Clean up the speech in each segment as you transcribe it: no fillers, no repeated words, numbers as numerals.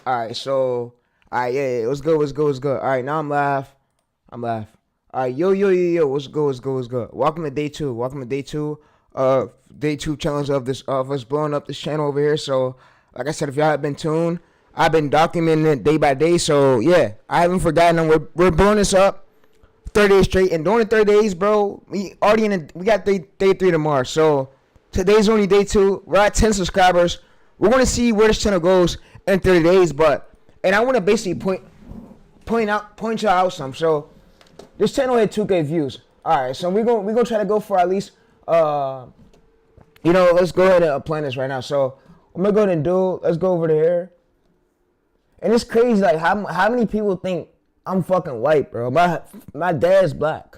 Alright, so yeah, what's good? Alright, now I'm live. Alright, yo, what's good? Welcome to day two. Day two challenge of this of us blowing up this channel over here. So, like I said, if y'all have been tuned, I've been documenting it day by day. So yeah, I haven't forgotten them. We're blowing this up 30 days straight, and during the 30 days, bro, we got day three tomorrow. So today's only day two. We're at 10 subscribers. We're gonna see where this channel goes in 30 days, and I want to basically point y'all out some. So this channel had 2K views. All right, so we're gonna try to go for at least let's go ahead and plan this right now. So I'm gonna go ahead and let's go over to here. And it's crazy, like how many people think I'm fucking white, bro. My dad's black,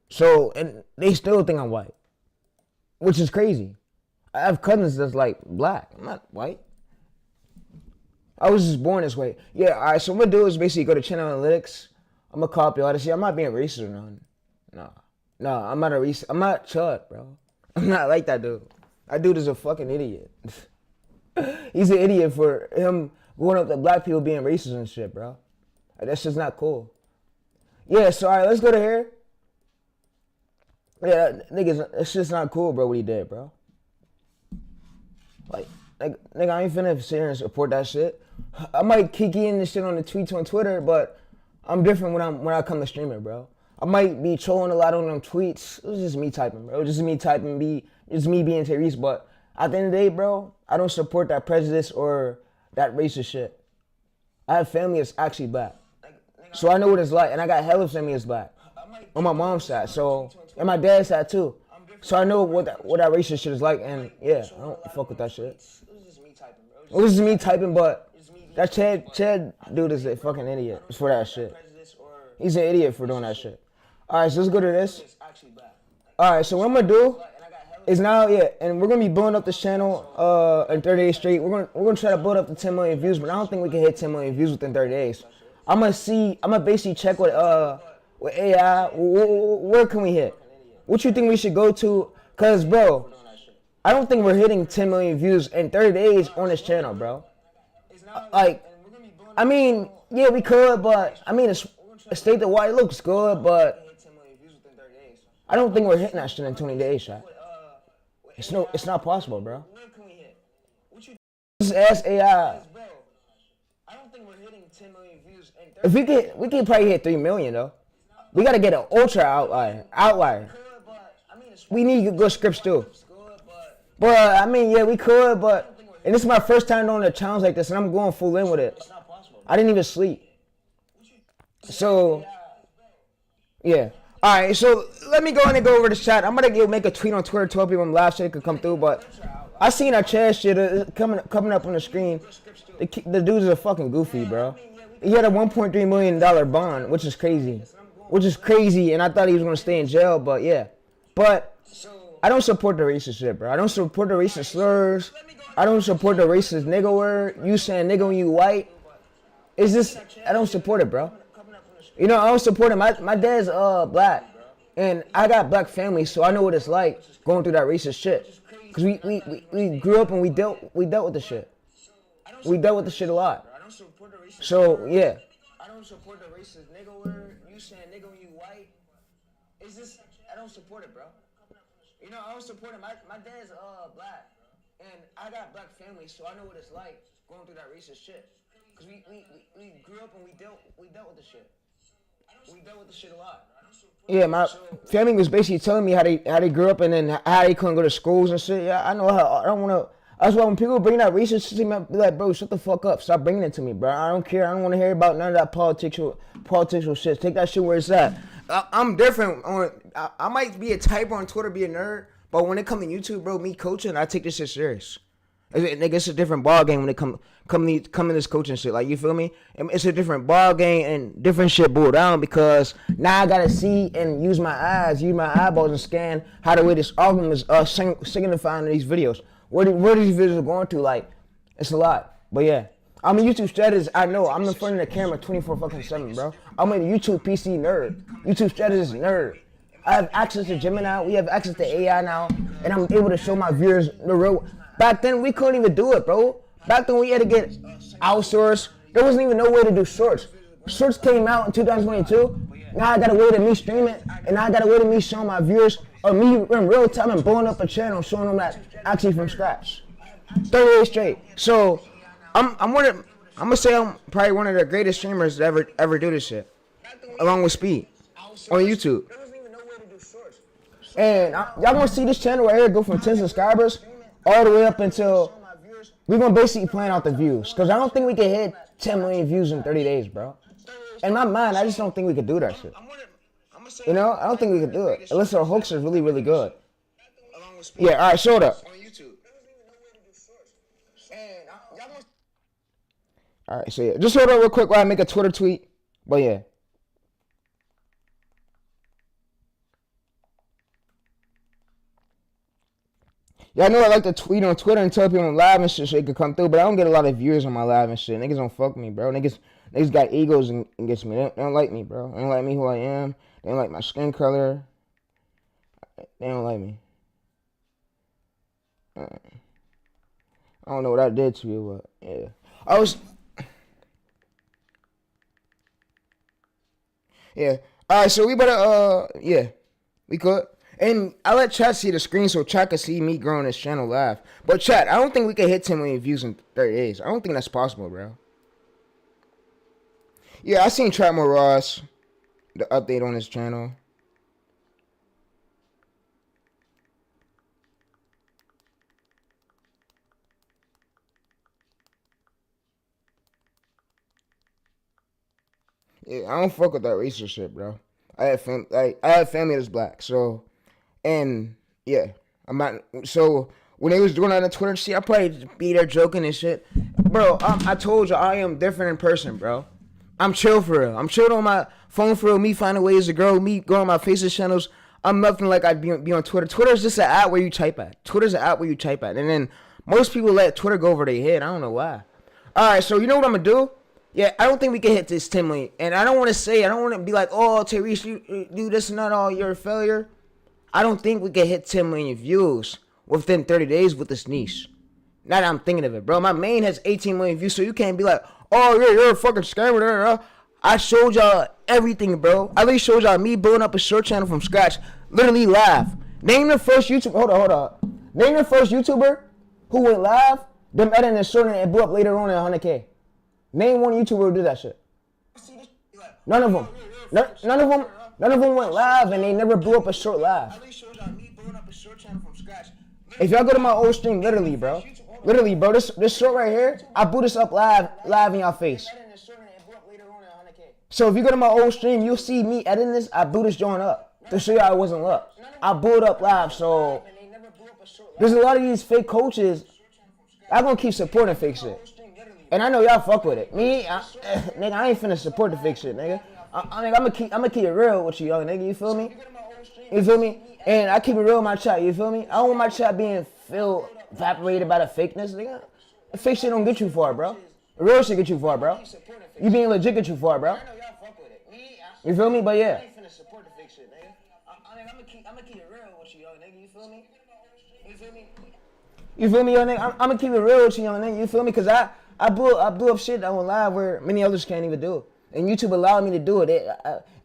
so and they still think I'm white, which is crazy. I have cousins that's like black. I'm not white. I was just born this way. Yeah, all right, so what I'm going to do is basically go to channel analytics. I'm going to copy all this. See, I'm not being racist or nothing. No, I'm not a racist. I'm not Chud, bro. I'm not like that dude. That dude is a fucking idiot. He's an idiot for him going up to black people being racist and shit, bro. That's just not cool. Yeah, so all right, let's go to here. Yeah, niggas, it's just not cool, bro, what he did, bro. Like, nigga, I ain't finna sit here and support that shit. I might kick in this shit on the tweets on Twitter, but I'm different when I come to streaming, bro. I might be trolling a lot on them tweets. It was just me typing, bro. Just me typing, it's me being WildTayReese. But at the end of the day, bro, I don't support that prejudice or that racist shit. I have family that's actually black, so I know what it's like, and I got hella family that's black on my mom's side, so and my dad's side too. So I know what that racist shit is like, and yeah, I don't fuck with that shit. It was just me typing, but that Chad dude is a fucking idiot for that shit. He's an idiot for doing that shit. Alright, so let's go to this. Alright, so what I'm gonna do is now, and we're gonna be blowing up this channel in 30 days straight. We're gonna try to build up to 10 million views, but I don't think we can hit 10 million views within 30 days. I'm gonna basically check with AI, where can we hit? What you think we should go to? Cause bro, I don't think we're hitting 10 million views in 30 days on this channel, bro. Like, I mean, yeah, we could, but I mean, it's state that why it looks good, but I don't think we're hitting that shit in 20 days, shot. It's not possible, bro. Just ask AI. If we could probably hit 3 million though. We gotta get an ultra outlier. We need good scripts too. But I mean, yeah, we could, but and this is my first time doing a challenge like this, and I'm going full in with it. I didn't even sleep. So, yeah. All right, so let me go in and go over the chat. I'm gonna make a tweet on Twitter to help people live so it could come through. But I seen our chat shit coming up on the screen. The dude's a fucking goofy, bro. He had a $1.3 million bond, which is crazy. And I thought he was gonna stay in jail, but yeah. But I don't support the racist shit, bro. I don't support the racist slurs. I don't support the racist nigga word. You saying nigga when you white. It's just, I don't support it, bro. You know, I don't support it. My dad's black. And I got black family, so I know what it's like going through that racist shit. Cause we grew up and we dealt with the shit. We dealt with the shit a lot. So yeah. I don't support the racist nigga word. You saying nigga when you white. It's just, I don't support it, bro. You know, I don't support it. My dad's black, and I got black family, so I know what it's like going through that racist shit. Cause we grew up and we dealt with the shit. We dealt with the shit a lot. Yeah, my family was basically telling me how they grew up and then how they couldn't go to schools and shit. Yeah, I know how. I don't want to. That's why when people bring that racist shit to me, I be like, bro, shut the fuck up. Stop bringing it to me, bro. I don't care. I don't want to hear about none of that political shit. Take that shit where it's at. I'm different. I might be a typer on Twitter, be a nerd, but when it come to YouTube, bro, me coaching, I take this shit serious. Nigga, it's a different ball game when it come to this coaching shit. Like, you feel me? It's a different ball game and different shit boiled down because now I gotta see and use my eyeballs and scan how the way this algorithm is signifying these videos. Where these videos are going to, like, it's a lot. But yeah, I'm a YouTube strategist. I know I'm in front of the camera 24/7, bro. I'm a YouTube PC nerd, YouTube strategist nerd. I have access to Gemini. We have access to AI now, and I'm able to show my viewers the real. Back then we couldn't even do it, bro. Back then we had to get outsource. There wasn't even no way to do shorts. Shorts came out in 2022. Now I gotta wait to me stream it, and now I gotta wait to me showing my viewers or me in real time and blowing up a channel, showing them that actually from scratch. 30 days straight. So I'm gonna say I'm probably one of the greatest streamers to ever do this shit, along with Speed on YouTube. And y'all gonna see this channel right here go from 10 subscribers all the way up until we're gonna basically plan out the views. Cause I don't think we can hit 10 million views in 30 days, bro. In my mind, I just don't think we could do that shit. You know, I don't think we could do it unless our hooks are really, really good. Yeah, all right, show it up. All right, so yeah, just hold up real quick while I make a Twitter tweet. But yeah. Yeah, I know I like to tweet on Twitter and tell people I'm live and shit so they can come through, but I don't get a lot of viewers on my live and shit. Niggas don't fuck me, bro. Niggas got egos and gets me. They don't like me, bro. They don't like me who I am. They don't like my skin color. They don't like me. I don't know what I did to you, but yeah. Yeah. Alright, so we better, yeah. We could. And I let chat see the screen so chat could see me growing this channel live. But chat, I don't think we can hit 10 million views in 30 days. I don't think that's possible, bro. Yeah, I seen Trapmore Ross, the update on his channel. Yeah, I don't fuck with that racist shit, bro. I have family that's black, so, and yeah, I'm not. So when they was doing that on Twitter, see, I probably just be there joking and shit, bro. I told you I am different in person, bro. I'm chill for real. I'm chill on my phone for real. Me finding ways to grow. Me going on my faces channels. I'm nothing like I'd be on Twitter. Twitter's just an app where you type at. Twitter's an app where you type at, and then most people let Twitter go over their head. I don't know why. All right, so you know what I'm gonna do? Yeah, I don't think we can hit this 10 million. And I don't want to be like, oh, WildTayReese, you do this and that, all, you're a failure. I don't think we can hit 10 million views within 30 days with this niche. Now that I'm thinking of it, bro. My main has 18 million views, so you can't be like, oh, yeah, you're a fucking scammer there, bro. I showed y'all everything, bro. I really showed y'all me building up a short channel from scratch, literally live. Name the first YouTuber, hold on. Name the first YouTuber who went live, them editing a short and it blew up later on at 100K. Name one YouTuber who did that shit. None of them. None of them went live and they never blew up a short live. If y'all go to my old stream, literally, bro, this short right here, I blew this up live in y'all face. So if you go to my old stream, you'll see me editing this. I blew this joint up to show y'all it wasn't up. I blew it up live, so there's a lot of these fake coaches. I'm gonna keep supporting fake shit. And I know y'all fuck with it. Nigga, I ain't finna support the fake shit, nigga. I'm gonna keep it real with you, young nigga. You feel me? You feel me? And I keep it real in my chat. You feel me? I don't want my chat being evaporated by the fakeness, nigga. The fake shit don't get you far, bro. The real shit get you far, bro. You being legit get you far, bro. You feel me? But yeah. I'm gonna keep it real with you, young nigga. You feel me? You feel me? You feel me, young nigga? I'm gonna keep it real with you, young nigga. You feel me? Cause I blew up shit that went live where many others can't even do. And YouTube allowed me to do it.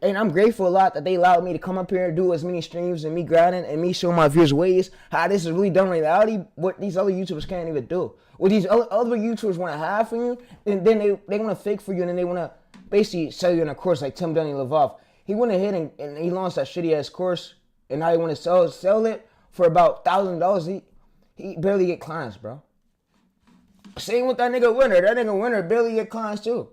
And I'm grateful a lot that they allowed me to come up here and do as many streams and me grinding and me showing my viewers ways how this is really done in reality, what these other YouTubers can't even do. What these other YouTubers want to have from you, and then they want to fake for you, and then they want to basically sell you in a course like Tim Dunny Levov. He went ahead and he launched that shitty ass course, and now he want to sell it for about $1,000. He barely get clients, bro. Same with that nigga Winner. That nigga Winner barely get clients too.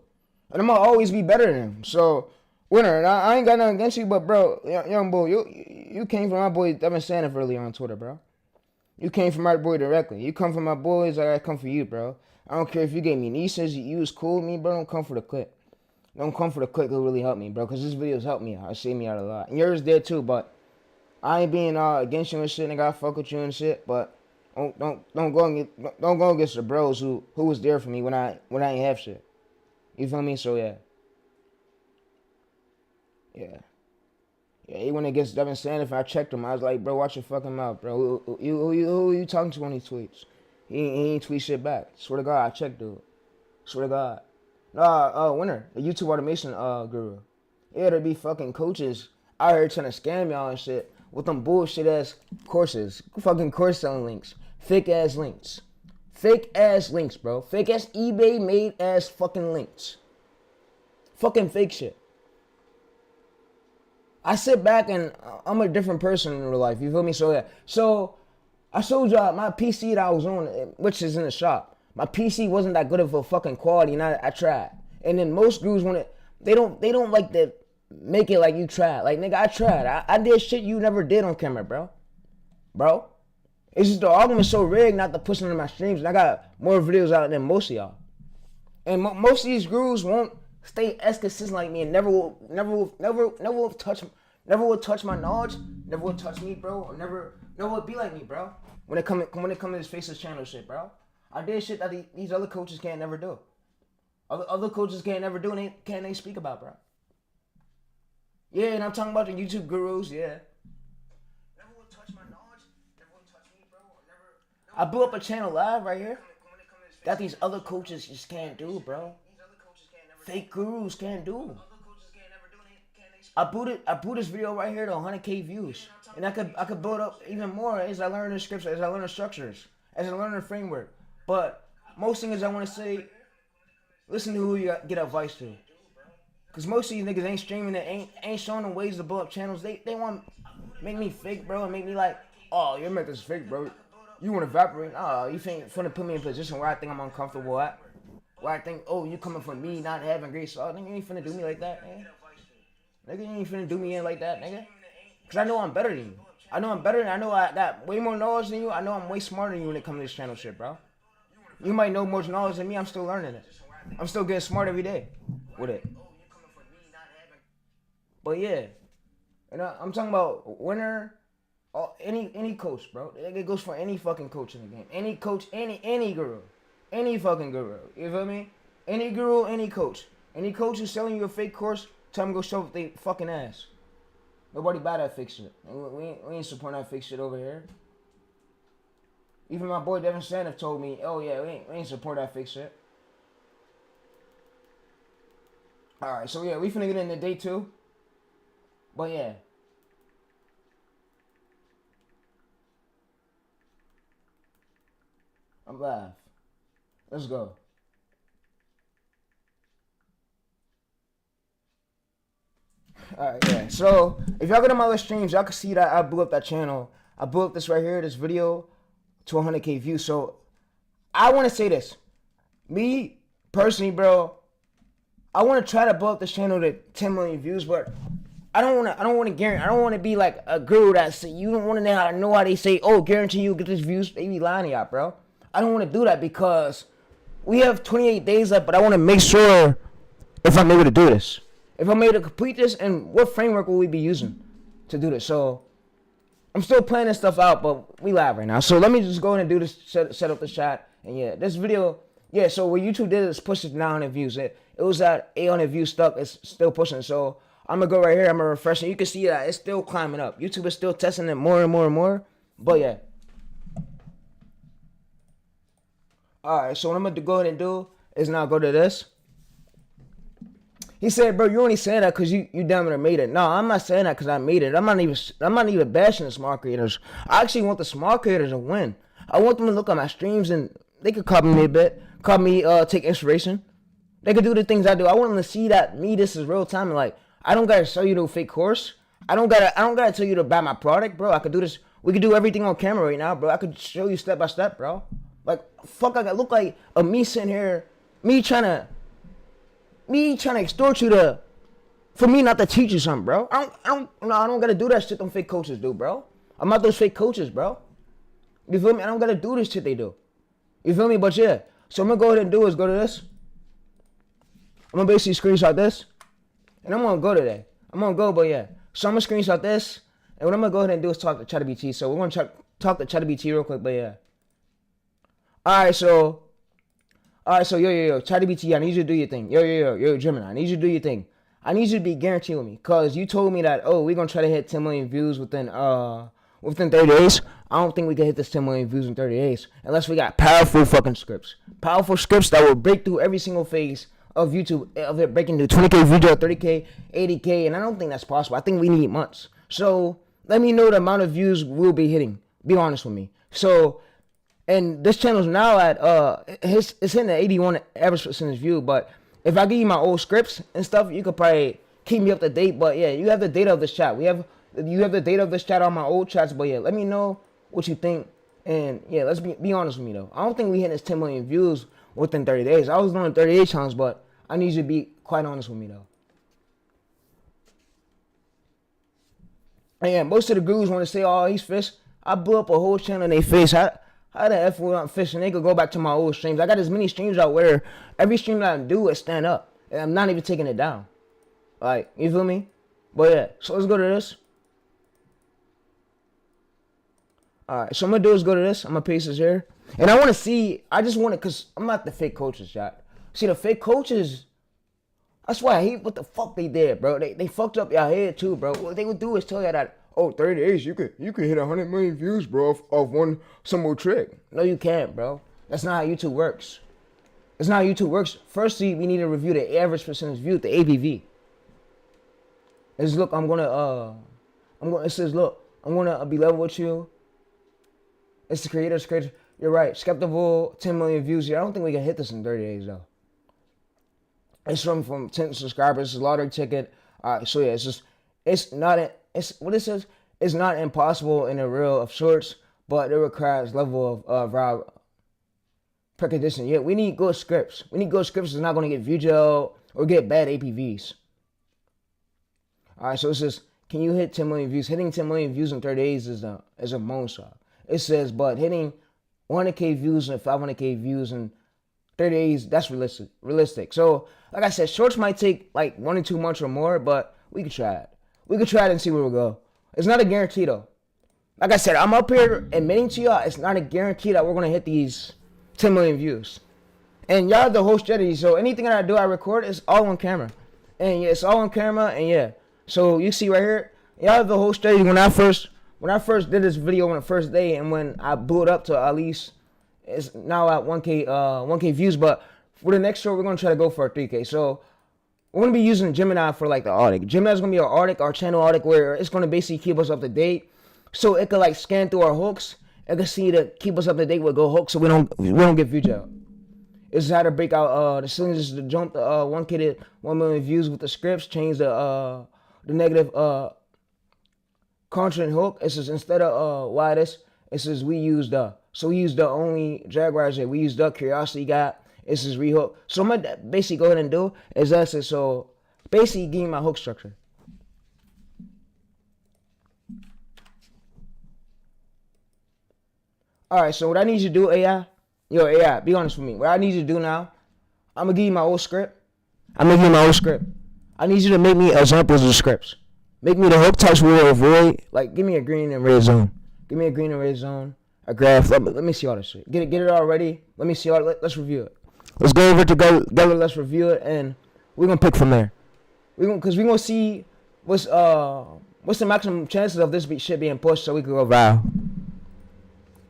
And I'm gonna always be better than him. So, Winner, and I ain't got nothing against you, but bro, young boy, you came from my boy Devin Sandif earlier on Twitter, bro. You came from my boy directly. You come from my boys, I gotta come for you, bro. I don't care if you gave me nieces, you was cool with me, bro. Don't come for the click. Don't come for the click. It'll really help me, bro. Cause this video's helped me out. It saved me out a lot. And yours did too, but I ain't being against you and shit, nigga. I fuck with you and shit, but don't go against the bros who was there for me when I ain't have shit. You feel me? So yeah. Yeah, he went against Devin Sandif. I checked him. I was like, bro, watch your fucking mouth, bro. Who you talking to on these tweets? He ain't tweet shit back. Swear to God, I checked, dude. Swear to God. Nah, Winner, the YouTube automation guru. Yeah, there be fucking coaches out here trying to scam y'all and shit with them bullshit ass courses. Fucking course selling links. Fake ass links. Fake ass links, bro. Fake ass eBay made ass fucking links. Fucking fake shit. I sit back and I'm a different person in real life. You feel me? So yeah. So I showed y'all my PC that I was on, which is in the shop. My PC wasn't that good of a fucking quality, and I tried. And then most gurus want it. They don't like to make it like you tried. Like nigga, I tried. I did shit you never did on camera, bro. Bro, it's just the argument's so rigged not to push them in my streams, and I got more videos out than most of y'all. And most of these gurus won't stay as consistent like me, and never will touch my knowledge, never will touch me, bro, or never will be like me, bro. When it come to this Faceless channel shit, bro. I did shit that these other coaches can't never do. Other coaches can't never do, and they speak about, bro. Yeah, and I'm talking about the YouTube gurus, yeah. Never will touch my knowledge, never will touch me, bro, or never. I blew up a channel live right here that these other coaches just can't do, bro. Fake gurus can't do. I boot this video right here to 100K views, and I could build up even more as I learn the scripts, as I learn the structures, as I learn the framework. But most things I want to say, listen to who you get advice to, cause most of these niggas ain't streaming it, ain't showing them ways to blow up channels. They want to make me fake, bro, and make me like, oh, your method's fake, bro. You want to evaporate? Oh, you think finna put me in a position where I think I'm uncomfortable at, where I think, oh, you coming from me not having great sauce. Nigga, you ain't finna do me like that, man. Nigga, you ain't finna do me in like that, nigga. Cause I know I'm better than you. I know I got way more knowledge than you. I know I'm way smarter than you when it comes to this channel shit, bro. You might know more knowledge than me. I'm still learning it. I'm still getting smart every day with it. But yeah, and I'm talking about Winner, any coach, bro. It goes for any fucking coach in the game. Any coach, any guru, any fucking guru. You feel me? Any guru, any coach. Any coach who's selling you a fake course, tell them to go show up they fucking ass. Nobody buy that fake shit. We ain't supporting that fake shit over here. Even my boy Devin Sandif told me, oh yeah, we ain't support that fake shit. Alright, so yeah, we finna get into day 2. But yeah. I'm live. Let's go. Alright, yeah. So, if y'all go to my other streams, y'all can see that I blew up that channel. I blew up this right here, this video, to 100K views. So, I want to say this. Me, personally, bro, I want to try to blow up this channel to 10 million views, but I don't want to guarantee. I don't want to be like a guru that say, you don't want to know how they say, oh, guarantee you'll get this views. They be lying to y'all, bro. I don't want to do that because we have 28 days left, but I want to make sure if I'm able to do this. If I'm able to complete this, and what framework will we be using to do this? So, I'm still planning stuff out, but we live right now. So, let me just go ahead and do this, set up the chat. And yeah, this video, yeah, so what YouTube did is push it to 900 views. It was at 800 views stuck. It's still pushing. So, I'm going to go right here. I'm going to refresh it. You can see that it's still climbing up. YouTube is still testing it more and more and more. But yeah. Alright, so what I'm going to go ahead and do is now go to this. He said, bro, you only saying that because you damn near made it. No, I'm not saying that because I made it. I'm not even bashing the small creators. I actually want the small creators to win. I want them to look at my streams and they could copy me a bit. Copy me, take inspiration. They could do the things I do. I want them to see that this is real time. And like, I don't gotta show you no fake course. I don't gotta tell you to buy my product, bro. I could do this. We could do everything on camera right now, bro. I could show you step by step, bro. Like, fuck, I look like me sitting here, me trying to extort you for me not to teach you something, bro. I don't gotta do that shit them fake coaches do, bro. I'm not those fake coaches, bro. You feel me? I don't gotta do this shit they do. You feel me? But yeah, so I'm gonna go ahead and do is go to this. I'm gonna basically screenshot this, and I'm gonna go today. I'm gonna go, but yeah. So I'm gonna screenshot this, and what I'm gonna go ahead and do is talk to ChatGPT. So we're gonna talk to ChatGPT real quick, but yeah. Alright, so yo, ChatGPT, I need you to do your thing. Yo, Gemini, I need you to do your thing. I need you to be guaranteed with me, cause you told me that, oh, we're gonna try to hit 10 million views within within 30 days. I don't think we can hit this 10 million views in 30 days unless we got powerful fucking scripts. Powerful scripts that will break through every single phase of YouTube, of it breaking through 20K video, 30K, 80K, and I don't think that's possible. I think we need months. So let me know the amount of views we'll be hitting. Be honest with me. So, and this channel's now at it's hitting at 81 average percentage view. But if I give you my old scripts and stuff, you could probably keep me up to date. But yeah, you have the data of this chat. You have the data of this chat on my old chats. But yeah, let me know what you think. And yeah, let's be honest with me though. I don't think we hit this 10 million views within 30 days. I was doing 38 challenge, but I need you to be quite honest with me though. And yeah, most of the gurus want to say, "Oh, he's fish." I blew up a whole channel in their face. How the F would I fish? And they could go back to my old streams. I got as many streams out where every stream that I do is stand up. And I'm not even taking it down. Like, you feel me? But yeah, so let's go to this. Alright, so I'm going to do is go to this. I'm going to paste this here. And I want to see, I just want to, because I'm not the fake coaches, chat. See, the fake coaches, that's why I hate what the fuck they did, bro. They fucked up your head too, bro. What they would do is tell you that, oh, 30 days, you could hit 100 million views, bro, off one simple trick. No, you can't, bro. That's not how YouTube works. That's not how YouTube works. Firstly, we need to review the average percentage view, the ABV. It says, look, it says, look, I'm gonna be level with you. It's the creators. You're right. Skeptical, 10 million views here. I don't think we can hit this in 30 days, though. It's from 10 subscribers. It's a lottery ticket. So yeah, what it says, it's not impossible in the real of shorts, but it requires level of precondition. Yeah, we need good scripts. We need good scripts that's not going to get view gel or get bad APVs. Alright, so it says, can you hit 10 million views? Hitting 10 million views in 30 days is a moonshot. It says, but hitting 100K views and 500K views in 30 days, that's realistic. So, like I said, shorts might take like 1 or 2 months or more, but we could try it. We could try it and see where we'll go. It's not a guarantee, though. Like I said, I'm up here admitting to y'all, it's not a guarantee that we're going to hit these 10 million views. And y'all have the whole strategy, so anything that I do, I record, it's all on camera. And yeah, it's all on camera, and yeah. So, you see right here, y'all have the whole strategy. When I first did this video on the first day, and when I blew it up to at least, it's now at 1K views, but for the next show, we're going to try to go for a 3K. So, we're going to be using Gemini for like the Arctic. Gemini's going to be our channel Arctic, where it's going to basically keep us up to date. So, it could like scan through our hooks. It could see to keep us up to date with go hooks so we don't get view gel. It's how to break out the cylinders to jump the 1K to 1 million views with the scripts, change the negative content hook. It says instead of widest, it says we use the only Jaguars here. We use the Curiosity got. It says rehook. So I'm gonna basically go ahead and do is that's it. So basically give me my hook structure. Alright, so what I need you to do, AI, be honest with me. What I need you to do now, I'm gonna give you my old script. I need you to make me examples of the scripts. Make me the hook types we will avoid. Like, give me a green and red zone. A graph. Let me see all this shit. Get it all ready. Let me see all. Let's review it. Let's go over together. Let's review it, and we're gonna pick from there. We're gonna see what's the maximum chances of this shit being pushed so we can go viral.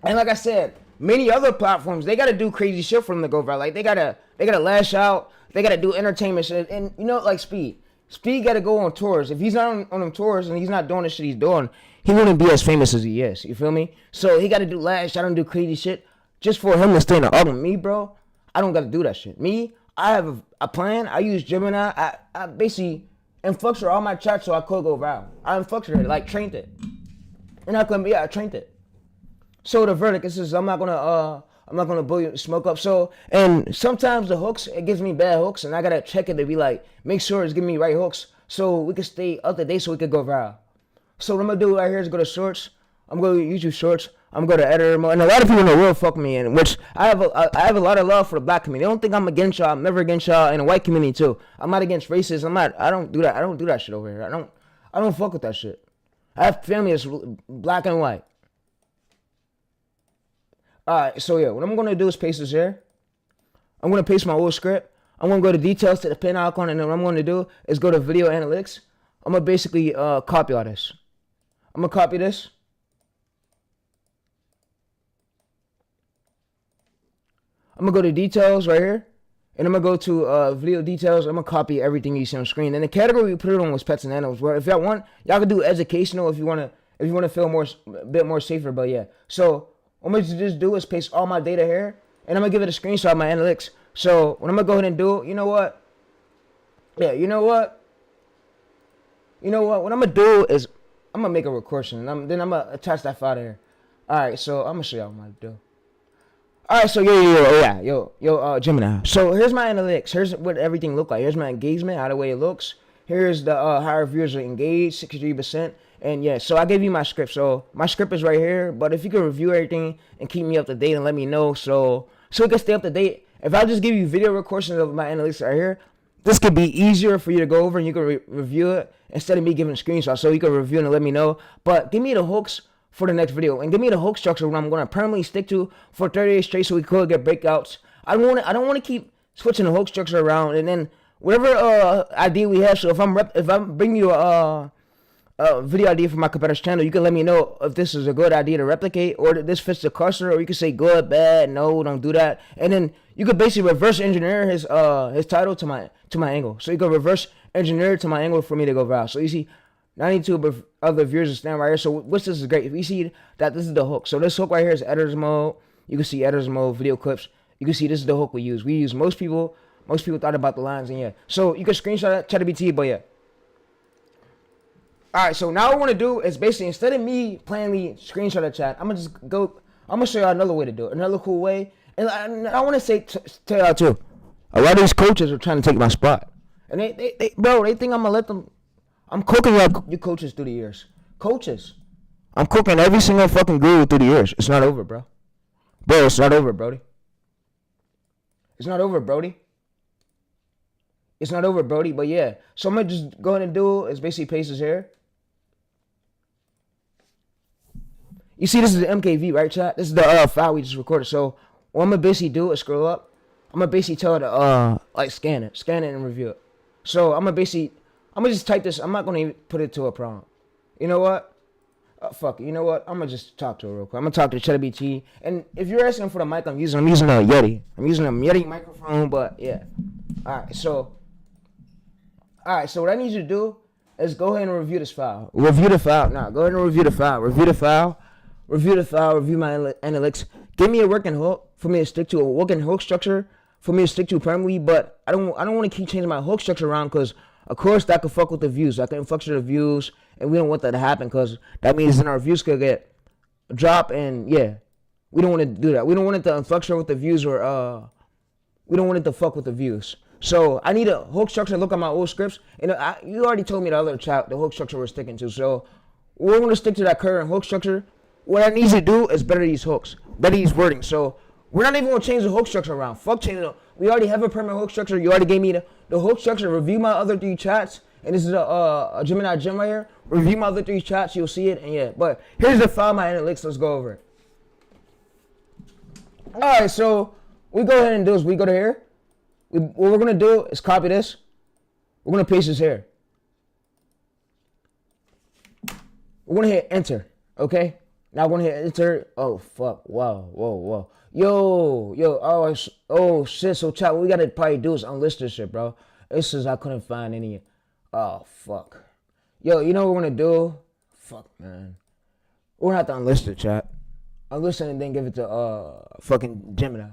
And like I said, many other platforms, they gotta do crazy shit for them to go viral. Like they gotta lash out. They gotta do entertainment shit. And you know, like Speed gotta go on tours. If he's not on them tours and he's not doing the shit he's doing, he wouldn't be as famous as he is. You feel me? So he gotta do lash out and do crazy shit just for him to stay in the album. Me, bro, I don't gotta do that shit. Me, I have a plan. I use Gemini. I basically influxed all my chats so I could go viral. I influxed it, like trained it. And I trained it. So the verdict is I'm not gonna blow your smoke up. So, and sometimes the hooks, it gives me bad hooks, and I gotta check it to be like, make sure it's giving me right hooks so we can stay up to date so we can go viral. So what I'm gonna do right here is go to shorts. I'm going to YouTube shorts. I'm going to editor mode. And a lot of people in the world fuck me in, which I have a lot of love for the black community. I don't think I'm against y'all. I'm never against y'all, and the white community too. I'm not against racism. I don't do that. I don't do that shit over here. I don't fuck with that shit. I have family that's black and white. Alright, so yeah, what I'm going to do is paste this here. I'm going to paste my old script. I'm going to go to details to the pin icon, and then what I'm going to do is go to video analytics. I'm going to basically copy all this. I'm going to copy this. I'm gonna go to details right here, and I'm gonna go to video details. I'm gonna copy everything you see on screen. And the category we put it on was pets and animals. Well, if y'all want, y'all can do educational if you wanna feel a bit more safer. But yeah, so what I'm gonna just do is paste all my data here, and I'm gonna give it a screenshot of my analytics. So what I'm gonna go ahead and do, you know what? Yeah, you know what? What I'm gonna do is I'm gonna make a recording, and then I'm gonna attach that file there. All right, so I'm gonna show y'all what I'm gonna do. All right, so yo, Gemini. So here's my analytics. Here's what everything look like. Here's my engagement, how the way it looks. Here's the how our viewers are engaged, 63%. And yeah, so I gave you my script. So my script is right here. But if you can review everything and keep me up to date and let me know, so we can stay up to date. If I just give you video recordings of my analytics right here, this could be easier for you to go over and you can review it instead of me giving screenshots. So you can review it and let me know. But give me the hooks for the next video, and give me the hook structure what I'm going to permanently stick to for 30 days straight, so we could get breakouts. I don't want to keep switching the hook structure around, and then whatever idea we have. So if I'm bringing you a video idea for my competitor's channel, you can let me know if this is a good idea to replicate, or that this fits the cursor, or you can say good, bad, no, don't do that, and then you could basically reverse engineer his title to my angle. So you can reverse engineer to my angle for me to go viral. So you see 92 other viewers are standing right here. So what's this is great. If you see that this is the hook. So this hook right here is editor's mode. You can see editor's mode, video clips. You can see this is the hook we use. We use most people thought about the lines, and yeah. So you can screenshot that, ChatGPT, but yeah. Alright, so now what I want to do is basically, instead of me plainly screenshot the chat, I'm gonna show y'all another way to do it. Another cool way. And I want to say tell y'all too. A lot of these coaches are trying to take my spot. And they think I'm gonna let them. I'm cooking you coaches through the years. Coaches. I'm cooking every single fucking guru through the years. It's not over, bro. Bro, it's not over, Brody. It's not over, Brody. It's not over, Brody. But yeah. So I'm going to just go ahead and do is basically paste this here. You see, this is the MKV, right, chat? This is the file we just recorded. So what I'm going to basically do is scroll up. I'm going to basically tell it to, scan it and review it. So I'm going to just type this. I'm not going to even put it to a prompt. You know what? Fuck it. You know what? I'm going to just talk to it real quick. I'm going to talk to ChatGPT. And if you're asking for the mic I'm using a Yeti. I'm using a Yeti microphone, but yeah. Alright, so what I need you to do is go ahead and review this file. Review the file. Now, go ahead and review the file. Review the file. Review my analytics. Give me a working hook for me to stick to, a working hook structure for me to stick to permanently, but I don't want to keep changing my hook structure around, because of course that could fuck with the views. That can fluctuate the views, and we don't want that to happen, because that means then our views could get drop, and yeah, we don't want to do that. We don't want it to fluctuate with the views, or we don't want it to fuck with the views. So I need a hook structure. Look at my old scripts, and you already told me the other chat the hook structure we're sticking to. So we're going to stick to that current hook structure. What I need to do is better these hooks, better these wording. So we're not even going to change the hook structure around. Fuck changing it. We already have a permanent hook structure. You already gave me the hook structure. Review my other 3 chats. And this is a Gemini gem right here. Review my other 3 chats. You'll see it. And yeah. But here's the file, my analytics. Let's go over it. Alright, so we go ahead and do is we go to here. What we're going to do is copy this. We're going to paste this here. We're going to hit enter. Okay? Now we're going to hit enter. Oh, fuck. Wow. Whoa. Yo. Oh, shit. So, chat, what we got to probably do is unlist this shit, bro. This is, I couldn't find any. Oh, fuck. Yo, you know what we're going to do? Fuck, man. We're going to have to unlist it, chat. Unlist it and then give it to, fucking Gemini.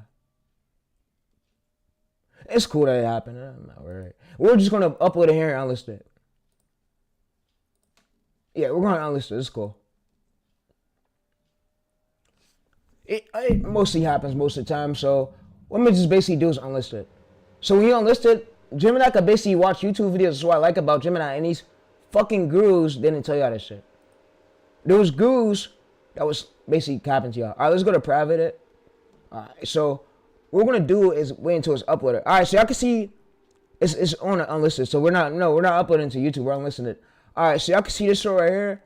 It's cool that it happened. I'm not worried. We're just going to upload it here and unlist it. Yeah, we're going to unlist it. It's cool. It mostly happens most of the time, so what we just basically do is unlist it. So when you unlist it, Gemini can basically watch YouTube videos. That's what I like about Gemini, and these fucking gurus didn't tell y'all this shit. Those gurus that was basically capping to y'all. Alright, let's go to private it. Alright, so what we're gonna do is wait until it's uploaded. Alright, so y'all can see it's on unlisted. So we're not uploading to YouTube, we're unlisting it. Alright, so y'all can see this show right here.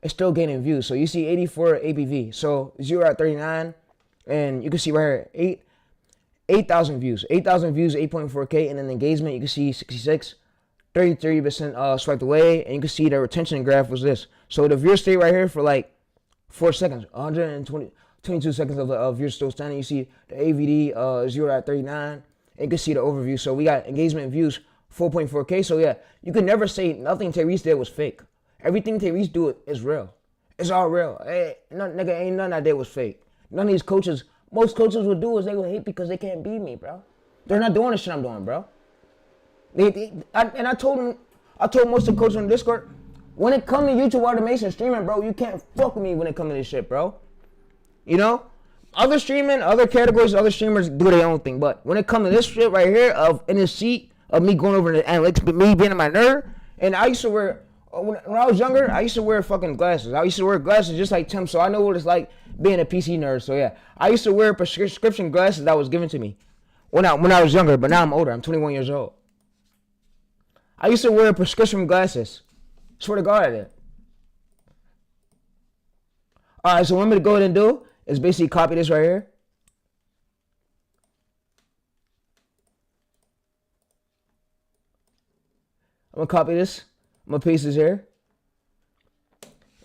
It's still gaining views. So you see 84 ABV. So 0 at 39. And you can see right here, 8,000 views. 8,000 views, 8.4K. And then engagement, you can see 66. 33% swiped away. And you can see the retention graph was this. So the viewer stayed right here for like 4 seconds. 22 seconds of you're still standing. You see the AVD 0 at 39. And you can see the overview. So we got engagement views 4.4K. So yeah, you can never say nothing TayReese did was fake. Everything TayReese do is real. It's all real. Hey, nigga, ain't none I did was fake. None of these coaches, most coaches would do is they would hate because they can't beat me, bro. They're not doing the shit I'm doing, bro. I told most of the coaches on Discord, when it comes to YouTube automation streaming, bro, you can't fuck with me when it comes to this shit, bro. You know? Other streaming, other categories, other streamers do their own thing. But when it comes to this shit right here, of in this seat, of me going over the analytics, but me being in my nerd, and I used to wear, when I was younger, I used to wear fucking glasses. I used to wear glasses just like Tim, so I know what it's like being a PC nerd. So yeah, I used to wear prescription glasses that was given to me when I was younger, but now I'm older. I'm 21 years old. I used to wear prescription glasses. Swear to God I did. Alright, so what I'm going to go ahead and do is basically copy this right here. I'm going to copy this. I'm going to paste this here.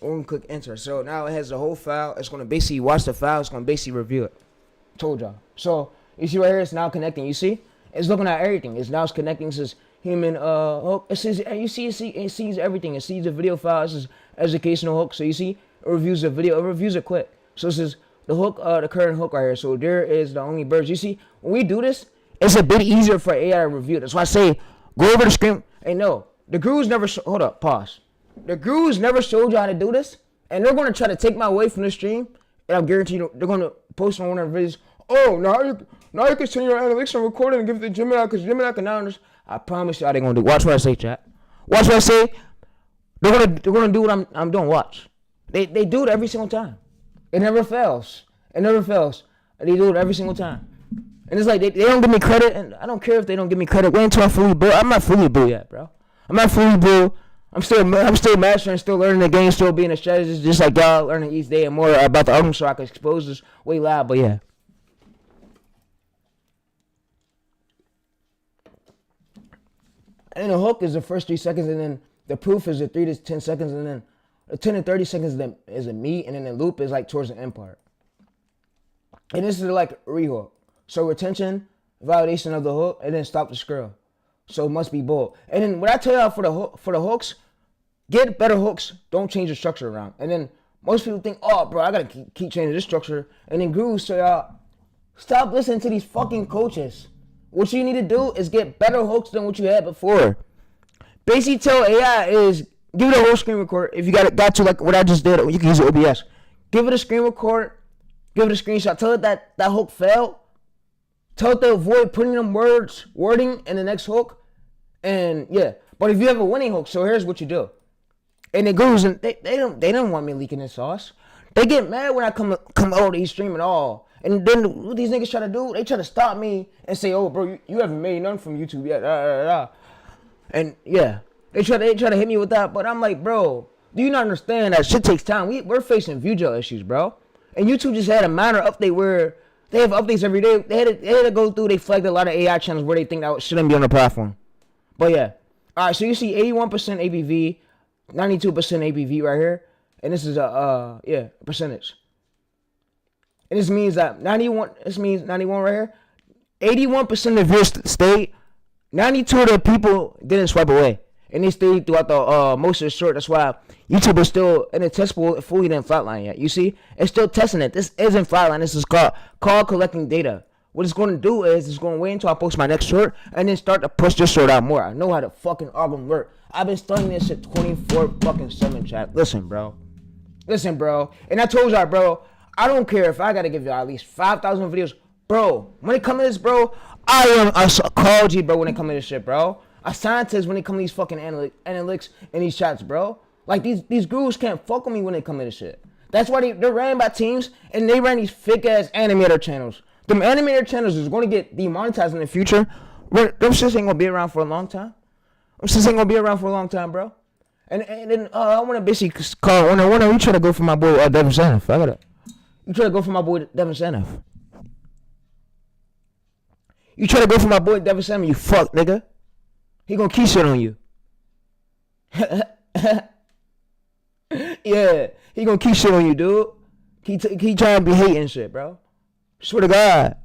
We're going to click enter. So now it has the whole file. It's going to basically watch the file. It's going to basically review it. Told y'all. So you see right here, it's now connecting. You see? It's looking at everything. It's connecting. It says human hook. It says, it sees everything. It sees the video file. It says educational hook. So you see, it reviews the video. It reviews it quick. So this is the hook, the current hook right here. So there is the only birds. You see, when we do this, it's a bit easier for AI to review. That's why I say, go over the screen. Hey, no, the gurus never, hold up, pause. The gurus never showed you how to do this. And they're going to try to take my away from the stream. And I'm guaranteeing you, they're going to post on one of their videos. Oh, now you can send your analytics and record it and give it to Gemini, because Gemini can now understand. I promise you how they're going to do. Watch what I say, chat. Watch what I say. They're gonna do what I'm doing. Watch. They do it every single time. It never fails. It never fails. They do it every single time. And it's like they don't give me credit, and I don't care if they don't give me credit. Wait until I'm fully built. I'm not fully built yet, bro. I'm not fully built. I'm still mastering, still learning the game, still being a strategist, just like y'all learning each day and more about the album, so I can expose this way loud. But yeah. And the hook is the first 3 seconds, and then the proof is the 3 to 10 seconds, and then the 10 to 30 seconds is a me, and then the loop is like towards the end part. And this is like rehook. So retention, validation of the hook, and then stop the scroll. So it must be bold. And then what I tell y'all for the hooks, get better hooks. Don't change the structure around. And then most people think, oh, bro, I gotta keep changing this structure. And then gurus say, y'all, stop listening to these fucking coaches. What you need to do is get better hooks than what you had before. Basically, tell AI is give it a whole screen record. If you got to like what I just did, you can use OBS. Give it a screen record. Give it a screenshot. Tell it that hook failed. Tell it to avoid putting them wording in the next hook. And yeah, but if you have a winning hook, so here's what you do. And it goes, and they don't want me leaking this sauce. They get mad when I come out he's streaming all. And then what these niggas try to do, they try to stop me and say, oh, bro, you haven't made none from YouTube yet. And yeah, they try to hit me with that. But I'm like, bro, do you not understand that shit takes time? We're facing view jail issues, bro. And YouTube just had a minor update where they have updates every day. They had to go through, they flagged a lot of AI channels where they think that shouldn't be on the platform. But yeah. All right, so you see 81% ABV, 92% ABV right here. And this is a, percentage. And this means that 91 right here. 81% of viewers stayed. 92 of the people didn't swipe away. And they stayed throughout the most of the short. That's why YouTube is still in the test pool, fully didn't flatline yet. You see? It's still testing it. This isn't flatline. This is called collecting data. What it's going to do is it's going to wait until I post my next short and then start to push this short out more. I know how the fucking algorithm work. I've been studying this shit 24/7, chat. Listen, bro. And I told y'all, bro, I don't care if I got to give y'all at least 5,000 videos. Bro, when it comes to this, bro, I am a psychology, bro, when it comes to this shit, bro. A scientist when it comes to these fucking analytics and these chats, bro. Like, these gurus can't fuck with me when it comes to this shit. That's why they're ran by teams, and they ran these fake-ass animator channels. Them animator channels is going to get demonetized in the future. Them shits ain't going to be around for a long time. Bro. And then I want to basically call, when you try to go for my boy Devin Sanoff. You try to go for my boy Devin Sanoff. You fuck, nigga. He gonna keep shit on you. Yeah, he gonna keep shit on you, dude. He trying to be hating shit, bro. Swear to God.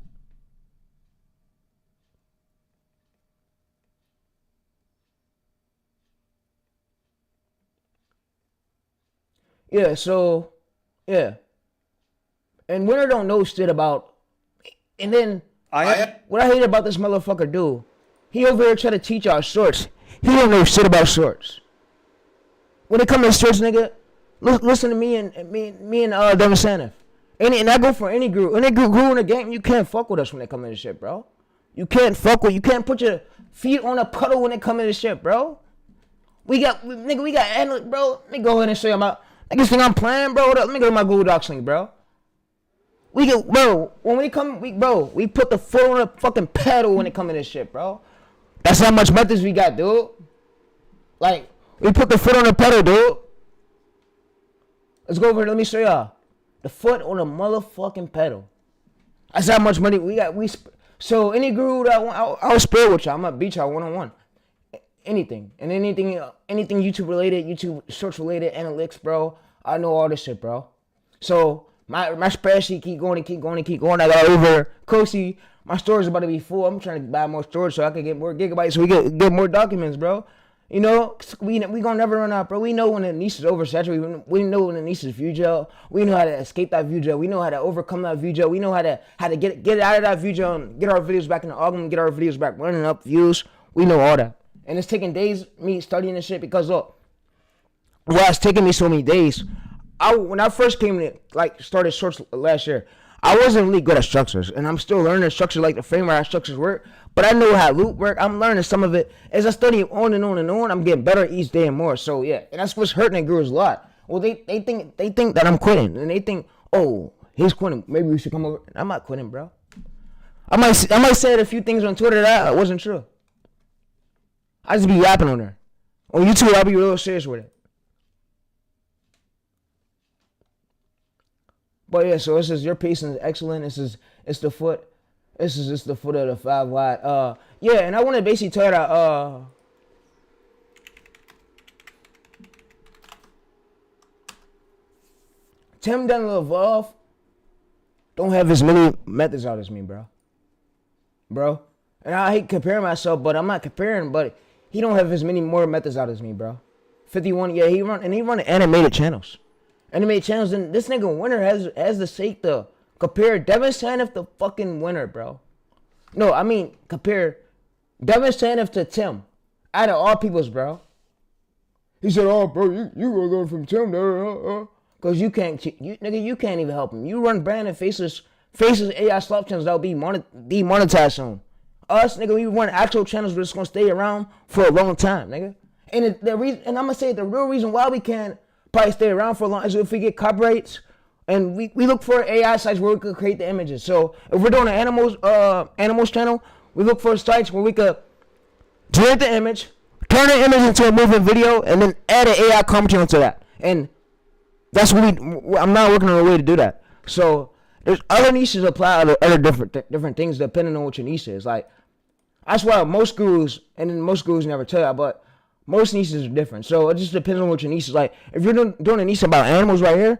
Yeah, so, yeah. And Winter don't know shit about. And then, what I hate about this motherfucker dude, he over here trying to teach y'all shorts. He don't know shit about shorts. When it comes to shorts, nigga, listen to me and Devin Sanif. And I go for any group. Any group in the game, you can't fuck with us when it comes to this shit, bro. You can't put your feet on a puddle when it comes to this shit, bro. We got analytics, bro. Let me go ahead and show you my. Niggas think I'm playing, bro. Let me go to my Google Docs link, bro. We put the foot on the fucking pedal when it comes to this shit, bro. That's how much methods we got, dude. Like, we put the foot on the pedal, dude. Let's go over here. Let me show y'all. The foot on the motherfucking pedal. That's how much money we got. So any guru that I'll spare with y'all. I'm gonna beat y'all one-on-one. Anything. And anything YouTube related, YouTube shorts related, analytics, bro. I know all this shit, bro. So my spreadsheet keep going. I got over Kosi. My storage is about to be full. I'm trying to buy more storage so I can get more gigabytes so we can get more documents, bro. You know, we gonna never run out, bro. We know when the niche is oversaturated. We know when the niche is view gel. We know how to escape that view gel. We know how to overcome that view gel. We know how to get out of that view gel and get our videos back in the algorithm, get our videos back running up views. We know all that. And it's taking days, me studying this shit, because look, well, it's taking me so many days. When I first came to, started shorts last year, I wasn't really good at structures, and I'm still learning structures, like the framework how structures work. But I know how loop work. I'm learning some of it as I study on and on and on. I'm getting better each day and more. So yeah, and that's what's hurting the girls a lot. Well, they think that I'm quitting, and they think, oh, he's quitting. Maybe we should come over. I'm not quitting, bro. I might say a few things on Twitter that wasn't true. I just be yapping on there. On YouTube, I'll be real serious with it. But yeah, so this is your pacing is excellent. It's the foot. This is just the foot of the 5 wide. Yeah, and I want to basically tell you that Tim Dunlove don't have as many methods out as me, bro. And I hate comparing myself, but I'm not comparing. But he don't have as many more methods out as me, bro. 51, yeah, he run animated channels. Animated channels, and this nigga Winner has the sake to compare Devin Sanif to fucking Winner, bro. No, I mean compare Devin Sanif to Tim. Out of all people's, bro. He said, "Oh, bro, you gonna learn from Tim, cause you can't even help him. You run brand and faceless AI slop channels that'll be demonetized soon. Us, nigga, we run actual channels that's gonna stay around for a long time, nigga. And the reason, and I'm gonna say the real reason why we can't probably stay around for a long is if we get copyrights, and we look for AI sites where we could create the images. So if we're doing an animals channel, we look for sites where we could generate the image, turn the image into a moving video, and then add an AI commentary onto that. And that's what I'm not working on a way to do that. So there's other niches apply to other different things depending on what your niche is. Like, that's why most gurus, and then most gurus never tell you, but most niches are different. So it just depends on what your niche is. Like, if you're doing a niche about animals right here,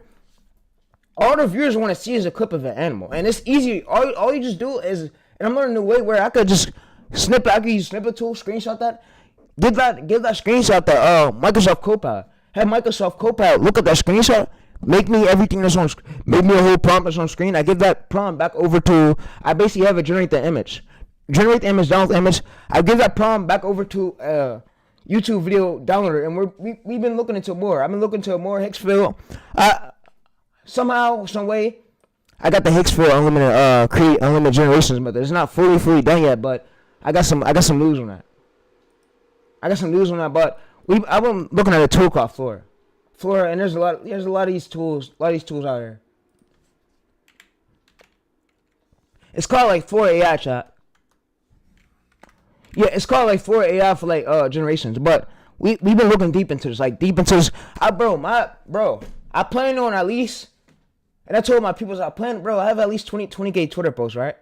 all the viewers want to see is a clip of an animal. And it's easy. All you just do is, and I'm learning the way where I could just snip it. I could use snippet tool, screenshot that. Give that screenshot to Microsoft Copilot. Have Microsoft Copilot look at that screenshot. Make me everything that's on screen. Make me a whole prompt that's on screen. I give that prompt back over to, I basically have it generate the image. Generate the image, download the image. I give that prompt back over to YouTube video downloader. And we've been looking into more. I've been looking into more Hicksville. Somehow, some way, I got the Hicksville unlimited create unlimited generations method. It's not fully done yet, but I got some news on that. But I've been looking at a tool called Flora, and there's a lot of these tools out here. It's called like Flora AI chat. Yeah, it's called like Flora AI for like generations. But we've been looking deep into this. I plan on at least, and I told my people, I have at least 20K Twitter posts, right?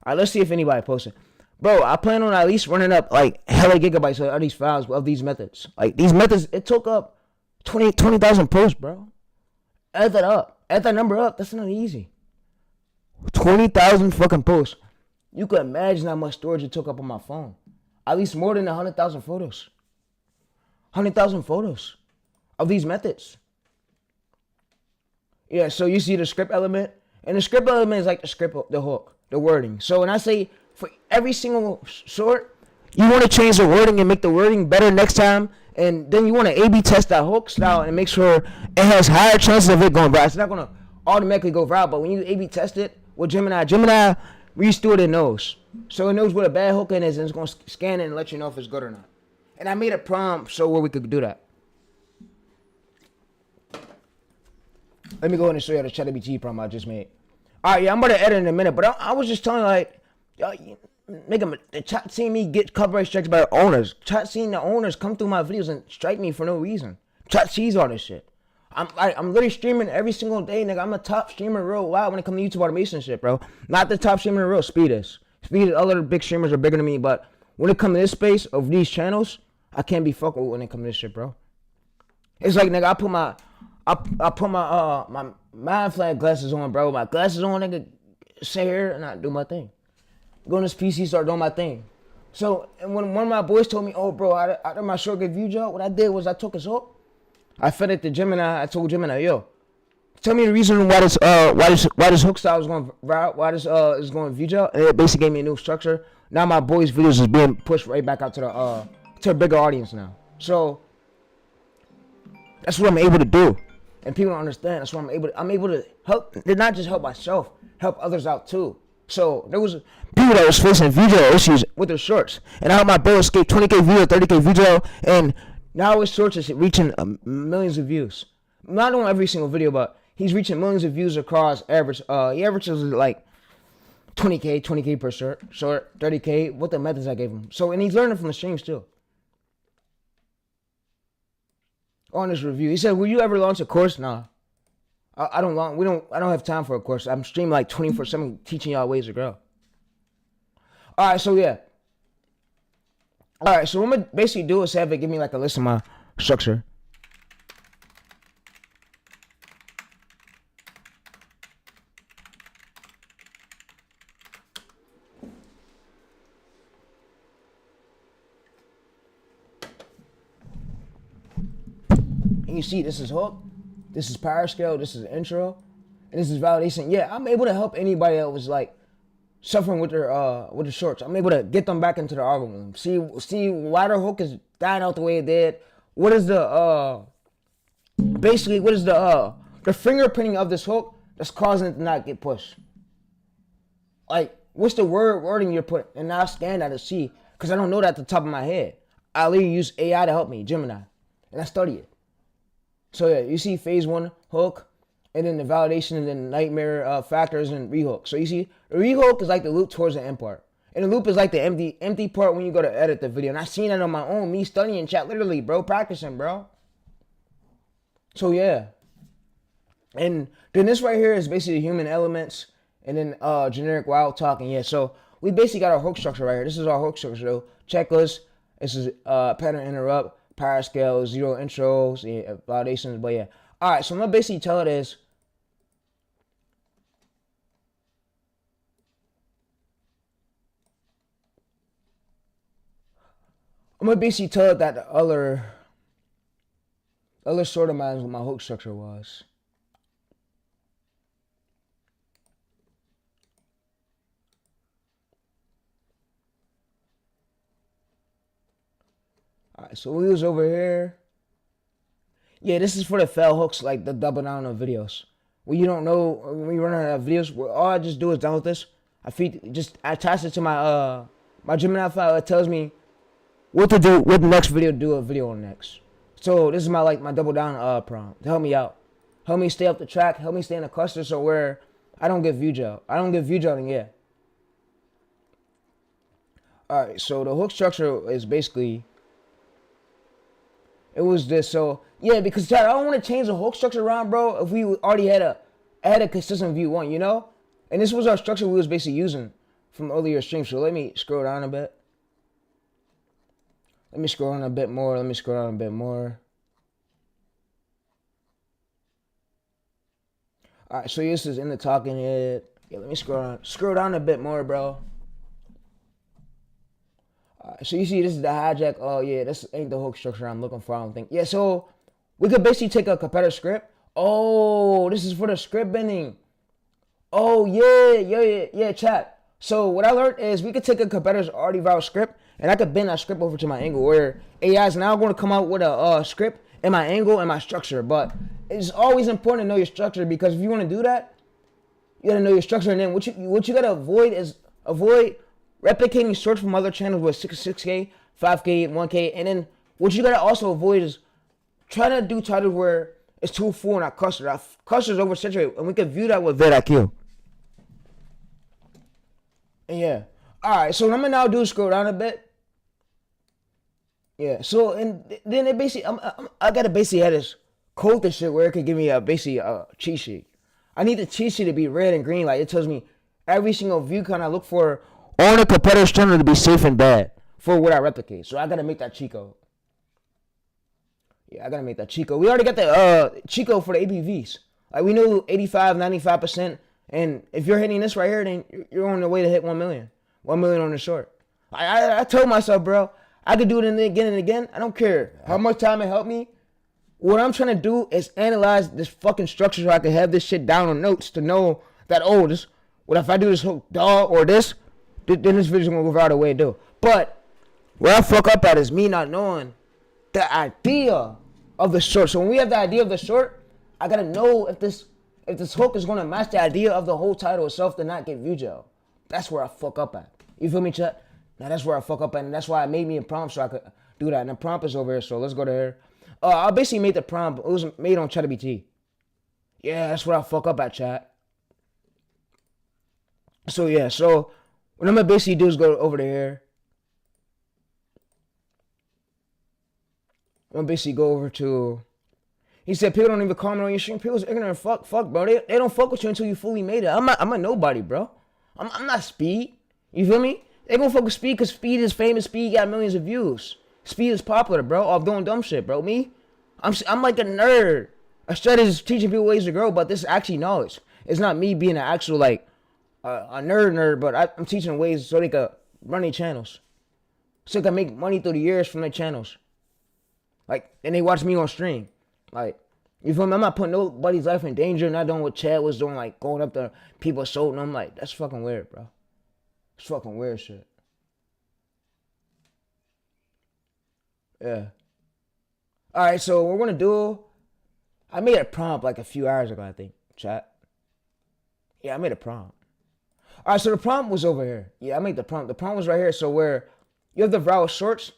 All right, let's see if anybody posted. Bro, I plan on at least running up like hella gigabytes of these files of these methods. Like these methods, it took up 20,000 posts, bro. Add that up. Add that number up. That's not easy. 20,000 fucking posts. You could imagine how much storage it took up on my phone. At least more than 100,000 photos. 100,000 photos of these methods. Yeah, so you see the script element. And the script element is like the script, the hook, the wording. So when I say for every single short, you want to change the wording and make the wording better next time. And then you want to A-B test that hook style and make sure it has higher chances of it going viral. It's not going to automatically go viral, but when you A-B test it with Gemini reads through it and knows. So it knows what a bad hook in is, and it's going to scan it and let you know if it's good or not. And I made a prompt so where we could do that. Let me go ahead and show you the ChatGPT prompt I just made. All right, yeah, I'm about to edit in a minute, but I was just telling you, like, the chat seeing me get copyright strikes by the owners. Chat seeing the owners come through my videos and strike me for no reason. Chat sees all this shit. I'm literally streaming every single day, nigga. I'm a top streamer real wild when it comes to YouTube automation shit, bro. Not the top streamer real. Speed is. Other big streamers are bigger than me, but when it comes to this space of these channels, I can't be fucked with when it comes to this shit, bro. It's like, nigga, I put my mind flag glasses on, bro. My glasses on, nigga, sit here and I do my thing. Go on this PC, start doing my thing. So and when one of my boys told me, oh, bro, after my short get view job, what I did was I took his hook, I fed it to Gemini. I told Gemini, yo, tell me the reason why this hook style is going viral, why this is going view job, and it basically gave me a new structure. Now my boys' videos is being pushed right back out to a bigger audience now. So that's what I'm able to do, and people don't understand. That's what I'm able to help. Not just help myself, help others out too. So there was people that was facing video issues with their shorts, and I helped my bro escape 20K video, 30K video, and now his shorts is reaching millions of views. Not on every single video, but he's reaching millions of views across average. He averages like 20K per short, 30K with the methods I gave him. So, and he's learning from the streams too. On this review, he said, "Will you ever launch a course?" Nah. I don't have time for a course. I'm streaming like 24/7 teaching y'all ways to grow. Alright, so yeah. Alright, so what I'm gonna basically do is have it give me like a list of my structure. And you see this is hook. This is power scale, this is intro, and this is validation. Yeah, I'm able to help anybody that was like suffering with their shorts. I'm able to get them back into the algorithm. See why their hook is dying out the way it did. What is the basically what is the fingerprinting of this hook that's causing it to not get pushed? Like, what's the wording you're putting? And now I scan that to see, because I don't know that at the top of my head. I literally use AI to help me, Gemini, and I study it. So yeah, you see phase 1 hook, and then the validation, and then nightmare factors and rehook. So you see, the rehook is like the loop towards the end part. And the loop is like the empty part when you go to edit the video. And I seen that on my own, me studying chat, literally, bro, practicing, bro. So yeah. And then this right here is basically human elements, and then generic wild talking. Yeah, so we basically got our hook structure right here. This is our hook structure though. Checklist, this is pattern interrupt, power scale, 0 intros, yeah, validations, but yeah. Alright, so I'm gonna basically tell it is that the other sort of mine what my hook structure was. Alright, so we was over here. Yeah, this is for the fail hooks, like the double down on videos. When you don't know, when you run out of videos, all I just do is download this. I attach it to my my Gemini file. It tells me what to do, what the next video to do a video on next. So this is my double down prompt to help me out. Help me stay up the track, help me stay in the cluster, so where I don't get view gel. I don't get view gel, yeah. Alright, so the hook structure is basically, it was this. So yeah, because I don't want to change the hook structure around, bro, if we already had a consistent view 1, you know? And this was our structure we was basically using from earlier streams. So let me scroll down a bit. Let me scroll down a bit more. All right, so this is in the talking head. Yeah, let me scroll down a bit more, bro. All right, so you see, this is the hijack. Oh yeah, this ain't the hook structure I'm looking for. I don't think. Yeah, so we could basically take a competitor script. Oh, this is for the script bending. Oh yeah, chat. So what I learned is we could take a competitor's already viral script, and I could bend that script over to my angle. Where AI is now going to come out with a script and my angle and my structure. But it's always important to know your structure, because if you want to do that, you gotta know your structure. And then what you gotta avoid is replicating shorts from other channels with 6K, 5K, 1K, and then what you gotta also avoid is trying to do titles where it's too full and not clustered. Clusters oversaturated, and we can view that with vidIQ. And yeah, all right. So what I'm gonna now do is scroll down a bit. Yeah. So and then it basically, I gotta basically have this code this shit where it could give me basically a cheat sheet. I need the cheat sheet to be red and green. Like it tells me every single view count I look for on a competitor's channel to be safe and bad for what I replicate. So I gotta make that cheat code. Yeah, I gotta make that cheat code. We already got the cheat code for the ABVs. Like we knew 85, 95%. And if you're hitting this right here, then you're on the way to hit 1 million. 1 million on the short. I told myself, bro, I could do it again and again. I don't care how much time it helped me. What I'm trying to do is analyze this fucking structure so I can have this shit down on notes to know that, oh, this, what if I do this hook dog or this, then this video's gonna go viral the way it do. But where I fuck up at is me not knowing the idea of the short. So when we have the idea of the short, I gotta know if this hook is gonna match the idea of the whole title itself to not get view gel. That's where I fuck up at. You feel me, chat? Now that's where I fuck up at, and that's why I made me a prompt so I could do that. And the prompt is over here, so let's go to here. I basically made the prompt. It was made on ChatGPT. Yeah, that's where I fuck up at, chat. So yeah, so what I'm gonna basically do is go over to here. I'm gonna basically go over to. He said people don't even comment on your stream. People's ignorant. Fuck, bro. They don't fuck with you until you fully made it. I'm a nobody, bro. I'm not Speed. You feel me? They gonna fuck with Speed because Speed is famous. Speed got millions of views. Speed is popular, bro. Off doing dumb shit, bro. Me, I'm like a nerd. A strategist teaching people ways to grow, but this is actually knowledge. It's not me being an actual like a nerd, but I'm teaching ways so they could run their channels, so they can make money through the years from their channels. Like, and they watch me on stream. Like, you feel me? I'm not putting nobody's life in danger. Not doing what Chad was doing, like going up to people assaulting them. Like, that's fucking weird, bro. It's fucking weird shit. Yeah. All right, so what we're gonna do, I made a prompt like a few hours ago, I think, chat. Yeah, I made a prompt. All right, so the prompt was over here. Yeah, I made the prompt. The prompt was right here. So where you have the viral shorts,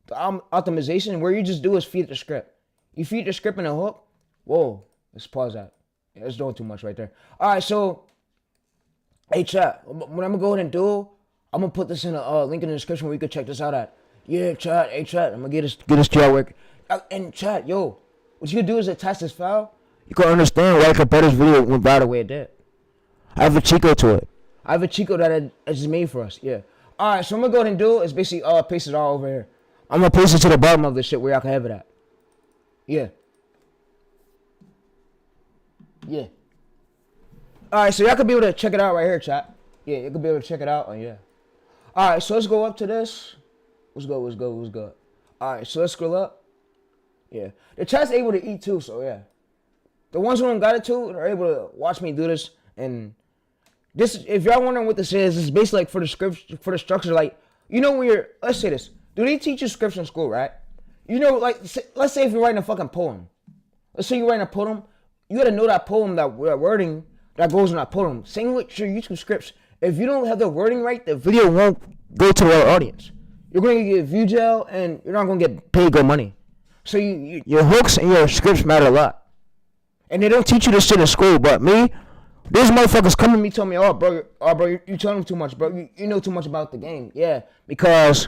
the optimization, where you just do is feed the script. You feed the script in a hook. Whoa, let's pause that. Yeah, it's doing too much right there. All right, so, hey chat, what I'm gonna go ahead and do, I'm gonna put this in a link in the description where you can check this out at. Yeah, chat, hey chat, I'm gonna get this to y'all work. And chat, yo, what you can do is attach this file. You can understand why competitor's video went viral the way it did. I have a cheat code to it. I have a cheat code that I just made for us. Yeah. All right, so I'm gonna go ahead and do is basically paste it all over here. I'm gonna paste it to the bottom of this shit where y'all can have it at. Yeah. Yeah. All right, so y'all could be able to check it out right here, chat. Yeah, you could be able to check it out. Oh yeah. All right, so let's go up to this. Let's go. All right, so let's scroll up. Yeah, the chat's able to eat too, so yeah. The ones who don't got it too are able to watch me do this. And this, if y'all wondering what this is basically like for the script, for the structure. Like, you know, when you're, let's say this. Do they teach you scripts in school, right? You know, like, let's say if you're writing a fucking poem. Let's say you're writing a poem. You gotta know that poem, that wording that goes in that poem. Same with your YouTube scripts. If you don't have the wording right, the video won't go to the audience. You're gonna get view gel and you're not gonna get paid good money. So your hooks and your scripts matter a lot. And they don't teach you this shit in school, but me, these motherfuckers come to me tell me, oh bro, you telling them too much, bro. You know too much about the game. Yeah, because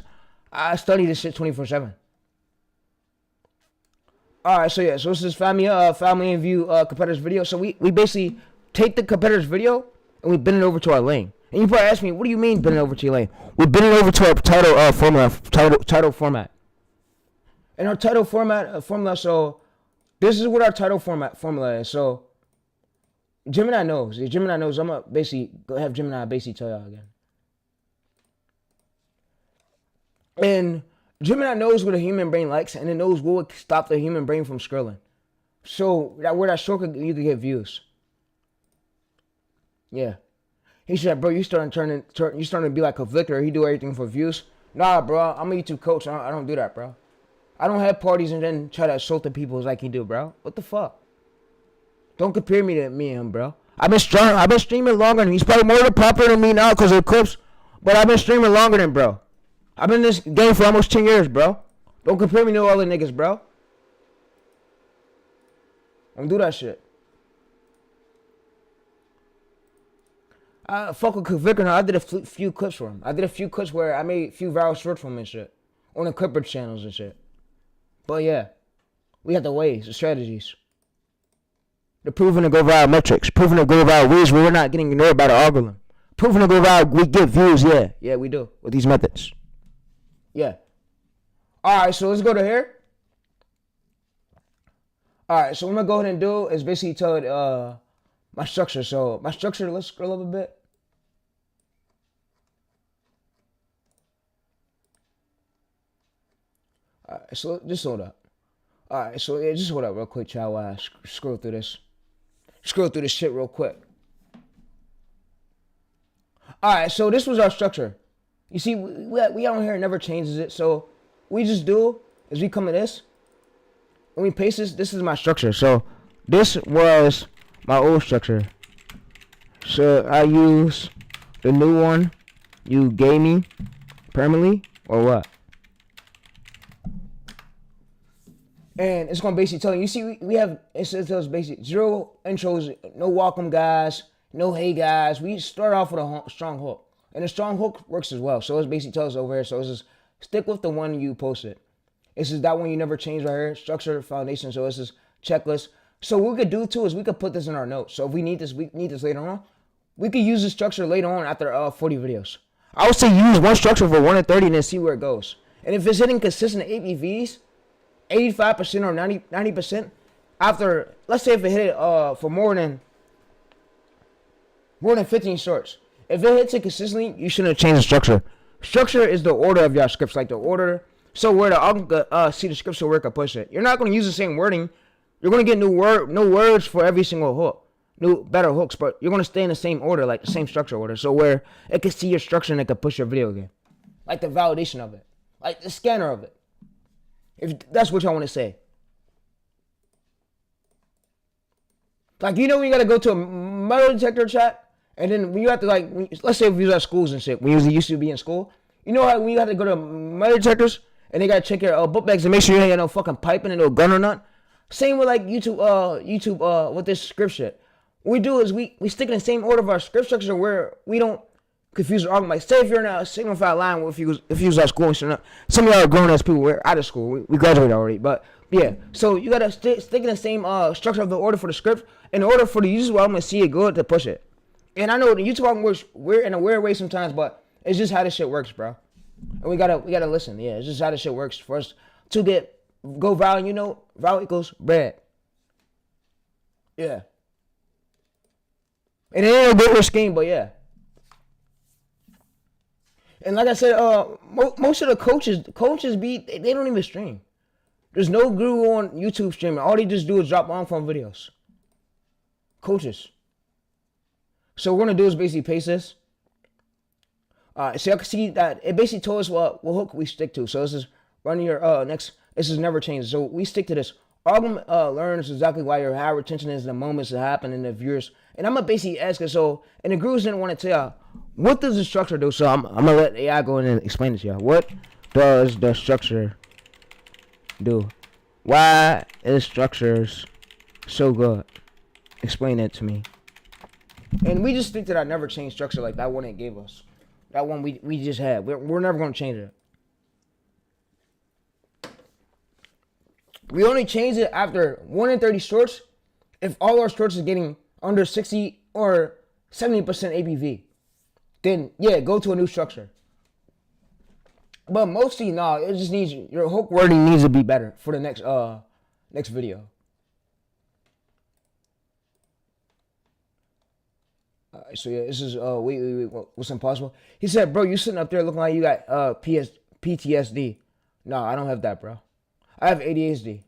I study this shit 24/7. All right, so yeah, so this is family and view competitors video. So we basically take the competitors video and we bend it over to our lane. And you probably ask me, what do you mean bend it over to your lane? We bend it over to our title format. And our title formula. So this is what our title formula is. So Gemini knows. If Gemini knows, I'm gonna basically have Gemini basically tell y'all again. And Gemini knows what a human brain likes, and it knows what would stop the human brain from scrolling. So where that shortcut, you can get views. Yeah. He said, bro, you starting to be like a Victor. He do everything for views. Nah, bro, I'm a YouTube coach. I don't do that, bro. I don't have parties and then try to assault the people like he do, bro. What the fuck? Don't compare me to and him, bro. I've been streaming longer than he's probably more popular than me now because of the clips. But I've been streaming longer than bro. I've been in this game for almost 10 years, bro. Don't compare me to all the niggas, bro. Don't do that shit. I fuck with Vic and I did a few clips for him. I did a few clips where I made a few viral shorts for him and shit. On the Clipper channels and shit. But yeah. We have the ways, the strategies. The proven to go viral metrics. Proven to go viral ways where we're not getting ignored by the algorithm. Proven to go viral, we get views, yeah. Yeah, we do. With these methods. Yeah. Alright, so let's go to here. Alright, so what I'm gonna go ahead and do is basically tell it my structure. So my structure, let's scroll up a bit. Alright, so just hold up. Alright, so yeah, just hold up real quick, child, while I scroll through this. Scroll through this shit real quick. Alright, so this was our structure. You see, we out here never changes it. So we just do is we come to this. When we paste this, this is my structure. So this was my old structure. So I use the new one you gave me permanently or what? And it's gonna basically tell you see, we have, it says basically 0 intros, no welcome guys, no hey guys. We start off with a strong hook. And the strong hook works as well. So it's basically tells us over here. So it's just stick with the one you posted. It's just that one you never change right here. Structure, foundation. So it's just checklist. So what we could do too is we could put this in our notes. So if we need this later on, we could use this structure later on after 40 videos. I would say use one structure for 1 to 30 and then see where it goes. And if it's hitting consistent ABVs, 85% or 90% after, let's say if it hit it for more than 15 shorts. If it hits it consistently, you shouldn't change the structure. Structure is the order of your scripts, like the order. So where the see the scripts will work or push it. You're not going to use the same wording. You're going to get new words for every single hook, better hooks, but you're going to stay in the same order, like the same structure order. So where it can see your structure and it can push your video again, like the validation of it, like the scanner of it. If that's what y'all want to say. Like, you know, when you got to go to a metal detector chat. And then when you have to, like, let's say if you was at schools and shit, when you used to be in school, you know how when you have to go to metal detectors and they gotta check your book bags and make sure you ain't got no fucking piping and no gun or not. Same with like YouTube with this script shit. What we do is we stick in the same order of our script structure where we don't confuse the argument. Like, say if you're in a signified line, if you was at school and shit, some of y'all are grown ass people. We're out of school. We graduated already, but yeah. So you gotta stick in the same structure of the order for the script in order for the users who I'm gonna see it good to push it. And I know the YouTube algorithm works weird in a weird way sometimes, but it's just how this shit works, bro. And we gotta listen. Yeah, it's just how this shit works for us to go viral. You know, viral equals bread. Yeah. And it ain't a good scheme, but yeah. And like I said, most of the coaches they don't even stream. There's no guru on YouTube streaming. All they just do is drop on-phone videos. Coaches. So what we're gonna do is basically paste this. So y'all can see that it basically told us what hook we stick to. So this is running your next. This is never changed. So we stick to this. Algorithm learns exactly why your high retention is the moments that happen in the viewers. And I'm gonna basically ask it. So and the gurus didn't want to tell y'all what does the structure do. So I'm gonna let AI go in and explain it to y'all. What does the structure do? Why is structures so good? Explain it to me. And we just stick to that never change structure like that one it gave us. That one we just had. We're never going to change it. We only change it after 1 in 30 shorts if all our shorts is getting under 60 or 70% ABV. Then, yeah, go to a new structure. But mostly, no, it just needs, your hook wording needs to be better for the next video. So yeah, this is wait, what's impossible? He said, bro, you sitting up there looking like you got PTSD. No, I don't have that, bro. I have ADHD.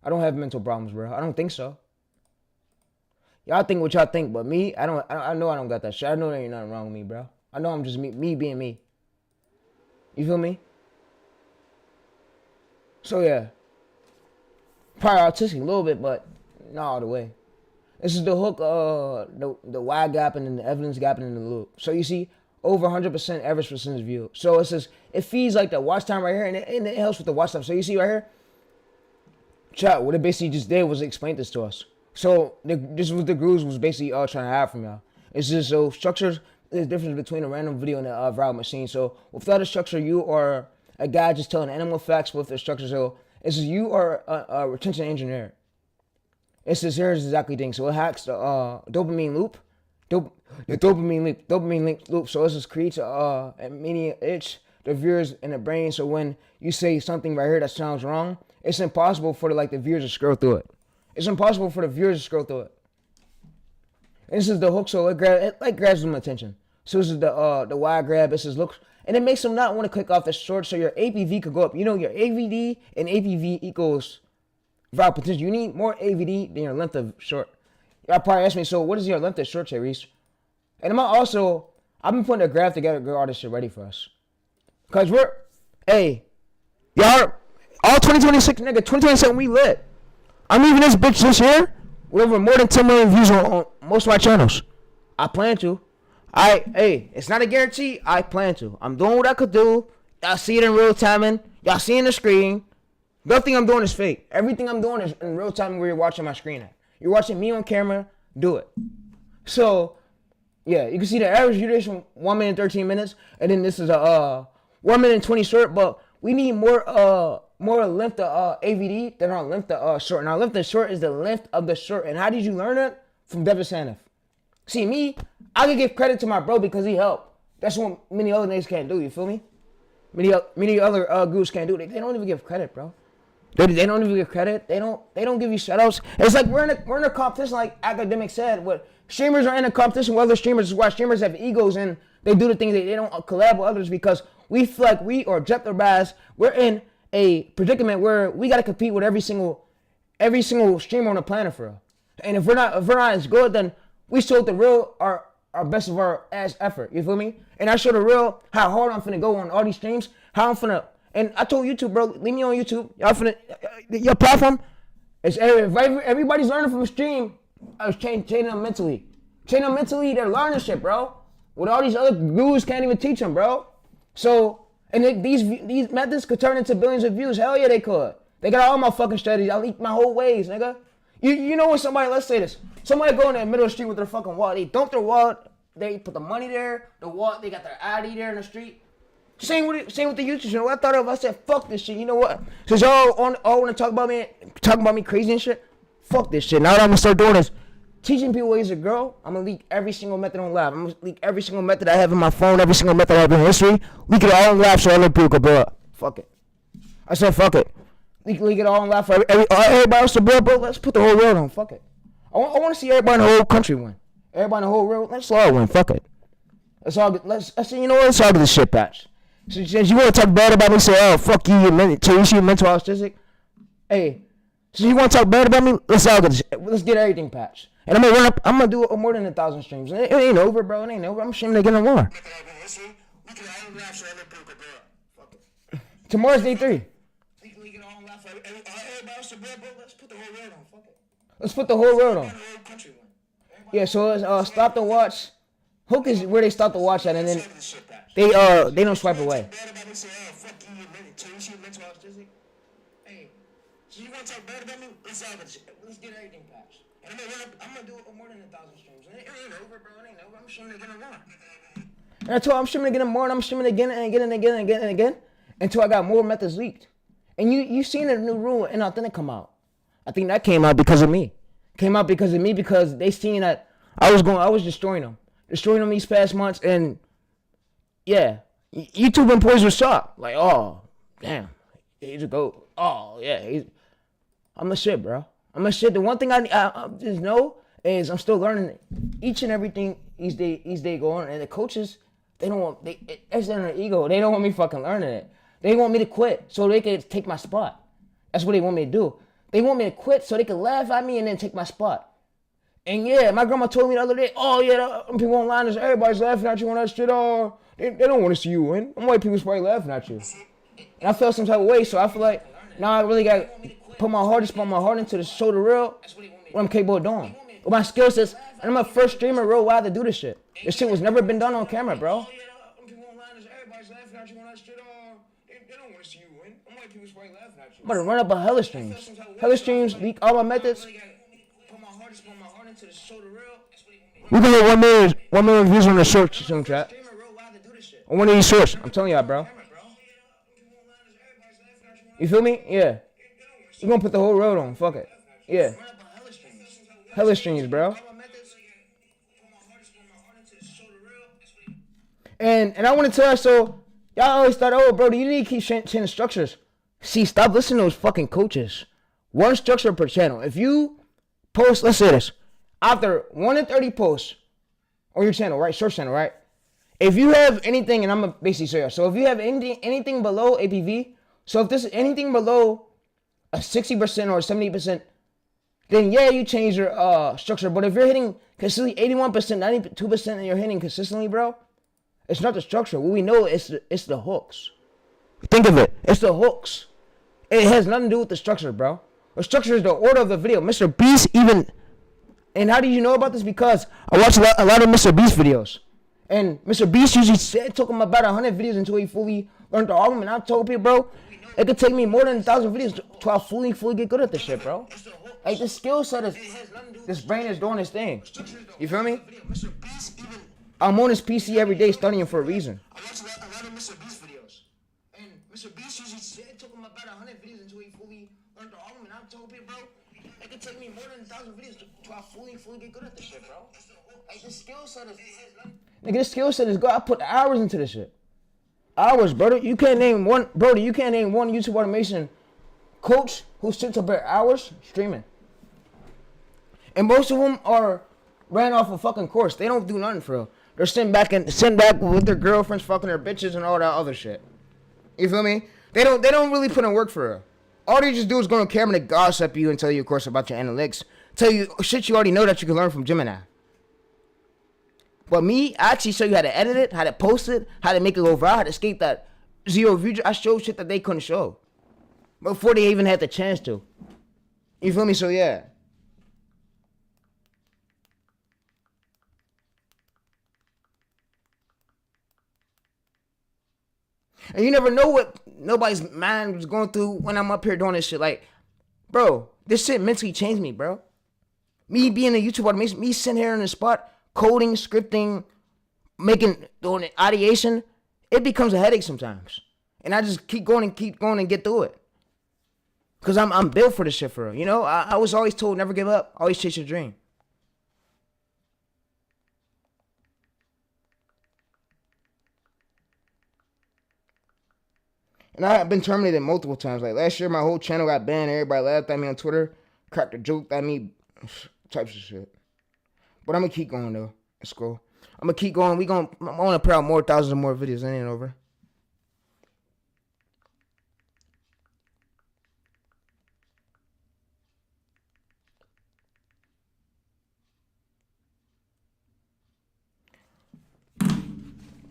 I don't have mental problems, bro. I don't think so. Y'all think what y'all think, but me, I don't. I know I don't got that shit. I know there ain't nothing wrong with me, bro. I know I'm just me being me. You feel me? So yeah, probably autistic a little bit, but not all the way. This is the hook, the wide gap and then the evidence gap and then the loop. So you see, over 100% average percentage view. So it says, it feeds like the watch time right here, and it helps with the watch time. So you see right here, chat, what it basically just did was explain this to us. So this was the grooves was basically trying to have from y'all. It's just so structures, there's a difference between a random video and a viral machine. So without a structure, you are a guy just telling animal facts with a structure. So it says you are a retention engineer. It says here's exactly thing. So it hacks the dopamine loop, the dopamine loop. So it just creates a immediate itch the viewers in the brain. So when you say something right here that sounds wrong, it's impossible for the viewers to scroll through it. It's impossible for the viewers to scroll through it. And this is the hook, so it grabs them attention. So this is the wide grab. It says look, and it makes them not want to click off the short, so your APV could go up. You know your AVD and APV equals viral potential. You need more AVD than your length of short. Y'all probably ask me, so what is your length of short, Reese? And I've been putting a graph together to get all this shit ready for us. Cause y'all, all 2026, nigga, 2027 we lit. I'm leaving this bitch this year with over more than 10 million views on most of my channels. I plan to. It's not a guarantee. I plan to. I'm doing what I could do. Y'all see it in real time. Y'all see in the screen. Nothing I'm doing is fake. Everything I'm doing is in real time where you're watching my screen at. You're watching me on camera. Do it. So, yeah, you can see the average view duration 1 minute 13 minutes. And then this is a 1 minute 20 short. But we need more length of AVD than our length of short. And our length of short is the length of the short. And how did you learn it? From Devin Saniff. See, me, I can give credit to my bro because he helped. That's what many other niggas can't do, you feel me? Many other groups can't do. They don't even give credit, bro. They don't even give credit. They don't give you shoutouts. It's like we're in a competition, like Academic said. What streamers are in a competition with other streamers. Is why streamers have egos and they do the things they don't collab with others because we feel like we or Jeff or Baz, we're in a predicament where we got to compete with every single streamer on the planet for real. And if we're not as good, then we showed the real our best of our ass effort. You feel me? And I showed the real how hard I'm finna go on all these streams. How I'm finna. And I told YouTube, bro, leave me on YouTube. Y'all finna your platform. If everybody's learning from a stream, I was training them mentally. Train them mentally. They're learning shit, bro. What all these other gurus can't even teach them, bro. So and these methods could turn into billions of views. Hell yeah, they could. They got all my fucking strategies. I'll eat my whole ways, nigga. You know when somebody, let's say this, somebody go in the middle of the street with their fucking wallet, they dump their wallet, they put the money there, the wallet, they got their ID there in the street. Same with the YouTube channel. What I thought of, I said, fuck this shit. You know what? Since y'all want to talk about me crazy and shit, fuck this shit. Now what I'm gonna start doing is teaching people ways to grow. I'm gonna leak every single method on live. I'm gonna leak every single method I have in my phone, every single method I have in history. Leak it all on live so other people can blow up. Fuck it. I said, fuck it. Leak it all on live for everybody else to blow up, bro. Let's put the whole world on. Fuck it. I want to see everybody in the whole country win. Everybody in the whole world, let's all win. Fuck it. Let's all get. You know what? Let's all get this shit patched. Since you want to talk bad about me, say, oh, fuck you, you're mental autistic. Hey, since you want to talk bad about me, let's get everything patched. And I'm gonna do more than 1,000 streams. It ain't over, bro. It ain't over. I'm streaming again more. Tomorrow's day 3. Let's put the whole world on. Yeah, so it's stop the watch. Hook is where they stop the watch at, and then they don't swipe away. Let's get everything patched. And I'm gonna do more than 1,000 streams. It ain't over, bro. It ain't over. I'm streaming again more. And I told you I'm streaming again more, and I'm streaming again and again and again and again and again until I got more methods leaked. And you seen a new rule and Authentic come out. I think that came out because of me. Because they seen that I was destroying them these past months, and yeah, YouTube employees were shocked. Like, oh, damn, he's a goat. Oh yeah, I'm the shit, bro. I'm the shit. The one thing I just know is I'm still learning each and everything each day go on, and the coaches, they don't want, it's in their ego. They don't want me fucking learning it. They want me to quit so they can take my spot. That's what they want me to do. They want me to quit so they can laugh at me and then take my spot. And yeah, my grandma told me the other day, oh yeah, people online, everybody's laughing at you on that shit. Oh, they don't want to see you win. White people's probably laughing at you. And I felt some type of way, so I feel like now I really got to put my heart into the show the real, what I'm capable of doing. With my skill sets, and I'm my first streamer real wild to do this shit. This shit was never been done on camera, bro. I'm about to run up a hella streams. Hella streams, leak all my methods. We can get 1 million views on the short soon, chat. On one of these shorts. I'm telling y'all, bro. You feel me? Yeah. We're gonna put the whole road on. Fuck it. Yeah. Hella streams, bro. And I want to tell you, so y'all always thought, oh, bro, you need to keep changing structures. See, stop listening to those fucking coaches. One structure per channel. If you post, let's say this, after 1 in 30 posts on your channel, right, short channel, right? If you have anything, and I'm gonna basically show you, so if you have anything below APV, so if this is anything below a 60% or 70%, then yeah, you change your structure. But if you're hitting consistently 81%, 92%, and you're hitting consistently, bro, it's not the structure. What we know is it's the hooks. Think of it. It's the hooks. It has nothing to do with the structure, bro. The structure is the order of the video. Mr. Beast even... And how do you know about this? Because I watch a lot of Mr. Beast videos. And Mr. Beast usually took him about 100 videos until he fully learned the album. And I told people, bro, it could take me more than 1,000 videos to I fully get good at this shit, bro. Like, this skill set is... This brain is doing this thing. You feel me? I'm on this PC every day studying for a reason. I watch a lot of Mr. Beast videos. And Mr. Beast usually took him about 100 videos until he fully learned the album. And I told people, bro, it could take me more than 1,000 videos to I fully get good at this shit, bro. Like, this skill set is... Nigga, this skill set is good. I put hours into this shit. Hours, brother. You can't name one YouTube automation coach who sits up there hours streaming. And most of them are ran off a fucking course. They don't do nothing for real. They're sitting back with their girlfriends, fucking their bitches, and all that other shit. You feel me? They don't really put in work for real. All they just do is go on camera and gossip you and tell you, of course, about your analytics. Tell you shit you already know that you can learn from Gemini. But me, I actually show you how to edit it, how to post it, how to make it go viral, how to escape that 0 view. I showed shit that they couldn't show before they even had the chance to. You feel me? So yeah. And you never know what nobody's mind was going through when I'm up here doing this shit. Like, bro, this shit mentally changed me, bro. Me being a YouTube automation, me sitting here in the spot, coding, scripting, doing ideation, it becomes a headache sometimes. And I just keep going and get through it. Because I'm built for this shit for real. You know, I was always told never give up, always chase your dream. And I've been terminated multiple times. Like last year, my whole channel got banned. Everybody laughed at me on Twitter, cracked a joke at me, types of shit. But I'm gonna keep going though. Let's go. I'm gonna keep going. I'm gonna put out more thousands of more videos. It ain't over.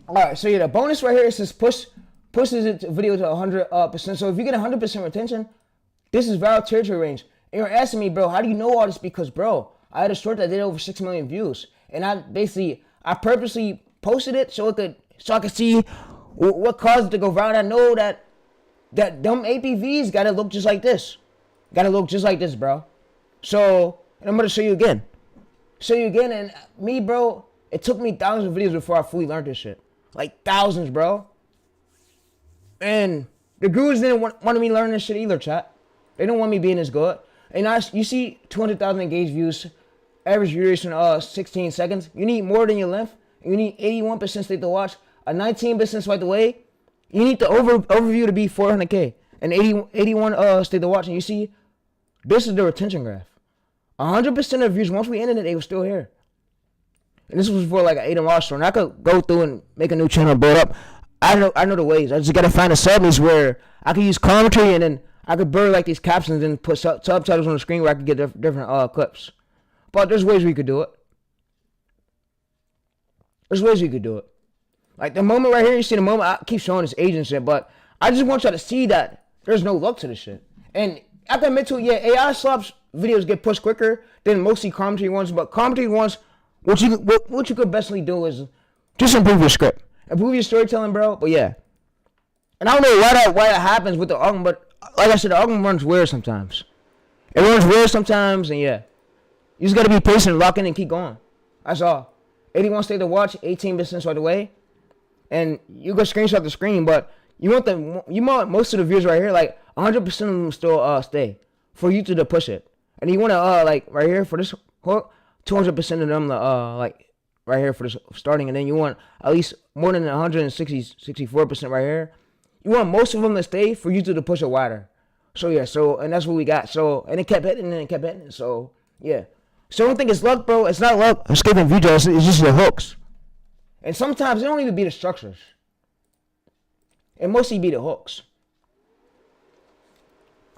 All right. So yeah, the bonus right here says pushes it video to 100%. So if you get 100% retention, this is viral territory range. And you're asking me, bro, how do you know all this? Because, bro, I had a short that did over 6 million views. And I purposely posted it so I could see what caused it to go viral. And I know that them APVs gotta look just like this. Gotta look just like this, bro. So, and I'm gonna show you again. And me, bro, it took me thousands of videos before I fully learned this shit. Like thousands, bro. And the gurus didn't want me to learn this shit either, chat. They don't want me being this good. And you see 200,000 engaged views, average view duration 16 seconds. You need more than your length. You need 81% state to watch, a 19% swipe away. You need the overview to be 400K and 81 state to watch. And you see, this is the retention graph. 100% of views, once we ended it, they were still here. And this was before like an 8 and watch store. And I could go through and make a new channel, build up. I know the ways. I just gotta find a subs where I could use commentary and then I could blur like these captions and put subtitles on the screen where I could get different clips. But there's ways we could do it. There's ways we could do it. Like the moment right here, you see the moment, I keep showing this age and shit, but I just want y'all to see that there's no luck to this shit. And I can admit to it, yeah, AI slaps videos get pushed quicker than mostly commentary ones, but commentary ones, what you could bestly do is just improve your script. Improve your storytelling, bro. But yeah. And I don't know why that happens with the algorithm, but like I said, the algorithm runs weird sometimes. It runs weird sometimes, and yeah. You just gotta be patient, lock in, and keep going. That's all. 81 stay to watch, 18% right away. And you go screenshot the screen, but you want most of the views right here, like 100% of them still stay for you to push it. And you want to like right here for this hook, 200% of them like right here for this starting, and then you want at least more than 64% right here. You want most of them to stay for you to push it wider. So yeah, and that's what we got. So and it kept hitting and it kept hitting. So yeah. So I don't think it's luck, bro. It's not luck. I'm skipping videos. It's just the hooks. And sometimes it don't even be the structures. It mostly be the hooks.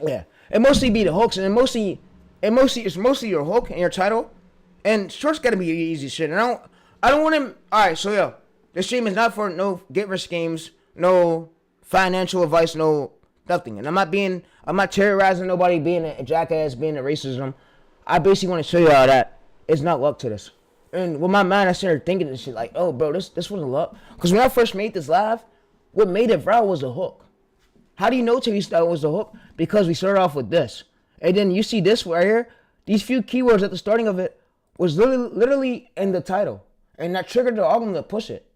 Yeah. It mostly be the hooks, and it's mostly your hook and your title. And shorts gotta be easy shit. And I don't want him. Alright, so yo. This stream is not for no get rich schemes, no financial advice, no nothing. And I'm not terrorizing nobody, being a jackass, being a racism. I basically want to show y'all that it's not luck to this. And with my mind, I started thinking this shit like, oh, bro, this wasn't luck. Because when I first made this live, what made it viral was the hook. How do you know TayReese that was the hook? Because we started off with this. And then you see this right here. These few keywords at the starting of it was literally in the title. And that triggered the algorithm to push it.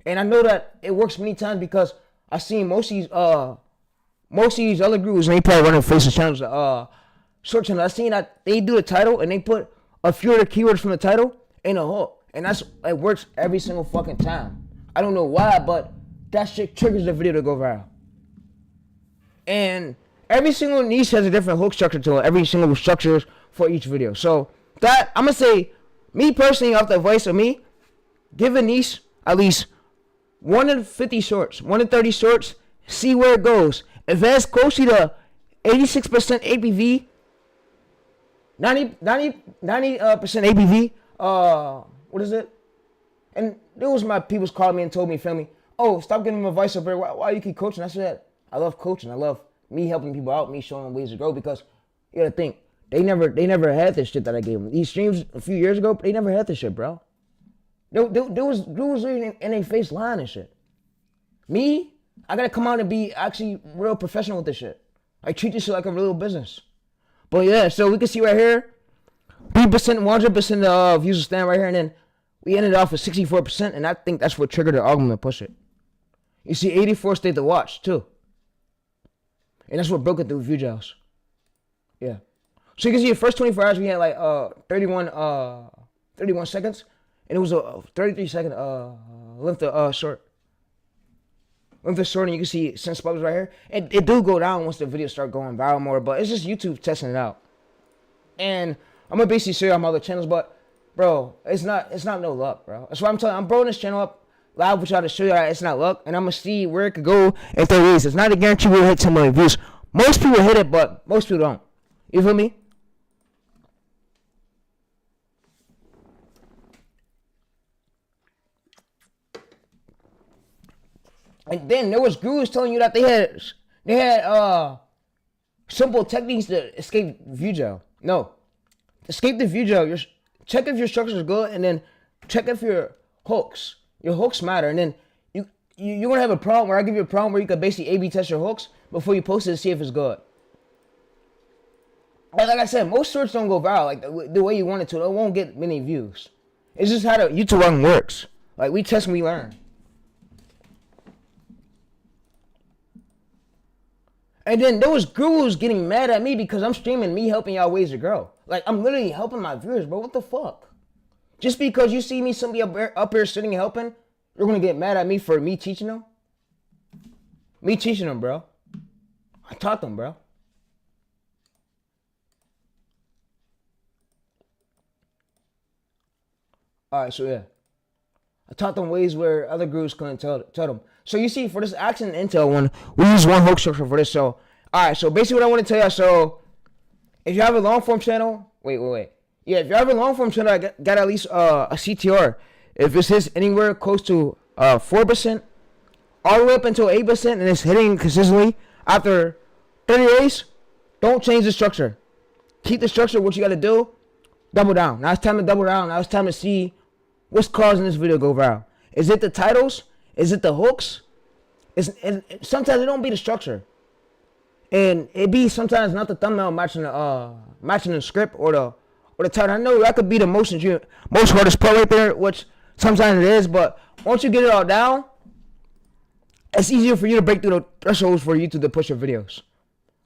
And I know that it works many times because I've seen most of these other groups, and they probably running faces channels, short channels. I've seen that they do the title and they put a few of the keywords from the title in a hook. And it works every single fucking time. I don't know why, but that shit triggers the video to go viral. And every single niche has a different hook structure to it. Every single structure for each video. So that, I'm going to say, me personally, off the advice of me, give a niche at least 1 in 50 shorts, 1 in 30 shorts, see where it goes. If that's closely to 86% ABV, 90% ABV, what is it? And there was my people's called me and told me, family, oh, stop giving them advice up here. Why you keep coaching? I said, I love coaching. I love me helping people out, me showing them ways to grow, because you gotta think, they never had this shit that I gave them. These streams a few years ago, they never had this shit, bro. There was in their face lying and shit. Me, I gotta come out and be actually real professional with this shit. I treat this shit like a real business. But yeah, so we can see right here, 3%, 100% of views will stand right here, and then we ended off with 64%, and I think that's what triggered the algorithm to push it. You see 84 stayed to watch, too. And that's what broke it through view gels. Yeah. So you can see the first 24 hours, we had like 31 seconds, and it was a 33-second length of short. Length of short, and you can see since bubbles right here. It do go down once the videos start going viral more, but it's just YouTube testing it out. And I'm gonna basically show you on my other channels, but bro, it's not no luck, bro. That's why I'm telling you, I'm blowing this channel up live with y'all to show you that it's not luck, and I'm gonna see where it could go if there is. It's not a guarantee we'll hit 10 million views. Most people hit it, but most people don't. You feel me? And then there was gurus telling you that they had simple techniques to escape view gel. No, escape the view gel. Check if your structure is good, and then check if your hooks matter. And then you're gonna have a problem where I give you a problem where you can basically A/B test your hooks before you post it to see if it's good. And like I said, most shorts don't go viral like the way you want it to. It won't get many views. It's just how the YouTube algorithm works. Like we test and we learn. And then there was gurus getting mad at me because I'm streaming me helping y'all ways to grow. Like, I'm literally helping my viewers, bro. What the fuck? Just because you see me, somebody up here sitting and helping, you're going to get mad at me for me teaching them? Me teaching them, bro. I taught them, bro. All right, so yeah, I taught them ways where other groups couldn't tell them. So you see, for this action intel one, we use one hook structure for this. So all right, so basically what I want to tell you, so if you have a long form channel, wait. Yeah, if you have a long form channel, I got at least a CTR. If it hits anywhere close to 4%, all the way up until 8%, and it's hitting consistently after 30 days, don't change the structure. Keep the structure. What you got to do, double down. Now it's time to double down. Now it's time to see what's causing this video to go viral. Is it the titles? Is it the hooks? Sometimes it don't be the structure. And it be sometimes not the thumbnail matching the script or the title. I know that could be the most hardest part right there, which sometimes it is, but once you get it all down, it's easier for you to break through the thresholds for YouTube to push your videos.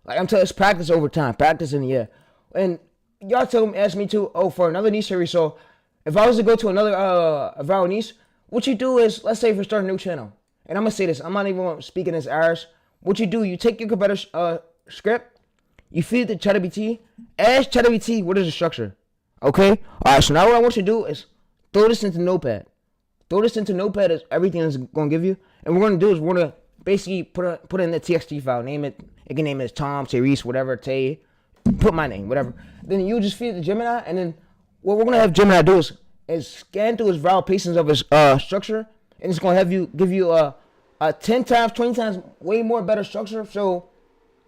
Like I'm telling you, it's practice over time. Practice and yeah. And y'all ask me to, for another niche series. So if I was to go to another viral niche, what you do is, let's say if you start a new channel, and I'm gonna say this, I'm not even speaking as ours. What you do, you take your competitor's script, you feed it to ChatGPT, ask ChatGPT what is the structure. Okay? Alright, so now what I want you to do is throw this into Notepad. Throw this into Notepad is everything it's gonna give you. And what we're gonna do is we're gonna basically put it in the TXT file, name it. It can name it as Tom, TayReese, whatever, Tay, put my name, whatever. Then you just feed it to Gemini, and then what we're gonna have Gemini do is scan through his viral pacings of his structure, and it's gonna give you a 10 times, 20 times way more better structure. So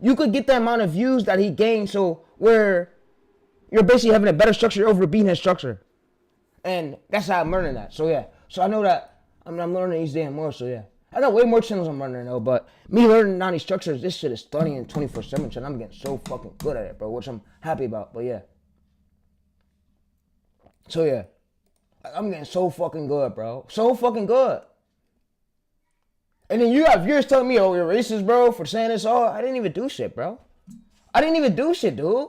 you could get the amount of views that he gained, so where you're basically having a better structure over beating his structure. And that's how I'm learning that. So yeah. So I know that I'm learning each day and more, so yeah. I got way more channels I'm learning though, but me learning now these structures, this shit is studying 24/7 channel. I'm getting so fucking good at it, bro, which I'm happy about, but yeah. So yeah. I'm getting so fucking good, bro. So fucking good. And then you have viewers telling me, oh, you're racist, bro, for saying this all. I didn't even do shit, bro. I didn't even do shit, dude.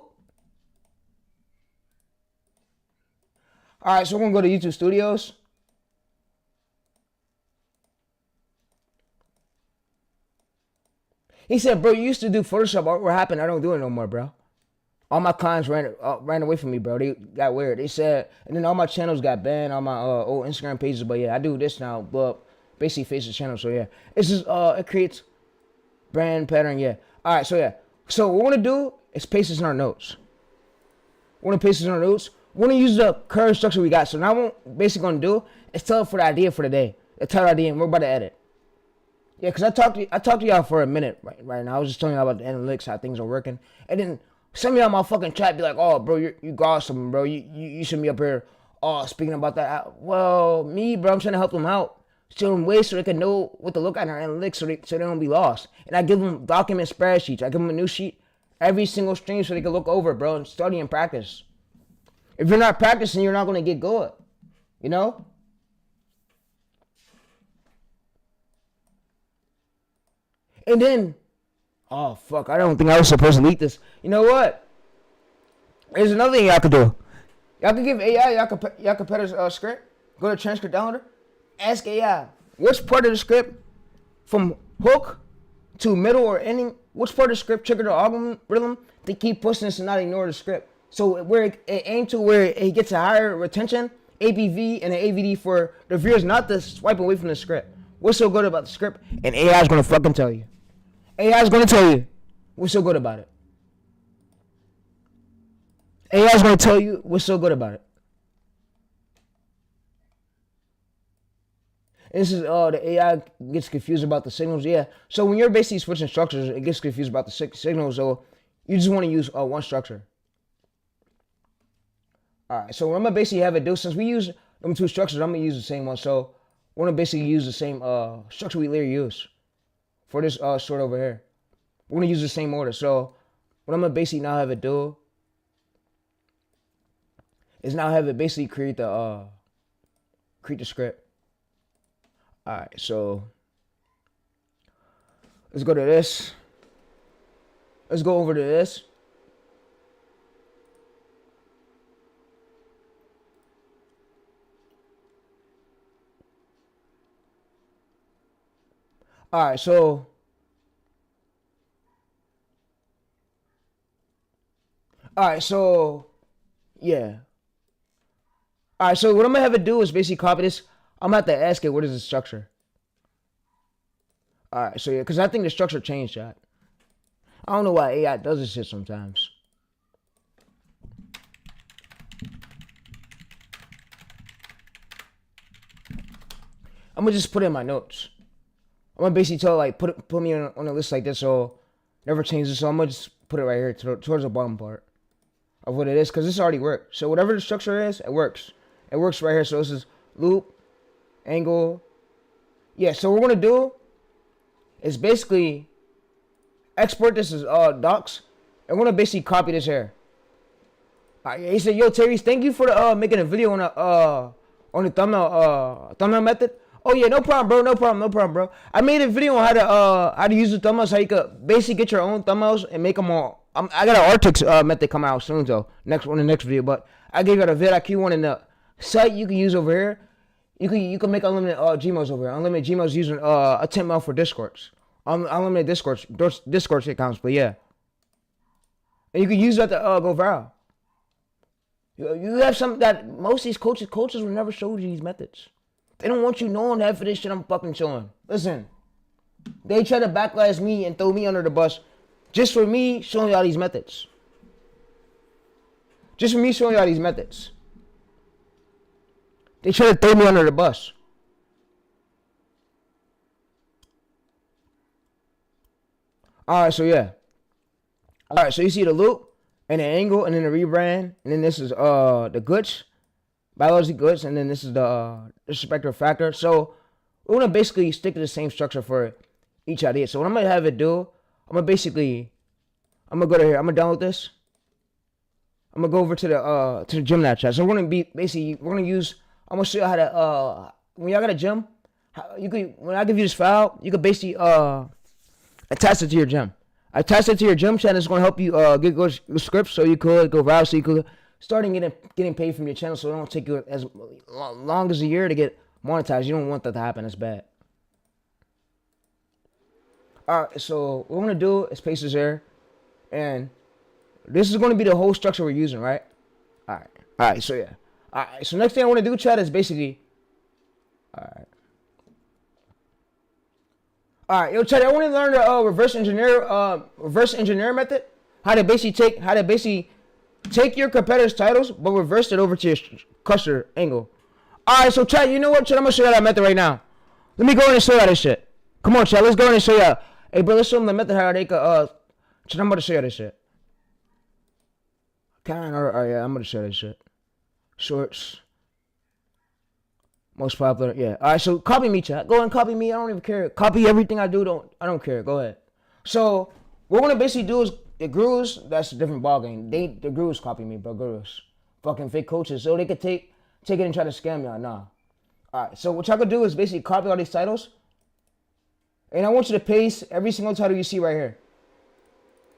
Alright, so we're gonna go to YouTube Studios. He said, bro, you used to do Photoshop. What happened? I don't do it no more, bro. All my clients ran away from me, bro. They got weird. They said, and then all my channels got banned, all my old Instagram pages. But yeah, I do this now, but basically face the channel. So yeah, it's just it creates brand pattern. Yeah. All right. So yeah. So what we're gonna do is paste this in our notes. We're gonna paste this in our notes. We're gonna use the current structure we got. So now what we're basically gonna do is tell it for the idea for the day. The title idea, and we're about to edit. Yeah, cause I talked to y'all for a minute right now. I was just telling y'all about the analytics, how things are working, and then some of y'all my fucking chat be like, oh, bro, you got something, bro. You should be up here, speaking about that. Well, me, bro, I'm trying to help them out, show them ways so they can know what to look at in our analytics, so they don't be lost. And I give them document spreadsheets. I give them a new sheet every single stream so they can look over, bro, and study and practice. If you're not practicing, you're not gonna get good, you know. And then, oh fuck, I don't think I was supposed to leak this. You know what? There's another thing y'all could do. Y'all could give AI y'all competitor's script. Go to transcript downloader. Ask AI which part of the script, from hook to middle or ending, which part of the script triggered the algorithm to keep pushing this and not ignore the script. So where it aims to where it gets a higher retention, ABV and an AVD for the viewers not to swipe away from the script. What's so good about the script? And AI is gonna fucking tell you. AI is gonna tell you what's so good about it. AI is gonna tell you what's so good about it. And this is the AI gets confused about the signals. Yeah. So when you're basically switching structures, it gets confused about the signals. So you just want to use one structure. All right. So what I'm gonna basically have it do, since we use them two structures, I'm gonna use the same one. So we're gonna basically use the same structure we later use for this sort over here. We're gonna use the same order. So what I'm gonna basically now have it do is now have it basically create the script. All right, so let's go to this. Let's go over to this. All right, so yeah. All right, so what I'm gonna have it do is basically copy this. I'm gonna have to ask it what is the structure. All right, so yeah, because I think the structure changed, chat. I don't know why AI does this shit sometimes. I'm gonna just put it in my notes. I'm gonna basically tell like put me on a list like this, so never change this. So I'm gonna just put it right here towards the bottom part of what it is, because this already worked. So whatever the structure is, it works. It works right here. So this is loop, angle. Yeah. So what we're gonna do is basically export this as docs, and we're gonna basically copy this here. He said, "Yo, Terry, thank you for the making a video on the thumbnail method." Oh yeah, no problem, bro. No problem, bro. I made a video on how to use the thumbnails, how you could basically get your own thumbnails and make them all. I got an Artix method coming out soon though. Next video, but I gave you the vidIQ one in the site you can use over here. You can make unlimited Gmails over here. Unlimited Gmails using a 10 mil for Discords. Unlimited Discord accounts, but yeah. And you can use that to go viral. You have something that most of these coaches will never show you these methods. They don't want you knowing half of this shit I'm fucking showing. Listen, they try to backlash me and throw me under the bus just for me showing y'all these methods. Just for me showing y'all these methods. They try to throw me under the bus. Alright, so yeah. Alright, so you see the loop and the angle and then the rebrand, and then this is the goods. Biology goods, and then this is the disrespectful factor. So we're gonna basically stick to the same structure for each idea. So what I'm gonna have it do, I'm gonna go to here. I'm gonna download this. I'm gonna go over to the gym now, chat. So we're gonna use. I'm gonna show you how to when y'all got a gym, when I give you this file, you can basically attach it to your gym. Attach it to your gym, chat. It's gonna help you get good scripts, so you could go viral, so you could starting getting paid from your channel, so it don't take you as long as a year to get monetized. You don't want that to happen. It's bad. Alright, so what we're gonna do is paste this here, and this is gonna be the whole structure we're using, right? Alright, so yeah. Alright, so next thing I wanna do, chat, is basically Alright, yo, chat, I wanna learn the reverse engineer method. How to basically take your competitor's titles, but reverse it over to your customer angle. Alright, so chat, you know what, chat? I'm gonna show you that method right now. Let me go in and show you this shit. Come on, chat, let's go in and show you. Hey, bro, let's show them the method how they could, chat, I'm about to show you this shit. Yeah, I'm gonna show you this shit. Shorts. Most popular, yeah. Alright, so copy me, chat. Go and copy me, I don't even care. Copy everything I do, I don't care, go ahead. So, what we're gonna basically do is, the gurus, that's a different ballgame. The gurus copy me, bro. Gurus. Fucking fake coaches. So they could take it and try to scam y'all. Nah. Alright, so what y'all could do is basically copy all these titles. And I want you to paste every single title you see right here.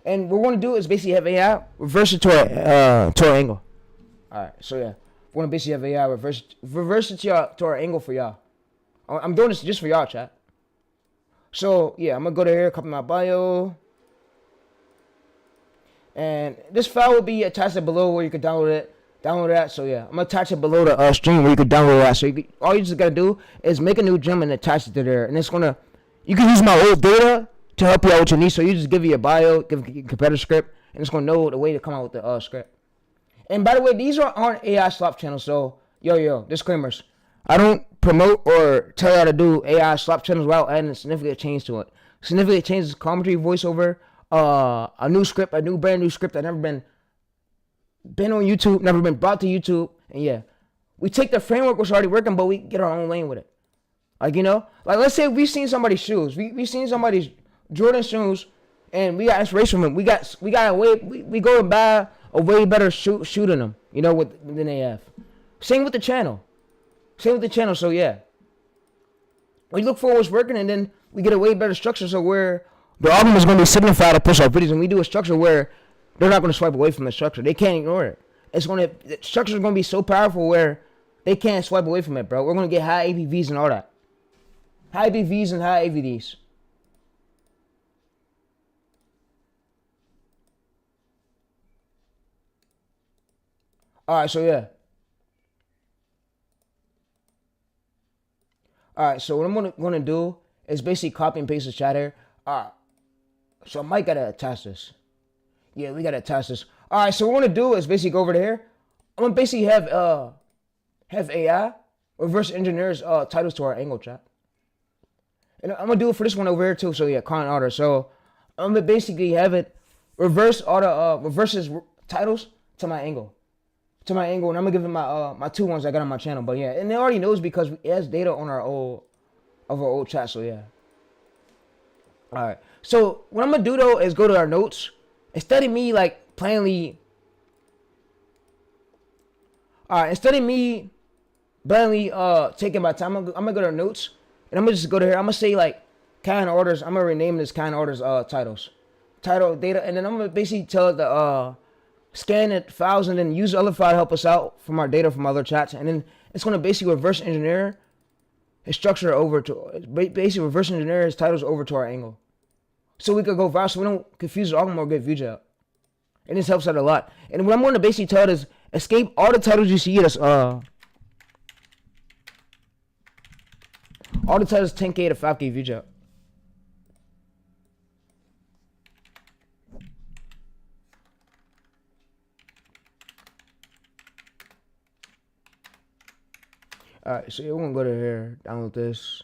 And what we're going to do is basically have AI reverse it to our angle. Alright, so yeah. We're going to basically have AI reverse it to our angle for y'all. I'm doing this just for y'all, chat. So, yeah, I'm going to go to here, copy my bio. And this file will be attached below where you can download that. So yeah, I'm gonna attach it below the stream where you can download that. So all you just gotta do is make a new gem and attach it to there. And you can use my old data to help you out with your needs. So you just give your bio, give your competitor script, and it's gonna know the way to come out with the script. And by the way, these aren't AI slop channels. So yo, disclaimers. I don't promote or tell you how to do AI slop channels without adding a significant change to it. Significant change is commentary, voiceover. A brand new script that never been on YouTube, never been brought to YouTube, and yeah, we take the framework which is already working, but we get our own lane with it. Like, you know, like let's say we've seen somebody's shoes, we seen somebody's Jordan shoes, and we got inspiration from them. We go and buy a way better shoe than them, you know, than they have. Same with the channel. So yeah, we look for what's working, and then we get a way better structure. So where the album is going to be signified to push our videos, and we do a structure where they're not going to swipe away from the structure. They can't ignore it. The structure is going to be so powerful where they can't swipe away from it, bro. We're going to get high ABVs and all that. High ABVs and high AVDs. Alright, so yeah. All right, so what I'm gonna do is basically copy and paste the chat here. All right, so I might gotta attach this. Yeah, we gotta attach this. All right, so what we're gonna do is basically go over to here. I'm gonna basically have AI reverse engineers titles to our angle chat, and I'm gonna do it for this one over here too. So yeah, current order. So I'm gonna basically have it reverses titles to my angle. And I'm gonna give it my two ones I got on my channel. But yeah, and it already knows because it has data on our old chat. So yeah. All right. So what I'm gonna do though is go to our notes instead of me like plainly. All right, instead of me blindly taking my time, I'm gonna go to our notes and I'm gonna just go to here. I'm gonna say like kind orders. I'm gonna rename this kind orders titles, title data, and then I'm gonna basically tell it to scan it files and then use other file to help us out from our data from other chats, and then it's gonna basically reverse engineer his structure over to basically reverse engineer his titles over to our angle, so we could go viral, so we don't confuse all more good views out, and this helps out a lot. And what I'm gonna basically tell it is escape all the titles you see that's all the titles 10K to 5K views out. Alright, so we're gonna go to here, download this.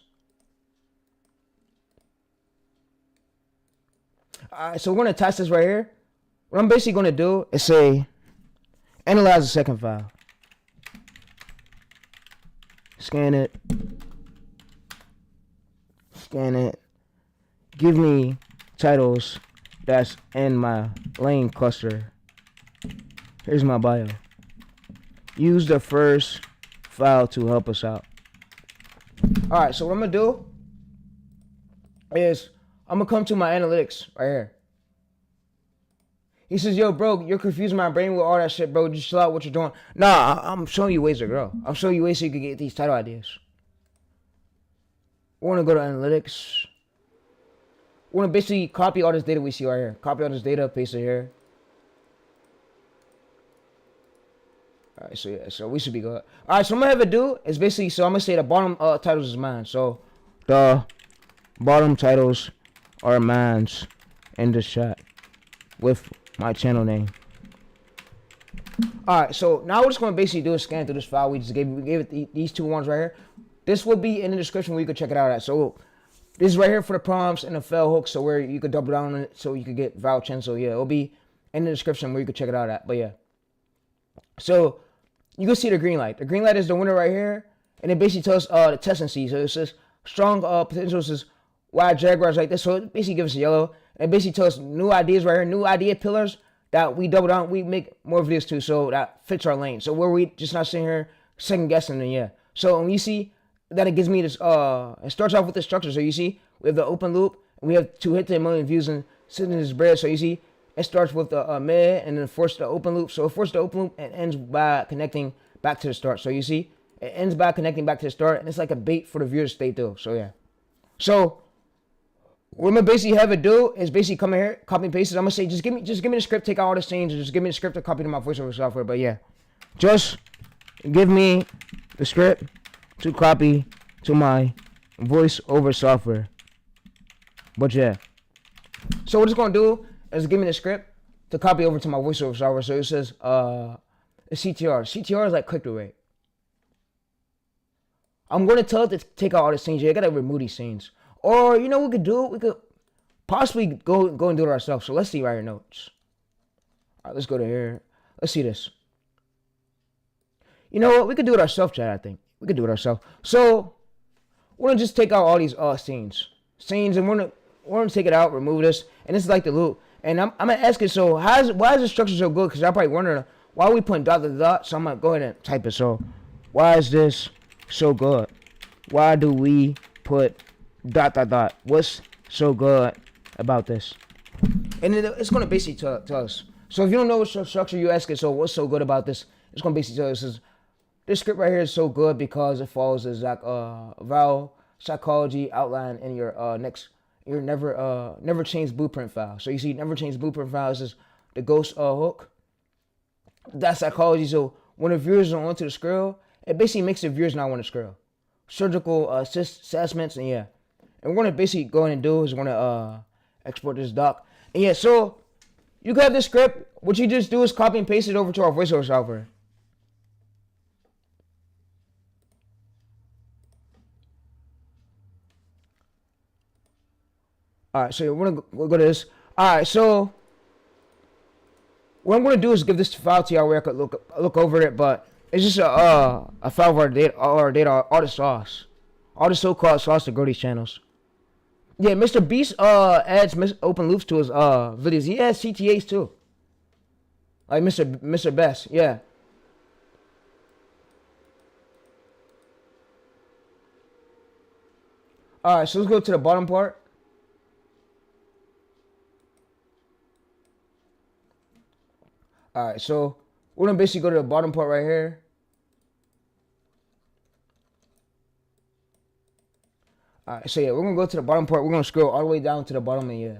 Alright, so we're gonna attach this right here. What I'm basically gonna do is say, analyze the second file. Scan it. Give me titles that's in my lane cluster. Here's my bio. Use the first file to help us out. All right, so what I'm gonna do is I'm gonna come to my analytics right here. He says, yo, bro, you're confusing my brain with all that shit, bro. Just chill out what you're doing. Nah, I'm showing you ways to grow. I'm showing you ways so you can get these title ideas. We're gonna go to analytics. We're gonna basically copy all this data we see right here. Copy all this data, paste it here. All right, so yeah, so we should be good. All right, so I'm gonna have it do is basically, so I'm gonna say the bottom titles is mine. So the bottom titles are mine in the chat with my channel name. All right, so now we're just gonna basically do a scan through this file. We gave it these two ones right here. This will be in the description where you can check it out at. So this is right here for the prompts and the fail hooks, so where you could double down on it so you could get vouching. So yeah, it'll be in the description where you could check it out at. But yeah, so you can see the green light. The green light is the winner right here, and it basically tells the testing seed. So it says strong potential says wide jaguars like this. So it basically gives us a yellow. And it basically tells us new ideas right here, new idea pillars that we double down, we make more videos too, so that fits our lane. So where we just not sitting here second guessing, then yeah. So when you see that it gives me this, it starts off with the structure. So you see we have the open loop, and we have 2 hit 10 million views and sitting in this bread. So you see it starts with the mid and then force the open loop. So it forces the open loop and ends by connecting back to the start. So you see it ends by connecting back to the start, and it's like a bait for the viewer to stay through. So yeah. So what I'm gonna basically have it do is basically come in here, copy and paste it. I'm gonna say just give me the script, take out all the scenes, and just give me the script to copy to my voiceover software. But yeah, just give me the script to copy to my voiceover software. But yeah, so what it's gonna do is give me the script to copy over to my voiceover software. So it says it's CTR. CTR is like click through rate. I'm gonna tell it to take out all the scenes. Yeah, I gotta remove these scenes. Or, you know what we could do? We could possibly go and do it ourselves. So let's see right here, notes. All right, let's go to here. Let's see this. You know what? We could do it ourselves, Chad, I think. We could do it ourselves. So we're going to just take out all these scenes. And we're gonna take it out, remove this. And this is like the loop. And I'm going to ask it, so why is the structure so good? Because I'm probably wondering, why are we putting dot, dot, dot? So I'm going to go ahead and type it. So why is this so good? Why do we put dot, dot, dot? What's so good about this? And it's going to basically tell us. So if you don't know what structure, you ask it, so what's so good about this? It's going to basically tell us, this script right here is so good because it follows the exact vowel psychology outline in your your never change blueprint file. So you see never change blueprint file is the ghost hook. That's psychology. So when the viewers are onto the scroll, it basically makes the viewers not want to scroll. surgical assessments, and yeah. And we're gonna basically go in and do is we're gonna export this doc. And yeah, so you can have this script. What you just do is copy and paste it over to our voiceover software. Alright, so we'll go to this. Alright, so what I'm gonna do is give this file to y'all where I could look over it, but it's just a file of our data, all the sauce, all the so-called sauce to grow these channels. Yeah, Mr. Beast adds open loops to his videos. He has CTAs too. Like Mr. Best, yeah. Alright, so let's go to the bottom part. Alright, so we're gonna basically go to the bottom part right here. Alright, so yeah, we're gonna go to the bottom part. We're gonna scroll all the way down to the bottom, and yeah.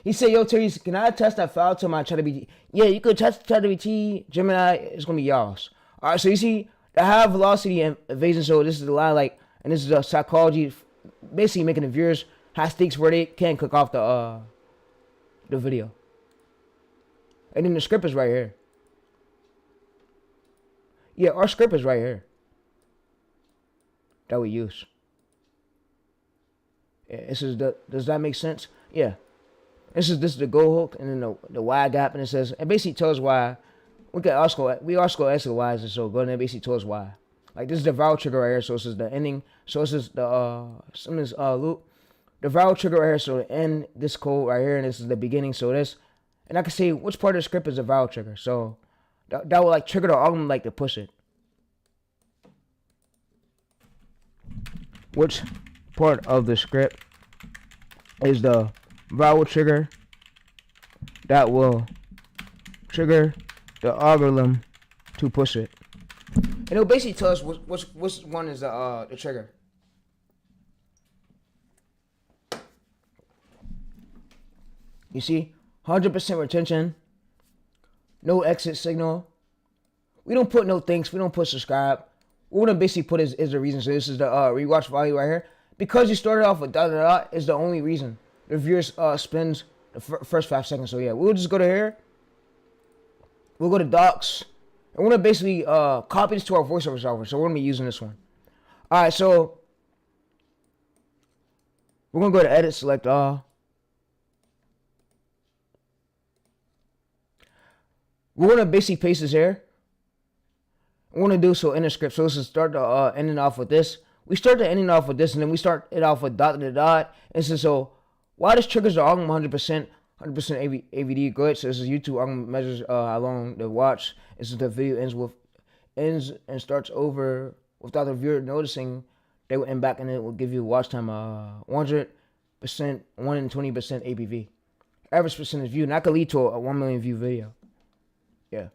He said, yo, Tayreese, can I attach that file to my ChatGPT? Yeah, you could attach ChatGPT, Gemini, it's gonna be y'all's. Alright, so you see the high velocity and evasion, so this is the line, like, and this is the psychology, basically making the viewers high stakes where they can't click off the video. And then the script is right here. Yeah, our script is right here that we use. Yeah, this is does that make sense? Yeah. This is the go hook, and then the Y gap, and it says, it basically tells why we ask why is it so good, and it basically tells why. Like this is the viral trigger right here, so this is the ending, so this is the loop. The viral trigger right here, so the end this code right here, and this is the beginning, so this, and I can say which part of the script is a viral trigger, so that will like trigger the algorithm like to push it. Which part of the script is the viral trigger that will trigger the algorithm to push it? And it'll basically tell us which one is the trigger. You see, 100% retention, no exit signal. We don't put no thanks. We don't put subscribe. What we're gonna basically put is the reason. So this is the rewatch value right here. Because you started off with dot dot dot is the only reason the viewers spends the first 5 seconds. So yeah, we'll just go to here. We'll go to docs, and we're gonna basically copy this to our voiceover software. So we're gonna be using this one. All right, so we're gonna go to edit, select all. We're gonna basically paste this here. We're gonna do so in the script. So let's just start the ending off with this. We start the ending off with this, and then we start it off with dot dot dot. And so why this triggers the algorithm 100%, 100% AVD good. So this is YouTube algorithm measures how long the watch. This is the video ends and starts over without the viewer noticing. They will end back, and it will give you watch time 100%, 120% ABV. Average percentage view, and that could lead to a 1 million view video. Yeah.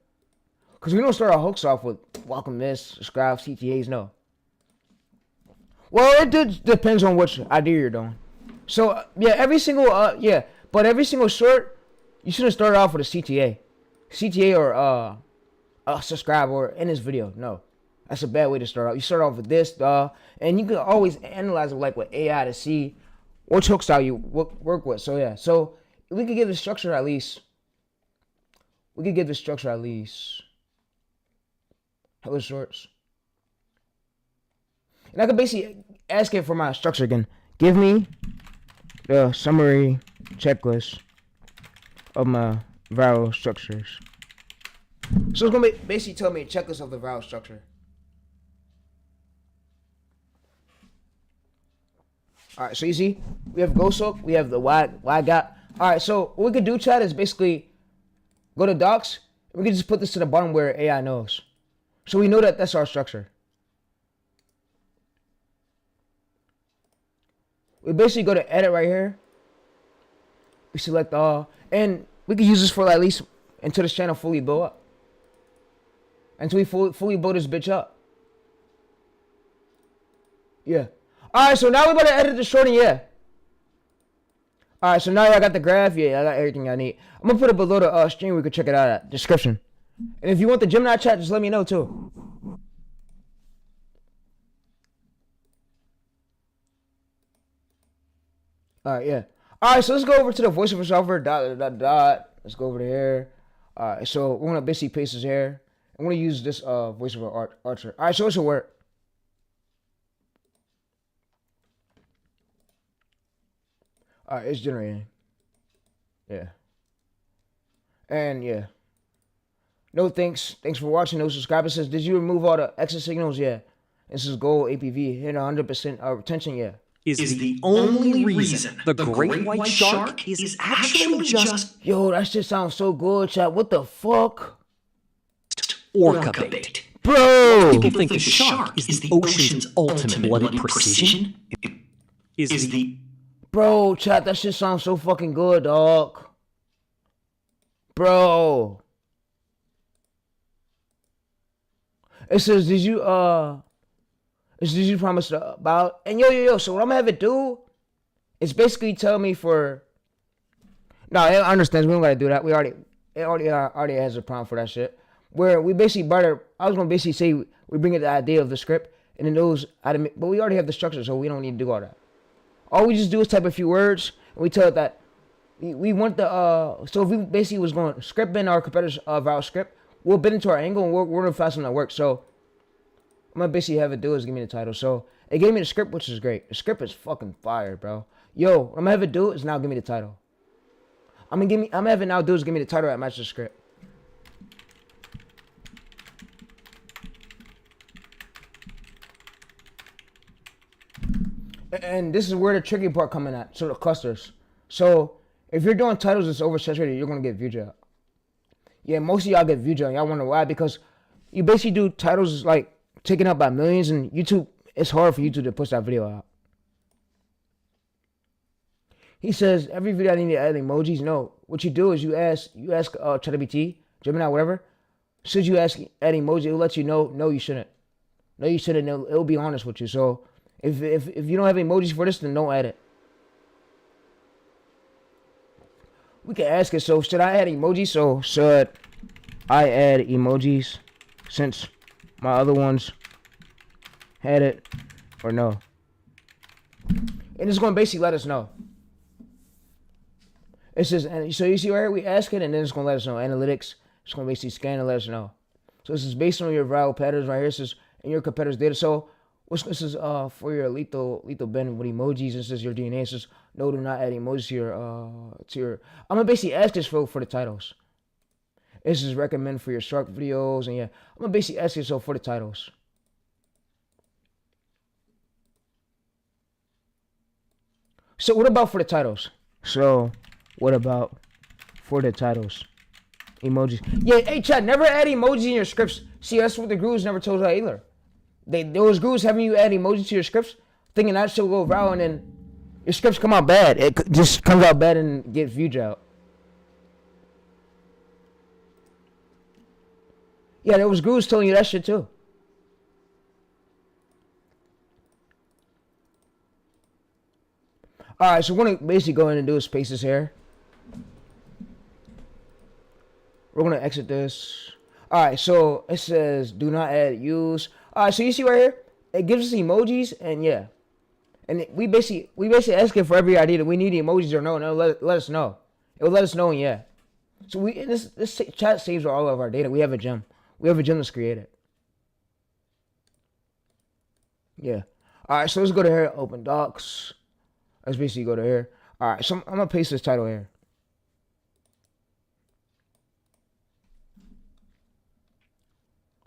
Because we don't start our hooks off with welcome this, subscribe, CTAs, no. Well, it depends on which idea you're doing. So, yeah, every single short, you shouldn't start off with a CTA. CTA or a subscribe or in this video, no. That's a bad way to start off. You start off with this, and you can always analyze it like with AI to see which hook style you work with. So, yeah, so we could give the structure at least. Hello shorts. And I could basically ask it for my structure again. Give me the summary checklist of my viral structures. So it's gonna basically tell me a checklist of the viral structure. Alright, so you see, we have ghost hook, we have the Y gap. Alright, so what we could do, chat, is basically go to docs, and we can just put this to the bottom where AI knows. So we know that that's our structure. We basically go to edit right here. We select all, and we can use this for at least until this channel fully blow up. Until we fully blow this bitch up. Yeah. Alright, so now we're gonna edit the short, and yeah. Alright, so now I got the graph. Yeah, I got everything I need. I'm gonna put it below the stream. We could check it out at description. And if you want the Gemini chat, just let me know too. All right, yeah. All right, so let's go over to the voiceover software. Dot dot dot dot. Let's go over to here. All right, so we're gonna basically paste this here. I'm gonna use this voiceover Archer. All right, so it should work. All right, it's generating. Yeah, and yeah. No thanks. Thanks for watching. No subscribers. Says, did you remove all the exit signals? Yeah. This is goal APV. Hit 100% retention. Yeah. Is the only reason the great white shark is actually just Yo, that shit sounds so good, chat. What the fuck? orca bait. Bro! People think the shark is the ocean's ultimate bloody precision. Is the Bro, chat, that shit sounds so fucking good, dog. Bro. It says, did you promise about, and yo, so what I'm gonna have it do is basically tell me for, no, it understands, we don't gotta do that, it already has a prompt for that shit, where we basically I was gonna basically say, we bring it the idea of the script, and it knows how to make, but we already have the structure, so we don't need to do all that. All we just do is type a few words, and we tell it that, we want the, so if we basically was going to script in our competitor's route script, we'll bend into our angle, and we're gonna fast on that work, so, I'm gonna basically have it do is give me the title. So it gave me the script, which is great. The script is fucking fire, bro. Yo, what I'm gonna have it do is now give me the title. I'm gonna have it now do is give me the title that matches the script. And this is where the tricky part coming at. So the clusters. So if you're doing titles that's oversaturated, you're gonna get view drop. Yeah, most of y'all get view drop. Y'all wonder why? Because you basically do titles like taken up by millions, and YouTube, it's hard for YouTube to push that video out. He says, every video I need to add emojis. No, what you do is you ask ChatGPT, Gemini, whatever, should you add emoji, it'll let you know, no, you shouldn't. No, you shouldn't. It'll be honest with you. So if you don't have emojis for this, then don't add it. We can ask it, so should I add emojis? So should I add emojis since my other ones had it, or no? And it's going to basically let us know. It says, and so you see right here, we ask it, and then it's going to let us know. Analytics, it's going to basically scan and let us know. So this is based on your viral patterns right here. This is in your competitor's data. So this is for your lethal bend with emojis. This is your DNA. It says, no, do not add emojis to your. I'm going to basically ask this for the titles. This is recommend for your shark videos, and yeah, I'm gonna basically ask you so for the titles. So what about for the titles? So what about for the titles? Emojis. Yeah, hey chat, never add emojis in your scripts. See, that's what the gurus never told us either. Those gurus having you add emojis to your scripts, thinking that shit will go viral, and then your scripts come out bad. It just comes out bad and get viewed out. Yeah, there was gurus telling you that shit too. Alright, so we're going to basically go in and do is paste this here. We're going to exit this. Alright, so it says do not add use. Alright, so you see right here? It gives us emojis, and yeah. And we basically ask it for every idea that we need emojis or no, and it'll let us know. It will let us know, and yeah. So this chat saves all of our data. We have a gem. We have a gem that's created. Yeah. Alright, so let's go to here, open docs. Let's basically go to here. Alright, so I'm gonna paste this title here.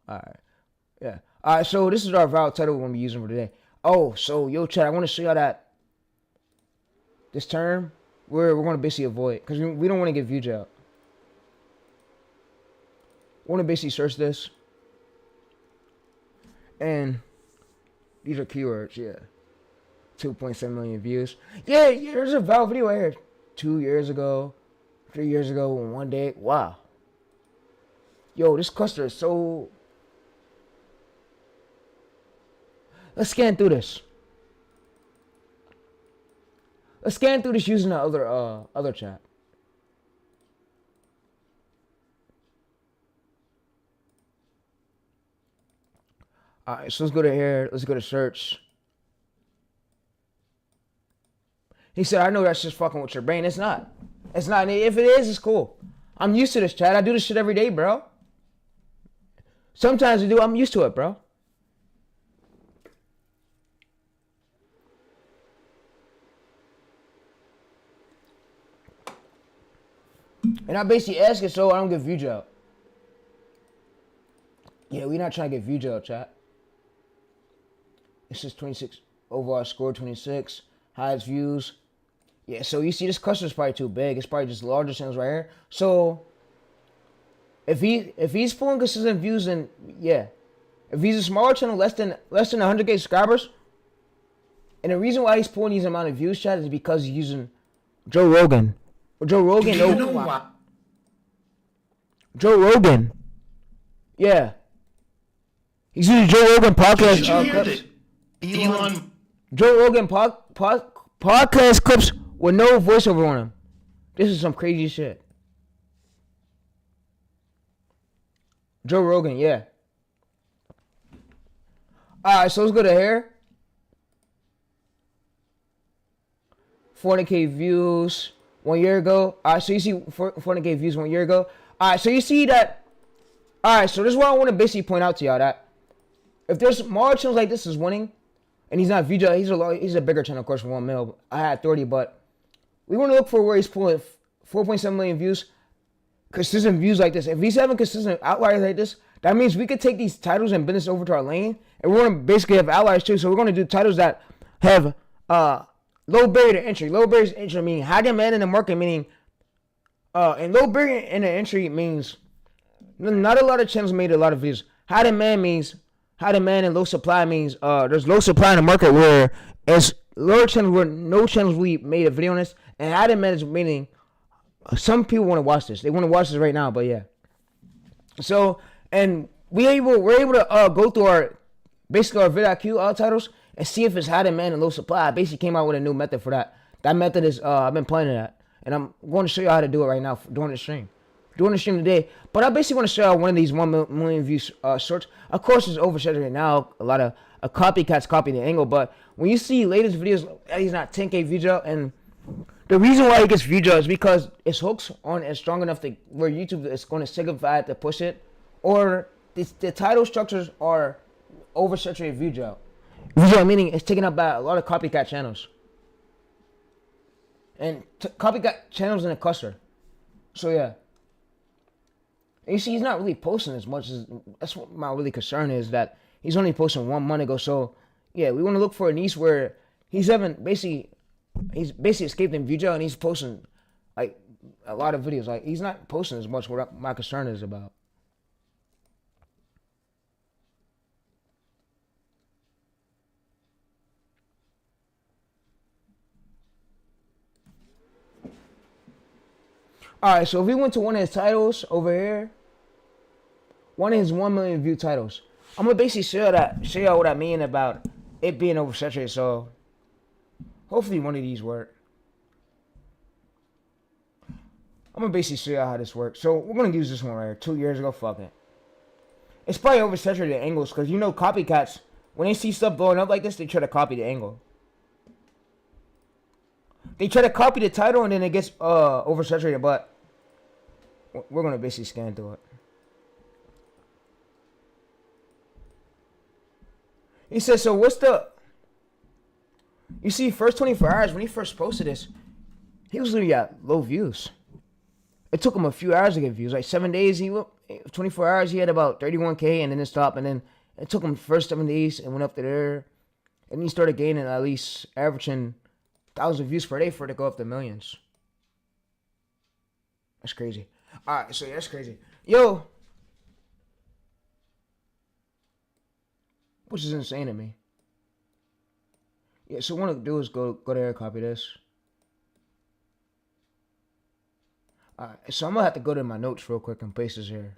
Alright. Yeah. Alright, so this is our viral title we're gonna be using for today. Oh, so yo chat, I wanna show y'all that this term we're gonna basically avoid, because we don't want to get views out. I want to basically search this, and these are keywords. Yeah, 2.7 million views. Yeah, there's a viral video right here. 2 years ago, 3 years ago, in one day. Wow. Yo, this cluster is so. Let's scan through this. Let's scan through this using the other chat. Alright, so let's go to here. Let's go to search. He said, I know that's just fucking with your brain. It's not. It's not. If it is, it's cool. I'm used to this, Chad. I do this shit every day, bro. Sometimes I do. I'm used to it, bro. And I basically ask it so I don't get view jail. Yeah, we not trying to get view jail, chat. It's just 26 overall score, 26 highest views. Yeah, so you see this cluster's probably too big. It's probably just larger channels right here. So if he's pulling consistent views, then yeah. If he's a smaller channel, less than 100K subscribers, and the reason why he's pulling these amount of views, chat, is because he's using Joe Rogan. Well, Joe Rogan, Do you know what? Joe Rogan. Yeah. He's using Joe Rogan podcast Did you hear clips. that Elon? Joe Rogan podcast clips with no voiceover on them. This is some crazy shit. Joe Rogan, yeah. Alright, so let's go to here. 400K views 1 year ago. Alright, so you see 400K views 1 year ago. Alright, so you see that. Alright, so this is what I want to basically point out to y'all, that if there's smaller channels like this is winning, and he's not VJ, he's a bigger channel, of course, for 1 mil. I had 30, but we want to look for where he's pulling 4.7 million views, consistent views like this. If he's having consistent outliers like this, that means we could take these titles and bend this over to our lane, and we're going to basically have outliers too. So we're going to do titles that have low barrier to entry. Low barrier to entry meaning high demand in the market, meaning and low barrier in the entry means not a lot of channels made a lot of views. High demand means high demand and low supply means there's low supply in the market where it's lower channels where no channels really made a video on this, and high demand is meaning some people want to watch this. They want to watch this right now, but yeah. So and we're able to go through our vidIQ titles and see if it's high demand and low supply. I basically came out with a new method for that. That method is I've been playing that, and I'm going to show you how to do it right now during the stream. Doing the stream today, but I basically want to show you one of these 1 million views shorts. Of course, it's oversaturated now. A lot of copycats copy the angle, but when you see latest videos, he's not 10K views out, and the reason why he gets views out is because his hooks aren't as strong enough to where YouTube is going to signify to push it, or the title structures are oversaturated views out. Views out meaning it's taken up by a lot of copycat channels, and copycat channels in a cluster. So yeah. You see, he's not really posting as much as, that's what my really concern is, that he's only posting 1 month ago. So, yeah, we want to look for a niche where he's basically escaped in view jail, and he's posting, like, a lot of videos. Like, he's not posting as much, what my concern is about. Alright, so if we went to one of his titles over here, one of his 1 million view titles, I'm gonna basically show y'all what I mean about it being oversaturated. So hopefully one of these work. I'm gonna basically show y'all how this works. So we're gonna use this one right here. 2 years ago, fuck it. It's probably oversaturated angles because you know copycats, when they see stuff blowing up like this, they try to copy the angle. They try to copy the title and then it gets oversaturated, but we're gonna basically scan through it. He says, so what's the, you see, first 24 hours, when he first posted this, he was literally at low views. It took him a few hours to get views, like 7 days, 24 hours, he had about 31K, and then it stopped, and then it took him the first 7 days and went up to there, and he started gaining at least averaging 1,000 views per day for it to go up to millions. That's crazy. Alright, so yeah, that's crazy. Yo. Which is insane to me. Yeah, so what I want to do is go there, copy this. Alright, so I'm going to have to go to my notes real quick and paste this here.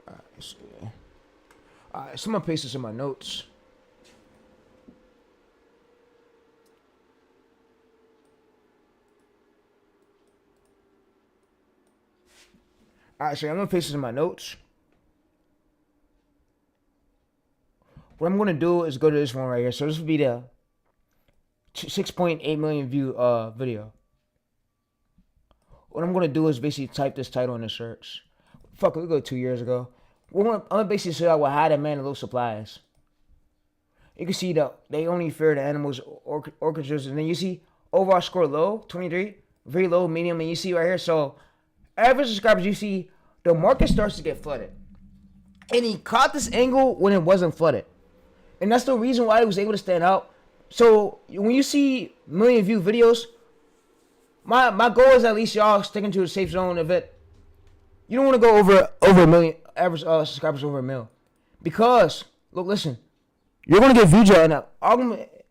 Alright, so yeah. Alright, so I'm going to paste this in my notes. Alright, so I'm going to paste this in my notes. what I'm gonna do is go to this one right here. So this would be the 6.8 million view video. What I'm gonna do is basically type this title in the search. Fuck, we go 2 years ago. I'm gonna basically show you what high demand and low supply is. You can see that they only fear the animals, orchestras, and then you see overall score low, 23, very low, medium, and you see right here. So average subscribers, you see the market starts to get flooded, and he caught this angle when it wasn't flooded, and that's the reason why he was able to stand out. So when you see million view videos, my goal is at least y'all sticking to a safe zone of it. You don't want to go over a million average subscribers over a mil, because look, listen, you're gonna get views and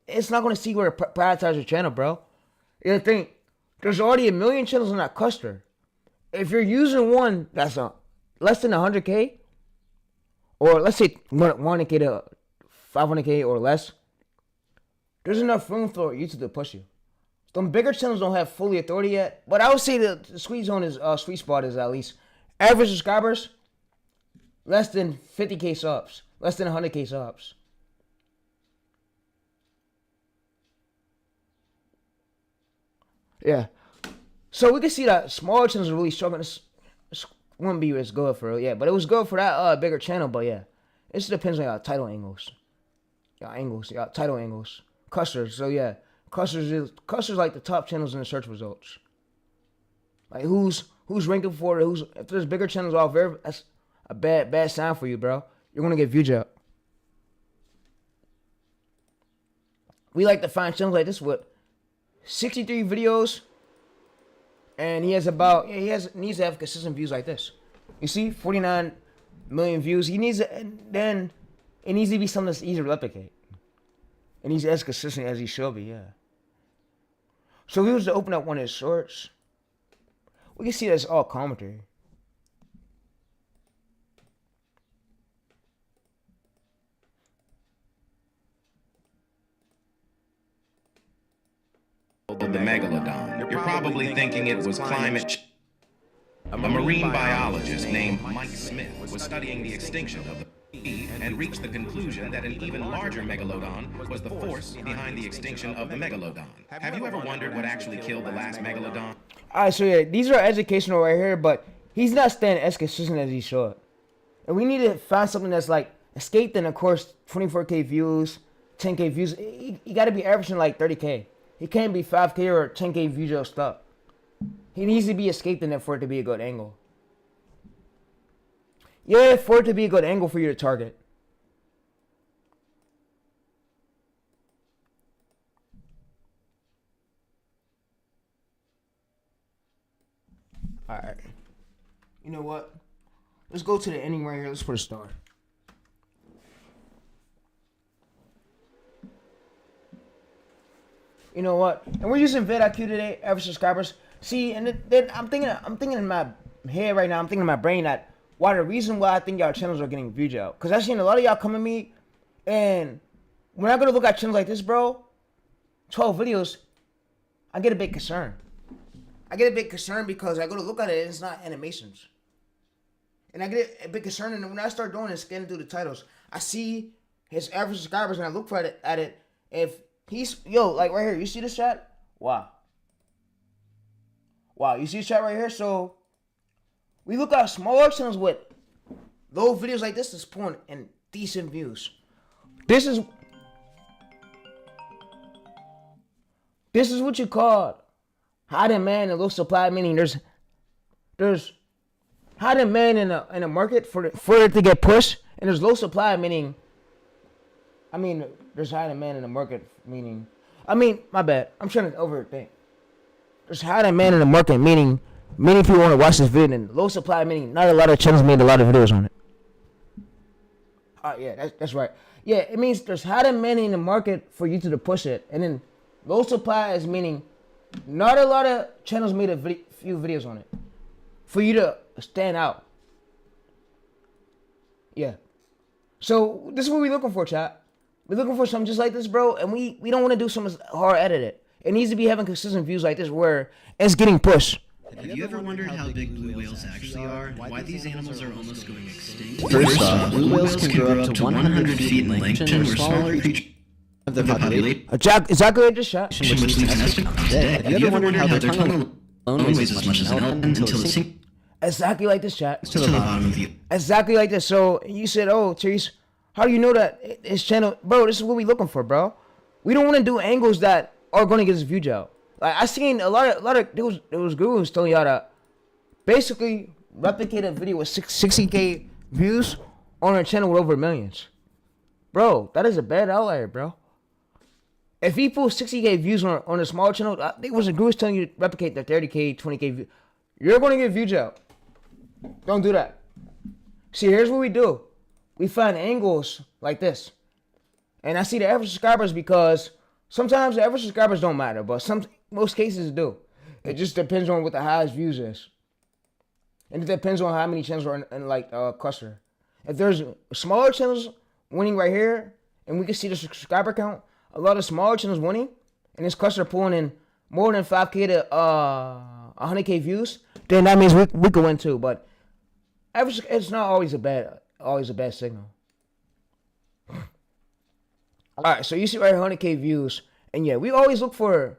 it's not gonna see where to prioritize your channel, bro. You gotta think there's already a million channels in that cluster. If you're using one that's less than 100K, or let's say 100K to 500K or less, there's enough room for YouTube to push you. Some bigger channels don't have fully authority yet, but I would say the sweet zone is sweet spot is at least average subscribers less than 50K subs, less than 100K subs. Yeah. So we can see that smaller channels are really struggling. This wouldn't be as good for it, yeah, but it was good for that bigger channel. But yeah, it just depends on your title angles, title angles, clusters. So yeah, clusters like the top channels in the search results. Like who's ranking for it? If there's bigger channels off there, that's a bad sign for you, bro. You're gonna get views up. We like to find channels like this with 63 videos, and he needs to have consistent views like this. You see, 49 million views. It needs to be something that's easy to replicate, and he's as consistent as he should be. Yeah. So if we was to open up one of his shorts, we can see that's all commentary. The megalodon. You're probably thinking it was climate change. A marine biologist named Mike Smith was studying the extinction of the sea and reached the conclusion that an even larger megalodon was the force behind the extinction of the megalodon. Have you ever wondered what actually killed the last megalodon? Alright, so yeah, these are educational right here, but he's not staying as consistent as he should. And we need to find something that's like escaped, and of course 24K views, 10K views. You got to be averaging like 30K. He can't be 5K or 10K views just stuck. He needs to be escaped in it for it to be a good angle. Yeah, for it to be a good angle for you to target. Alright. You know what? Let's go to the ending right here. Let's put a star. You know what? And we're using vidIQ today, average subscribers. See, and then I'm thinking in my head right now, I'm thinking in my brain that the reason why I think y'all channels are getting views out. Because I've seen a lot of y'all come to me, and when I go to look at channels like this, bro, 12 videos, I get a bit concerned. I get a bit concerned because I go to look at it and it's not animations. And I get a bit concerned, and when I start doing this, scanning through the titles, I see his average subscribers and I look for it at it. If he's, like right here, you see this chat? Wow, you see this chat right here? So we look at smaller channels with low videos like this that's pulling in decent views. This is what you call high demand and low supply, meaning there's high demand in a market for it to get pushed, and there's low supply, meaning there's high demand in the market, meaning my bad, I'm trying to overthink. There's high demand in the market, meaning many people want to watch this video, and low supply, meaning not a lot of channels made a lot of videos on it. Yeah, that's right. Yeah, it means there's high demand in the market for YouTube to push it, and then low supply is meaning not a lot of channels made a few videos on it for you to stand out. Yeah. So this is what we're looking for, chat. We're looking for something just like this, bro, and we don't want to do something hard edited. It needs to be having consistent views like this where it's getting pushed. Have you ever wondered how big blue whales actually are, and why these animals are almost going extinct? First off, blue whales can grow up to 100 feet in length and were smaller creatures of the population. Exactly what just shot. Which leads to an estimate dead. Have you ever wondered how their tongue alone weighs as much as an elephant until it sinks Exactly like this, chat. to the bottom of the... Exactly like this. So you said, "Oh, Therese, how do you know that his channel, bro? This is what we looking for, bro. We don't want to do angles that are going to get us views out. Like I seen a lot of there was gurus telling y'all to basically replicate a video with 60K views on our channel with over millions, bro. That is a bad outlier, bro. If he pulls 60K views on a small channel, there was a gurus telling you to replicate the 30K, 20K views. You're going to get views out. Don't do that. See, here's what we do. We find angles like this. And I see the average subscribers because sometimes the average subscribers don't matter, but most cases do. It just depends on what the highest views is. And it depends on how many channels are in like cluster. If there's smaller channels winning right here, and we can see the subscriber count, a lot of smaller channels winning, and this cluster pulling in more than 5K to 100K views, then that means we can win too. But average, it's not always a bad signal. All right, so you see right here 100K views, and yeah, we always look for.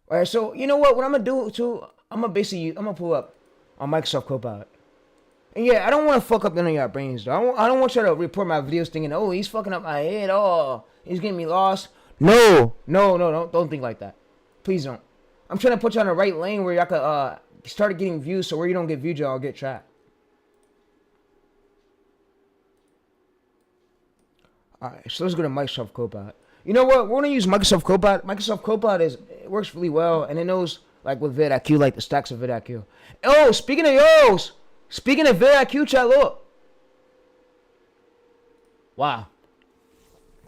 All right, so you know what I'm gonna do too? I'm gonna pull up on Microsoft Copilot. And yeah, I don't want to fuck up none of y'all brains, though. I don't want you to report my videos thinking, oh, he's fucking up my head. Oh, he's getting me lost. No, don't think like that. Please don't. I'm trying to put you on the right lane where y'all could start getting views, so where you don't get views, y'all get trapped. Alright, so let's go to Microsoft Copilot. You know what? We're gonna use Microsoft Copilot. Microsoft Copilot it works really well, and it knows like with vidIQ, like the stacks of vidIQ. Oh, speaking of vidIQ, chat, look. Wow.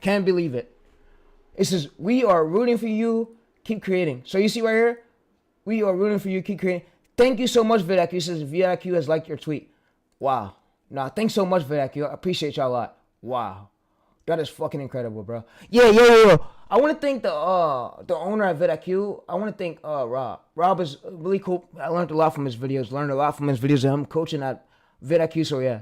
Can't believe it. It says, we are rooting for you. Keep creating. So you see right here? We are rooting for you. Keep creating. Thank you so much, vidIQ. It says, vidIQ has liked your tweet. Wow. Nah, thanks so much, vidIQ. I appreciate y'all a lot. Wow. That is fucking incredible, bro. Yeah. I want to thank the owner of vidIQ. I want to thank Rob. Rob is really cool. I learned a lot from his videos. And I'm coaching at vidIQ, so yeah.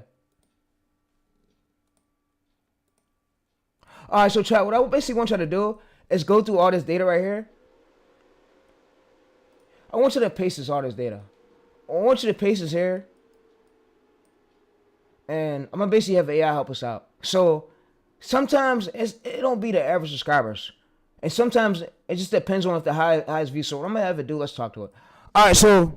All right, so chat, what I basically want you to do is go through all this data right here. I want you to paste all this data. I want you to paste this here. And I'm going to basically have AI help us out. So sometimes it don't be the average subscribers. And sometimes it just depends on if the highest view. So what I'm going to have it do, let's talk to it. All right, so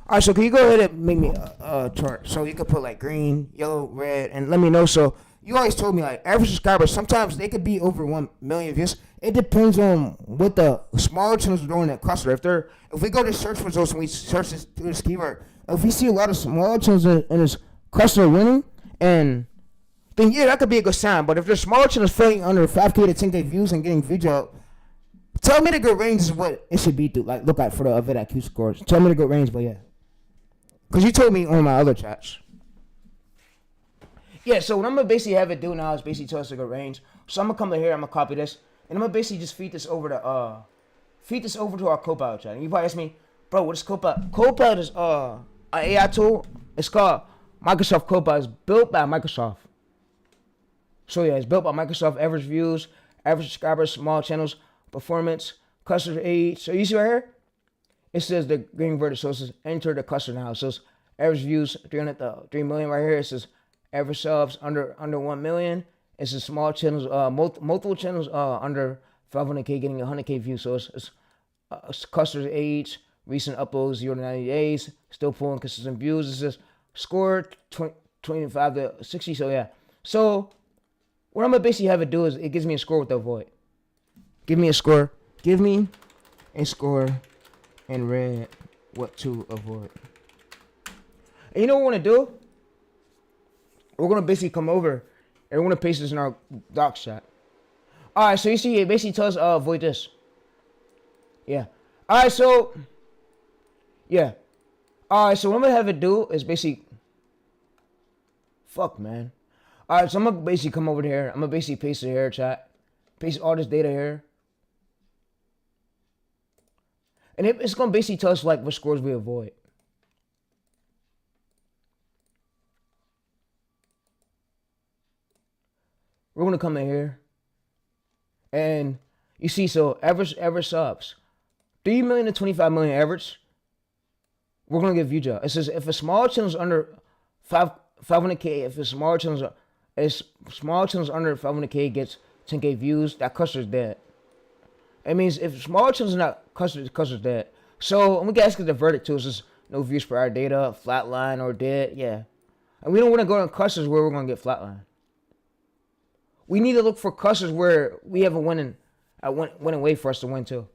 can you go ahead and make me a chart? So you could put like green, yellow, red, and let me know. So you always told me like average subscribers, sometimes they could be over 1 million views. It depends on what the smaller channels are doing in that cluster. If we go to search results and we search this keyword, if we see a lot of smaller channels in this cluster winning, and then yeah, that could be a good sign. But if there's smaller channels falling under 5K to 10K views and getting views out, tell me the good range is what it should be to like look at for the vidIQ scores. Tell me the good range, but yeah, because you told me on my other chats. Yeah, so what I'm gonna basically have it do now is basically tell us a good range. So I'm gonna come to here, I'm gonna copy this, and I'm gonna basically just feed this over to our Copilot chat. And you probably ask me, bro, what is Copilot? Copilot is an AI tool. It's called Microsoft Copilot. It's built by Microsoft. So yeah, it's built by Microsoft. Average views, average subscribers, small channels, performance, cluster age. So you see right here, it says the green vertical. So it says enter the cluster now. So it's average views 3 million right here. It says average subs under 1 million. It's a small channels, multiple channels under 500K getting 100K views. So it's cluster age, recent uploads 0 to 90 days, still pulling consistent views. It says score 25 to 60. So yeah. So what I'm gonna basically have it do is it gives me a score with the avoid. Give me a score. Give me a score in red. What to avoid. And you know what we're gonna do? We're gonna basically come over and we're gonna paste this in our docs chat. All right, so you see, it basically tells us avoid this. Yeah. All right, so yeah. All right, so what I'm gonna have it do is basically. Fuck, man. All right, so I'm gonna basically come over here. I'm gonna basically paste it here, chat. Paste all this data here. And it's gonna basically tell us like what scores we avoid. We're gonna come in here, and you see, so average subs, 3 million to 25 million average. We're gonna get view job. It says if a small channel is under 500K, if a small channel under 500K gets 10K views, that customer's dead. It means if small channels are not customer's dead. So we can ask the verdict too. It's just no views per hour data, flatline or dead. Yeah, and we don't want to go on clusters where we're gonna get flatline. We need to look for clusters where we have a winning way for us to win too.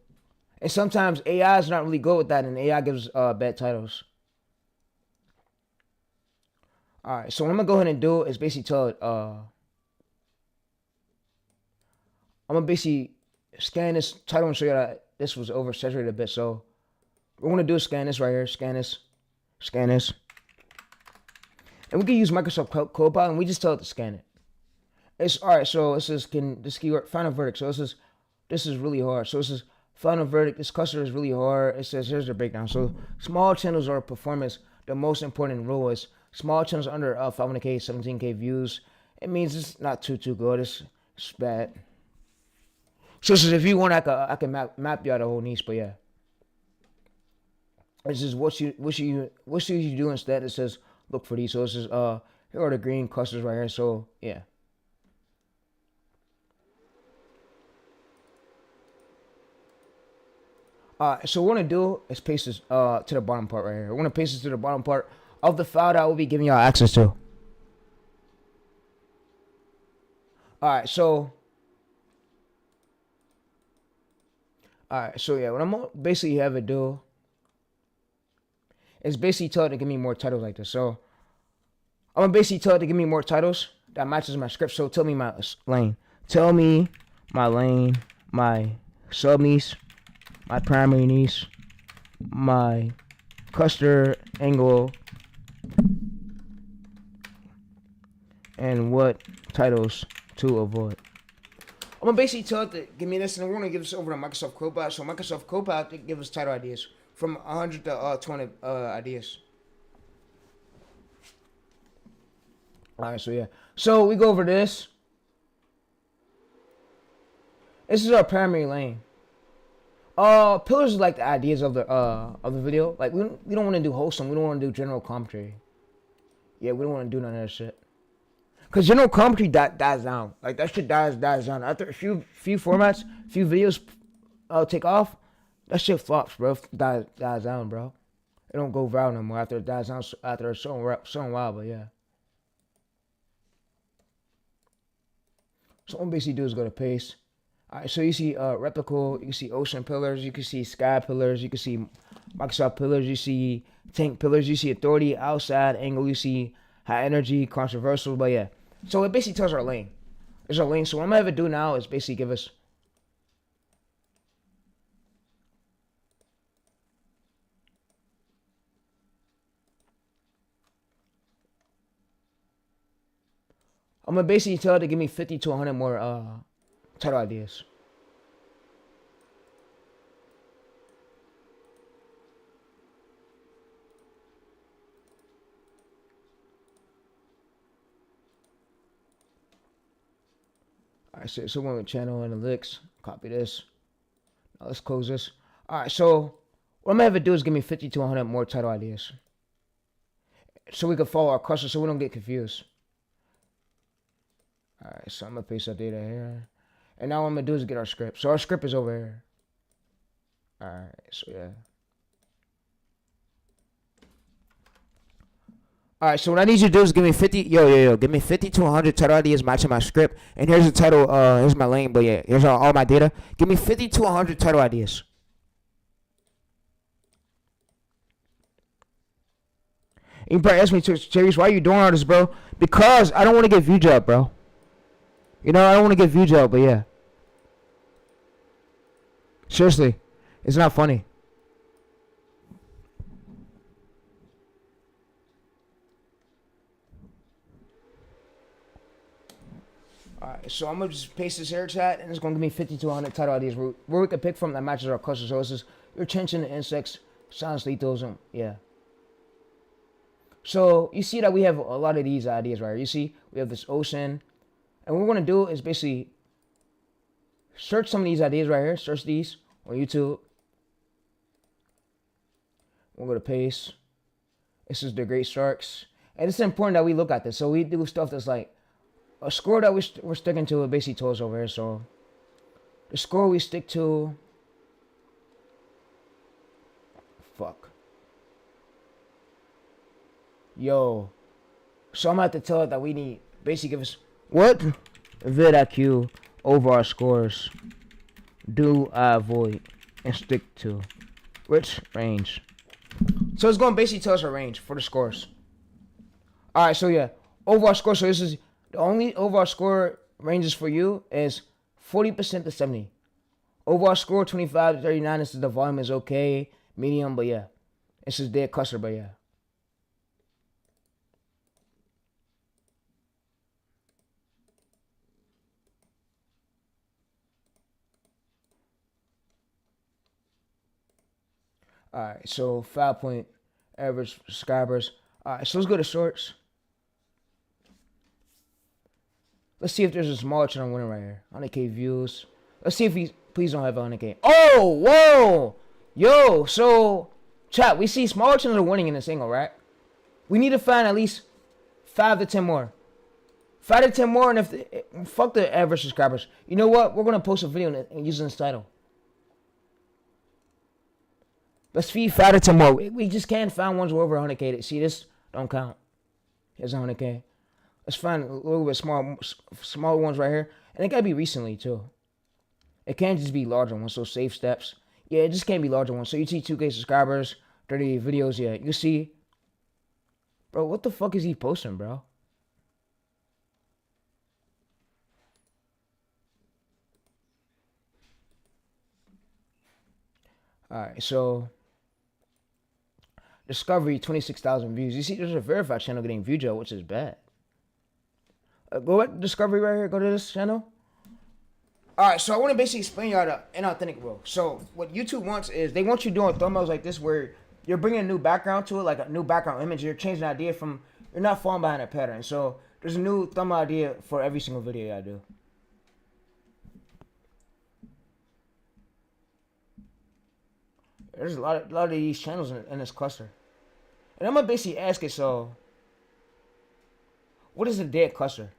And sometimes AI is not really good with that, and AI gives bad titles. All right, so what I'm gonna go ahead and do is basically tell it. I'm gonna basically scan this title and show you that this was oversaturated a bit. So what we're gonna do is scan this right here, scan this, and we can use Microsoft Copilot, and we just tell it to scan it. It's all right. So this is this keyword final verdict. So this is really hard. So this is final verdict. This cluster is really hard. It says here's the breakdown. So small channels are performance. The most important rule is small channels under 500K, 17K views. It means it's not too good. It's bad. So this is if you want, I can map you out a whole niche, but yeah. This is what should you do instead. It says look for these. So this is here are the green clusters right here. So yeah. So what we're gonna do is paste this to the bottom part right here. We're gonna paste this to the bottom part of the file that I will be giving y'all access to. Alright, so yeah, what I'm gonna basically have it do is basically tell it to give me more titles like this. So I'm gonna basically tell it to give me more titles that matches my script. So tell me my lane. Tell me my lane, my sub niche, my primary niche, my cluster angle, and what titles to avoid. I'm gonna basically tell it to give me this, and we're gonna give this over to Microsoft Copilot. So Microsoft Copilot give us title ideas from 100 to 20 ideas. All right, so yeah. So we go over this. This is our primary lane. Pillars is like the ideas of the video. Like we don't want to do wholesome. We don't want to do general commentary. Yeah, we don't want to do none of that shit. Cause general commentary dies down. Like that shit dies down after a few formats, few videos take off. That shit flops, bro. Dies down, bro. It don't go viral no more after it dies down after a certain while. But yeah. So what I'm basically do is go to paste. Alright, so you see replical, you can see ocean pillars, you can see sky pillars, you can see Microsoft pillars, you see tank pillars, you see authority, outside angle, you see high energy, controversial, but yeah. So it basically tells our lane. There's our lane. So what I'm gonna have it do now is basically give us I'm gonna basically tell it to give me 50 to 100 more title ideas. Alright, so we're going to channel analytics. Copy this. Now let's close this. Alright, so what I'm gonna have it do is give me 50 to 100 more title ideas. So we can follow our cluster so we don't get confused. Alright, so I'm gonna paste that data here. And now what I'm gonna do is get our script. So our script is over here. Alright, so yeah. Alright, so what I need you to do is give me 50, give me 50 to 100 title ideas matching my script. And here's the title, here's my lane, but yeah, here's all my data. Give me 50 to 100 title ideas. You probably ask me, TayReese, why are you doing all this, bro? Because I don't want to get view job, bro. You know, I don't want to get view job, but yeah. Seriously, it's not funny. Alright, So I'm gonna just paste this here, chat, and it's gonna give me 50 to 100 title ideas where we can pick from that matches our cluster. So this is your attention to insects, silence lethals, and yeah. So you see that we have a lot of these ideas right here. You see we have this ocean, and what we're gonna do is basically search some of these ideas right here. Search these on YouTube. We'll go to paste. This is the great sharks, and it's important that we look at this. So we do stuff that's like a score that we're sticking to. It basically tells over here. So the score we stick to. Fuck. Yo. So I'm gonna have to tell it that we need basically give us what vid IQ over our scores do I avoid and stick to which range. So it's gonna basically tell us a range for the scores. Alright, so yeah. Overall score, so this is the only overall score ranges for you is 40% to 70. Overall score 25 to 39. This is the volume is okay, medium, but yeah. This is dead cluster, but yeah. Alright, so 5-point average subscribers. Alright, so let's go to shorts. Let's see if there's a small channel winning right here. 100K views. Let's see if he please don't have 100K. Oh, whoa! Yo, so chat, we see small channels are winning in this angle, right? We need to find at least 5 to 10 more. 5 to 10 more, and fuck the average subscribers. You know what? We're gonna post a video and using this title. Let's feed 5 to 10 more. We just can't find ones over 100K. See, this don't count. Here's 100K. Let's find a little bit small ones right here. And it gotta be recently, too. It can't just be larger ones, so safe steps. Yeah, it just can't be larger ones. So you see 2K subscribers, 30 videos, yeah. You see. Bro, what the fuck is he posting, bro? Alright, so Discovery, 26,000 views. You see, there's a verified channel getting view jail, which is bad. Go at Discovery right here. Go to this channel. Alright, so I want to basically explain y'all the inauthentic rule. So what YouTube wants is they want you doing thumbnails like this where you're bringing a new background to it, like a new background image. You're changing the idea from, you're not falling behind a pattern. So there's a new thumbnail idea for every single video I do. There's a lot of these channels in this cluster. And I'm going to basically ask it, so what is a dead cluster?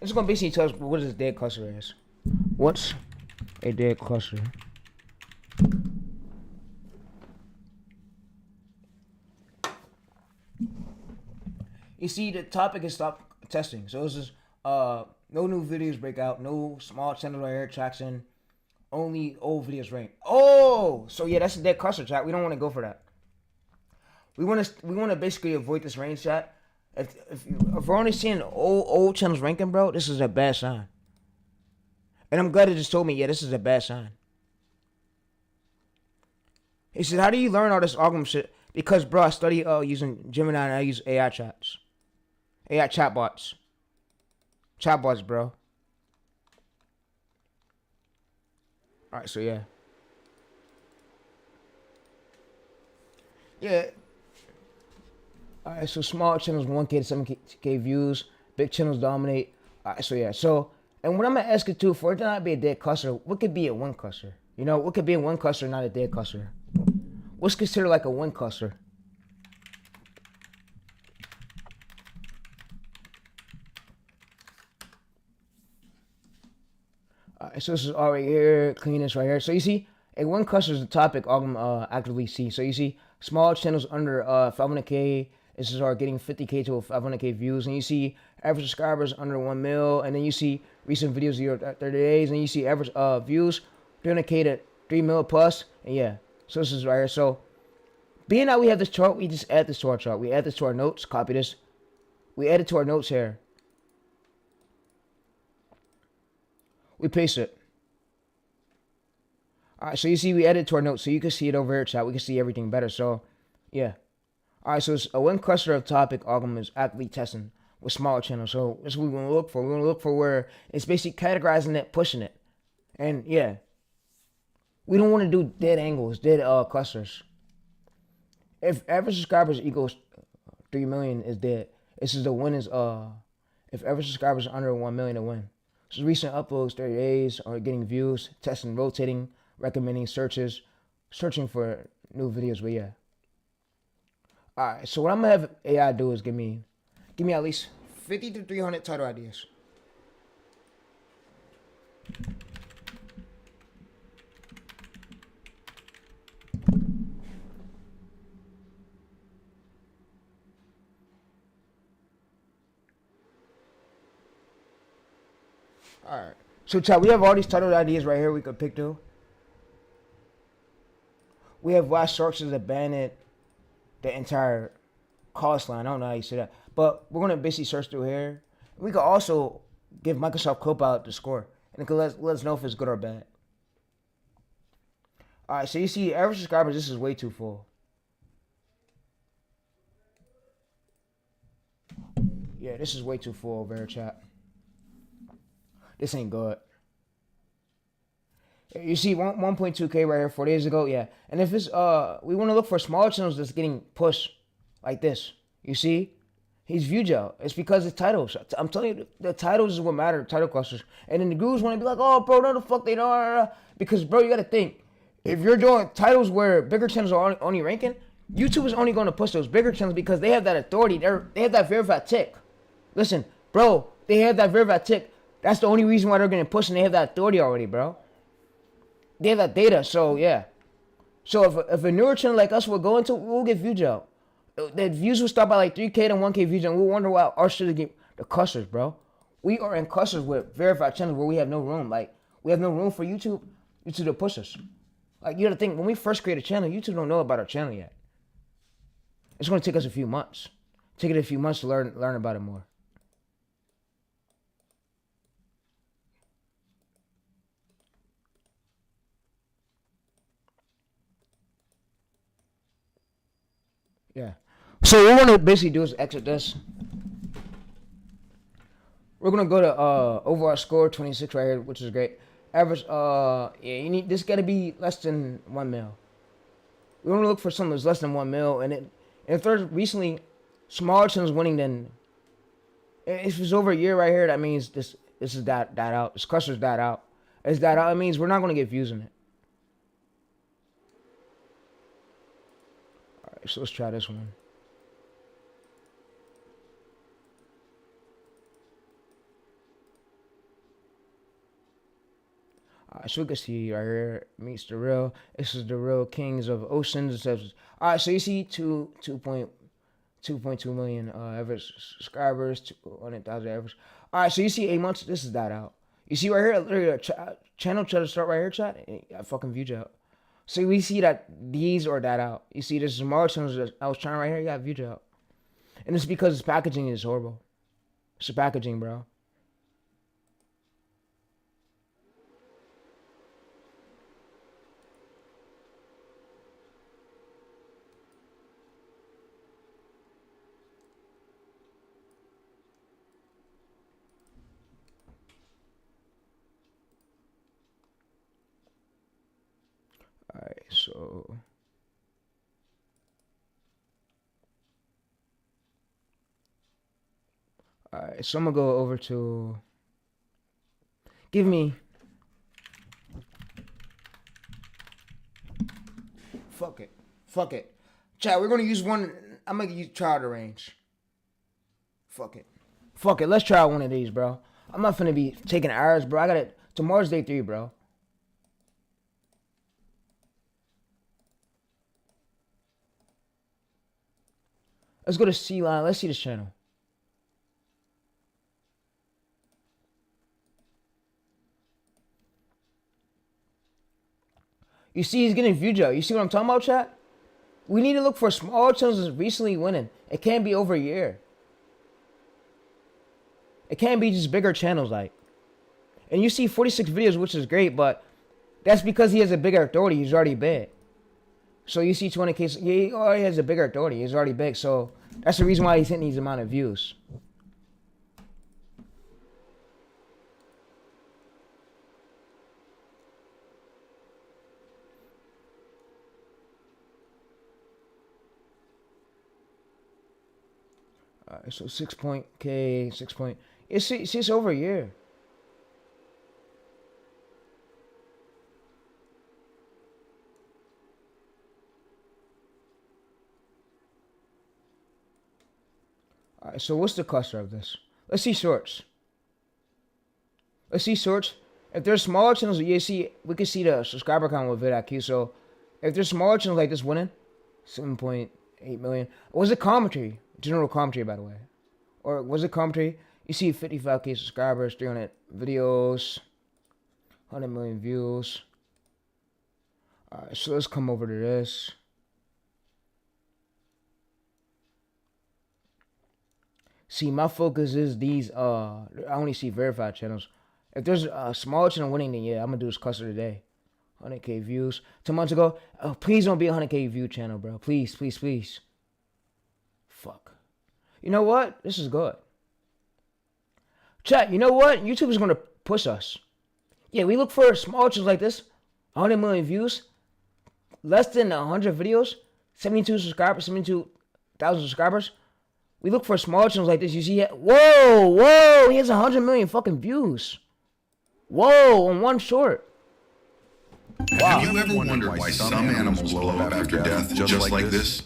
It's going to basically tell us what is a dead cluster is. What's a dead cluster? You see, the topic is stop testing. So this is no new videos break out, no small channels right here, traction, only old videos rank. Oh, so yeah, that's a dead cluster, chat. We don't want to go for that. We want to basically avoid this range, chat. If we're only seeing old channels ranking, bro, this is a bad sign. And I'm glad it just told me, yeah, this is a bad sign. He said, how do you learn all this algorithm shit? Because, bro, I study using Gemini and I use AI chats. AI chatbots. Chatbots, bro. Alright, so yeah. Yeah. Alright, so small channels, 1K to 7K views. Big channels dominate. Alright, so yeah. So, and what I'm going to ask you too, for it to not be a dead cluster, what could be a win cluster? You know, what could be a win cluster, not a dead cluster? What's considered like a win cluster? Alright, so this is all right here, clean this right here. So you see, a win cluster is the topic I'm actively see. So you see, small channels under 500K. This is our getting 50K to 500K views, and you see average subscribers under 1 mil, and then you see recent videos here at 30 days, and you see average views 300K to 3 mil plus, and yeah. So this is right here. So being that we have this chart, we just add this to our chart. We add this to our notes. Copy this. We add it to our notes here. We paste it. Alright, so you see we added to our notes, so you can see it over here, chat. We can see everything better. So, yeah. Alright, so it's a win cluster of topic algorithm is actively testing. with smaller channels. So that's what we're gonna look for. We're gonna look for where it's basically categorizing it, pushing it, and yeah, we don't want to do dead angles, dead clusters. If average subscribers equals 3 million is dead. This is the win is if average subscribers are under 1 million to win. So recent uploads, 30 days, or getting views, testing, rotating, recommending searches, searching for new videos. But yeah. All right. So what I'm gonna have AI do is give me at least 50 to 300 title ideas. Alright. So chat, we have all these title ideas right here we could pick through. We have why sharks has abandoned the entire coastline. I don't know how you say that. But we're gonna basically search through here. We could also give Microsoft Copilot the score. And it can let us know if it's good or bad. Alright, so you see average subscribers, this is way too full. Yeah, this is way too full over here, chat. This ain't good. You see 1.2K right here 4 days ago, yeah. And if it's we want to look for smaller channels that's getting pushed like this. You see? He's view gel. It's because it's titles. I'm telling you, the titles is what matter, title clusters. And then the gurus want to be like, oh bro, no the fuck they don't. Because bro, you gotta think. If you're doing titles where bigger channels are only ranking, YouTube is only going to push those bigger channels because they have that authority. They have that verified tick. Listen, bro, they have that verified tick. That's the only reason why they're getting pushed, and they have that authority already, bro. They have that data, so yeah. So if a newer channel like us will go into, we'll get view gel. The views will start by like 3K to 1K views, and we'll wonder why our shit get the clusters, bro. We are in clusters with verified channels where we have no room. Like, we have no room for YouTube to push us. Like, you gotta think, when we first create a channel, YouTube don't know about our channel yet. It's gonna take us a few months. Take it a few months to learn about it more. Yeah. So what we're gonna basically do is exit this. We're gonna go to overall score 26 right here, which is great. Average, yeah, you need this gotta be less than 1 mil. We wanna look for something that's less than 1 mil, and if there's recently smaller channels winning, then if it's over a year right here, that means this is that out. This cluster's that out. It's that out. It means we're not gonna get views in it. All right, so let's try this one. So we can see right here meets the real. This is the real kings of oceans. All right, so you see 2.2 million average subscribers, 200,000 average. All right, so you see 8 months. This is that out. You see right here, literally channel try to start right here, chat. I fucking viewed you out. So we see that these are that out. You see this smaller channels that I was trying right here. You got viewed out, and it's because its packaging is horrible. It's the packaging, bro. Alright, so alright, so I'm gonna go over to give me fuck it. Chat, we're gonna use one. I'm gonna try the range. Fuck it. Let's try one of these, bro. I'm not finna be taking hours, bro. I got it. Tomorrow's day 3, bro. Let's go to C line. Let's see this channel. You see he's getting view gel. You see what I'm talking about, chat? We need to look for small channels that's recently winning. It can't be over a year. It can't be just bigger channels, like. And you see 46 videos, which is great, but that's because he has a bigger authority. He's already big. So you see 20K, he already has a bigger authority. He's already big. So that's the reason why he's hitting these amount of views. Alright, so 6 point K, 6 point. It's over a year. Alright, so what's the cluster of this? Let's see shorts. Let's see shorts. If there's smaller channels, you see, we can see the subscriber count with vidIQ. So if there's smaller channels like this winning, 7.8 million. Was it commentary? General commentary, by the way. Or was it commentary? You see 55K subscribers, 300 videos, 100 million views. Alright, so let's come over to this. See, my focus is these, I only see verified channels. If there's a smaller channel winning, then yeah, I'm gonna do this cluster today. 100K views. 2 months ago, please don't be a 100K view channel, bro. Please, please, please. Fuck. You know what? This is good. Chat, you know what? YouTube is gonna push us. Yeah, we look for small channels like this. 100 million views. Less than 100 videos. 72 subscribers, 72,000 subscribers. We look for small channels like this. You see, whoa, he has 100 million fucking views. Whoa, on one short. Wow. Have you ever wondered why some animals blow up after death just like this?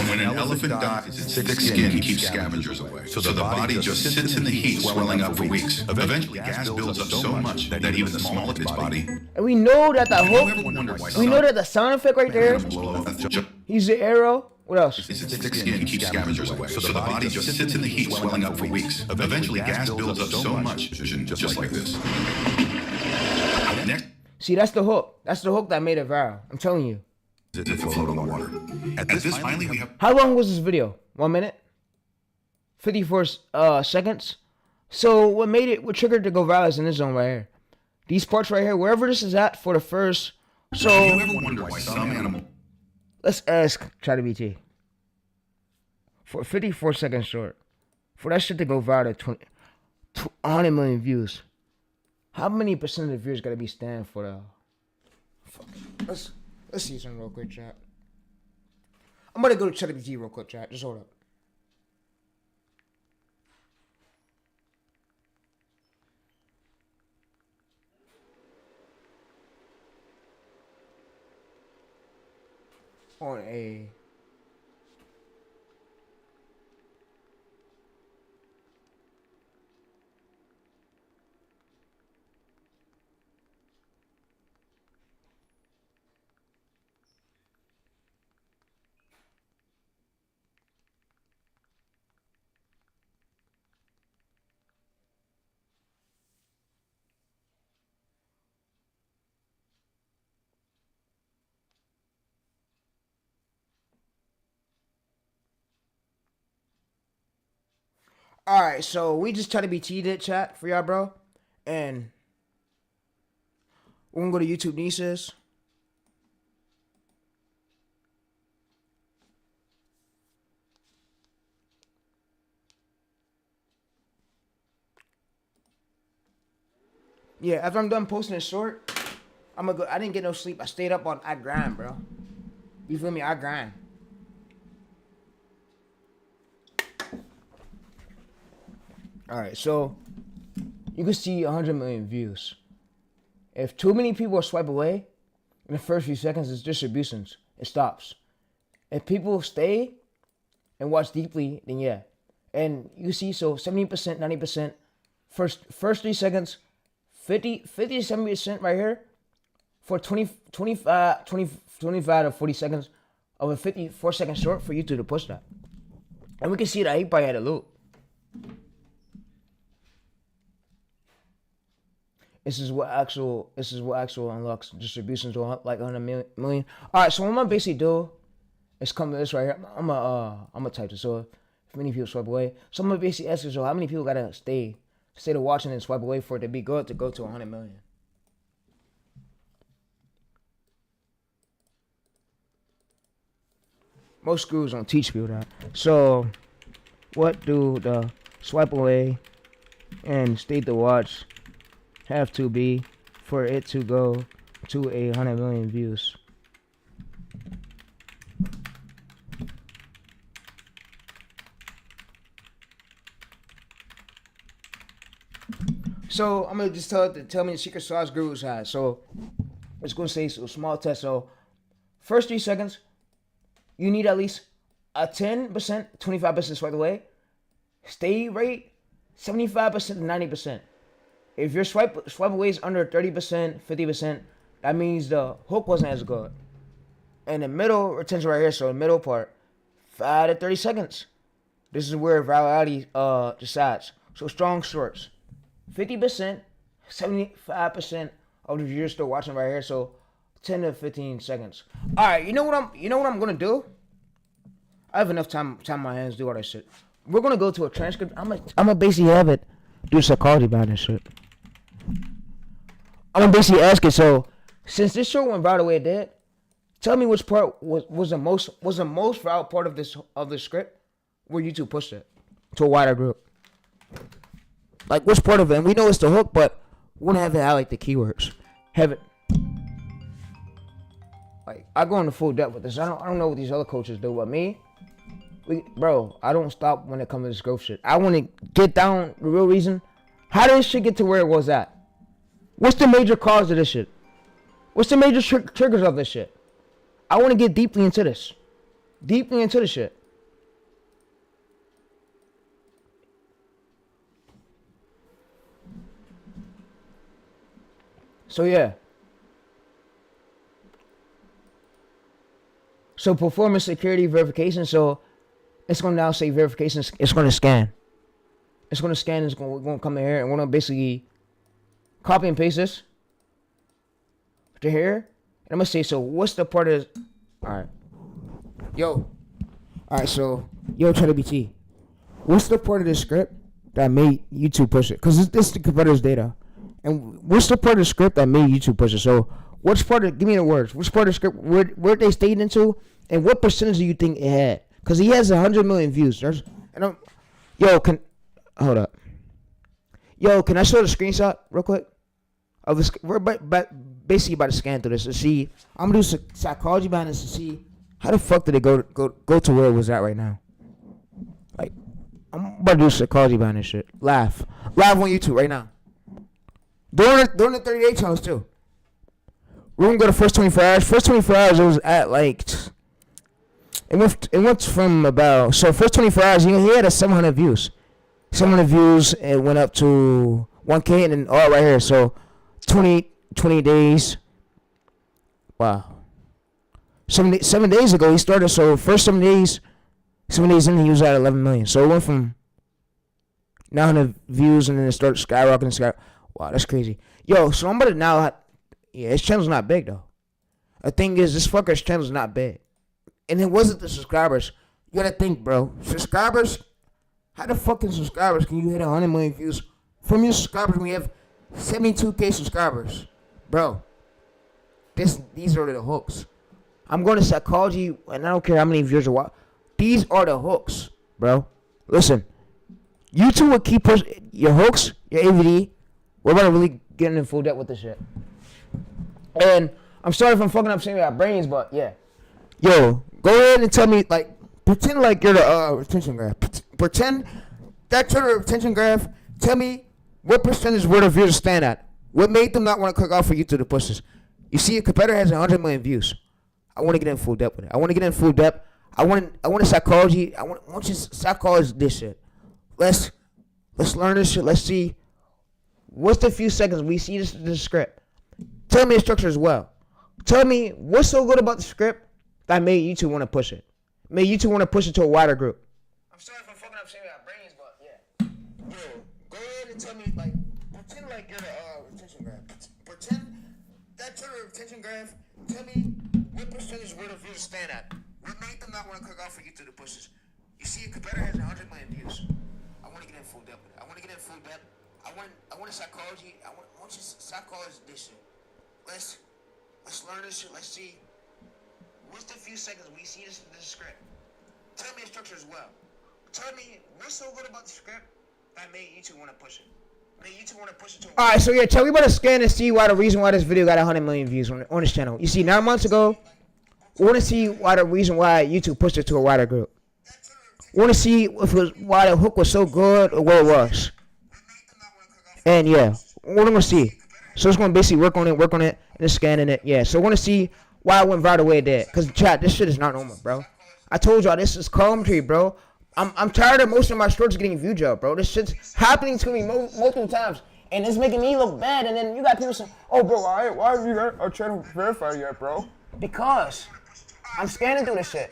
When an elephant dies, its thick skin keeps scavengers away. So the body just sits in the heat, swelling up for weeks. Eventually, gas builds up so much that even the smallest of its body. And we know that the hook, we know that the sound effect right there, he's the arrow. What else? Its thick skin keeps scavengers away. So the body just sits in the heat, swelling up for weeks. Eventually, gas builds up so much, just like this. Next, see, that's the hook. That's the hook that made it viral. I'm telling you. to float on the water. At this finally, we have. How long was this video? 1 minute? 54 seconds? So what triggered to go viral is in this zone right here. These parts right here, wherever this is at for the first. So Have you ever wondered why some animal? let's ask ChatGPT. For 54 seconds short. For that shit to go viral to 100 million views. How many percent of the viewers gotta be staying for the... Fuck. Let's see something real quick, chat. I'm gonna go to ChatGPT real quick, chat. Just hold up. On a... Alright, so we just try to be T'd it, chat, for y'all, bro. And we're gonna go to YouTube Nieces. Yeah, after I'm done posting this short, I'm gonna go. I didn't get no sleep. I stayed up I grind, bro. You feel me? I grind. Alright, so you can see 100 million views. If too many people swipe away in the first few seconds, it's distributions. It stops. If people stay and watch deeply, then yeah. And you see, so 70%, 90%, first 3 seconds, 50 to 70% right here for 25 to 40 seconds of a 54-second short for YouTube to push that. And we can see that he probably had a loop. This is what actual unlocks distributions to like 100 million. All right, so what I'm gonna basically do is come to this right here. I'm gonna type this. So if many people swipe away, so I'm gonna basically ask you, so how many people gotta stay to watching and swipe away for it to be good to go to 100 million? Most schools don't teach people that. So what do the swipe away and stay to watch have to be for it to go to 100 million views? So I'm gonna just tell me the secret sauce Guru's had. So it's gonna say so small test. So first 3 seconds, you need at least a 10%, 25% swipe away. Stay rate 75% to 90%. If your swipe away is under 30%, 50%, that means the hook wasn't as good. And the middle retention right here, so the middle part, 5 to 30 seconds. This is where virality decides. So strong shorts, 50%, 75% of the viewers still watching right here. So 10 to 15 seconds. All right, you know what I'm gonna do? I have enough time on my hands to do all that shit. We're gonna go to a transcript. I'm gonna basically have it do psychology about this shit. I'm gonna basically ask it. So since this show went viral the way it did, tell me which part was the most viral part of the script where YouTube pushed it to a wider group. Like which part of it? And we know it's the hook, but we wanna have it highlight the keywords. Have it. Like I go into full depth with this. I don't know what these other coaches do, but me, I don't stop when it comes to this growth shit. I want to get down the real reason. How did this shit get to where it was at? What's the major cause of this shit? What's the major triggers of this shit? I want to get deeply into this. Deeply into this shit. So yeah. So performance security verification. So it's going to now say verification. It's going to scan. It's going to scan. We're going to come in here and we're going to basically copy and paste this to here. And I'm going to say, so what's the part of this? All right. Yo. All right. So, yo, ChatGPT. What's the part of the script that made YouTube push it? Because this is the competitor's data. And what's the part of the script that made YouTube push it? So, what's part of, give me the words. Which part of the script, where they stayed into, and what percentage do you think it had? Because he has 100 million views. Hold up. Yo, can I show the screenshot real quick? Of this, we're basically about to scan through this to see. I'm gonna do psychology behind this to see how the fuck did it go to where it was at right now. Like, I'm about to do psychology behind this shit. Live on YouTube right now. During the 30-day challenge too. We're gonna go to first 24 hours. First 24 hours, it was at like. It went from about, so first 24 hours, he had a 700 views. 700 views, it went up to 1K, and then all right here. So 20 days. Wow. 7 days ago, he started. So first 7 days in, he was at 11 million. So it went from 900 views, and then it started skyrocketing. Wow, that's crazy. Yo, so I'm gonna now. Yeah, his channel's not big though. The thing is, this fucker's channel's not big. And it wasn't the subscribers. You gotta think, bro. Subscribers? How the fucking subscribers can you hit 100 million views from your subscribers when we have 72K subscribers? Bro, these are the hooks. I'm going to psychology, and I don't care how many viewers are watching. These are the hooks, bro. Listen, YouTube will keep pushing your hooks, your AVD. We're about to really get in full depth with this shit. And I'm sorry if I'm fucking up saying our brains, but yeah. Yo, go ahead and tell me, like, pretend like you're the retention graph. Pretend that's your retention graph. Tell me what percentage where the viewers stand at. What made them not want to click off for YouTube to push this? You see, a competitor has 100 million views. I want to get in full depth with it. I want to get in full depth. I want a psychology. I want you to psychology this shit. Let's learn this shit. Let's see. What's the few seconds we see this script? Tell me the structure as well. Tell me what's so good about the script that made YouTube want to push it. Made YouTube want to push it to a wider group. I'm sorry if I'm fucking up saying our brains, but yeah. Yo, go ahead and tell me, like, pretend like you're the retention graph. Pretend that's your retention graph. Tell me what percentage where the viewers stand at. What made them not want to click off for YouTube to push this? You see, a competitor has 100 million views. I want to get in full depth with it. I want to get in full depth. I want a psychology. I want you to psychology this shit. Let's learn this shit. Let's see. What's the few seconds we see this script? Tell me the structure as well. Tell me what's so good about the script that made YouTube want to push it. Made YouTube want to push it to. All right, so yeah, we about to scan and see why the reason why this video got 100 million views on this channel. You see, 9 months ago, we want to see why the reason why YouTube pushed it to a wider group. We want to see if it was why the hook was so good or what it was. And yeah, we're gonna see. So it's gonna basically work on it, and it's scanning it. Yeah. So we're gonna see why it went viral the way it did. Cause chat, this shit is not normal, bro. I told y'all this is commentary, bro. I'm tired of most of my shorts getting viewed, up, bro. This shit's happening to me multiple times, and it's making me look bad. And then you got people saying, "Oh, bro, why have you got our channel verified yet, bro?" Because I'm scanning through this shit.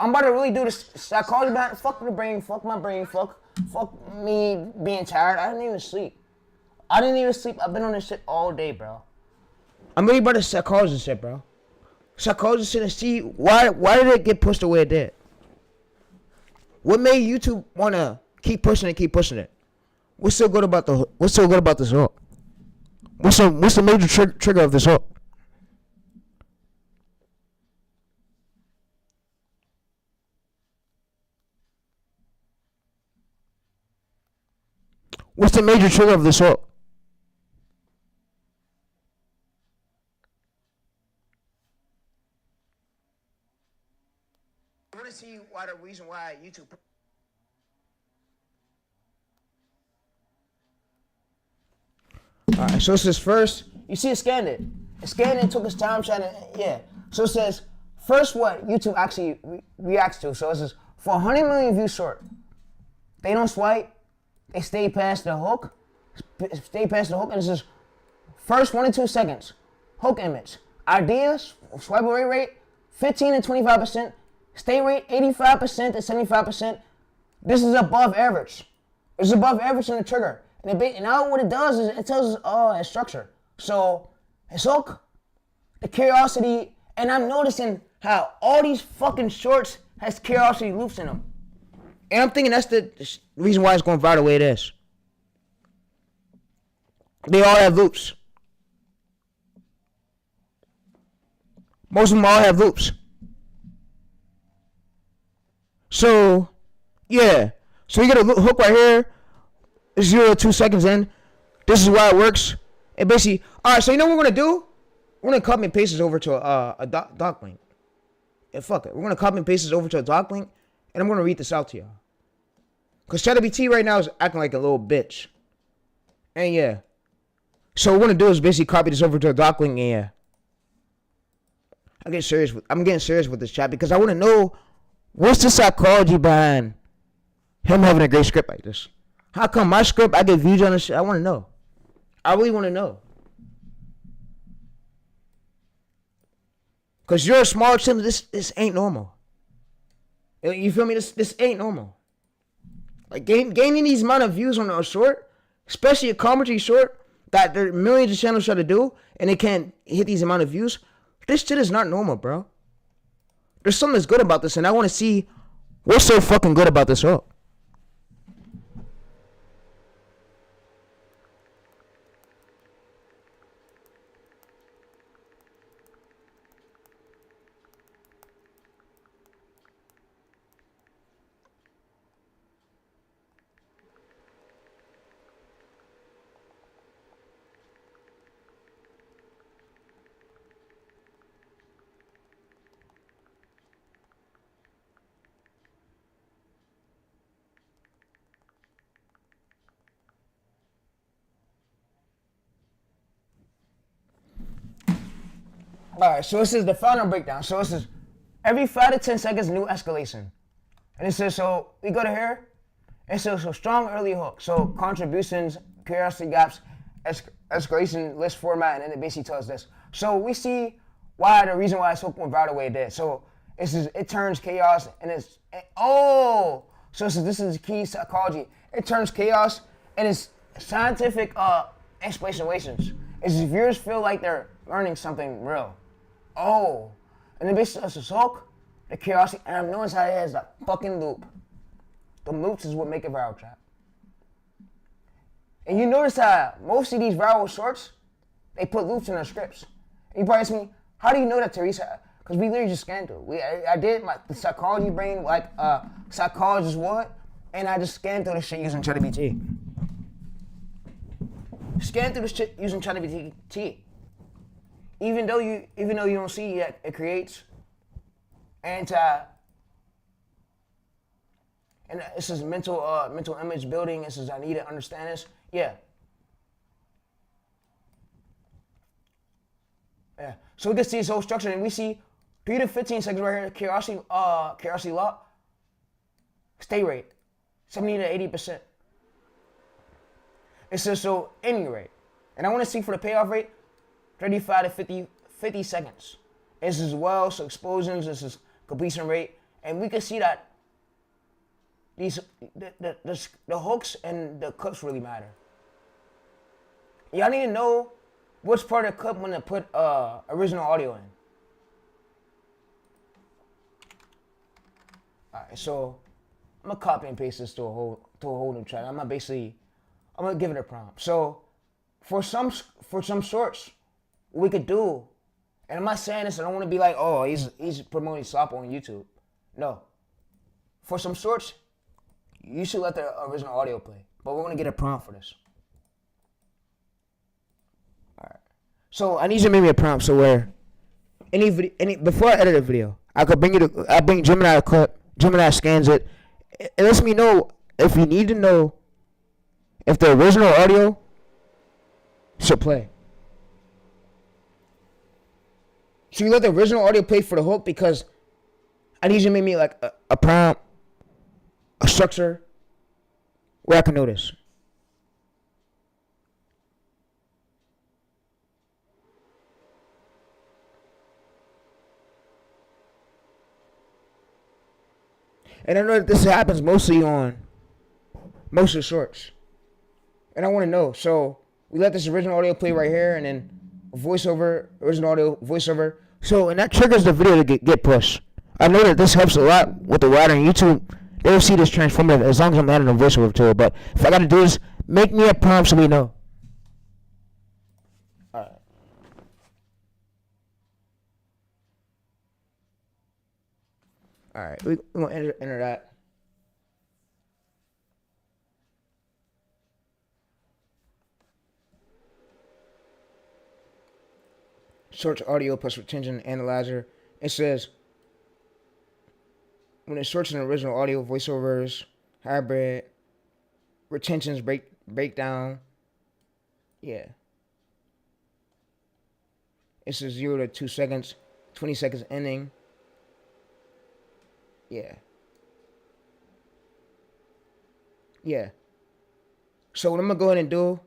I'm about to really do this psychology behind. Fuck the brain. Fuck my brain. Fuck me being tired. I didn't even sleep. I've been on this shit all day, bro. I'm really about to psychology shit, bro. Psychology shit and see why did it get pushed the way it did? What made YouTube wanna keep pushing it? What's so good about this hook? What's the major trigger of this hook? What's the major trigger of this hook? I want to see why the reason why YouTube. Alright, so it says first, you see it scanned it. It scanned it, took its time trying to, yeah. So it says, first what YouTube actually reacts to. So it says, for 100 million views short, they don't swipe, they stay past the hook, and it says, first 1 to 2 seconds, hook image. Ideas, swipe away rate, 15 to 25%, stay rate, 85% to 75%. This is above average. It's above average in the trigger. And now what it does is it tells us its structure. So it's hook, the curiosity, and I'm noticing how all these fucking shorts has curiosity loops in them. And I'm thinking that's the reason why it's going viral the way it is. They all have loops. Most of them all have loops. So, yeah. So you get a hook right here. 0 to 2 seconds in. This is why it works. And basically, alright, so you know what we're gonna do? We're gonna copy and paste this over to a doc link. And fuck it. We're gonna copy and paste this over to a doc link, and I'm gonna read this out to y'all. Cause ChatGPT right now is acting like a little bitch. And yeah. So what we're gonna do is basically copy this over to a doc link, and yeah. I'm getting serious with this chat because I wanna know what's the psychology behind him having a great script like this. How come my script, I get views on this shit? I want to know. I really want to know. Because you're a small channel, this ain't normal. You feel me? This ain't normal. Like, gaining these amount of views on a short, especially a commentary short, that there are millions of channels try to do, and they can't hit these amount of views. This shit is not normal, bro. There's something that's good about this, and I want to see what's so fucking good about this hook. Alright, so this is the final breakdown. So this is every 5 to 10 seconds, new escalation. And it says, so we go to here. It says, so strong early hook. So contributions, curiosity gaps, escalation list format, and then it basically tells this. So we see the reason why it's hook went viral the way it did. So it turns chaos, and so this is key psychology. It turns chaos, and it's scientific explanations. It's viewers feel like they're learning something real. Oh, and then basically it's a hook, the curiosity, and I'm noticing how it has a fucking loop. The loops is what make it viral, chat. And you notice how most of these viral shorts, they put loops in their scripts. And you probably ask me, how do you know that, Teresa? Because we literally just scanned through. I did the psychology brain, like psychologist would, and I just scanned through this shit using ChatGPT. Scan through this shit using ChatGPT. Even though you don't see yet, it creates and this is mental image building. This is I need to understand this. Yeah, Yeah. So we can see this whole structure, and we see 3 to 15 seconds right here. Curiosity lock. Stay rate, 70 to 80%. It says so ending rate, and I want to see for the payoff rate, 35 to 50 seconds. This is well, so explosions. This is completion rate, and we can see that these the hooks and the clips really matter. Y'all need to know which part of the clip when to put original audio in. Alright, so I'm gonna copy and paste this to a whole new track. I'm gonna give it a prompt. So for some sorts, what we could do, and I'm not saying this, I don't want to be like, oh, he's promoting slop on YouTube. No. For some sorts, you should let the original audio play. But we're gonna get a prompt for this. Alright. So I need you to make me a prompt so where before I edit a video, I bring Gemini a clip. Gemini scans it. It lets me know if you need to know if the original audio should play. So you let the original audio play for the hook because I need you to make me like a prompt, a structure where I can notice. And I know that this happens mostly on most of the shorts. And I want to know. So we let this original audio play right here and then voiceover, original audio, voiceover. So, and that triggers the video to get pushed. I know that this helps a lot with the wider on YouTube. They'll see this transformative as long as I'm adding a voiceover to it. But if I got to do this, make me a prompt so we know. Alright. Alright, we're going to enter that. Search audio plus retention analyzer. It says when it's searching original audio, voiceovers, hybrid, retentions, breakdown. Yeah. It says 0 to 2 seconds, 20 seconds ending. Yeah. Yeah. So what I'm gonna go ahead and do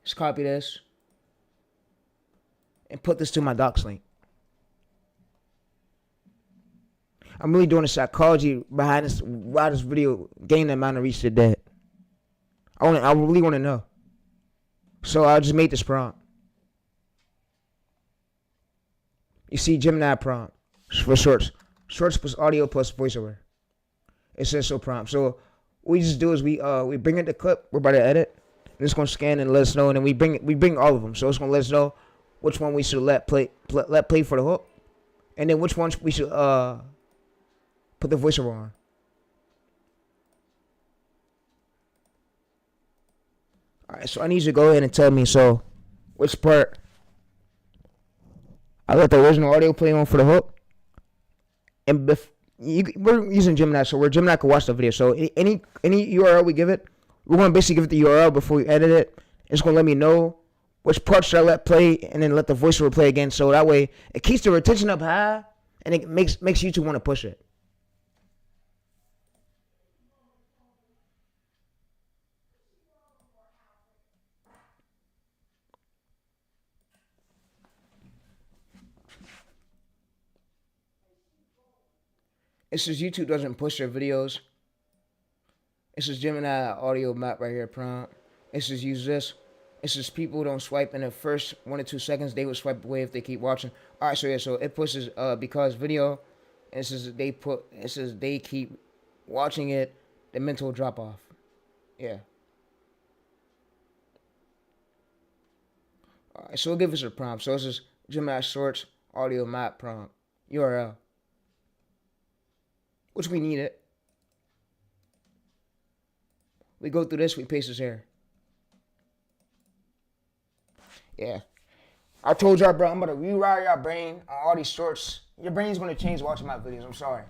is copy this and put this to my docs link. I'm really doing the psychology behind this, why this video gained the amount of reach it did. I really want to know. So I just made this prompt. You see Gemini prompt for shorts. Shorts plus audio plus voiceover. It says so prompt. So what we just do is we bring in the clip we're about to edit. And it's gonna scan and let us know, and then we bring all of them. So it's gonna let us know which one we should let play for the hook, and then which ones we should put the voiceover on. Alright, so I need you to go ahead and tell me so which part I let the original audio play on for the hook. And we're using Gemini, so where Gemini can watch the video. So any URL we give it, we're gonna basically give it the URL before we edit it. It's gonna let me know which part should I let play, and then let the voiceover play again. So that way it keeps the retention up high, and it makes YouTube want to push it. It says YouTube doesn't push their videos. It says Gemini audio map right here prompt. It says use this. It says people don't swipe in the first 1 to 2 seconds. They will swipe away if they keep watching. All right, so yeah, so it pushes because video. It says they keep watching it. The mental drop off. Yeah. All right, so it'll give us a prompt. So it says Gemini Shorts audio map prompt URL, which we need it. We go through this. We paste this here. Yeah. I told y'all, bro, I'm about to rewire your brain on all these shorts. Your brain's going to change watching my videos. I'm sorry.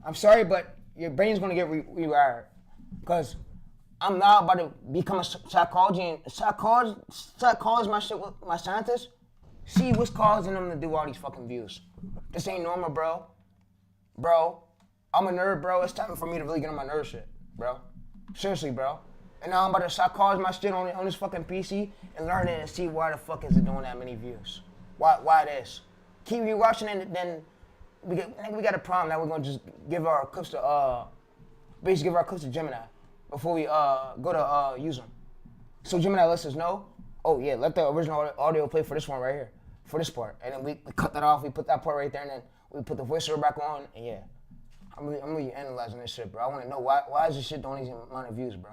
I'm sorry, but your brain's going to get rewired. Because I'm now about to become a psychologist my shit with my scientist. See what's causing them to do all these fucking views. This ain't normal, bro. Bro, I'm a nerd, bro. It's time for me to really get on my nerd shit, bro. Seriously, bro. And now I'm about to start calling my shit on this fucking PC and learn it and see why the fuck is it doing that many views. Why this? Keep rewatching it, and then we got a problem that we're gonna just give our clips to basically give our clips to Gemini before we go to use them. So Gemini lets us know, oh yeah, let the original audio play for this one right here, for this part, and then we cut that off. We put that part right there, and then we put the voiceover back on, and yeah, I'm really analyzing this shit, bro. I want to know why is this shit doing these amount of views, bro?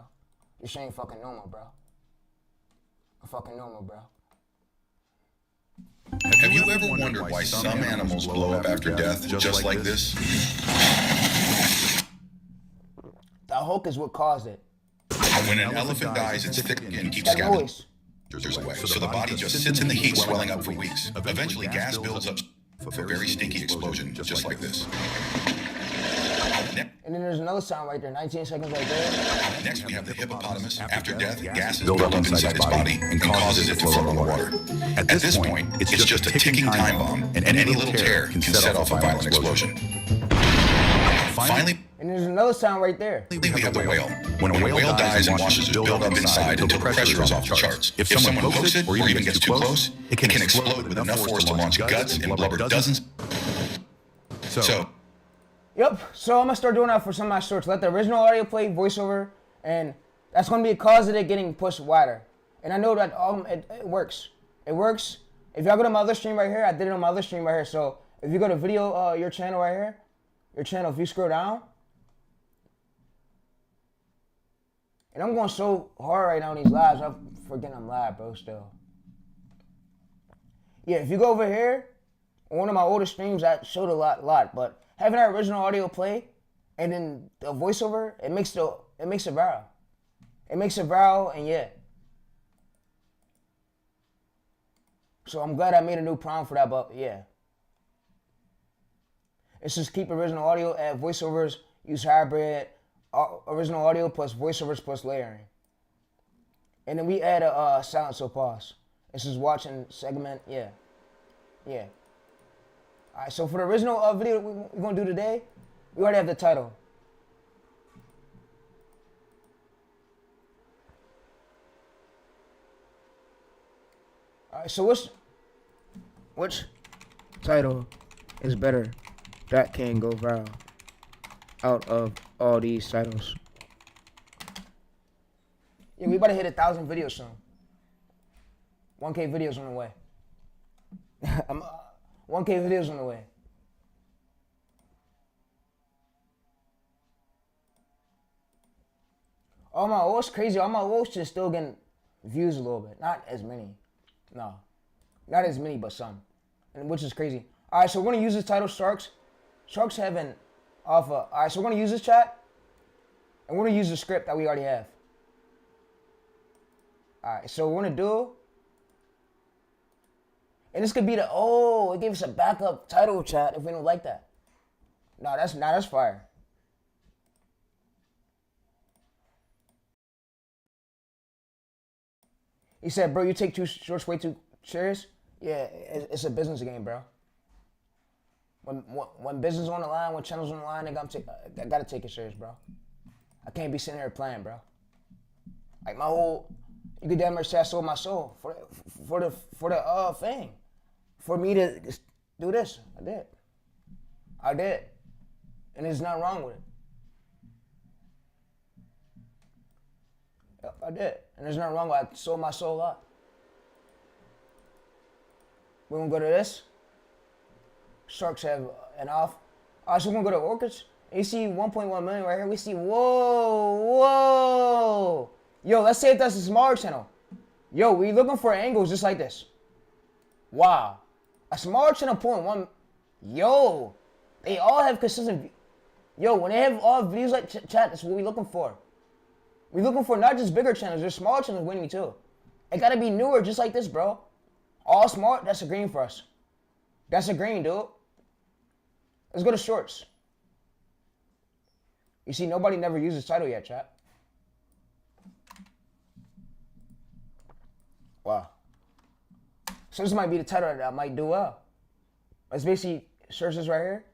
This shit ain't fucking normal, bro. Fucking normal, bro. Have you ever wondered why some animals blow up after death just like this? The Hulk is what caused it. When an elephant dies, its thick skin keeps That scavenging noise. away, so the body just sits in the heat, swelling up for weeks. Eventually, gas builds up for a very stinky explosion, just like this. And then there's another sound right there, 19 seconds right there. Next, we have the hippopotamus. After death, gases build up inside its body and causes it to float on the water. At this point, it's just a ticking time bomb, and any little tear can set off a violent explosion. Finally, And there's another sound right there. we have the whale. When a whale dies and washes its buildup inside until the pressure is off the charts. If someone pokes it or even gets too close, it can explode with enough force to launch guts and blubber dozens. So, Yep, so I'm gonna start doing that for some of my shorts. Let the original audio play, voiceover, and that's gonna be a cause of it getting pushed wider. And I know that it works. It works. If y'all go to my other stream right here, I did it on my other stream right here. So if you go to video, your channel right here, your channel, if you scroll down, and I'm going so hard right now in these lives, I'm forgetting I'm live, bro, still. Yeah, if you go over here, on one of my older streams, I showed a lot, but having that original audio play and then the voiceover, it makes it viral. It makes it viral, and yeah. So I'm glad I made a new prompt for that, but yeah. It's just keep original audio, add voiceovers, use hybrid, original audio plus voiceovers plus layering. And then we add a silence or pause. It's just watching segment, yeah. Yeah. Alright, so for the original video we're gonna do today, we already have the title. Alright, so which title is better that can go viral out of all these titles? Yeah, we about to hit 1,000 videos soon. 1K videos on the way. 1K videos on the way. It's crazy. All my old shit still getting views a little bit. Not as many. No. Not as many, but some. And which is crazy. Alright, so we're gonna use this title, Sharks. Sharks Heaven Alpha. Alright, so we're gonna use this chat. And we're gonna use the script that we already have. Alright, so we're gonna do. And this could be it gave us a backup title chat if we don't like that. No, that's fire. He said, bro, you take too shorts way too serious? Yeah, it's a business game, bro. When business on the line, when channels on the line, I gotta take it serious, bro. I can't be sitting here playing, bro. Like you could damn near say I sold my soul for the thing. For me to do this, I did. And there's nothing wrong with it. Yep, I did. And there's nothing wrong with it. I sold my soul out. We're gonna go to this. Sharks have an off. Alright, so we're gonna go to orchids. You see 1.1 million right here. We see, whoa. Yo, let's say if that's a smaller channel. Yo, we looking for angles just like this. Wow. A smaller channel pulling one. Yo, they all have consistent. Yo, when they have all videos like chat, that's what we looking for. We looking for not just bigger channels. There's smaller channels winning too. It gotta be newer, just like this, bro. All smart. That's a green for us. That's a green, dude. Let's go to shorts. You see, nobody never used this title yet, chat. Wow. So this might be the title that might do well. Let's basically search this right here.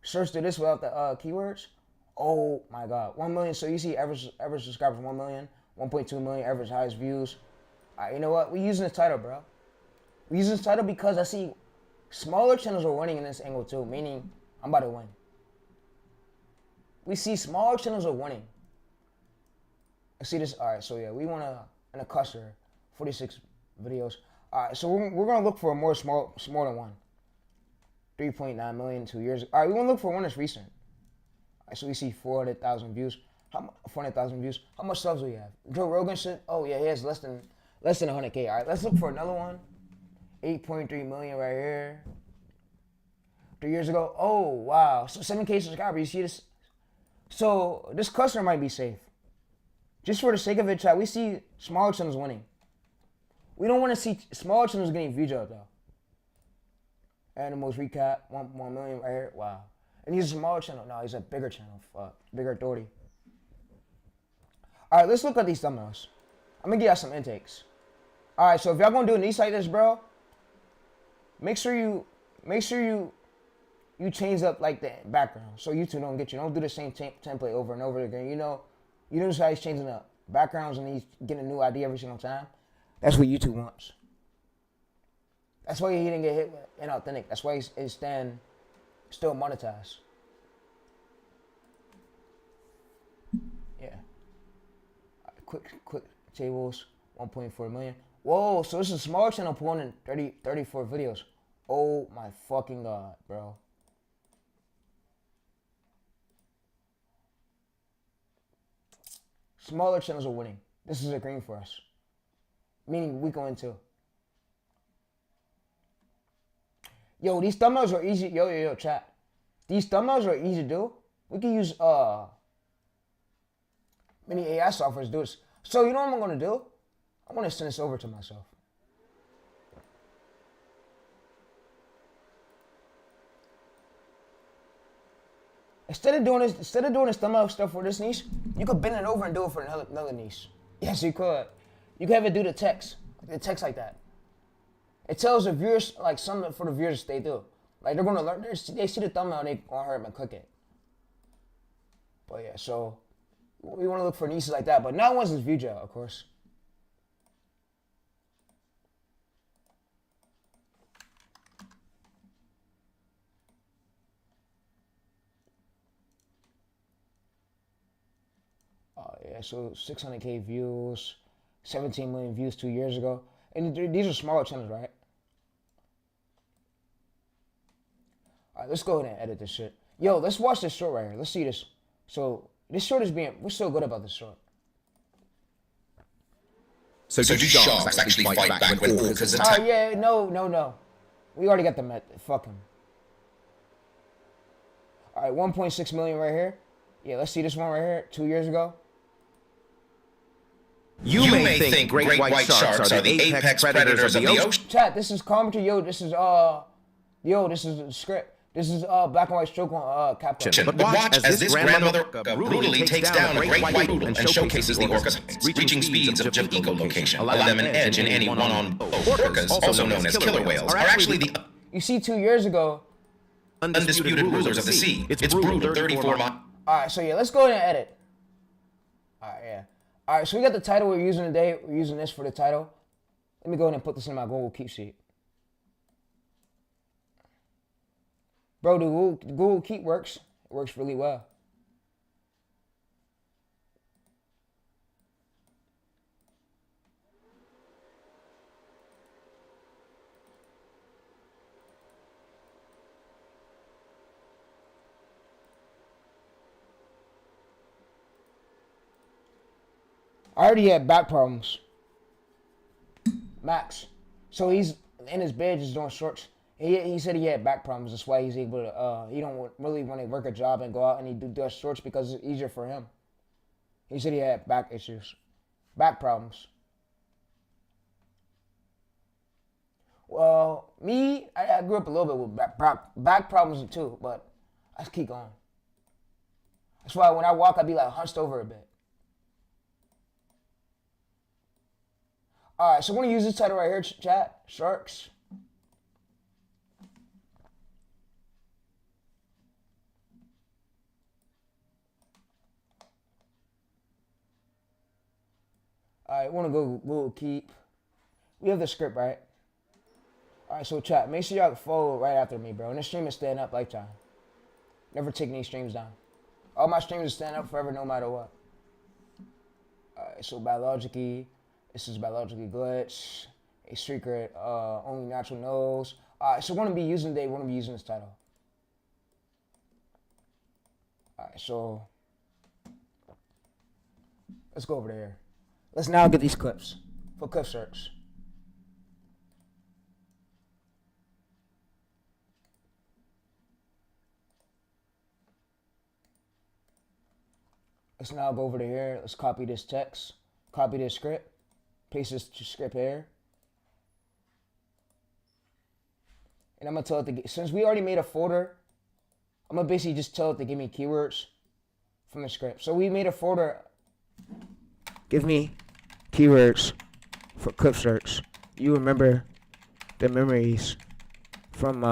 Search to this without the keywords. Oh my God, 1 million. So you see average subscribers 1 million, 1.2 million, average highest views. All right, you know what? We using this title, bro. We using this title because I see smaller channels are winning in this angle too, meaning I'm about to win. We see smaller channels are winning. I see this. All right, so yeah, we want to in a cluster, 46 videos. All right, so we're gonna look for a more smaller one. 3.9 million 2 years. All right, we want to look for one that's recent. All right, so we see 400,000 views. 400,000 views. How much subs do we have? Joe Rogan shit. Oh yeah, he has less than 100K. All right, let's look for another one. 8.3 million right here. 3 years ago. Oh wow, so 7K subscribers. You see this? So this cluster might be safe. Just for the sake of it, chat. We see smaller channels winning. We don't want to see smaller channels getting views out though. Animals recap, 1 million right here. Wow. And he's a smaller channel. No, he's a bigger channel. Fuck. Bigger authority. Alright, let's look at these thumbnails. I'm gonna give y'all some intakes. Alright, so if y'all gonna do a niche like this, bro, make sure you change up like the background so YouTube don't get you. Don't do the same template over and over again. You notice how he's changing up backgrounds and he's getting a new idea every single time. That's what YouTube wants. That's why he didn't get hit with inauthentic. That's why he's still monetized. Yeah. Quick tables, 1.4 million. Whoa, so this is a smaller channel pulling in 34 videos. Oh my fucking God, bro. Smaller channels are winning. This is a green for us. Meaning we go into. Yo, these thumbnails are easy. Yo, chat. These thumbnails are easy to do. We can use many AI softwares to do this. So you know what I'm gonna do? I'm gonna send this over to myself. Instead of doing this thumbnail stuff for this niche, you could bend it over and do it for another niche. Yes, you could. You could have it do the text like that. It tells the viewers, like, something for the viewers they do. Like, they're gonna learn, they see the thumbnail and they gonna hurry up and click it. But yeah, so we wanna look for niches like that, but not ones that's view gel, of course. Yeah, so 600K views, 17 million views 2 years ago. And these are smaller channels, right? Alright, let's go ahead and edit this shit. Yo, let's watch this short right here. Let's see this. So, this short is we're so good about this short. So do sharks actually fight back when orcas attack? Yeah, no. We already got them fuck him. Alright, 1.6 million right here. Yeah, let's see this one right here, 2 years ago. You may think great white sharks are the apex predators of the ocean. Chat, this is commentary. Yo, this is the script. This is black and white stroke on Capcom. But watch as this grandmother brutally takes down a great white poodle and showcases the orcas reaching speeds of echolocation, allow them an edge in any one-on. Orcas, also known as killer whales, are actually the You see, 2 years ago, undisputed rulers of the sea. It's brutal 34 miles. Alright, so yeah, let's go ahead and edit. Alright, yeah. Alright, so we got the title we're using today. We're using this for the title. Let me go ahead and put this in my Google Keep sheet. Bro, the Google Keep works. It works really well. I already had back problems. Max. So he's in his bed just doing shorts. He said he had back problems. That's why he's able to, he don't really want to work a job and go out and he does shorts because it's easier for him. He said he had back issues. Back problems. Well, me, I grew up a little bit with back problems too, but I just keep going. That's why when I walk, I be like hunched over a bit. All right, so we're gonna use this title right here, chat. Sharks. All right, want to go Google Keep. We have the script, right? All right, so chat, make sure y'all follow right after me, bro. And this stream is stand up lifetime. Never taking these streams down. All my streams are stand up forever, no matter what. All right, so biologically, this is biologically glitch. A secret, only natural knows. All right, so we're gonna be using today. We're gonna be using this title. All right, so let's go over there. Let's now get these clips for clip search. Let's now go over to here. Let's copy this text, copy this script, paste this script here. And I'm gonna tell it to, since we already made a folder, I'm gonna basically just tell it to give me keywords from the script. So we made a folder. Give me keywords for clip search. You remember the memories from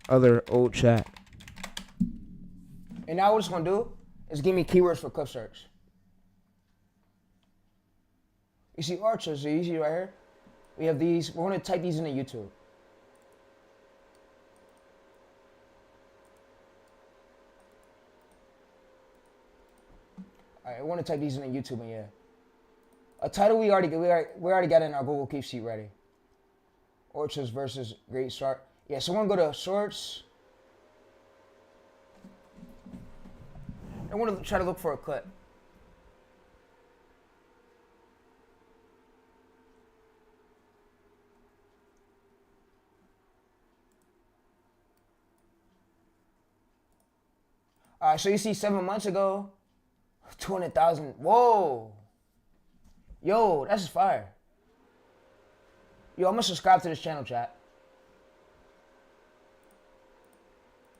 other old chat. And now what it's gonna do is give me keywords for clip search. You see archers, so you see right here? We have these, we're gonna type these into YouTube. Alright, I want to type these into YouTube and yeah. A title we already got in our Google Keep sheet ready. Orchards versus Great Start. Yeah, so we're gonna go to Source. I want to try to look for a clip. Alright, so you see 7 months ago, 200,000. Whoa. Yo, that's fire. Yo, I'm gonna subscribe to this channel, chat.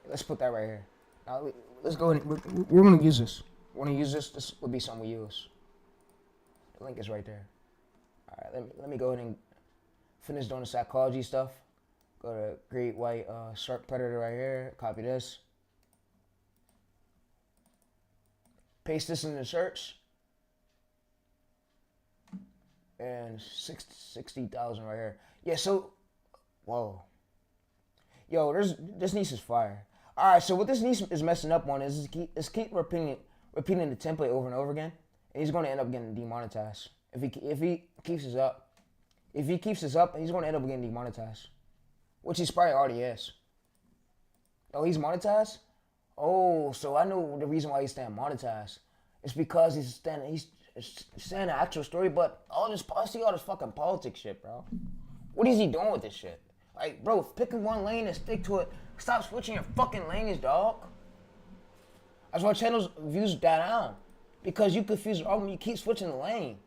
Let's put that right here. Now, let's go ahead. We're gonna use this. We're gonna use this. This would be something we use. The link is right there. All right, let me go ahead and finish doing the psychology stuff. Go to Great White Shark Predator right here. Copy this. Paste this in the search. And 60,000 right here. Yeah, so, whoa. Yo, this niche is fire. All right, so what this niche is messing up on is keep repeating the template over and over again, and he's going to end up getting demonetized. If he keeps this up, he's going to end up getting demonetized, which he's probably already is. Oh, he's monetized? Oh, so I know the reason why he's staying monetized. It's because he's saying the actual story, but I see all this fucking politics shit, bro. What is he doing with this shit? Like, bro, picking one lane and stick to it. Stop switching your fucking lanes, dog. That's why channels views die down. Because you confuse the album, you keep switching the lane.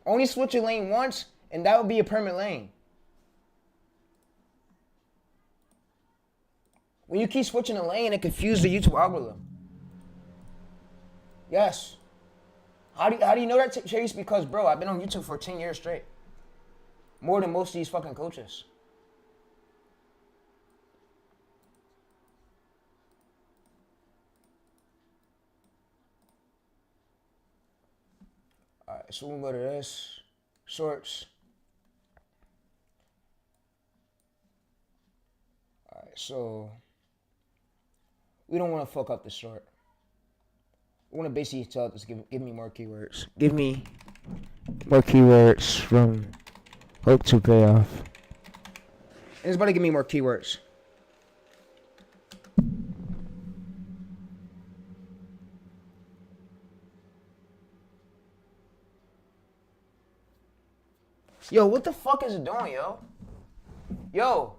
Only switch your lane once, and that would be a permanent lane. When you keep switching the lane, it confuses the YouTube algorithm. Yes. How do you know that, Chase? Because, bro, I've been on YouTube for 10 years straight. More than most of these fucking coaches. Alright, so we'll go to this. Shorts. Alright, so we don't want to fuck up the short. We want to basically tell this, give me more keywords. Give me more keywords from hope to payoff. And it's about to give me more keywords. Yo, what the fuck is it doing, yo? Yo.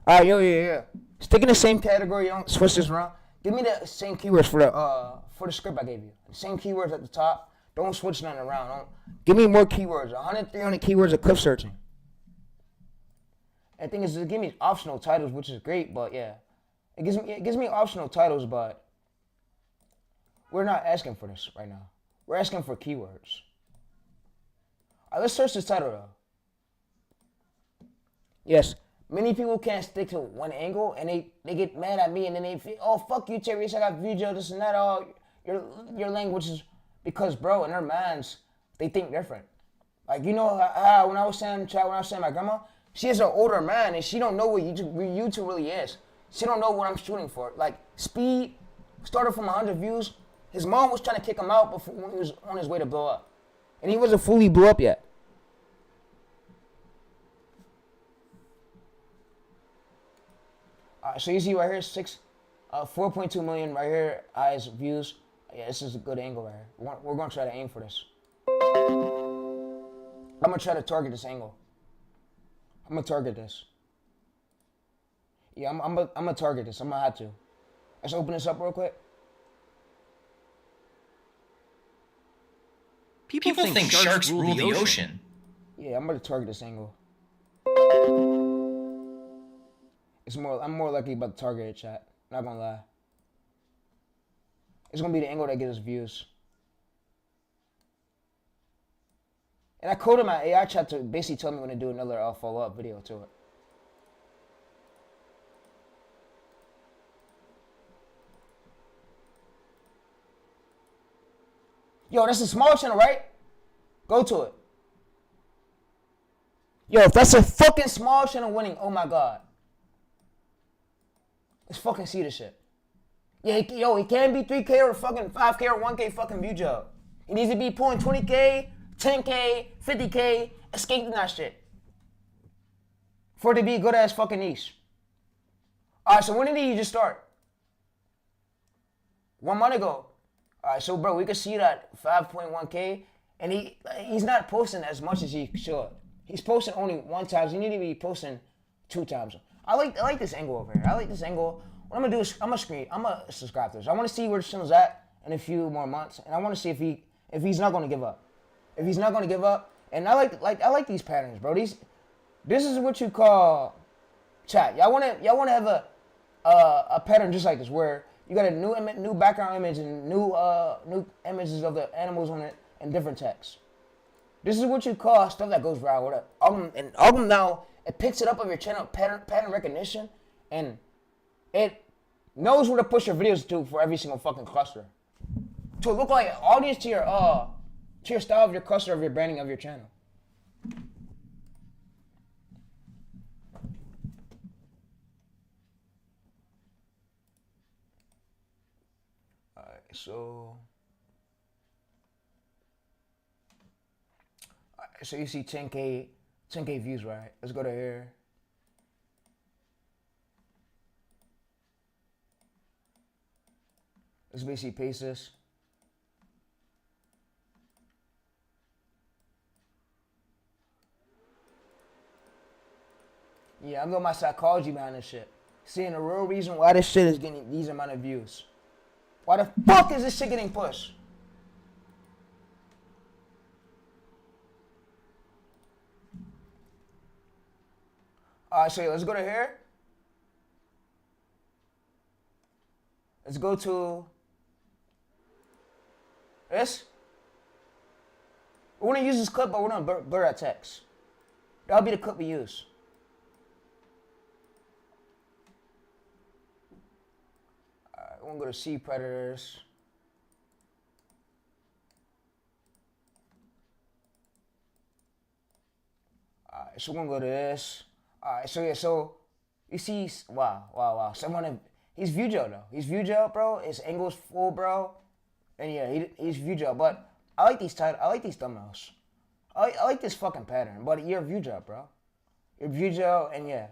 Alright, yo. Stick in the same category, don't switch this around. Give me the same keywords for the script I gave you. The same keywords at the top. Don't switch nothing around. Give me more keywords. 100, 300 keywords of clip searching. And the thing is, it gives me optional titles, which is great, but yeah. It gives me optional titles, but we're not asking for this right now. We're asking for keywords. Alright, let's search this title though. Yes, many people can't stick to one angle and they get mad at me and then they feel, oh fuck you, Tayreese, I got video, this and that, oh your language is because bro, in their minds, they think different. Like you know how when I was saying my grandma, she is an older man and she don't know what YouTube really is. She don't know what I'm shooting for. Like Speed started from 100 views. His mom was trying to kick him out before when he was on his way to blow up. And he wasn't fully blew up yet. So you see right here, 4.2 million right here, eyes, views. Yeah, this is a good angle right here. We're gonna try to aim for this. I'm gonna try to target this angle. I'm gonna target this. Yeah, I'm gonna target this. I'm gonna have to. Let's open this up real quick. People think sharks rule the ocean. Yeah, I'm gonna target this angle. I'm more likely about to target it, chat. Not gonna lie. It's gonna be the angle that gets us views. And I coded my AI chat to basically tell me when to do another follow-up video to it. Yo, that's a small channel, right? Go to it. Yo, if that's a fucking small channel winning, oh my god. Let's fucking see this shit. Yeah, it can't be 3K or fucking 5K or 1K fucking view job. He needs to be pulling 20K, 10K, 50K, escaping that shit. For it to be a good ass fucking niche. Alright, so when did he just start? 1 month ago. Alright, so bro, we could see that 5.1K, and he's not posting as much as he should. He's posting only 1 time. You need to be posting 2 times. I like this angle over here. I like this angle. What I'm gonna do is I'm gonna subscribe to this. I want to see where this channel's at in a few more months, and I want to see if he's not gonna give up. If he's not gonna give up, and I like these patterns, bro. This is what you call chat. Y'all wanna have a pattern just like this where you got a new background image and new images of the animals on it and different text. This is what you call stuff that goes viral. Algorithm now, it picks it up of your channel pattern recognition, and it knows where to push your videos to for every single fucking cluster. To look like an audience to your style of your cluster of your branding of your channel. Alright, so you see 10K views, right? Let's go to here. Let's basically paste this. Yeah, I'm doing my psychology behind this shit. Seeing the real reason why this shit is getting these amount of views. Why the fuck is this shit getting pushed? Alright, so let's go to here. Let's go to this. We're gonna use this clip, but we're gonna blur that text. That'll be the clip we use. Alright, we're gonna go to sea predators. Alright, so we're gonna go to this. Alright, so yeah, so you see, wow. He's view gel though. He's view gel, bro. His angle's full, bro. And yeah, he's view gel. But I like these thumbnails. I like this fucking pattern. But you're view gel, bro. You're view gel, and yeah,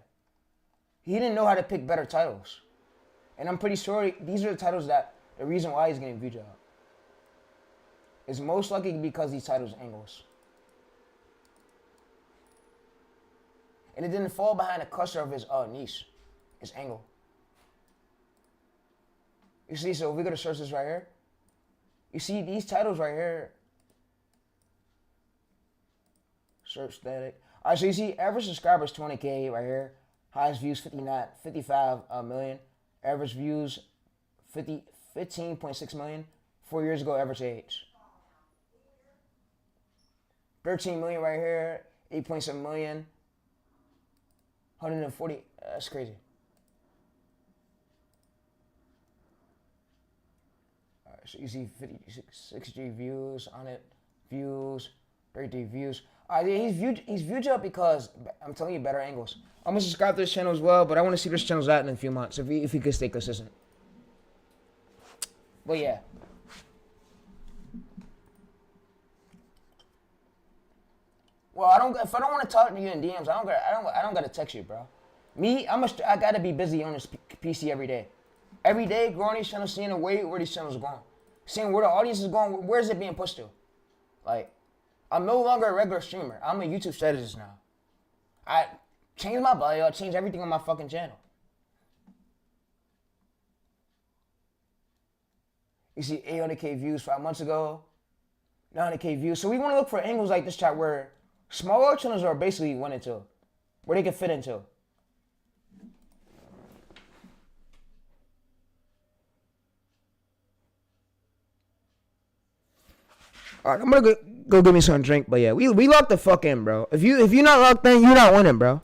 he didn't know how to pick better titles. And I'm pretty sure these are the titles that the reason why he's getting view gel. It's most likely because these titles are angles. And it didn't fall behind the cluster of his niche, his angle. You see, so if we go to search this right here, you see these titles right here. Search static. Alright, so you see average subscribers 20K right here. Highest views 55 million. Average views 15.6 million. 4 years ago, average age. 13 million right here, 8.7 million, 140. That's crazy. All right, so you see 60 views on it, views, 33 views. All right, yeah, he's viewed up because I'm telling you, better angles. I'm gonna subscribe to this channel as well, but I want to see this channel's at in a few months if he could stay consistent. But yeah. Well, if I don't want to talk to you in DMs, I don't gotta text you, bro. Me, I gotta be busy on this PC every day. Every day, growing these channels, seeing where these channels are going, seeing where the audience is going, where is it being pushed to? Like, I'm no longer a regular streamer. I'm a YouTube strategist now. I changed my bio, I changed everything on my fucking channel. You see 800K views 5 months ago, 900K views. So we want to look for angles like this chat where smaller channels are basically went into, where they can fit into. All right, I'm gonna go get me some drink, but yeah, we locked the fuck in, bro. If you're not locked in, you're not winning, bro.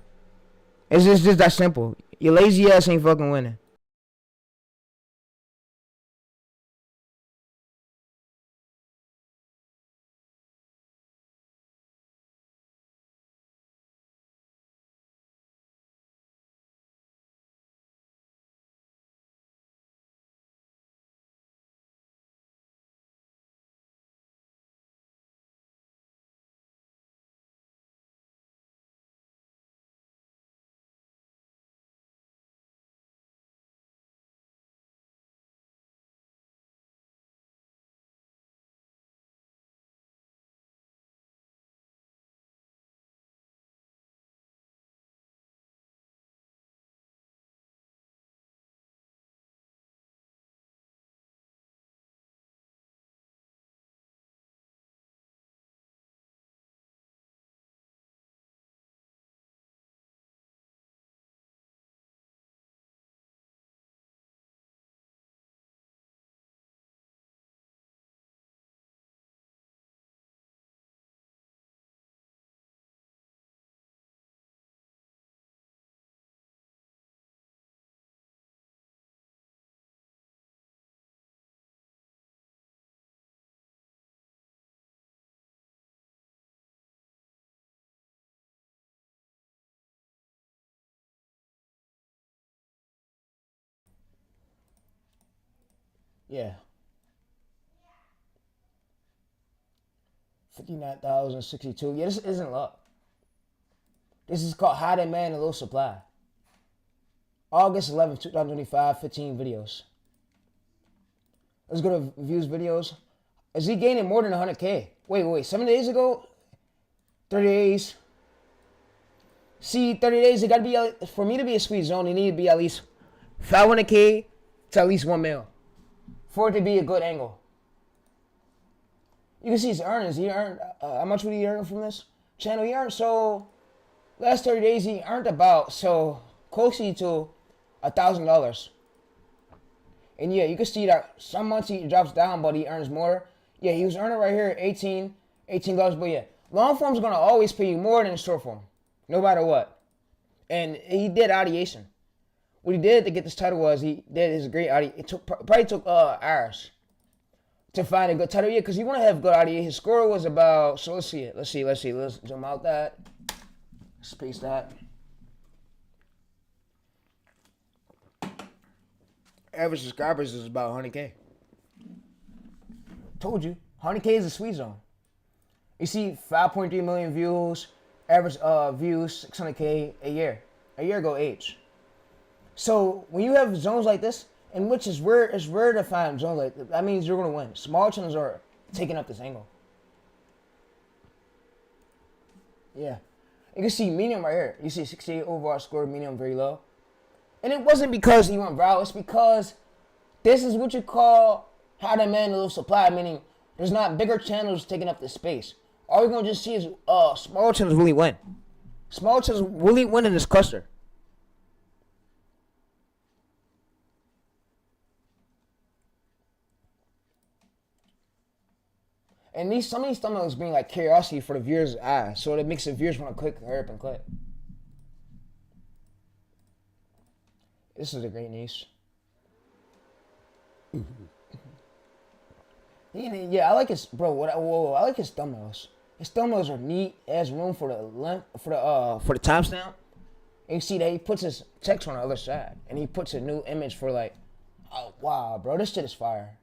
It's just that simple. Your lazy ass ain't fucking winning. Yeah. 59,062. Yeah, this isn't luck. This is called high demand and low supply. August 11th, 2025, 15 videos. Let's go to views videos. Is he gaining more than 100K? Wait. 7 days ago? 30 days. See, 30 days, it gotta be, for me to be a sweet zone, it need to be at least 500K to at least 1 mil. For it to be a good angle. You can see his earnings. He earned, how much would he earn from this channel? He earned, so, last 30 days, he earned about, so, closely to $1,000. And yeah, you can see that some months he drops down, but he earns more. Yeah, he was earning right here $18. But yeah, long form's gonna always pay you more than short form, no matter what. And he did ideation. What he did to get this title was he did his great ideation. It probably took hours to find a good title. Yeah, because you want to have good ideation. His score was about, so let's see it. Let's see. Let's zoom out that. Space that. Average subscribers is about 100K. Told you, 100K is a sweet zone. You see 5.3 million views, average views 600K a year. A year ago age. So when you have zones like this, in which it's rare to find zones like this, that means you're gonna win. Small channels are taking up this angle. Yeah. You can see medium right here. You see 68 overall score, medium very low. And it wasn't because he went viral, it's because this is what you call high demand and low supply, meaning there's not bigger channels taking up this space. All you're gonna just see is small channels really win. Small channels really win in this cluster. And some of these thumbnails bring like curiosity for the viewers' eyes, so it makes the viewers want to click, hurry up and click. This is a great niche. Yeah, I like his I like his thumbnails. His thumbnails are neat. It has room for the length, for the timestamp. And you see that he puts his text on the other side, and he puts a new image for like, oh wow, bro, this shit is fire.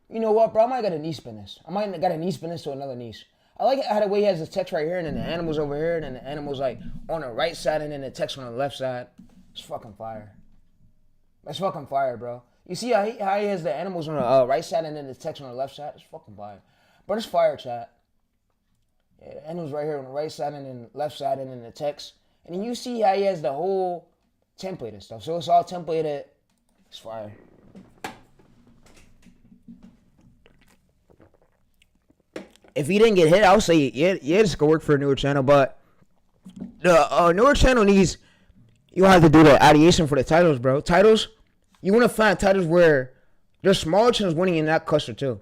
You know what, bro? I might got a niche spin this. I might got a niche spin this to another niche. I like how the way he has the text right here, and then the animals over here, and then the animals like on the right side, and then the text on the left side. It's fucking fire. That's fucking fire, bro. You see how he has the animals on the right side and then the text on the left side? It's fucking fire. But it's fire, chat. Yeah, the animals right here on the right side and then the left side and then the text. And then you see how he has the whole template and stuff. So it's all templated. It's fire. If he didn't get hit, I would say, yeah, this could work for a newer channel. But the newer channel needs, you have to do the ideation for the titles, bro. Titles, you want to find titles where there's smaller channels winning in that cluster too.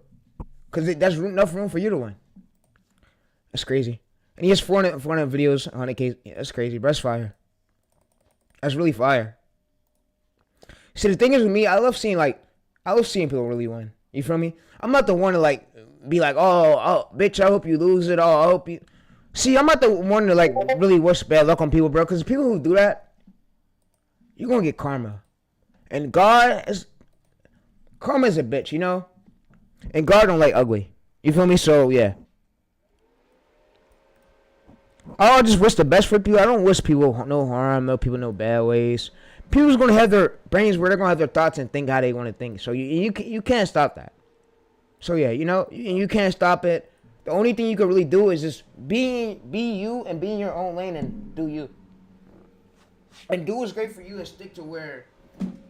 Because that's enough room for you to win. That's crazy. And he has 400 videos, 100K. Yeah, that's crazy, bro. That's fire. That's really fire. See, the thing is with me, I love seeing people really win. You feel me? I'm not the one to like be like, oh, bitch, I hope you lose it. Oh, I hope you. See, I'm not the one to like really wish bad luck on people, bro. Because people who do that, you're gonna get karma. And karma is a bitch, you know? And God don't like ugly. You feel me? So, yeah. I just wish the best for people. I don't wish people no harm, no people no bad ways. People's gonna have their brains where they're gonna have their thoughts and think how they want to think. So you can't stop that. So yeah, you know, you can't stop it. The only thing you can really do is just be you and be in your own lane and do you. And do what's great for you and stick to where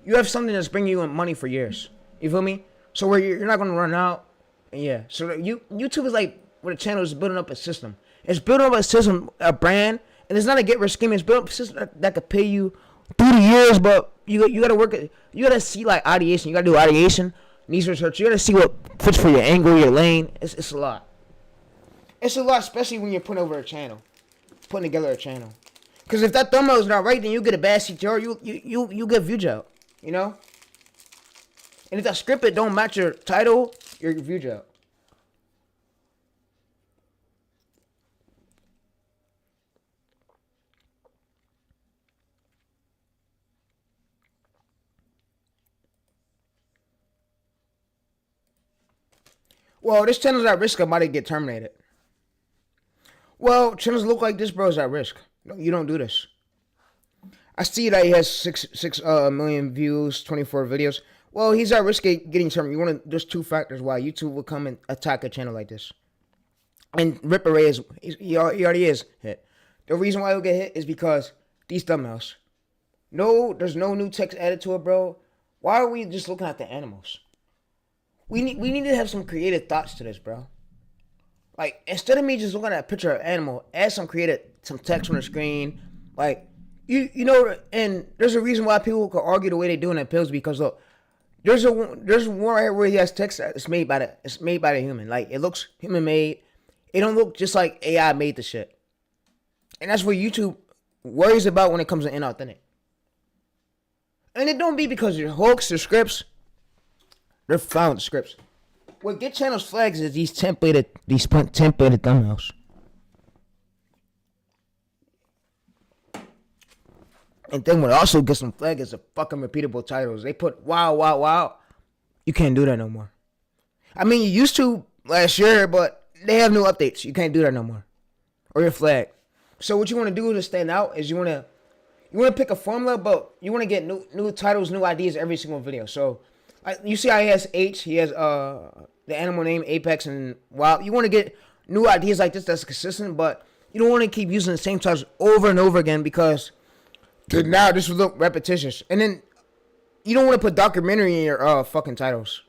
you have something that's bringing you money for years. You feel me? So where you're not gonna run out. And yeah. So YouTube is like where the channel is building up a system. It's building up a system, a brand, and it's not a get rich scheme. It's building up a system that could pay you through the years, but you gotta work it. You gotta see like ideation. You gotta do ideation, niche research. You gotta see what fits for your angle, your lane. It's a lot. It's a lot, especially when you're putting together a channel. Because if that thumbnail is not right, then you get a bad CTR. You get view out. You know. And if that script don't match your title, you're view out. Well, this channel's at risk of might get terminated. Well, channels look like this, bro, is at risk. No, you don't do this. I see that he has 6 million views, 24 videos. Well, he's at risk of getting terminated. There's 2 factors why YouTube will come and attack a channel like this. And Rip Array he already is hit. The reason why he'll get hit is because these thumbnails. No, there's no new text added to it, bro. Why are we just looking at the animals? We need to have some creative thoughts to this, bro. Like, instead of me just looking at a picture of an animal, add some text on the screen. Like, you know, and there's a reason why people can argue the way they do in the pills, because look, there's one right here where he has text that's made by the human. Like, it looks human made. It don't look just like AI made the shit. And that's what YouTube worries about when it comes to inauthentic. And it don't be because your hooks, your scripts, they're found scripts. What get channels flags is these templated thumbnails. And then what also gets them flagged is the fucking repeatable titles. They put wow, wow, wow. You can't do that no more. I mean, you used to last year, but they have new updates. You can't do that no more. Or you're flagged. So what you want to do to stand out is you want to pick a formula, but you want to get new titles, new ideas every single video. So you see how he has H, he has the animal name, Apex, and Wild. You want to get new ideas like this that's consistent, but you don't want to keep using the same titles over and over again, because now this will look repetitious. And then you don't want to put documentary in your fucking titles.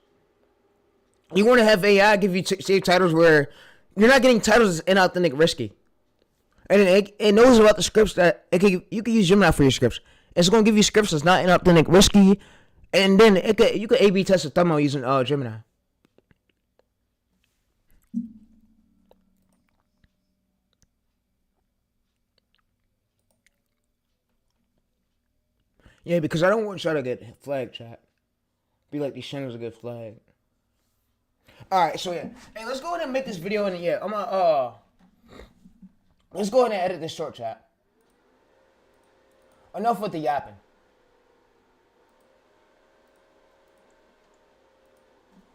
You want to have AI give you save titles where you're not getting titles that's inauthentic, risky. And it knows about the scripts that you can use Gemini for your scripts. It's going to give you scripts that's not inauthentic, risky. And then you could A/B test a thumbnail using Gemini. Yeah, because I don't want y'all to get flagged, chat. Be like, these channels get flagged. Alright, so yeah. Hey, let's go ahead and make this video and yeah, I'm gonna, let's go ahead and edit this short, chat. Enough with the yapping.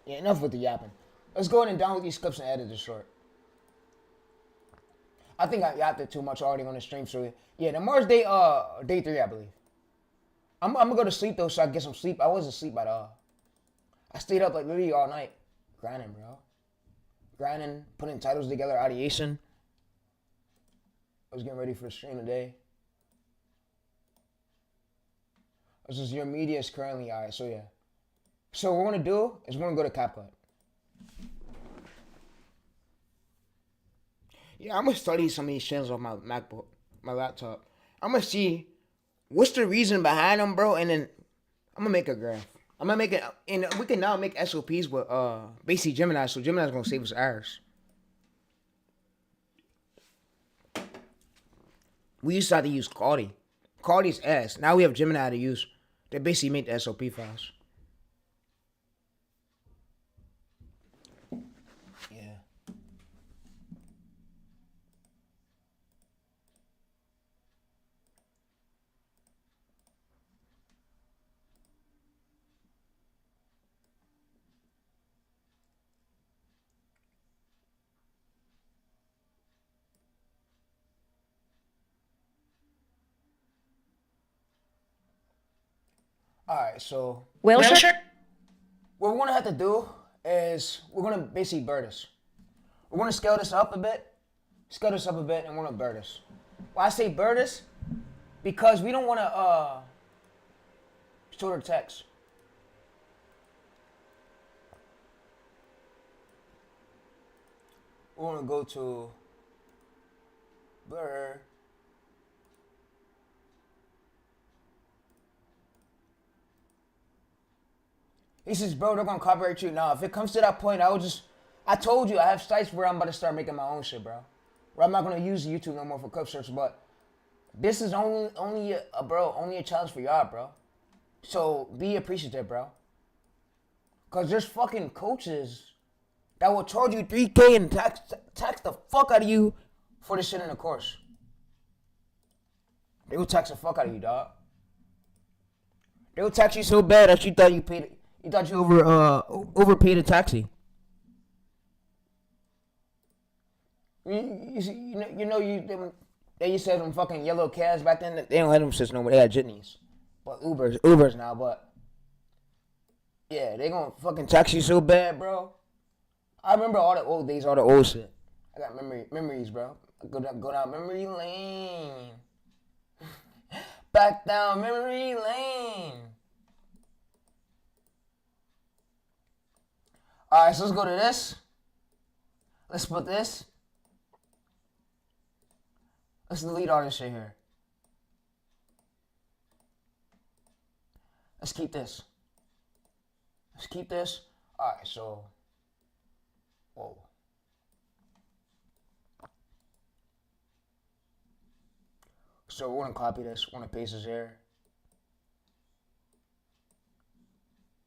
Yeah, enough with the yapping. Let's go ahead and download these clips and edit this short. I think I yapped it too much already on the stream, so yeah, tomorrow's day 3, I believe. I'm gonna go to sleep though, so I can get some sleep. I was asleep by I stayed up like literally all night. Grinding, bro. Grinding, putting titles together, ideation. I was getting ready for the stream today. This is your media is currently alright, so yeah. So what we're gonna do is we're gonna go to CapCut. Yeah, I'm gonna study some of these channels on my MacBook, my laptop. I'm gonna see what's the reason behind them, bro, and then I'm gonna make a graph. I'm gonna make it, and we can now make SOPs with basically Gemini, so Gemini's gonna save us hours. We used to have to use Claude. Claude's ass. Now we have Gemini to use. They basically make the SOP files. Yeah. Alright, so Well, sure. what we're gonna have to do is we're gonna basically bird this. We're gonna scale this up a bit. Scale this up a bit and we're gonna bird this. Why I say bird this? Because we don't wanna shorter text. We're gonna go to blur. He says, bro, they're gonna copyright you. Now, if it comes to that point, I told you I have sites where I'm about to start making my own shit, bro. Where I'm not gonna use YouTube no more for clip search, but this is only a challenge for y'all, bro. So be appreciative, bro. Cause there's fucking coaches that will charge you $3K and tax the fuck out of you for this shit in the course. They will tax the fuck out of you, dog. They will tax you so bad that you thought you paid it. You thought you overpaid a taxi. They used to have them fucking yellow cabs back then. They don't have them shits no more. They had jitneys. But Ubers now, but yeah, they gonna fucking tax you so bad, bro. I remember all the old days, all the old shit. I got memories, bro. Go down memory lane. Back down memory lane. Alright, so let's go to this. Let's put this. Let's delete all this shit here. Let's keep this. Let's keep this. Alright, so. Whoa. So we're gonna copy this. We're gonna paste this here.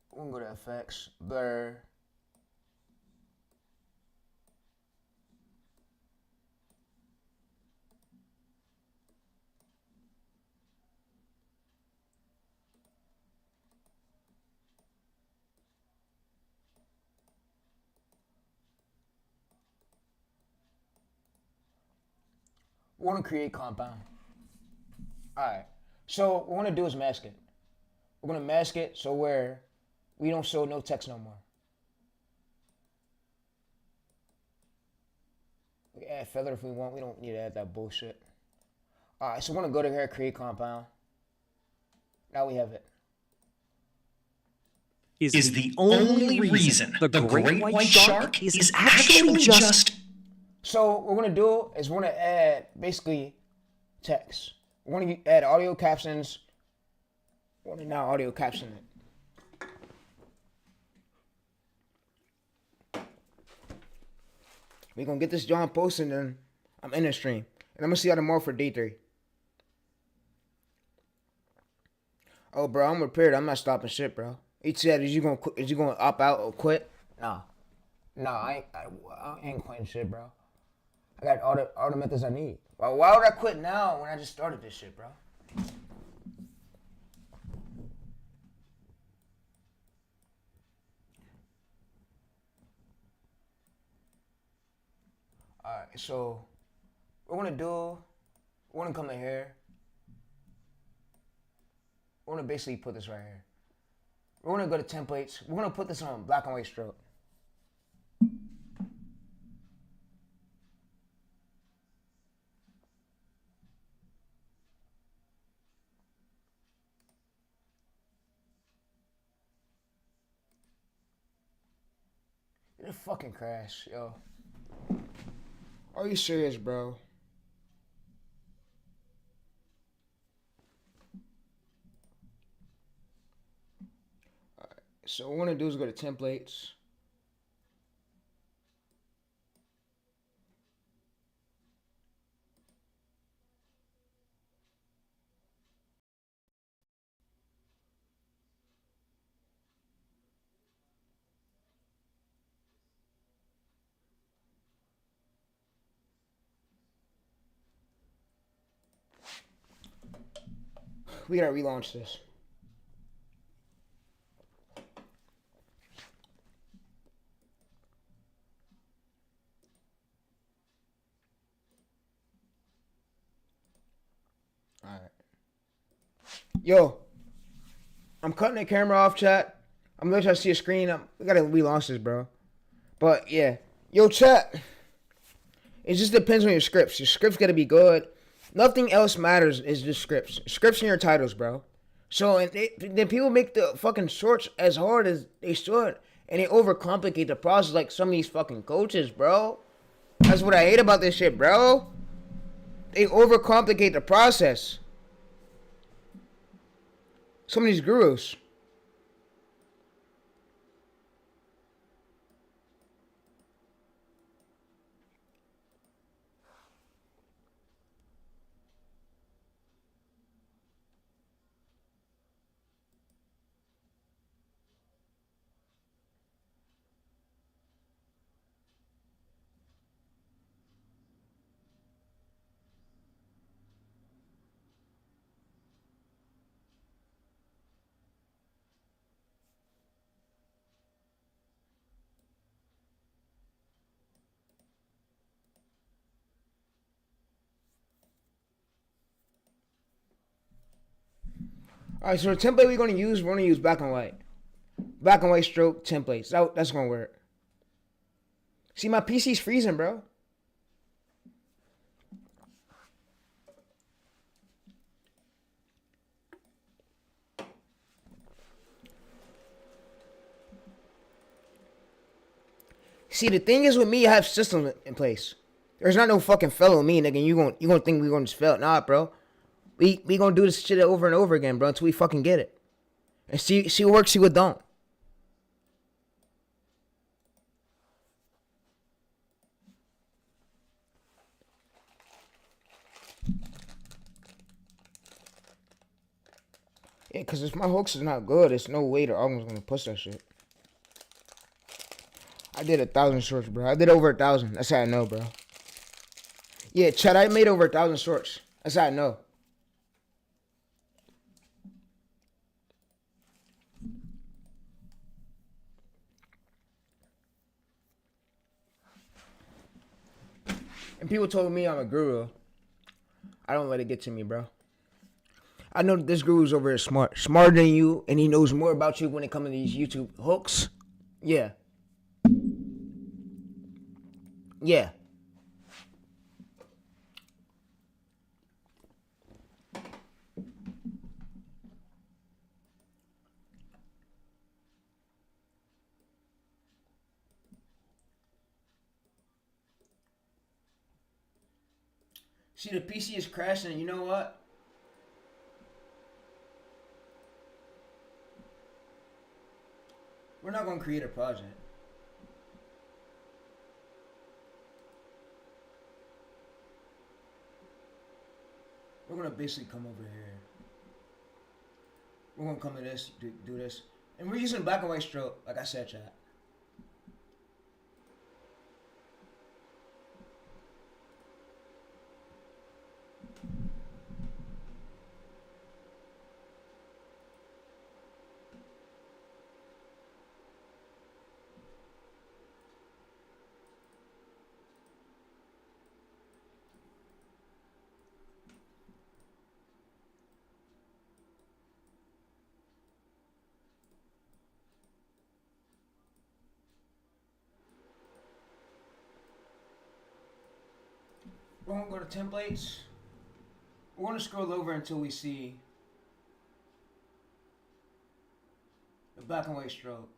We're gonna go to effects, blur. We're gonna create compound. Alright. So what we're gonna do is mask it. We're gonna mask it so where we don't show no text no more. We can add feather if we want. We don't need to add that bullshit. Alright, so we're gonna go to here, create compound. Now we have it. Is the only reason the great white shark is actually just... So what we're gonna do is we're gonna add basically text. We're gonna add audio captions. We're gonna now audio caption it. We're gonna get this John posted and then I'm in the stream. And I'm gonna see y'all tomorrow for day 3. Oh, bro, I'm prepared. I'm not stopping shit, bro. He said, is you gonna opt out or quit? Nah. Nah, I ain't quitting shit, bro. I got all the methods I need. Why would I quit now when I just started this shit, bro? Alright, so we're gonna come in here. We're gonna basically put this right here. We're gonna go to templates. We're gonna put this on black and white stroke. It fucking crash, yo. Are you serious, bro? Alright, so what we're gonna do is go to templates. We gotta relaunch this. Alright. Yo, I'm cutting the camera off, chat. I'm gonna try to see a screen. We gotta relaunch this, bro. But yeah. Yo, chat. It just depends on your scripts. Your scripts gotta be good. Nothing else matters is just scripts. Scripts and your titles, bro. So and then people make the fucking shorts as hard as they should. And they overcomplicate the process like some of these fucking coaches, bro. That's what I hate about this shit, bro. They overcomplicate the process. Some of these gurus. Alright, so the template we're gonna use black and white. Black and white stroke templates. That's gonna work. See, my PC's freezing, bro. See, the thing is with me, I have systems in place. There's not no fucking fellow me, nigga. You gonna think we gonna just fail? Nah, bro. We gonna do this shit over and over again, bro, until we fucking get it. And see what works, see what don't. Yeah, cause if my hooks is not good, it's no way the album's gonna push that shit. I did 1,000 shorts, bro. I did over 1,000. That's how I know, bro. Yeah, Chad, I made over 1,000 shorts. That's how I know. And people told me I'm a guru. I don't let it get to me, bro. I know that this guru's over here smart. Smarter than you, and he knows more about you when it comes to these YouTube hooks. Yeah. Yeah. See, the PC is crashing, and you know what? We're not going to create a project. We're going to basically come over here. We're gonna come to this, do this. And we're using black and white stroke, like I said, chat. We're gonna go to templates. We're gonna scroll over until we see the black and white stroke.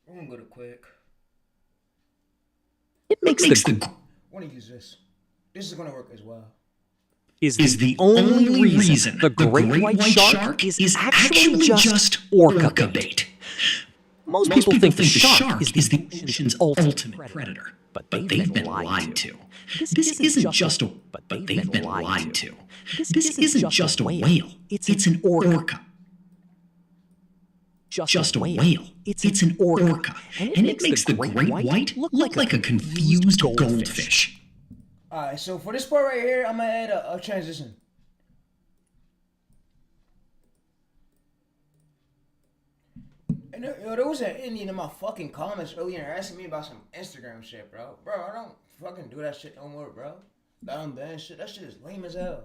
We're gonna go to quick. It makes the I want to use this. This is going to work as well. is the only reason the great white shark is actually just orca bait. Most people think the shark is the ocean's ultimate predator, but they've been lied to. This isn't just a but they've been lied to. This isn't just a whale. It's an orca. Just a whale. It's an orca. And it makes the great white look like a confused goldfish. Alright, so for this part right here, I'm going to add a transition. And there was an Indian in my fucking comments earlier asking me about some Instagram shit, bro. Bro, I don't fucking do that shit no more, bro. That unbanned shit, that shit is lame as hell.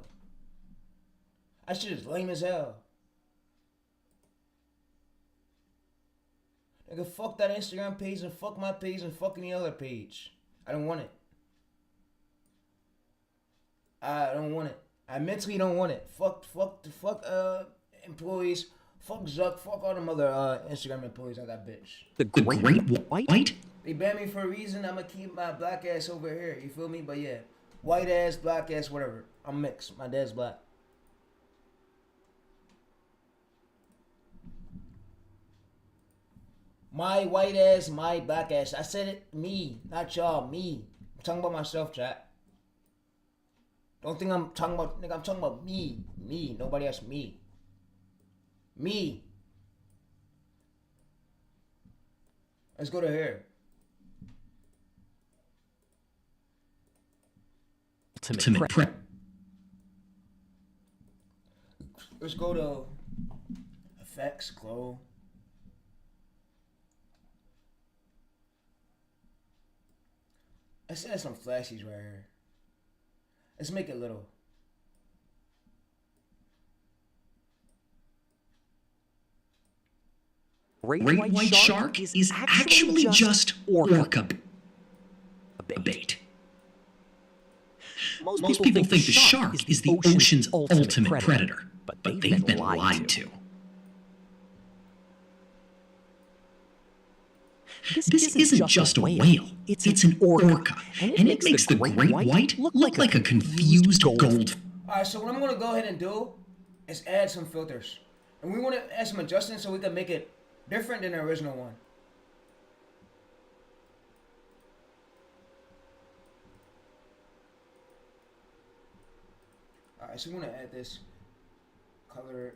That shit is lame as hell. Nigga, fuck that Instagram page and fuck my page and fuck any other page. I don't want it. I don't want it. I mentally don't want it. Fuck employees. Fuck Zuck. Fuck all them other Instagram employees on that bitch. The great white? They banned me for a reason. I'ma keep my black ass over here. You feel me? But yeah, white ass, black ass, whatever. I'm mixed. My dad's black. My white ass, my black ass. I said it, me, not y'all, me. I'm talking about myself, chat. Don't think I'm talking about, nigga, I'm talking about me. Me, nobody else, me. Me. Let's go to here. Ultimate prep. Let's go to effects, glow. Let's add some flashies right here. Let's make it little. Great white shark is actually just orca bait. Most people think the shark is the ocean's ultimate predator, but they've been lied to. This isn't just a whale. It's an orca. And it makes the great white look like a confused gold. Alright, so what I'm going to go ahead and do is add some filters. And we want to add some adjustments so we can make it different than the original one. Alright, so we want to add this color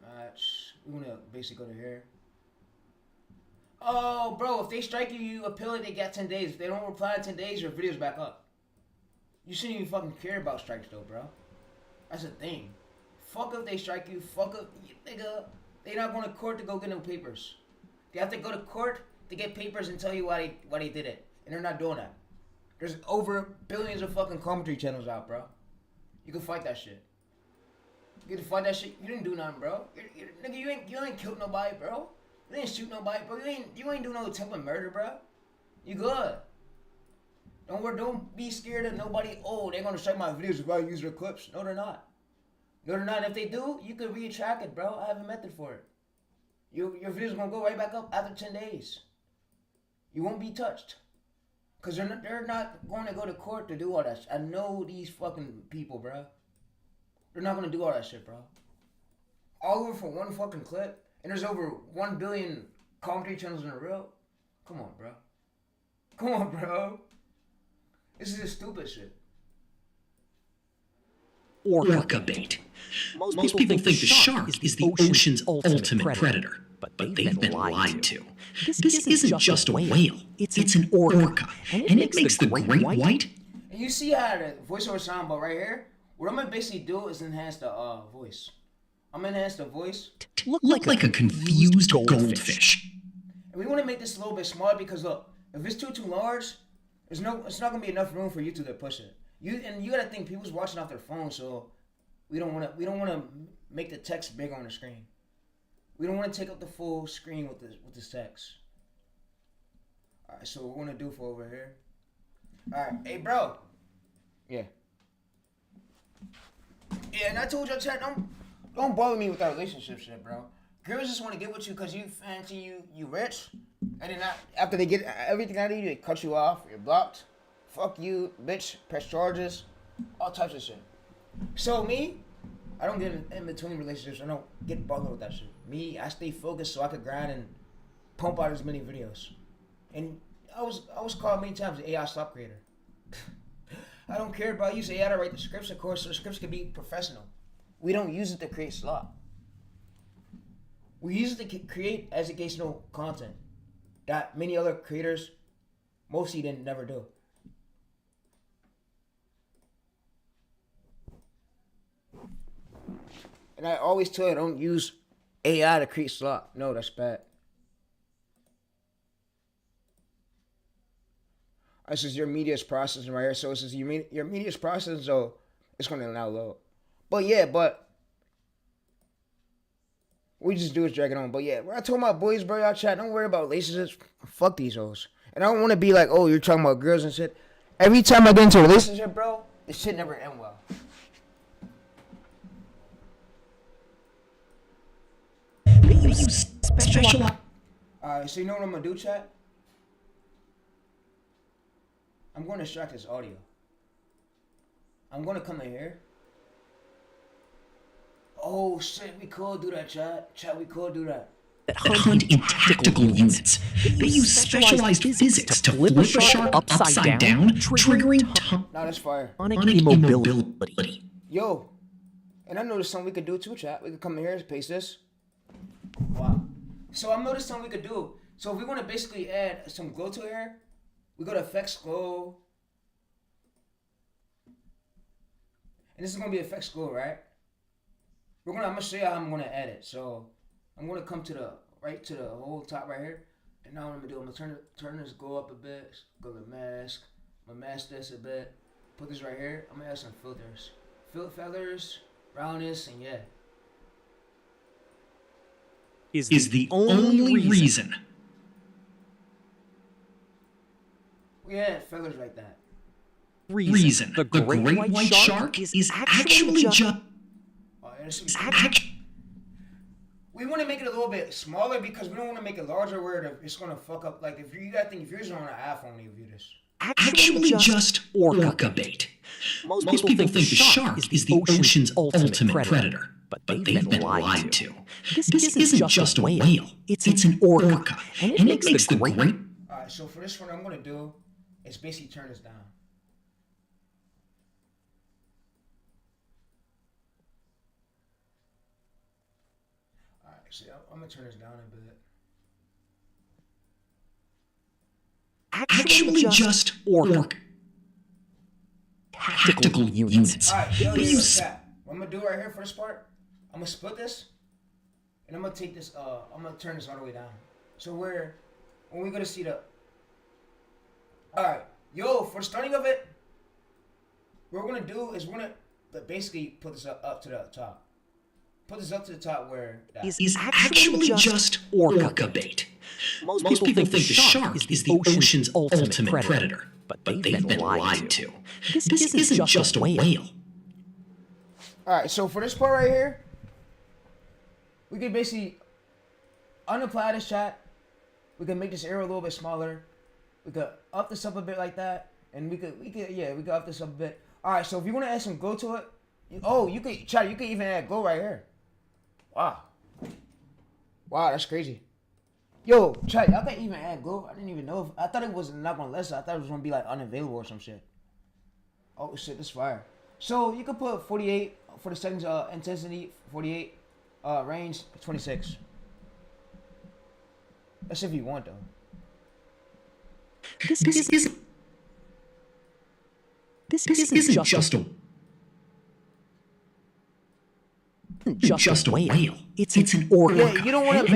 match. We want to basically go to here. Oh, bro, if they strike you, you appeal it, they get 10 days. If they don't reply in 10 days, your video's back up. You shouldn't even fucking care about strikes, though, bro. That's the thing. Fuck if they strike you. Fuck if, nigga, they not going to court to go get no papers. They have to go to court to get papers and tell you why they did it. And they're not doing that. There's over billions of fucking commentary channels out, bro. You can fight that shit. You can fight that shit. You didn't do nothing, bro. Nigga, you ain't killed nobody, bro. You ain't shoot nobody, bro. You ain't do no attempted murder, bro. You good. Don't be scared of nobody. Oh, they're gonna strike my videos if I use their clips. No, they're not. No, they're not. If they do, you can retrack it, bro. I have a method for it. Your video's gonna go right back up after 10 days. You won't be touched. Cause they're not going to go to court to do all that. I know these fucking people, bro. They're not gonna do all that shit, bro. All over for one fucking clip, and there's over 1 billion commentary channels in a row. Come on, bro. Come on, bro. This is just stupid shit. Orca bait. Most people think the shark is the ocean's ultimate predator, but they've been lied to. This isn't just a whale, it's an orca, and it makes the great white. And you see how the voiceover sound, but right here, what I'm gonna basically do is enhance the voice. I'm gonna enhance the voice. Look like a confused goldfish. And we want to make this a little bit smaller because look, if it's too large, it's not gonna be enough room for YouTube to push it. You gotta think people's watching off their phone, so we don't wanna make the text big on the screen. We don't want to take up the full screen with this text. All right, so what we're gonna do for over here. All right, hey bro. Yeah. Yeah, and I told y'all, chat, don't bother me with that relationship shit, bro. Girls just want to get with you because you fancy you rich, and then after they get everything out of you, they cut you off. You're blocked. Fuck you, bitch. Press charges. All types of shit. So me, I don't get in between relationships. I don't get bothered with that shit. Me, I stay focused so I could grind and pump out as many videos. And I was called many times the AI slop creator. I don't care about using AI to write the scripts, of course, so the scripts can be professional. We don't use it to create slop. We use it to create educational content that many other creators, mostly didn't never do. And I always tell you, don't use AI to create slop. No, that's bad. This is your media's processing right here. So this is your media's processing, so it's gonna now load. But yeah, we just do is drag it on. But yeah, I told my boys, bro, y'all chat, don't worry about relationships. Fuck these hoes. And I don't want to be like, oh, you're talking about girls and shit. Every time I get into a relationship, bro, this shit never end well. Special. Alright, so you know what I'm gonna do, chat? I'm gonna extract this audio. I'm gonna come in here. Oh shit, we could do that, chat. Chat, we could do that. That hunt in tactical units. They use specialized physics to flip a shark upside down, triggering Nah, that's fire. tonic immobility. Yo, and I noticed something we could do too, chat. We could come in here and paste this. Wow. So I noticed something we could do. So if we want to basically add some glow to here, we go to effects glow. And this is gonna be effects glow, right? I'm gonna show you how I'm gonna add it. So I'm gonna come to the whole top right here. And now what I'm gonna do, I'm gonna turn this glow up a bit. Go to mask. I'm gonna mask this a bit. Put this right here. I'm gonna add some filters. Feathers, roundness, and yeah. Is the only reason. We had feathers like that. The great white shark is actually just. We want to make it a little bit smaller because we don't want to make it larger where it's going to fuck up. Like, if you gotta think, if you're on an iPhone, you view this. Actually just orca bait. Most people think the shark is the ocean's ultimate predator, but they've been lied to. This isn't just a whale, it's an orca, and it makes the great... Alright, so for this one, I'm going to do is basically turn this down. Alright, see, I'm going to turn this down a bit. Actually just orca. Tactical units. Alright, yo, what I'm going to do right here for this part, I'm going to split this, and I'm going to take this, I'm going to turn this all the way down. So when we're going to see the... Alright, yo, for the starting of it, what we're going to do is we're going to basically put this up to the top. Put this up to the top where... Is actually just orca bait. Most people think the shark is the ocean's ultimate predator, but they've been lied to. This isn't just a whale. Alright, so for this part right here, we can basically unapply this chat. We can make this area a little bit smaller. We could up this up a bit like that. And we could up this up a bit. Alright, so if you want to add some glow to it, Oh, you could try. You could even add glow right here. Wow. Wow, that's crazy. Yo, chat, y'all can even add glow. I didn't even know. I thought it was not gonna lessen. I thought it was gonna be like unavailable or some shit. Oh shit, this fire. So you could put 48 for the settings. Intensity 48. Range 26. That's if you want though. This isn't just a whale. It's an orca. Yeah, you don't want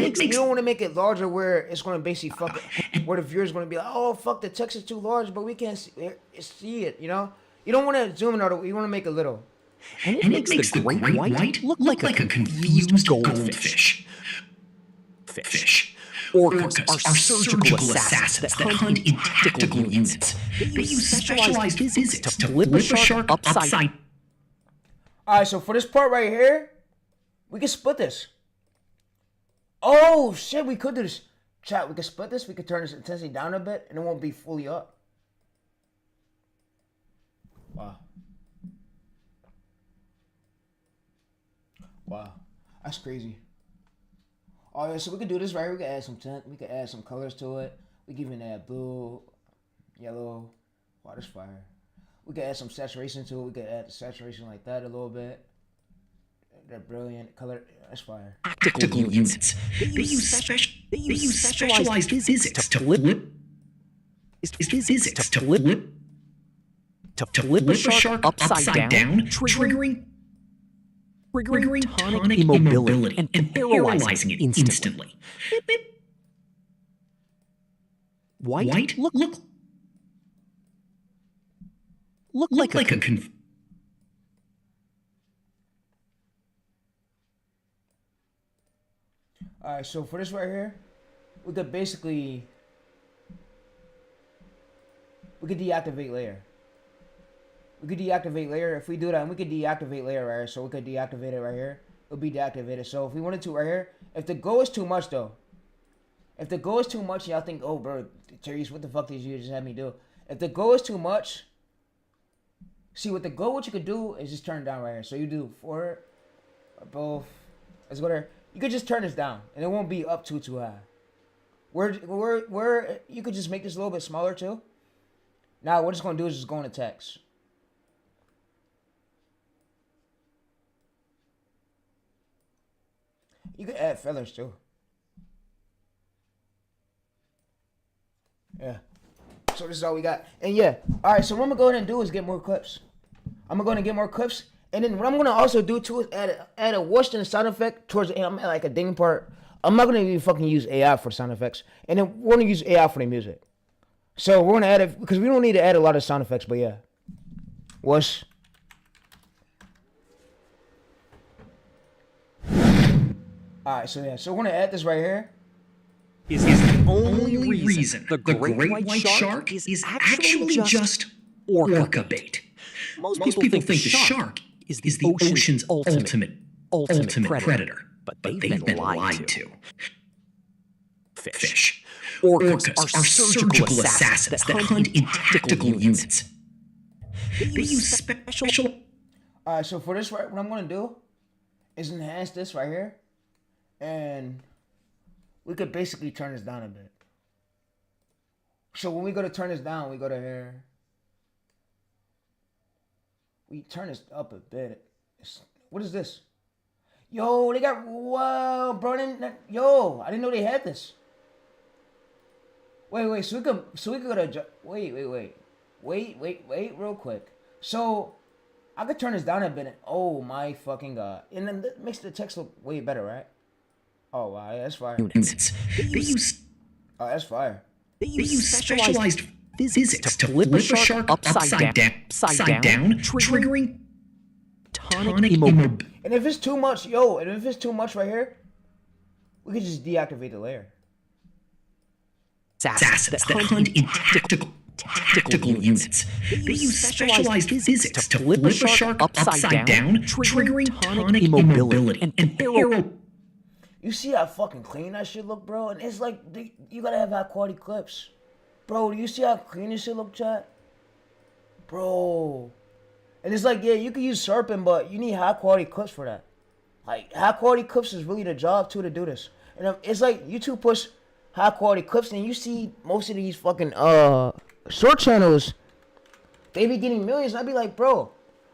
to make it larger where it's going to basically fuck it, where the viewer's going to be like, oh fuck, the text is too large, but we can't see it. You know, you don't want to zoom in or you want to make it little. And it makes the great white look like a confused goldfish. Orcas are surgical assassins that hunt in tactical units. They use specialized physics to flip a shark upside. All right, so for this part right here, we can split this. Oh shit, we could do this. Chat, we can split this. We could turn this intensity down a bit, and it won't be fully up. Wow. Wow, that's crazy. Oh yeah, so we could do this right here. We could add some tint. We could add some colors to it. We can even add blue, yellow. Wow, that's fire. We could add some saturation to it. We could add the saturation like that a little bit. That brilliant color. That's fire. Tactical units. They use specialized physics to flip a shark upside down, triggering tonic immobility and paralyzing it instantly. White look like a Alright, so for this right here, we could basically deactivate layer. We could deactivate layer. If we do that, and we could deactivate layer right here. So we could deactivate it right here. It'll be deactivated. So if we wanted to right here, if the go is too much though, if the go is too much, y'all think, oh bro, TayReese, what the fuck did you just have me do? If the go is too much, see with the go, what you could do is just turn it down right here. So you do forward or both. Let's go there. You could just turn this down, and it won't be up too high. Where you could just make this a little bit smaller too. Now what it's gonna do is just go into text. You could add feathers too. Yeah. So this is all we got. And yeah. Alright, so what I'm gonna go ahead and do is get more clips. I'm gonna go ahead and get more clips. And then what I'm gonna also do too is add a whoosh and a sound effect towards the end. I'm at like a ding part. I'm not gonna even fucking use AI for sound effects. And then we're gonna use AI for the music. So we're gonna add it because we don't need to add a lot of sound effects, but yeah. Whoosh. Alright, so yeah, so we're gonna add this right here. Is the only reason the great white shark is actually just orca bait. Most people think the shark is the ocean's ultimate predator, but they've been lied to. Fish. Orcas are surgical assassins that hunt in tactical units. They use special... Alright, so for this, right, what I'm gonna do is enhance this right here. And we could basically turn this down a bit. So when we go to turn this down, we go to here. We turn this up a bit. What is this? Yo, they got, whoa, bro. Yo, I didn't know they had this. Wait, so we could go to, wait, real quick. So I could turn this down a bit. And, oh my fucking god! And then that makes the text look way better, right? Oh wow, yeah, that's fire. Units. They use... Oh, that's fire. They use specialized physics to flip a shark upside down, triggering tonic immobility. And if it's too much, right here, we could just deactivate the layer. Assassins that hunt in tactical units. They use specialized physics to flip a shark upside down, triggering tonic immobility and paralyzing. You see how fucking clean that shit look, bro? And it's like, you gotta have high quality clips. Bro, do you see how clean this shit look, chat? Bro. And it's like, yeah, you can use Serpent, but you need high quality clips for that. Like, high quality clips is really the job too to do this. And it's like YouTube push high quality clips, and you see most of these fucking short channels, they be getting millions. And I be like, bro,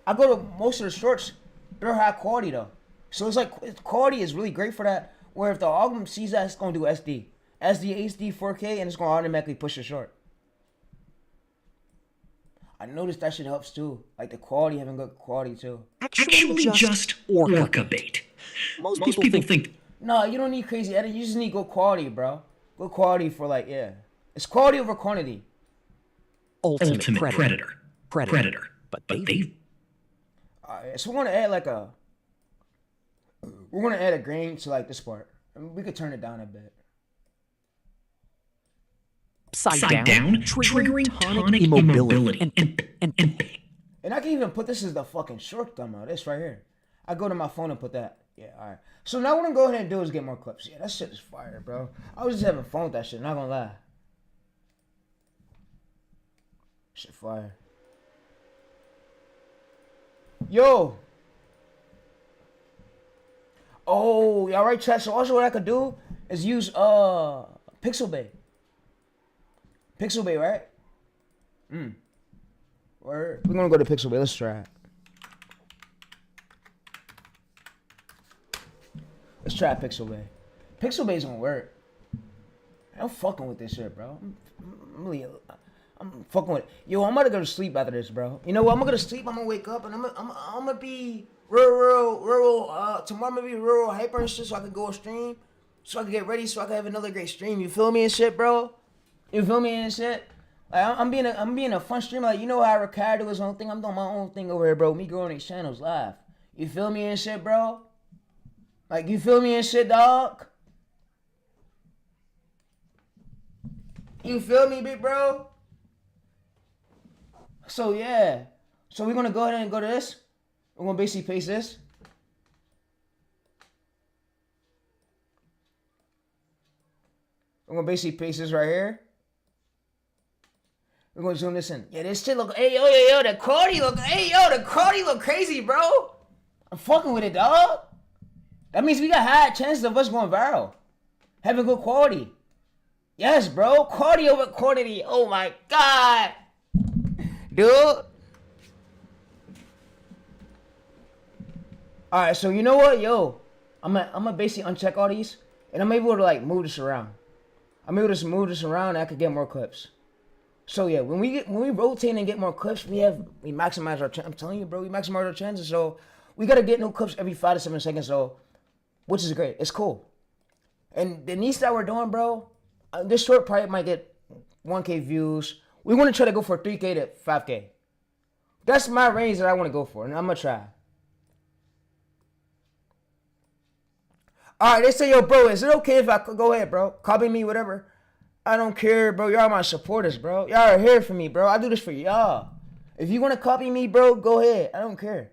I go to most of the shorts, they're high quality though. So it's like quality is really great for that. Where if the algorithm sees that, it's gonna do SD, HD, 4K, and it's gonna automatically push the short. I noticed that shit helps too. Like the quality, having good quality too. Actually just orca bait. Most people think... No, you don't need crazy edit. You just need good quality, bro. Good quality for like, yeah. It's quality over quantity. Ultimate predator. But they... Alright, so we're gonna add like a... We're gonna add a grain to like this part. I mean, we could turn it down a bit. Upside down, triggering tonic immobility. And I can even put this as the fucking short thumb of this right here. I go to my phone and put that. Yeah, alright. So now what I'm going to go ahead and do is get more clips. Yeah, that shit is fire, bro. I was just having fun with that shit, not gonna lie. Shit fire. Yo! Oh, y'all right, chat? So also what I could do is use Pixel Bay. Pixel Bay, right? We're gonna go to Pixel Bay. Let's try it. Let's try Pixel Bay. Pixel Bay's gonna work. I'm fucking with this shit, bro. I'm fucking with it. Yo, I'm about to go to sleep after this, bro. You know what? I'm gonna go to sleep. I'm gonna wake up and I'm gonna be real. Tomorrow I'm gonna be real hyper and shit, so I can go stream, so I can get ready, so I can have another great stream. You feel me and shit, bro? You feel me and shit? Like I'm being a fun streamer. Like, you know how Ricardo do his own thing. I'm doing my own thing over here, bro. Me growing these channels live. You feel me and shit, bro? Like, you feel me and shit, dog? You feel me, big bro? So yeah. So we're gonna go ahead and go to this. We're gonna basically paste this. We're gonna basically paste this right here. We're gonna zoom this in. Yeah, this shit look. Hey yo, the quality look. Hey yo, the quality look crazy, bro. I'm fucking with it, dog. That means we got high chances of us going viral, having good quality. Yes, bro. Quality over quantity. Oh my god, dude. All right, so you know what, yo, I'm gonna basically uncheck all these, and I'm able to like move this around. I'm able to move this around, and I could get more clips. So yeah, when we rotate and get more clips, we maximize our. I'm telling you, bro, we maximize our chances. So we gotta get new clips every 5 to 7 seconds. So, which is great. It's cool. And the niche that we're doing, bro, this short probably might get 1K views. We want to try to go for 3K to 5K. That's my range that I want to go for, and I'm gonna try. All right, they say, yo, bro, is it okay if I could go ahead, bro? Copy me, whatever. I don't care, bro. Y'all my supporters, bro. Y'all are here for me, bro. I do this for y'all. If you want to copy me, bro, go ahead. I don't care.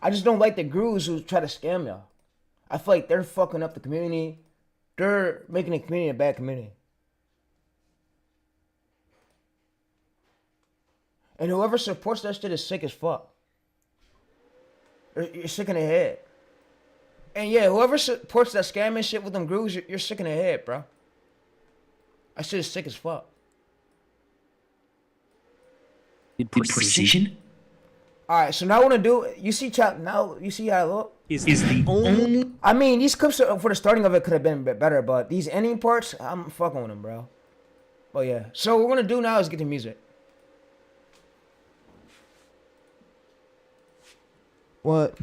I just don't like the gurus who try to scam y'all. I feel like they're fucking up the community. They're making the community a bad community. And whoever supports that shit is sick as fuck. You're sick in the head. And yeah, whoever supports that scamming shit with them gurus, you're sick in the head, bro. That shit is sick as fuck. Precision? Alright, so now I want to do, you see chat, now you see how I look? Is the only... I mean, these clips for the starting of it could have been a bit better, but these ending parts, I'm fucking with them, bro. But yeah, so what we're going to do now is get the music. What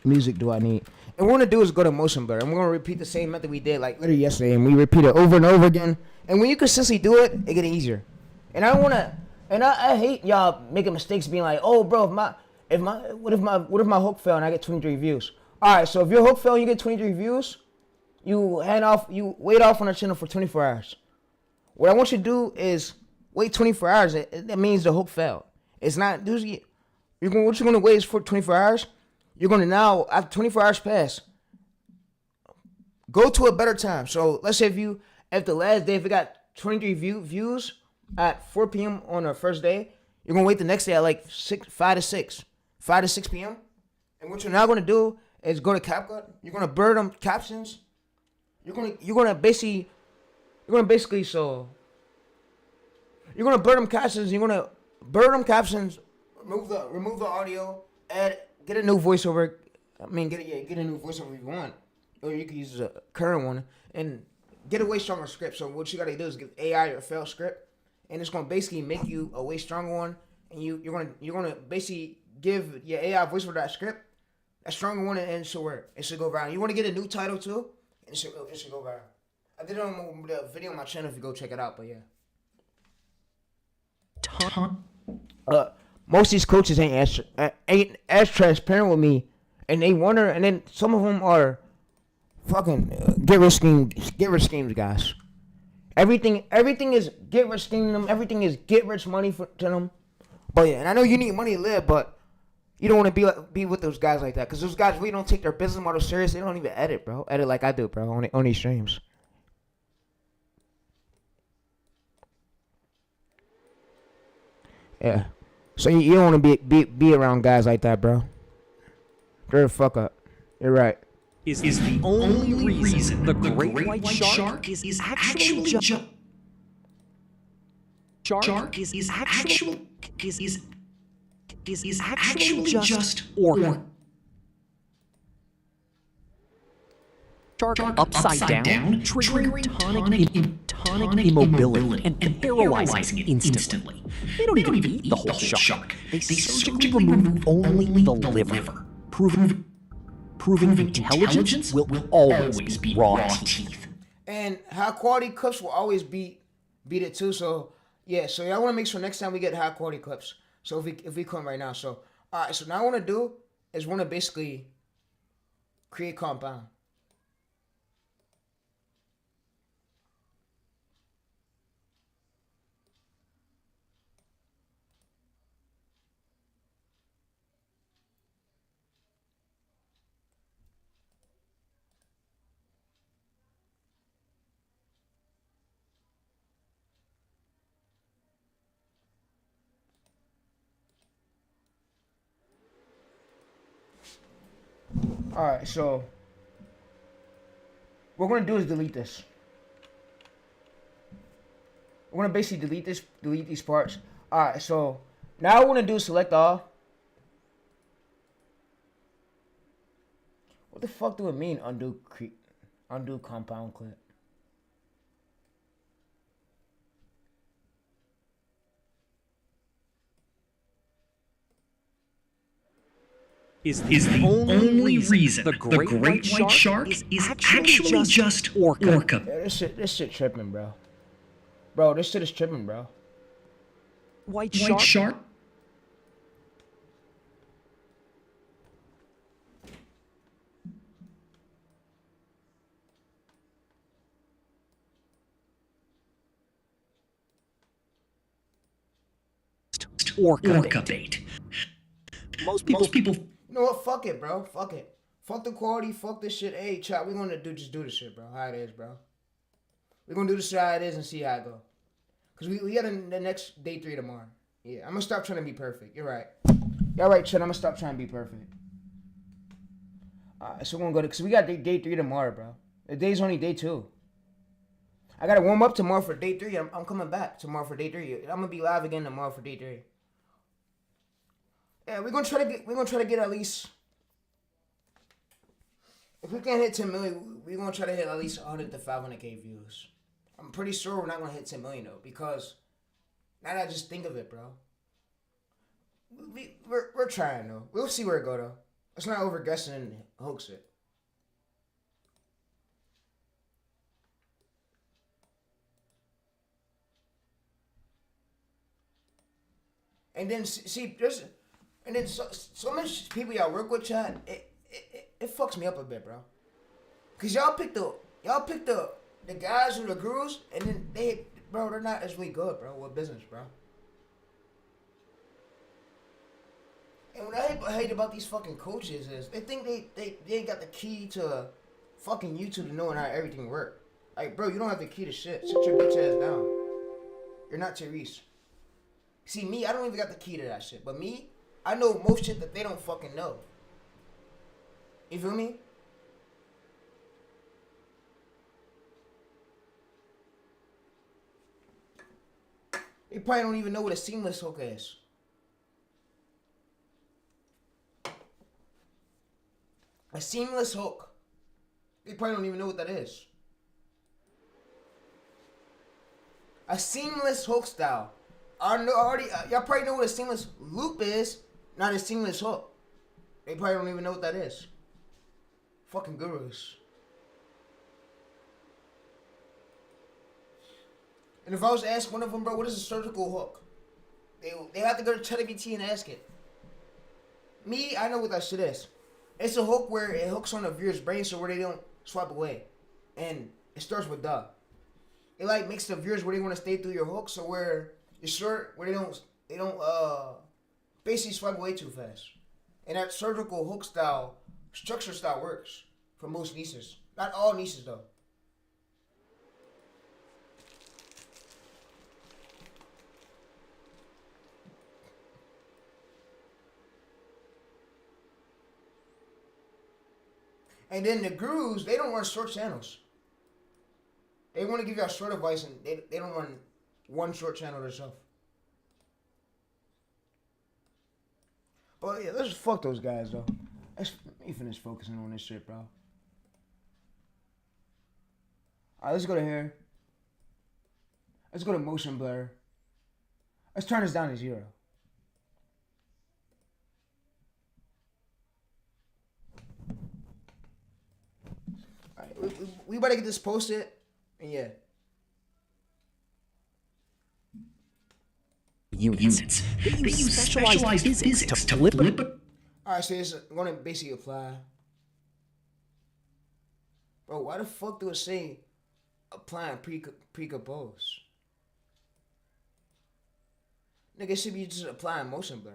music do I need? And what we're gonna do is go to motion blur, and we're gonna repeat the same method we did like literally yesterday, and we repeat it over and over again. And when you consistently do it, it gets easier. And I hate y'all making mistakes, being like, oh, bro, what if my hook fell and I get 23 views? All right, so if your hook fell and you get 23 views, you wait off on the channel for 24 hours. What I want you to do is wait 24 hours. That means the hook fell. It's not usually. What you're gonna wait is for 24 hours. You're gonna now, after 24 hours pass, go to a better time. So let's say if the last day, if it got 23 views at 4 p.m. on our first day, you're gonna wait the next day at like 5 to 6 p.m. And what you're now gonna do is go to CapCut. You're gonna blur them captions. You're gonna basically so you're gonna blur them captions. You're gonna blur them captions. Remove the audio. Get a new voiceover. I mean, get a new voiceover if you want, or you can use a current one and get a way stronger script. So what you gotta do is give AI your failed script, and it's gonna basically make you a way stronger one. And you're gonna basically give your AI voiceover that script, a stronger one, and it should work. It should go viral. You want to get a new title too, and it should go viral. I did it on the video on my channel if you go check it out. But yeah. Most of these coaches ain't as transparent with me, and they wonder. And then some of them are fucking get rich schemes, guys. Everything is get rich scheme them. Everything is get rich money to them. But yeah, and I know you need money to live, but you don't want to be with those guys like that, because those guys really don't take their business model serious. They don't even edit, bro. Edit like I do, bro, on these streams. Yeah. So you don't want to be around guys like that, bro. They're the fuck up. You're right. Is the only reason the great white shark is actually just orca. Shark upside down, triggering tonic immobility and paralyzing it instantly. They don't even eat the whole shark. They surgically remove only the liver, proving intelligence will always be raw teeth. And high quality clips will always beat it too. So yeah, so y'all want to make sure next time we get high quality clips. So if we come right now, so all right, so now I want to do is want to basically create compound. Alright, so what we're gonna do is delete this. We're gonna basically delete these parts. Alright, so now what we're gonna do is select all. What the fuck do it mean undo compound clip? Is the only reason the great white shark is actually just orca. Yeah, this shit tripping, bro. Bro, this shit is tripping, bro. White shark? Orca bait. Most people. You know what? Fuck it, bro. Fuck it. Fuck the quality. Fuck this shit. Hey, chat, we're gonna just do this shit, bro. How it is, bro. We're gonna do this shit how it is and see how it go. Cause we got the next day 3 tomorrow. Yeah, I'm gonna stop trying to be perfect. You're right. You're right, chat. I'm gonna stop trying to be perfect. So we're gonna go to, cause we got day 3 tomorrow, bro. The day's only day 2. I gotta warm up tomorrow for day 3. I'm coming back tomorrow for day 3. I'm gonna be live again tomorrow for day 3. Yeah, we're gonna try to get at least, if we can't hit 10 million, we're gonna try to hit at least 100 to 500K views. I'm pretty sure we're not gonna hit 10 million though, because now that I just think of it, bro. We're trying though. We'll see where it go though. Let's not over guessing and hoax it. And then see, so much people y'all work with, chat. It fucks me up a bit, bro. Cause y'all pick the guys who the gurus, and then they're not as really good, bro, with business, bro. And what I hate about these fucking coaches is they think they ain't got the key to fucking YouTube to knowing how everything works. Like, bro, you don't have the key to shit. Sit your bitch ass down. You're not Tayreese. See, me, I don't even got the key to that shit. But me, I know most shit that they don't fucking know. You feel me? They probably don't even know what a seamless hook is. A seamless hook. They probably don't even know what that is. A seamless hook style. Y'all probably know what a seamless loop is, not a seamless hook. They probably don't even know what that is. Fucking gurus. And if I was to ask one of them, bro, what is a surgical hook? They have to go to ChatGPT and ask it. Me, I know what that shit is. It's a hook where it hooks on the viewer's brain so where they don't swipe away. And it starts with duh. It like makes the viewers where they want to stay through your hook, so where you're short, where they don't basically swipe away too fast. And that surgical hook style, structure style works for most nieces. Not all nieces though. And then the gurus, they don't run short channels. They want to give y'all short advice, and they don't run one short channel themselves. But yeah, let's just fuck those guys though. Let me finish focusing on this shit, bro. Alright, let's go to hair. Let's go to motion blur. Let's turn this down to 0. Alright, we better get this posted. And yeah. Units. They use specialized physics to flip it. Alright, so it's going to basically apply. Bro, why the fuck do it say applying pre-compose? Nigga, it should be just applying motion blur.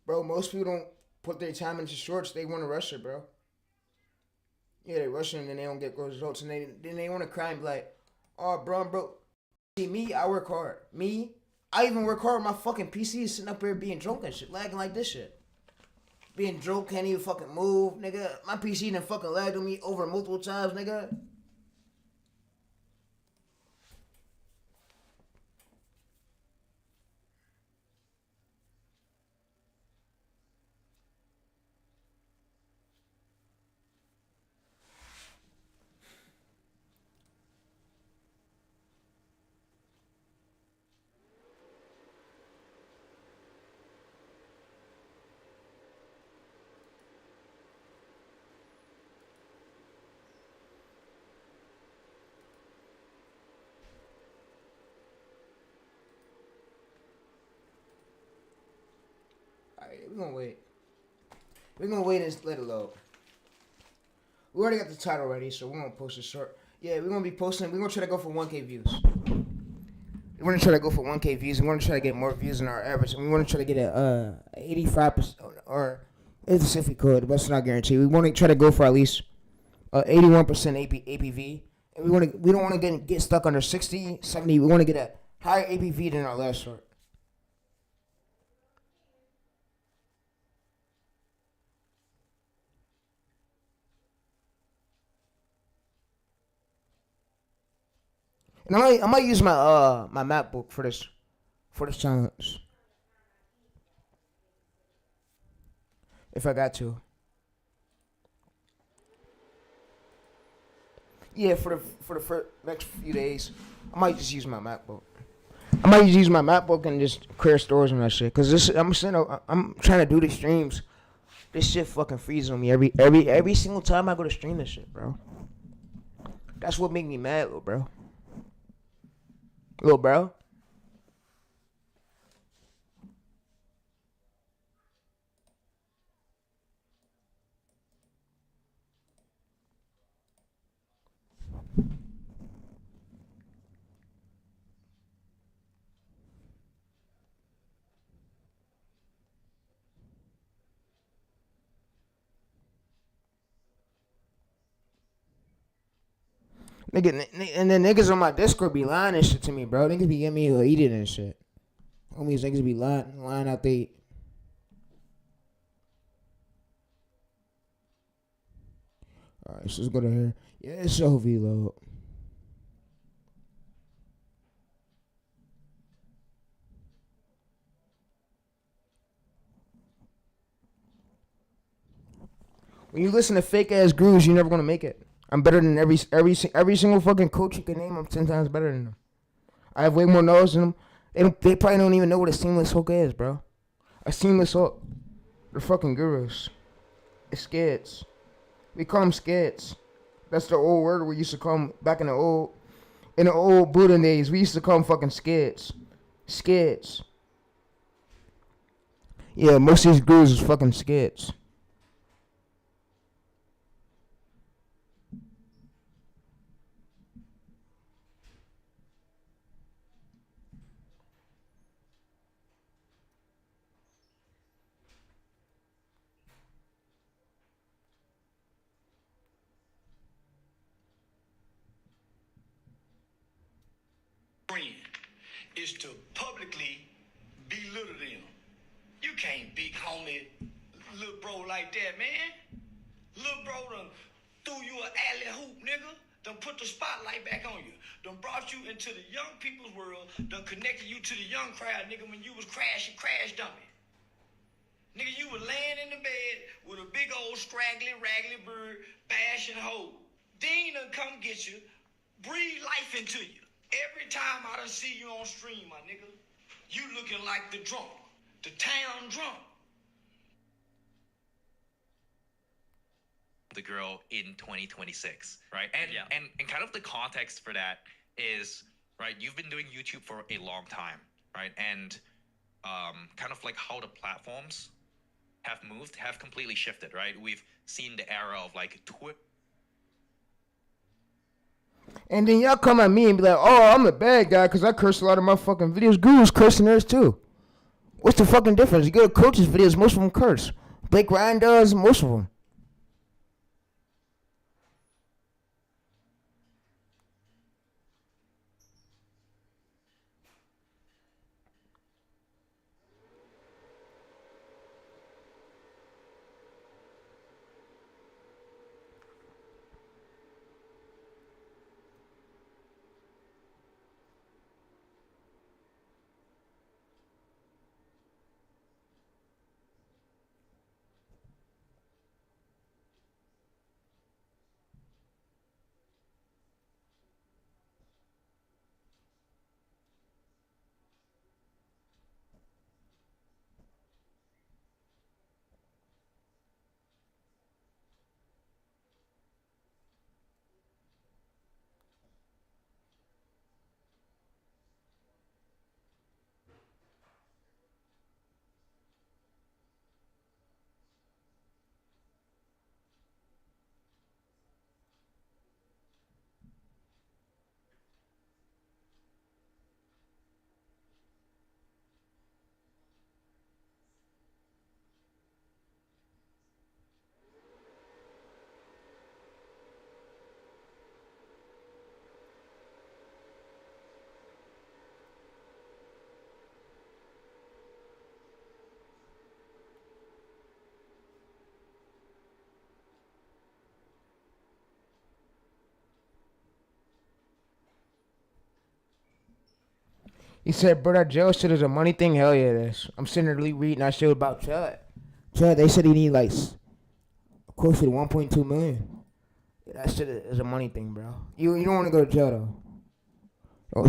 Bro, most people don't put their time into shorts. They want to rush it, bro. Yeah, they rush it and then they don't get good results. And then they want to cry and be like, oh, bro. See, me, I work hard. Me, I even work hard with my fucking PC sitting up here being drunk and shit. Lagging like this shit. Being drunk, can't even fucking move, nigga. My PC done fucking lagged on me over multiple times, nigga. We're gonna wait. We're gonna wait and let it load. We already got the title ready, so we're gonna post it short. Yeah, we're gonna be posting. We're gonna try to go for 1K views. We're gonna try to go for 1K views. And we're gonna try to get more views than our average. And we want to try to get a 85% or it's if we could, but it's not guaranteed. We want to try to go for at least 81% APV. And we don't want to get stuck under 60, 70. We want to get a higher APV than our last short. And I might use my my MacBook for this challenge. If I got to. Yeah, for the next few days, I might just use my MacBook. I might use my MacBook and just clear storage and that shit. Cause I'm trying to do the streams. This shit fucking freezes on me every single time I go to stream this shit, bro. That's what make me mad, little bro. Little bro. And then niggas on my Discord be lying and shit to me, bro. Niggas be getting me heated and shit. Homies, niggas be lying out there. Alright, so let's go to here. Yeah, it's so V-load. When you listen to fake ass gurus, you're never gonna make it. I'm better than every single fucking coach you can name. I'm 10 times better than them. I have way more knowledge than them. They probably don't even know what a seamless hook is, bro. A seamless hook. They're fucking gurus. It's skids. We call them skids. That's the old word we used to call them back in the old Buddha days. We used to call them fucking skids. Skids. Yeah, most of these gurus is fucking skids. Is to publicly belittle them. You can't big homie little bro like that, man. Little bro done threw you an alley hoop, nigga. Done put the spotlight back on you. Done brought you into the young people's world. Done connected you to the young crowd, nigga, when you was crash dummy. Nigga, you was laying in the bed with a big old straggly, raggedy bird bashing hoe. Dean done come get you, breathe life into you. Every time I done see you on stream, my nigga, you looking like the drunk, the town drunk. The girl in 2026, right? And kind of the context for that is, right, you've been doing YouTube for a long time, right? And kind of like how the platforms have completely shifted, right? We've seen the era of like Twitter. And then y'all come at me and be like, oh, I'm the bad guy because I curse a lot of my fucking videos. Gurus cursing theirs too. What's the fucking difference? You go to coaches' videos, most of them curse. Blake Ryan does, most of them. He said, bro, that jail shit is a money thing. Hell yeah, it is. I'm sitting there reading that shit about Chud. Chud, they said he need like close to 1.2 million. Yeah, that shit is a money thing, bro. You don't want to go to jail though.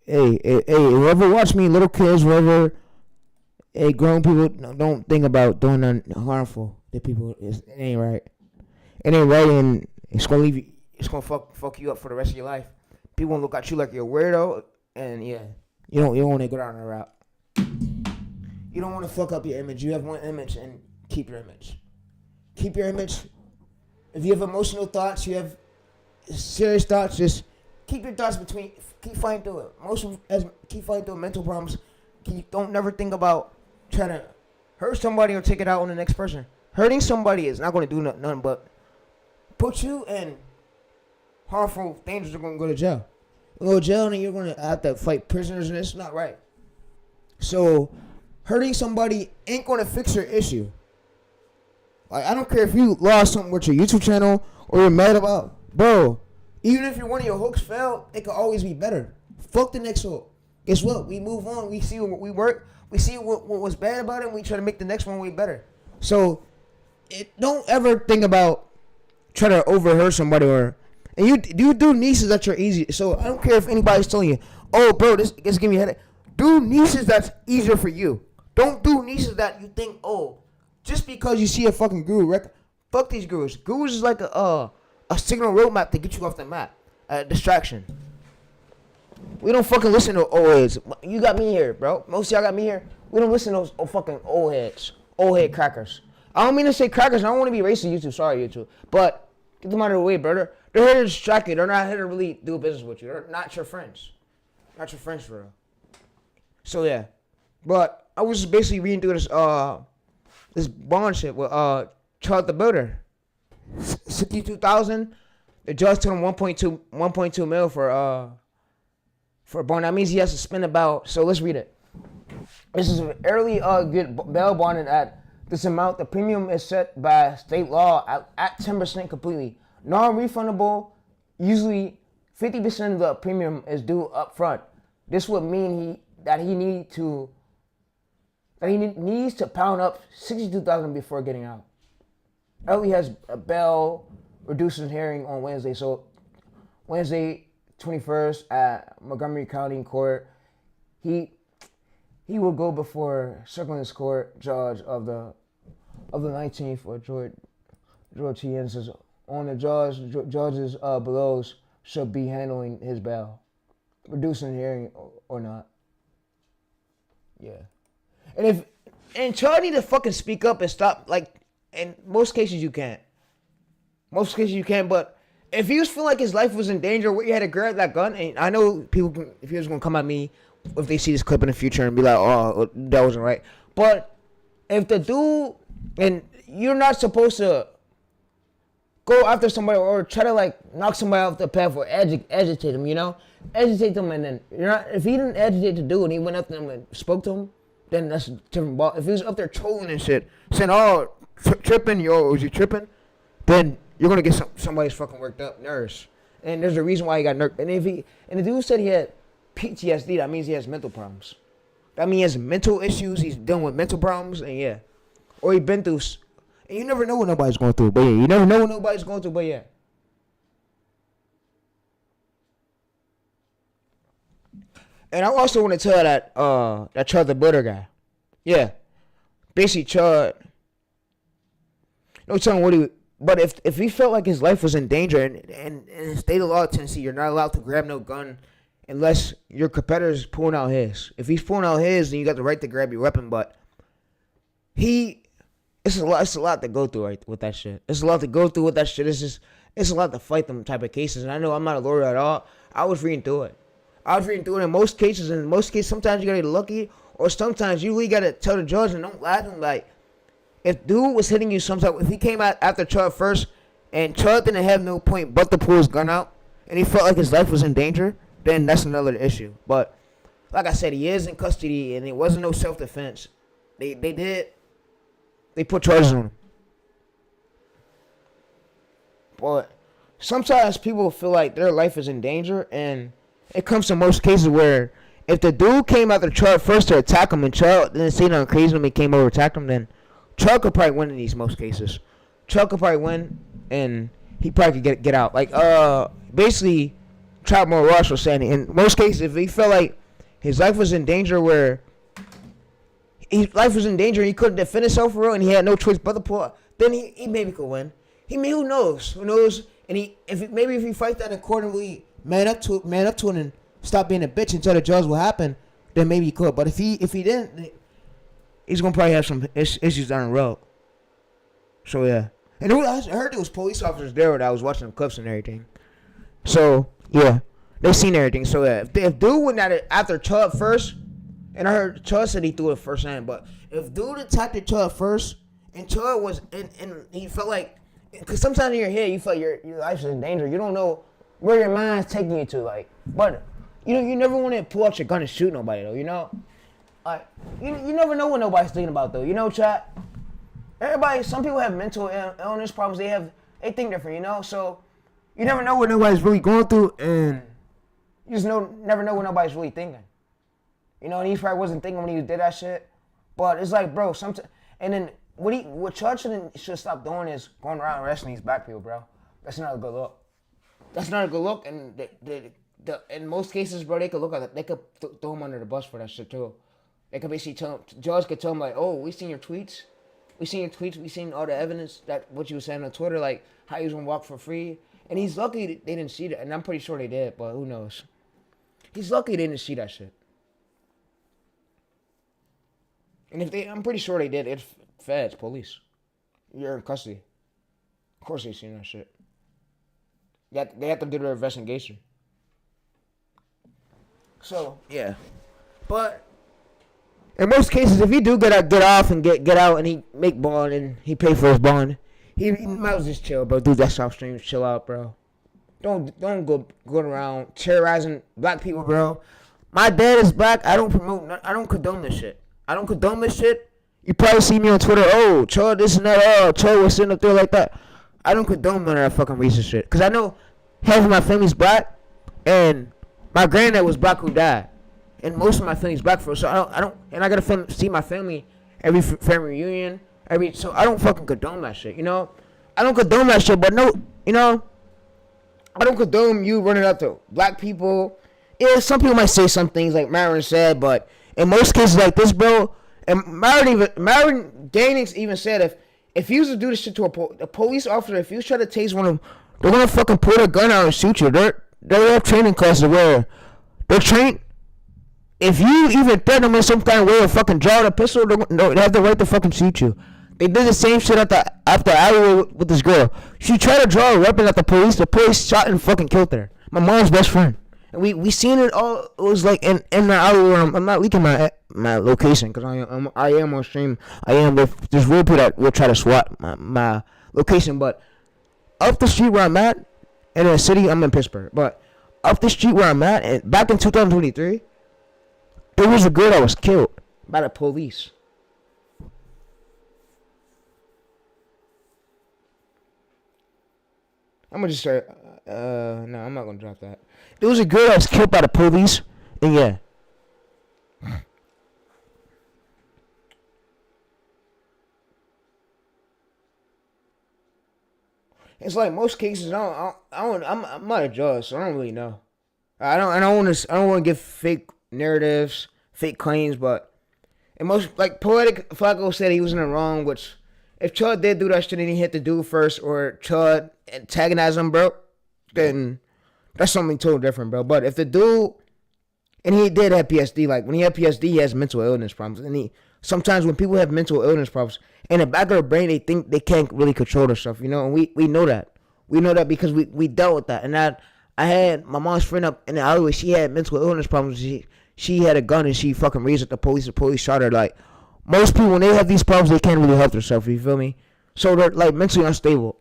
Hey, whoever watch me, little kids, whoever, hey, grown people, don't think about doing nothing harmful to people. It ain't right. It ain't right, and it's gonna leave you. It's gonna fuck you up for the rest of your life. People gonna look at you like you're a weirdo, and yeah. You don't want to go down that route. You don't want to fuck up your image. You have one image and keep your image. Keep your image. If you have emotional thoughts, you have serious thoughts, just keep your thoughts between. Keep fighting through it. Keep fighting through mental problems. Don't never think about trying to hurt somebody or take it out on the next person. Hurting somebody is not going to do nothing but put you in harmful, dangerous, you're gonna go to jail. You go to jail and you're gonna have to fight prisoners, and it's not right. So, hurting somebody ain't gonna fix your issue. Like, I don't care if you lost something with your YouTube channel or you're mad about, bro. Even if one of your hooks failed, it could always be better. Fuck the next hook. Guess what? We move on. We see what we work. We see what was bad about it, and we try to make the next one way better. So, don't ever think about trying to overheard somebody and you do niches that are easy. So I don't care if anybody's telling you, oh, bro, this is giving me a headache. Do niches that's easier for you. Don't do niches that you think, oh, just because you see a fucking guru record. Fuck these gurus. Gurus is like a signal roadmap to get you off the map. A distraction. We don't fucking listen to old heads. You got me here, bro. Most of y'all got me here. We don't listen to those fucking old heads. Old head crackers. I don't mean to say crackers. I don't want to be racist, YouTube. Sorry, YouTube. But get them out of the way, brother. They're here to distract you. They're not here to really do business with you. They're not your friends. Not your friends, for real. So, yeah. But I was basically reading through this bond shit with Charles the Builder. 62,000. The judge told him 1.2 mil for a bond. That means he has to spend about. So let's read it. This is an early good bail bonding at this amount. The premium is set by state law at 10% completely. Non-refundable. Usually 50% of the premium is due up front. This would mean he needs to pound up 62,000 before getting out. Ellie has a bail reducing hearing on Wednesday. So Wednesday 21st at Montgomery County Court. He will go before Circling Court judge of the 19th for George T. Says on the judges below should be handling his bail, reducing hearing or not. Yeah, and Charlie need to fucking speak up and stop. Like, in most cases you can't. Most cases you can, but if he was feeling like his life was in danger, where he had to grab that gun, and I know people can, if he was gonna come at me if they see this clip in the future and be like, oh, that wasn't right. But if the dude, and you're not supposed to go after somebody or try to like knock somebody off the path or agitate them, you know? Agitate them, and then you're not, if he didn't agitate the dude and he went up to him and spoke to him, then that's a different ball. If he was up there trolling and shit, saying, oh, tripping, yo, is you tripping? Then you're gonna get somebody's fucking worked up nerves. And there's a reason why he got nerfed. And the dude said he had PTSD, that means he has mental problems. That means he has mental issues, he's dealing with mental problems, and yeah. Or he been through, and you never know what nobody's going through, but yeah. You never know what nobody's going through, but yeah. And I also want to tell that Chud the Builder guy. Yeah. Basically, Chud, no telling what he, but if he felt like his life was in danger, and in the state of law of Tennessee, you're not allowed to grab no gun unless your competitor's pulling out his. If he's pulling out his, then you got the right to grab your weapon, but it's a lot to go through right with that shit. It's a lot to go through with that shit. It's a lot to fight them type of cases. And I know I'm not a lawyer at all. I was reading through it. In most cases, sometimes you gotta get lucky, or sometimes you really gotta tell the judge and don't lie to him. Like, if dude was hitting you if he came out after Chud first, and Chud didn't have no point but to pull his gun out, and he felt like his life was in danger, then that's another issue. But like I said, he is in custody, and it wasn't no self-defense. They put charges on him. But sometimes people feel like their life is in danger, and it comes to most cases where if the dude came after Chud first to attack him, and Chud didn't say nothing crazy when he came over to attack him, then Chud could probably win in these most cases. Chud could probably win, and he probably could get out. Like, basically, Troutmore Ross was saying, in most cases, if he felt like his life was in danger, he couldn't defend himself for real, and he had no choice but to pull out, then he maybe could win. Who knows? And if he fight that accordingly, man up to it, and stop being a bitch and tell the judge what happened, then maybe he could. But if he didn't, he's gonna probably have some issues down the road. So yeah, and I heard there was police officers there that was watching the clips and everything. So yeah, they seen everything. So yeah, if dude went at it after Chud first, and I heard Chud said he threw it first hand, but if dude attacked Chud first, and Chud was and he felt like, because sometimes in your head you feel like your life's in danger. You don't know where your mind's taking you to, like, but you know, you never want to pull out your gun and shoot nobody though, you know? Like, you never know what nobody's thinking about though, you know, chat? Everybody, some people have mental illness problems, they think different, you know? So, you never know what nobody's really going through, and you just never know what nobody's really thinking. You know, and he probably wasn't thinking when he did that shit, but it's like, bro, sometimes, and then what Chud should stop doing is going around arresting these black people, bro. That's not a good look. That's not a good look, and in most cases, bro, they could throw him under the bus for that shit too. They could basically judge could tell him like, oh, we seen your tweets, we seen all the evidence that what you were saying on Twitter, like how you was gonna walk for free, and he's lucky they didn't see that, and I'm pretty sure they did, but who knows? He's lucky they didn't see that shit. And I'm pretty sure they did. It's feds, police. You're in custody. Of course they seen that shit. They have to do their investigation. So yeah, but in most cases, if he do get off and get out and he make bond and he pay for his bond, he might as well just chill, bro. Do that soft stream, chill out, bro. Don't go around terrorizing black people, bro. My dad is black. I don't condone this shit. You probably see me on Twitter, oh, Chud this and that, oh, Chud was sitting up there like that. I don't condone none of that fucking racist shit. Because I know half of my family's black, and my granddad was black who died. And most of my family's black for, so I gotta see my family every family reunion, so I don't fucking condone that shit, you know? I don't condone that shit, but no, you know? I don't condone you running up to black people. Yeah, some people might say some things like Marin said, but in most cases like this, bro, and Marin Gainings even said if you used to do this shit to a police officer, if you try to tase one of them, they're gonna fucking pull their gun out and shoot you. They have training classes where they're trained. If you even threaten them in some kind of way or fucking draw the pistol, they have the right to fucking shoot you. They did the same shit after alleyway with this girl. She tried to draw a weapon at the police shot and fucking killed her. My mom's best friend. And we seen it all. It was like in the alleyway. I'm not leaking my location because I am on stream. There's real people that will try to swat my location, but up the street where I'm at, in the city, I'm in Pittsburgh, but up the street where I'm at, and back in 2023, there was a girl that was killed by the police. I'm gonna just start. No, I'm not gonna drop that. There was a girl that was killed by the police, and yeah. It's like most cases. I'm not a judge, so I don't really know. I don't want to give fake narratives, fake claims, but in most, like Poetic Flacco said, he was in the wrong. Which, if Chud did do that shit and he hit the dude first, or Chud antagonized him, bro, then that's something totally different, bro. But if the dude, and he did have PSD, like when he had PSD, he has mental illness problems, and sometimes when people have mental illness problems, in the back of their brain, they think they can't really control themselves, you know, and we know that. We know that because we dealt with that. And I had my mom's friend up in the alleyway. She had mental illness problems. She had a gun and she fucking raised at the police. The police shot her. Like, most people, when they have these problems, they can't really help themselves, you feel me? So they're, like, mentally unstable.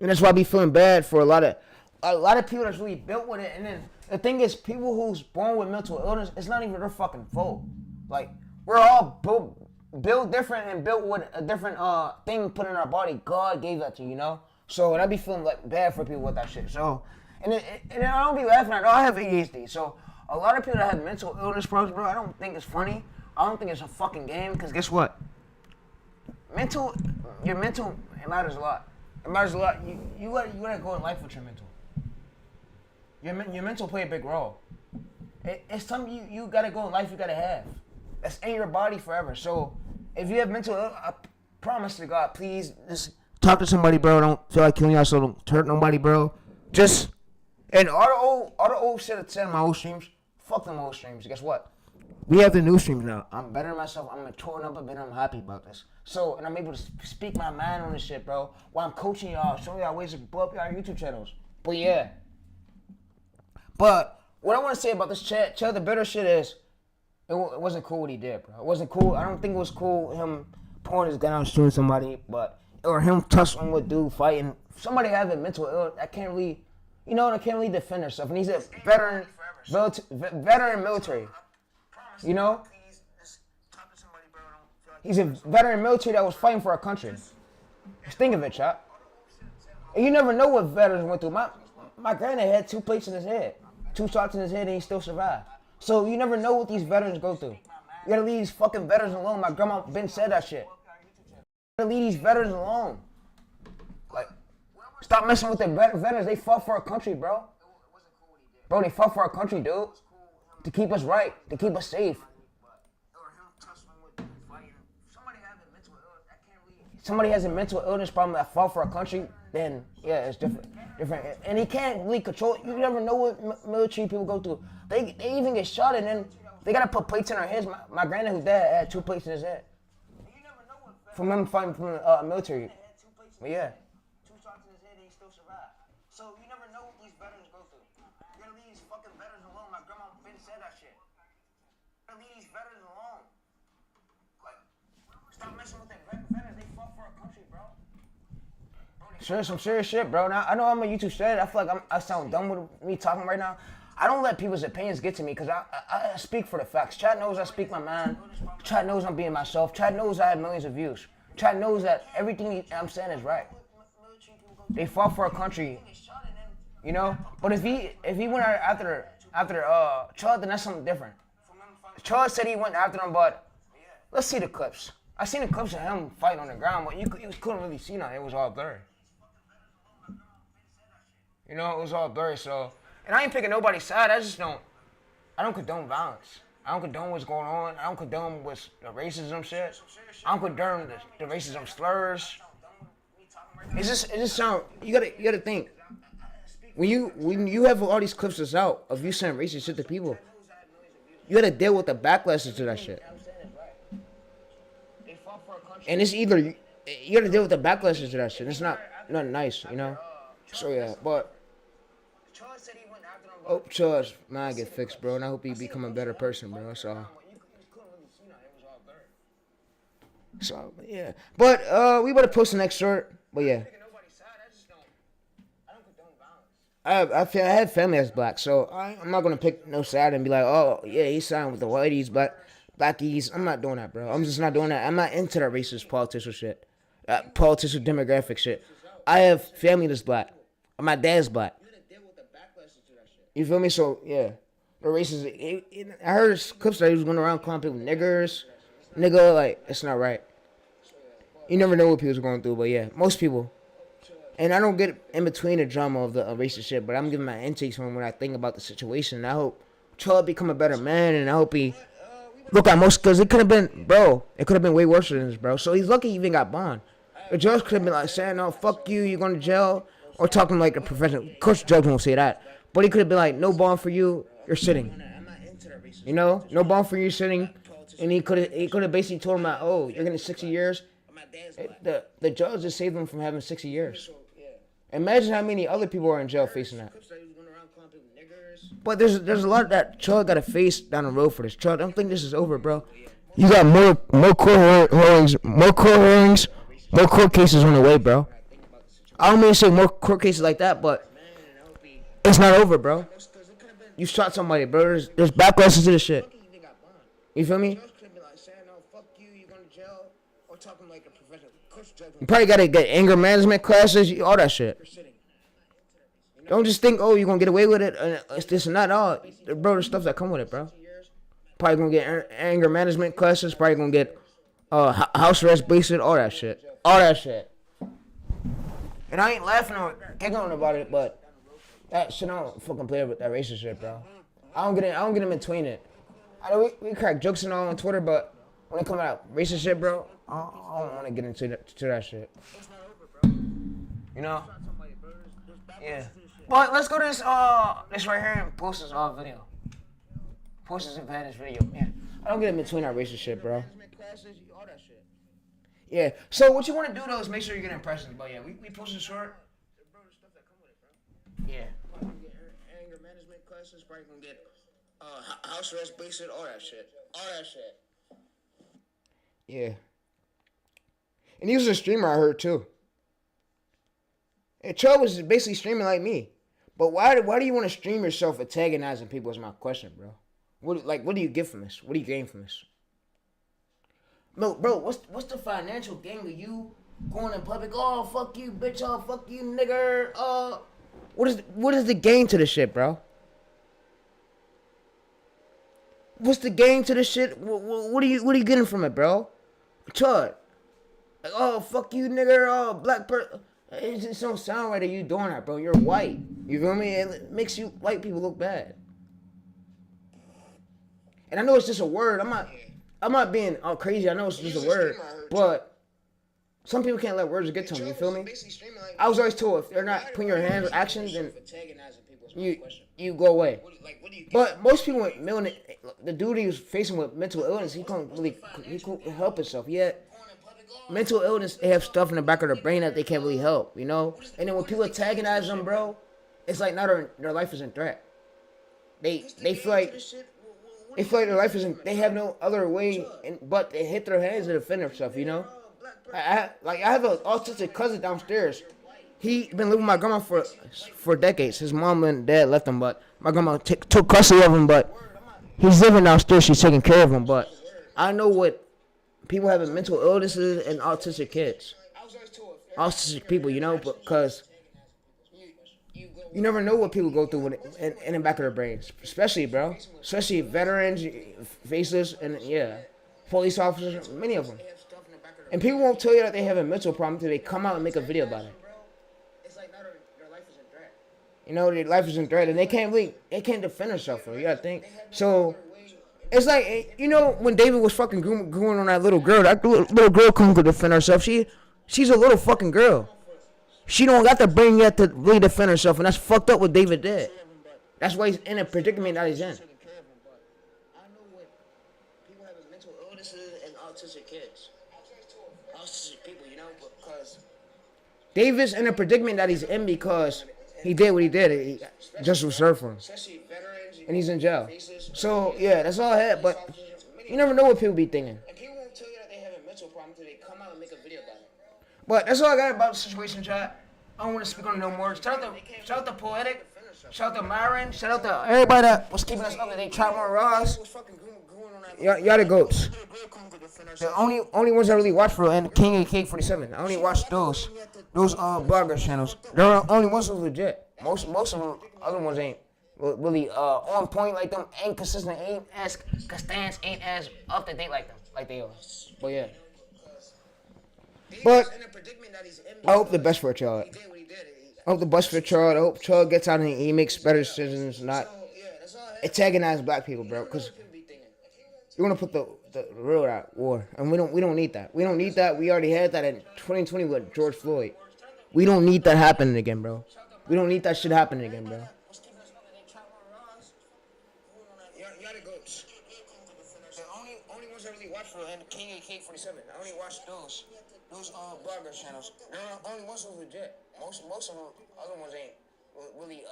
And that's why I be feeling bad for a lot of people that's really built with it. And then the thing is, people who's born with mental illness, it's not even their fucking fault. Like, we're all built different and built with a different thing put in our body. God gave that to you, you know? So, and I be feeling like bad for people with that shit. So, and then I don't be laughing at it. I have ADHD. So, a lot of people that have mental illness problems, bro, I don't think it's funny. I don't think it's a fucking game, because guess what? Your mental, it matters a lot. It matters a lot. You gotta go in life with your mental. Your mental play a big role. It's something you gotta go in life, you gotta have. That's in your body forever. So, if you have mental illness, I promise to God, please just talk to somebody, bro. Don't feel like killing yourself. Don't hurt nobody, bro. Just, and all the old shit that said in my old streams, fuck them old streams. Guess what? We have the new streams now. I'm better than myself. I'm maturing up a bit. I'm happy about this. So, and I'm able to speak my mind on this shit, bro. While I'm coaching y'all, showing y'all ways to blow up y'all YouTube channels. But yeah. But what I want to say about this Chad the Bitter shit is, it wasn't cool what he did, bro. It wasn't cool. I don't think it was cool him pouring his gun out shooting somebody. But or him tussling with dude fighting. Somebody having mental illness that can't really, that can't really defend herself. And he's a veteran military. You know, he's a veteran military that was fighting for our country. Just think of it, chop. And you never know what veterans went through. My granddad had 2 plates in his head, 2 shots in his head, and he still survived. So you never know what these veterans go through. You gotta leave these fucking veterans alone. My grandma been said that shit. You gotta leave these veterans alone. Like, stop messing with the veterans. They fought for our country, bro. Bro, they fought for our country, dude. To keep us right, to keep us safe. Somebody has a mental illness problem that fought for our country, then yeah, it's different. And he can't really control it. You never know what military people go through. They even get shot and then they gotta put plates in their heads. My granddad, whose dad had 2 plates in his head. From him fighting from the military. But yeah. 2 shots in his head and he still survived. So you never know what these veterans go through. You gotta leave these fucking veterans alone. My grandma been said that shit. You gotta leave these veterans alone. Like, stop messing with the veterans. They fought for our country, bro. Sure, some serious shit, bro. Now I know I'm a YouTube star. I feel like I sound dumb with me talking right now. I don't let people's opinions get to me because I speak for the facts. Chad knows I speak my mind. Chad knows I'm being myself. Chad knows I have millions of views. Chad knows that everything I'm saying is right. They fought for our country, you know. But if he went after Chad, then that's something different. Chad said he went after him, but let's see the clips. I seen the clips of him fighting on the ground, but you couldn't really see nothing. It was all blurry. You know, it was all blurry. So, and I ain't picking nobody's side. I don't condone violence. I don't condone what's going on. I don't condone what's the racism shit. I don't condone the racism slurs. It just sound. You gotta think. When you have all these clips that's out of you saying racist shit to people, you gotta deal with the backlash to that shit. And it's either you gotta deal with the backlash to that shit. It's not nice, you know. So yeah, but. Oh, Charles, mine get fixed, bro, and I hope he become a better person, bro. So yeah, but we better post the next short. But yeah, I had family that's black, so I'm not gonna pick no side and be like, oh yeah, he's siding with the whiteies, blackies. I'm not doing that, bro. I'm just not doing that. I'm not into that racist political shit, political demographic shit. I have family that's black. My dad's black. You feel me? So, yeah. The racism. I heard clips that he was going around calling people niggers. Nigga, like, it's not right. You never know what people's going through, but yeah, most people. And I don't get in between the drama of the racist shit, but I'm giving my intakes from when I think about the situation. And I hope Charles become a better man, and I hope he look at most, because it could have been, bro, it could have been way worse than this, bro. So he's lucky he even got bond. The judge could have been like saying, no, fuck you, you're going to jail, or talking like a professional. Of course, the judge won't say that. But he could have been like, no bond for you, you're sitting. You know, no bond for you, sitting. And he could have basically told him that, oh, you're getting 60 years. The judge just saved him from having 60 years. Imagine how many other people are in jail facing that. But there's a lot that Chud got to face down the road for this. Chud, I don't think this is over, bro. You got more court hearings, more court cases on the way, bro. I don't mean to say more court cases like that, but it's not over, bro. You shot somebody, bro. There's backlashes to this shit. You feel me? You probably gotta get anger management classes, all that shit. Don't just think, oh, you're gonna get away with it. It's this and that. All, bro, there's stuff that come with it, bro. Probably gonna get anger management classes. Probably gonna get house arrest bracelet, all that shit. All that shit. And I ain't laughing or giggling about it, but that shit, I don't fucking play with that racist shit, bro. I don't get in between it. I know we crack jokes and all on Twitter, but when it come out racist shit, bro, I don't want to get into that shit. You know? Yeah. But let's go to this right here and post this video. Post this advantage video. Yeah. I don't get in between that racist shit, bro. Yeah. So what you want to do though is make sure you get impressions. But yeah, we posted short. Yeah. Anger management classes, probably gonna get house arrest bracelet, all that shit. Yeah. And he was a streamer, I heard too. And Chubb was basically streaming like me. But why do you want to stream yourself antagonizing people is my question, bro. What do you get from this? What do you gain from this? No, bro, what's the financial gain of you going in public? Oh, fuck you, bitch. Oh, fuck you, nigger. What is the gain to this shit, bro? What's the gain to this shit? What are you getting from it, bro? Chud. Like, oh, fuck you, nigger. Oh, black person. It just don't sound right that you doing that, bro. You're white. You feel me? It makes you white people look bad. And I know it's just a word. I'm not being all crazy. I know it's just a word, but some people can't let words get to them. You feel me? I was always told if they're not putting your hands or actions, then you go away. But most people with the dude he was facing with mental illness, he couldn't help himself. Yet mental illness, they have stuff in the back of their brain that they can't really help, you know. And then when people antagonize them, bro, it's like now their life is in threat. They feel like their life isn't. They have no other way but to hit their heads to defend themselves, you know. I have an autistic cousin downstairs. He been living with my grandma for decades. His mom and dad left him, but my grandma took custody of him. But he's living downstairs. She's taking care of him. But I know what people having mental illnesses and autistic kids, autistic people, you know, because you never know what people go through in the back of their brains, especially veterans, faceless, and police officers, many of them. And people won't tell you that they have a mental problem until they come out and make a video about it. You know, their life is in threat, and they can't defend themselves. You gotta think. So it's like, you know, when David was fucking going on that little girl couldn't defend herself. She's a little fucking girl. She don't got the brain yet to really defend herself, and that's fucked up what David did. That's why he's in a predicament that he's in. I know what people have mental illnesses and autistic kids. Autistic people, you know, because David's in a predicament that he's in because he did what he did. Justice was served for him. And he's in jail. So, yeah, that's all I had, but you never know what people be thinking. And people won't tell you that they have a mental problem until they come out and make a video about it. But that's all I got about the situation, chat. I don't want to speak on it no more. Shout out to Poetic. Shout out to Myron. Shout out to everybody that was keeping us up to date. Trap on Ross. Y'all the goats. The only ones I really watch for and King and K47. I only watch those blogger channels. They're the only ones who's legit. Most of them other ones ain't really on point like them. Ain't consistent. Ain't as Castans. Ain't as up to date like them. Like they are. But yeah. But I hope the best for Chud. I hope the best for Chud. I hope Chud gets out and he makes better decisions, not antagonize black people, bro. Because you want to put the real at war, and we don't need that. We don't need that. We already had that in 2020 with George Floyd. We don't need that happening again, bro. We don't need that shit happening again, bro. Only ones I really watch for and King and K47. I only watch those blogger channels. They're the only ones who's legit. Most of them other ones ain't really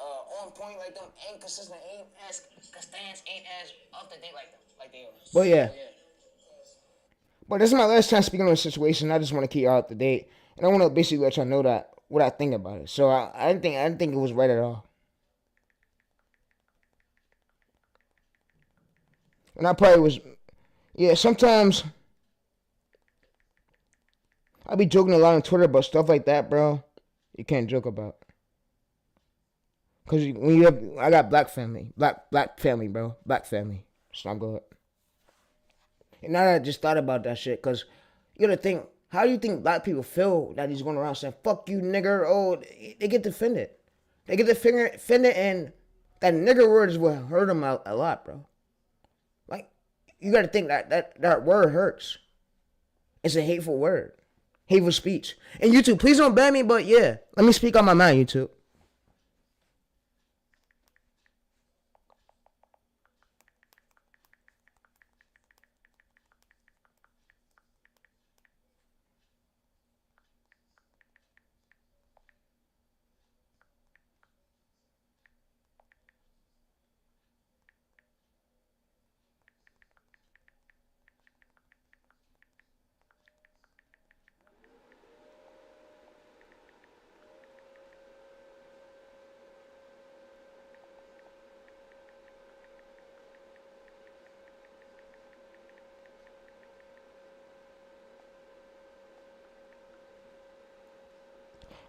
on point like them. Ain't consistent. Ain't as Castans. Ain't as up to date like them. Like they are. But yeah. But this is my last time speaking on the situation. I just want to keep y'all up to date, and I want to basically let y'all know that what I think about it. So I didn't think it was right at all. And I probably was, sometimes I be joking a lot on Twitter about stuff like that, bro. You can't joke about. Cause I got black family, bro, black family. It's not good. And now that I just thought about that shit, cause you gotta think, how do you think black people feel that he's going around saying "fuck you, nigger"? Oh, they get offended. They get offended, and that nigger word is what hurt them a lot, bro. Like, you gotta think that word hurts. It's a hateful word. Hateful speech. And YouTube, please don't ban me, but yeah, let me speak on my mind, YouTube.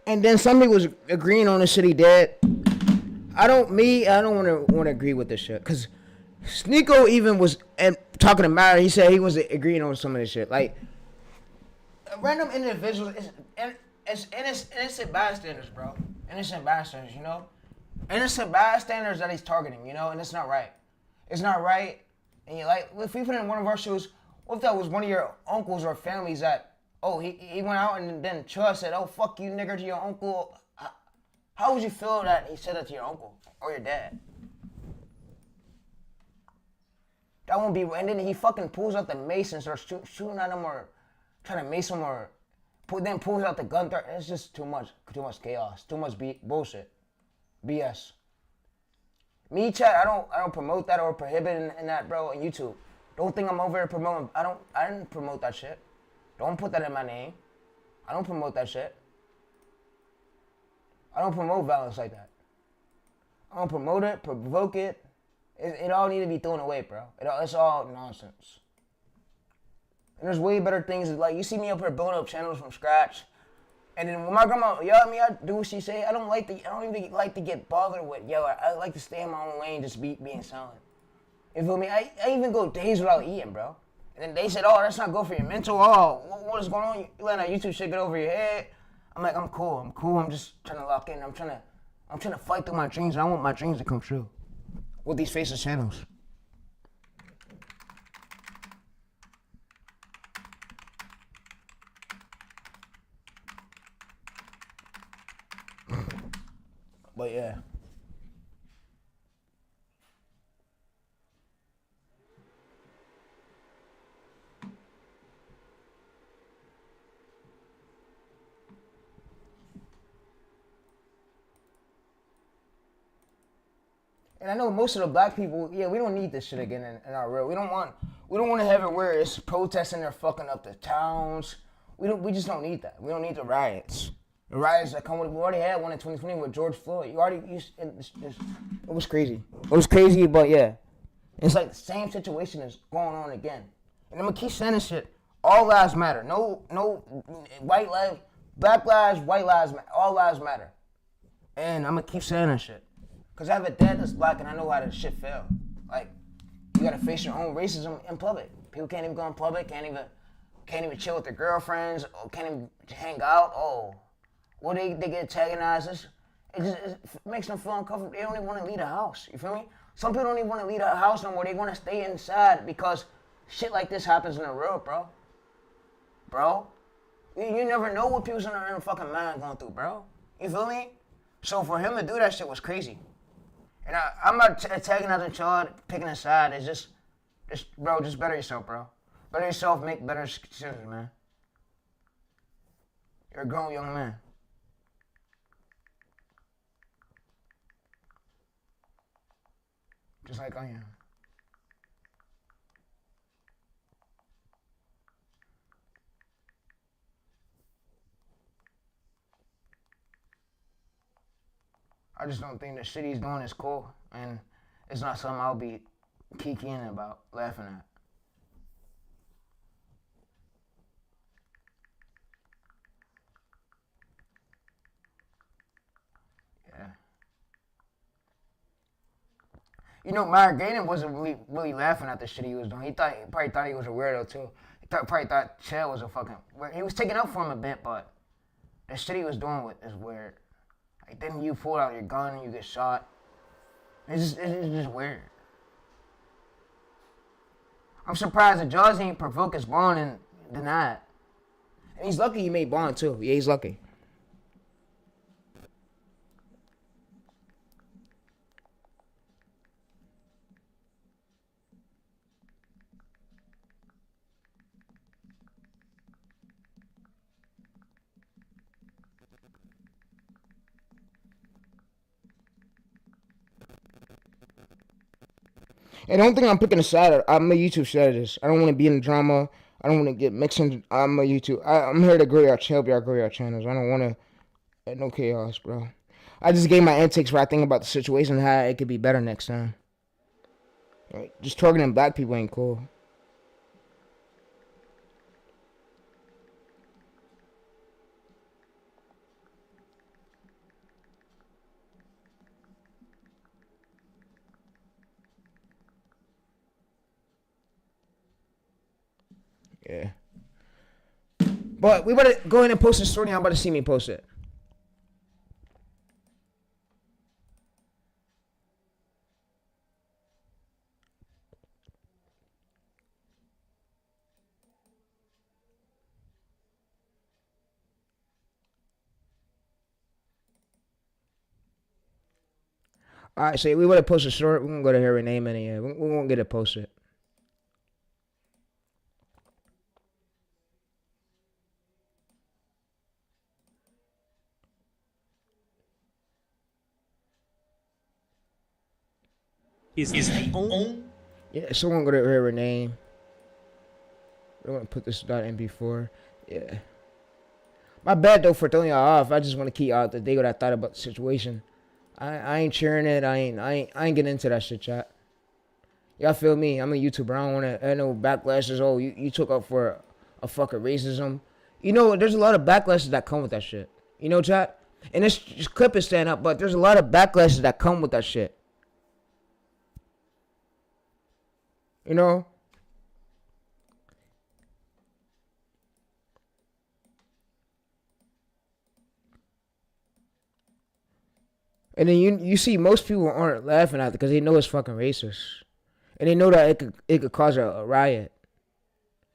And then somebody was agreeing on the shit he did. I don't want to agree with this shit. Because Sneeko even was talking to Matter. He said he was agreeing on some of this shit. Like, random individuals, it's innocent bystanders, bro. Innocent bystanders, you know? Innocent bystanders that he's targeting, you know? And it's not right. It's not right. And you like, if we put in one of our shoes, what if that was one of your uncles or families that, oh, he went out and then Chud said, oh, fuck you, nigger, to your uncle. How would you feel that he said that to your uncle or your dad? That won't be, and then he fucking pulls out the mace and starts shooting at him or trying to mace him or then pulls out the gun. It's just too much chaos, too much bullshit, BS. Me, chat, I don't promote that or prohibit in that, bro, on YouTube. Don't think I'm over here promoting. I didn't promote that shit. Don't put that in my name. I don't promote that shit. I don't promote violence like that. I don't promote it, provoke it. It all need to be thrown away, bro. It's all nonsense. And there's way better things. Like, you see me up here building up channels from scratch. And then when my grandma yell at me, I do what she say. I don't even like to get bothered with yell. I like to stay in my own lane, just being silent. You feel me? I even go days without eating, bro. And then they said, oh, that's not good for your mental. Oh, what is going on? You letting that YouTube shit get over your head? I'm like, I'm cool. I'm just trying to lock in. I'm trying to fight through my dreams. I want my dreams to come true with these faceless channels. But yeah. And I know most of the black people, yeah, we don't need this shit again in our world. We don't want to have it where it's protesting, they're fucking up the towns. We just don't need that. We don't need the riots. The riots that come with, we already had one in 2020 with George Floyd. It was crazy. It was crazy, but yeah. It's like the same situation is going on again. And I'm gonna keep saying this shit. All lives matter. No white lives, black lives, white lives, all lives matter. And I'm gonna keep saying that shit. Cause I have a dad that's black and I know how this shit feel. Like, you gotta face your own racism in public. People can't even go in public, can't even chill with their girlfriends, or can't even hang out. Oh, or they get antagonized. It makes them feel uncomfortable. They don't even want to leave the house. You feel me? Some people don't even want to leave the house no more. They want to stay inside because shit like this happens in the world, bro. Bro, you never know what people's in their fucking mind going through, bro. You feel me? So for him to do that shit was crazy. And I'm not attacking nothing, Chud, picking a side. It's just, bro, just better yourself, bro. Better yourself, make better decisions, man. You're a grown young man. Just like I am. I just don't think the shit he's doing is cool, and it's not something I'll be kikiing about, laughing at. Yeah. You know, Myra Gaden wasn't really laughing at the shit he was doing. He probably thought he was a weirdo too. He probably thought Chell was a fucking. He was taking up for him a bit, but the shit he was doing is weird. Like, then you pull out your gun and you get shot. It's just weird. I'm surprised the judge ain't provoke his bond and deny it. And he's lucky he made bond too. Yeah, he's lucky. And don't think I'm picking a side. I'm a YouTube strategist. I don't want to be in the drama. I don't want to get mixed in. I'm a YouTube. I'm here to grow your help y'all grow your channels. I don't want to. No chaos, bro. I just gave my intakes where I think about the situation and how it could be better next time. Like, just targeting black people ain't cool. Yeah. But we better go ahead and post the story. I'm about to see me post it. All right, so we better post a story. We're gonna go to her name in here. We're gonna get it posted. Is the only Yeah, someone go to her name. We're gonna put this dot in before. Yeah. My bad though for throwing y'all off. I just want to keep y'all the day what I thought about the situation. I ain't cheering it. I ain't getting into that shit, chat. Y'all feel me? I'm a YouTuber. I don't want to. I know backlashes. Oh, you took up for a fucking racism. You know, there's a lot of backlashes that come with that shit. You know, chat. And this clip is stand up, but there's a lot of backlashes that come with that shit. You know. And then you see most people aren't laughing at it because they know it's fucking racist, and they know that it could cause a riot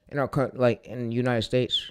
in our like in the United States.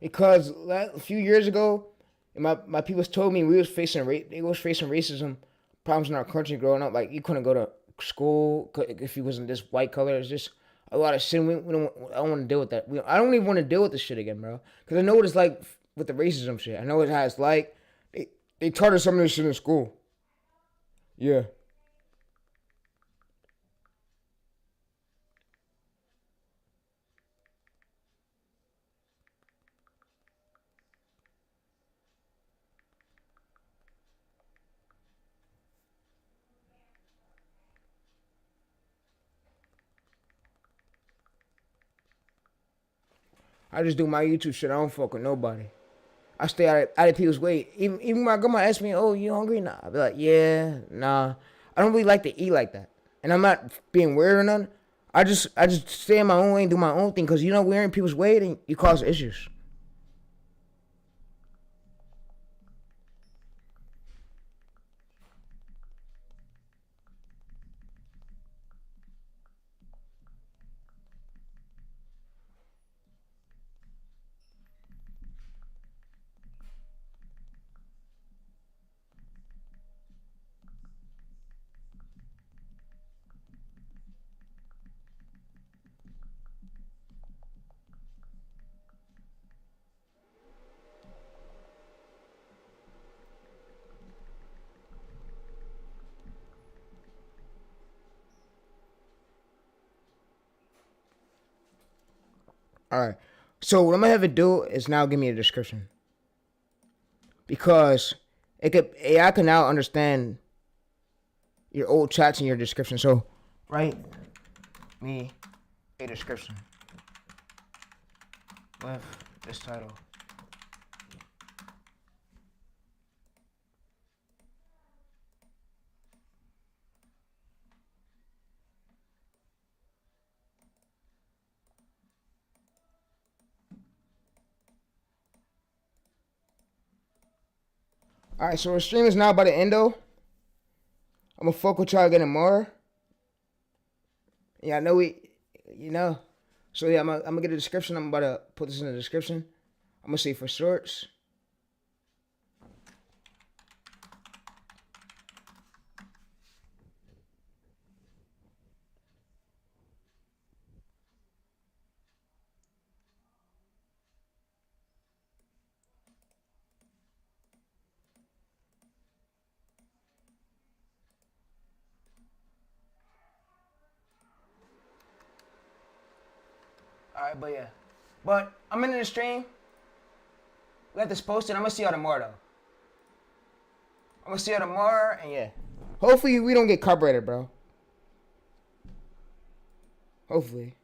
Because a few years ago, my people told me they was facing racism problems in our country growing up. Like you couldn't go to school if you wasn't this white color. It's just a lot of shit. I don't want to deal with that. I don't even want to deal with this shit again, bro. Because I know what it's like with the racism shit. I know how it's like. They taught us some of this shit in school. Yeah. I just do my YouTube shit. I don't fuck with nobody. I stay out of people's way. Even my grandma asks me, "Oh, you hungry?" Nah. I be like, "Yeah, nah." I don't really like to eat like that, and I'm not being weird or nothing. I just stay in my own way and do my own thing, cause you know we're in people's way, then you cause issues. All right. So what I'm gonna have it do is now give me a description, because AI can now understand your old chats and your description. So write me a description with this title. All right, so our stream is now by the end though. I'm gonna fuck with y'all again tomorrow. Yeah, I know you know. So yeah, I'm gonna get a description. I'm about to put this in the description. I'm gonna say for shorts. Alright, but yeah. But I'm in the stream. We got this posted. I'm gonna see y'all tomorrow though. I'm gonna see y'all tomorrow and yeah. Hopefully we don't get carbureted, bro. Hopefully.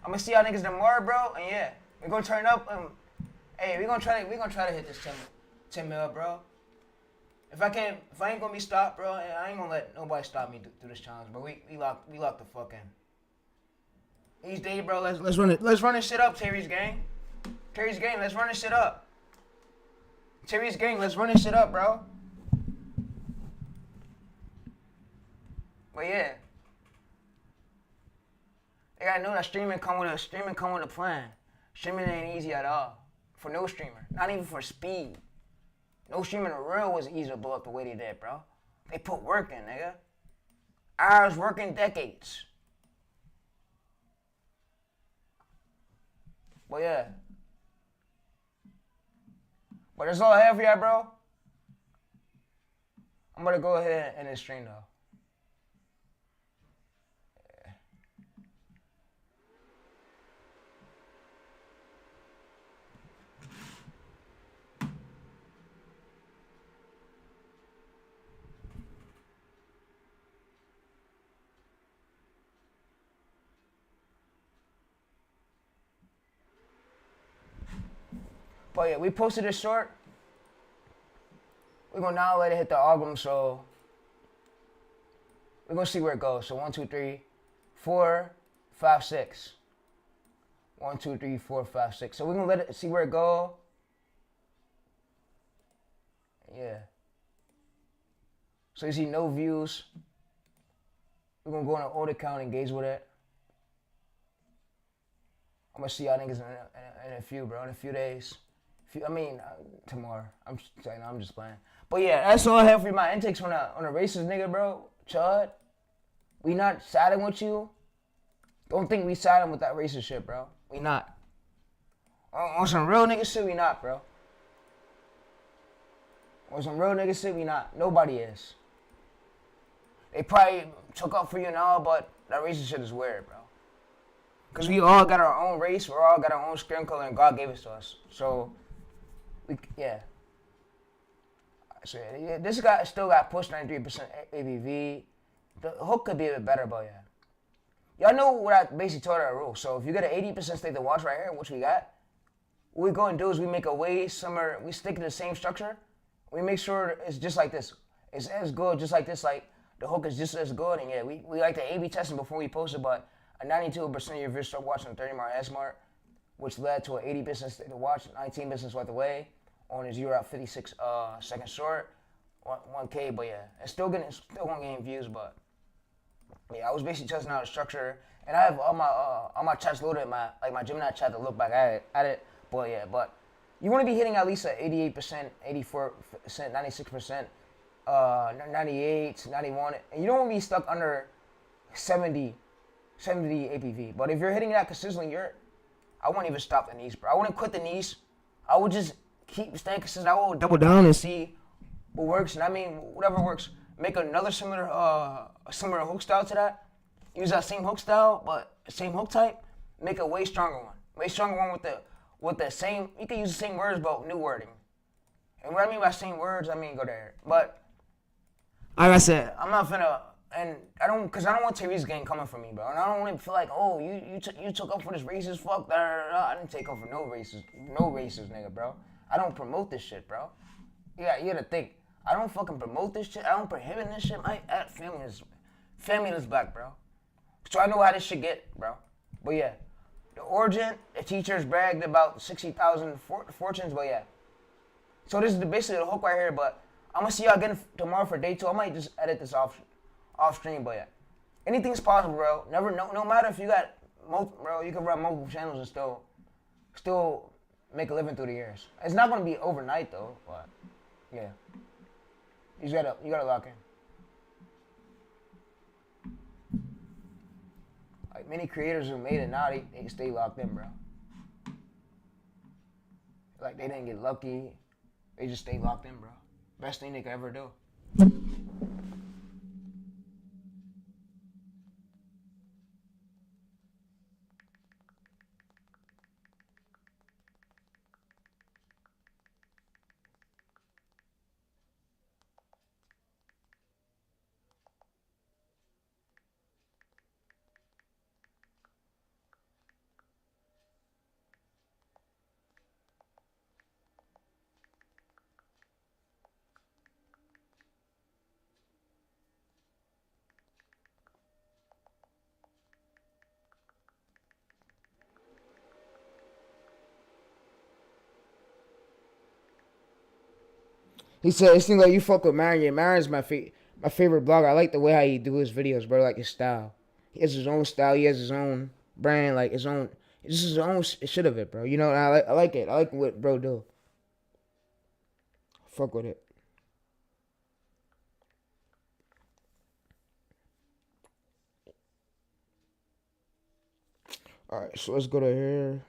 I'm gonna see y'all niggas tomorrow, bro, and yeah, we gonna turn up. Hey, we gonna try to hit this 10 mil, bro. If I ain't gonna be stopped, bro, I ain't gonna let nobody stop me through this challenge. But we lock the fuck in. Each day, bro. Let's run it. Let's run this shit up, WildTayReese gang. WildTayReese gang, let's run this shit up. WildTayReese gang, let's run this shit up, bro. But yeah. They gotta know that streaming come with a plan. Streaming ain't easy at all. For no streamer. Not even for speed. No streamer in the real was easy to blow up the way they did, bro. They put work in, nigga. Hours working decades. But yeah. But that's all I have for y'all, bro. I'm gonna go ahead and end this stream though. But yeah, we posted this short. We're gonna now let it hit the album, so we're gonna see where it goes. So 1, 2, 3, 4, 5, 6. 1, 2, 3, 4, 5, 6. So we're gonna let it see where it go. Yeah. So you see no views. We're gonna go on an old account, engage with it. I'm gonna see y'all niggas in a few, bro, in a few days. Tomorrow. I'm just playing. But yeah, that's all I have for my intakes on a racist nigga, bro. Chud. We not siding with you. Don't think we siding with that racist shit, bro. We not. On some real nigga shit, we not, bro. On some real nigga shit, we not. Nobody is. They probably took up for you now, but that racist shit is weird, bro. Because we all got our own race, we all got our own skin color, and God gave it to us. So, yeah. So, yeah, this guy still got pushed 93% ABV. The hook could be a bit better, but yeah. Y'all know what I basically told our rule. So, if you get an 80% state to watch right here, which we got, what we go and do is we make a way similar, we stick to the same structure. We make sure it's just like this. It's as good, just like this, like the hook is just as good. And yeah, we like to A-B testing before we post it, but 92% of your viewers start watching 30 more S-Mart, which led to an 80% state to watch, 19% went away on his 0 out 56 second short, 1K, but yeah, it's still gonna gain views, but yeah, I was basically testing out the structure, and I have all my chats loaded, my Gemini chat to look back at it, but yeah, but you want to be hitting at least at 88%, 84%, 96%, 98, 91, and you don't want to be stuck under 70 APV. But if you're hitting that consistently, I won't even stop the niche, bro. I wouldn't quit the niche. I would just keep staying consistent. I will double down and see what works. And I mean, whatever works. Make another similar hook style to that. use that same hook style, but same hook type, make a way stronger one. Way stronger one with the same. You can use the same words, but new wording. And what I mean by same words, I mean go there. But like I said, I'm not finna, and I don't want TayReese gang coming for me, bro. And I don't want to feel like, oh, you took up for this racist fuck. Da, da, da. I didn't take up for no racist nigga, bro. I don't promote this shit, bro. Yeah, you gotta think. I don't fucking promote this shit. I don't prohibit this shit. My family is black, bro. So I know how this shit get, bro. But yeah, the origin, the teachers bragged about 60,000 fortunes, but yeah. So this is basically the hook right here, but I'm gonna see y'all again tomorrow for day 2. I might just edit this off stream, but yeah. Anything's possible, bro. No matter if you got bro, you can run multiple channels and still make a living through the years. It's not gonna be overnight though, but yeah. You gotta lock in. Like many creators who made it now, they stay locked in, bro. Like they didn't get lucky. They just stay locked in, bro. Best thing they could ever do. He said, it seems like you fuck with Marion. Marion's my favorite blogger. I like the way how he do his videos, bro. Like his style. He has his own style. He has his own brand, like his own. It's just his own shit of it, bro. You know, and I like it. I like what bro do. Fuck with it. All right, so let's go to here.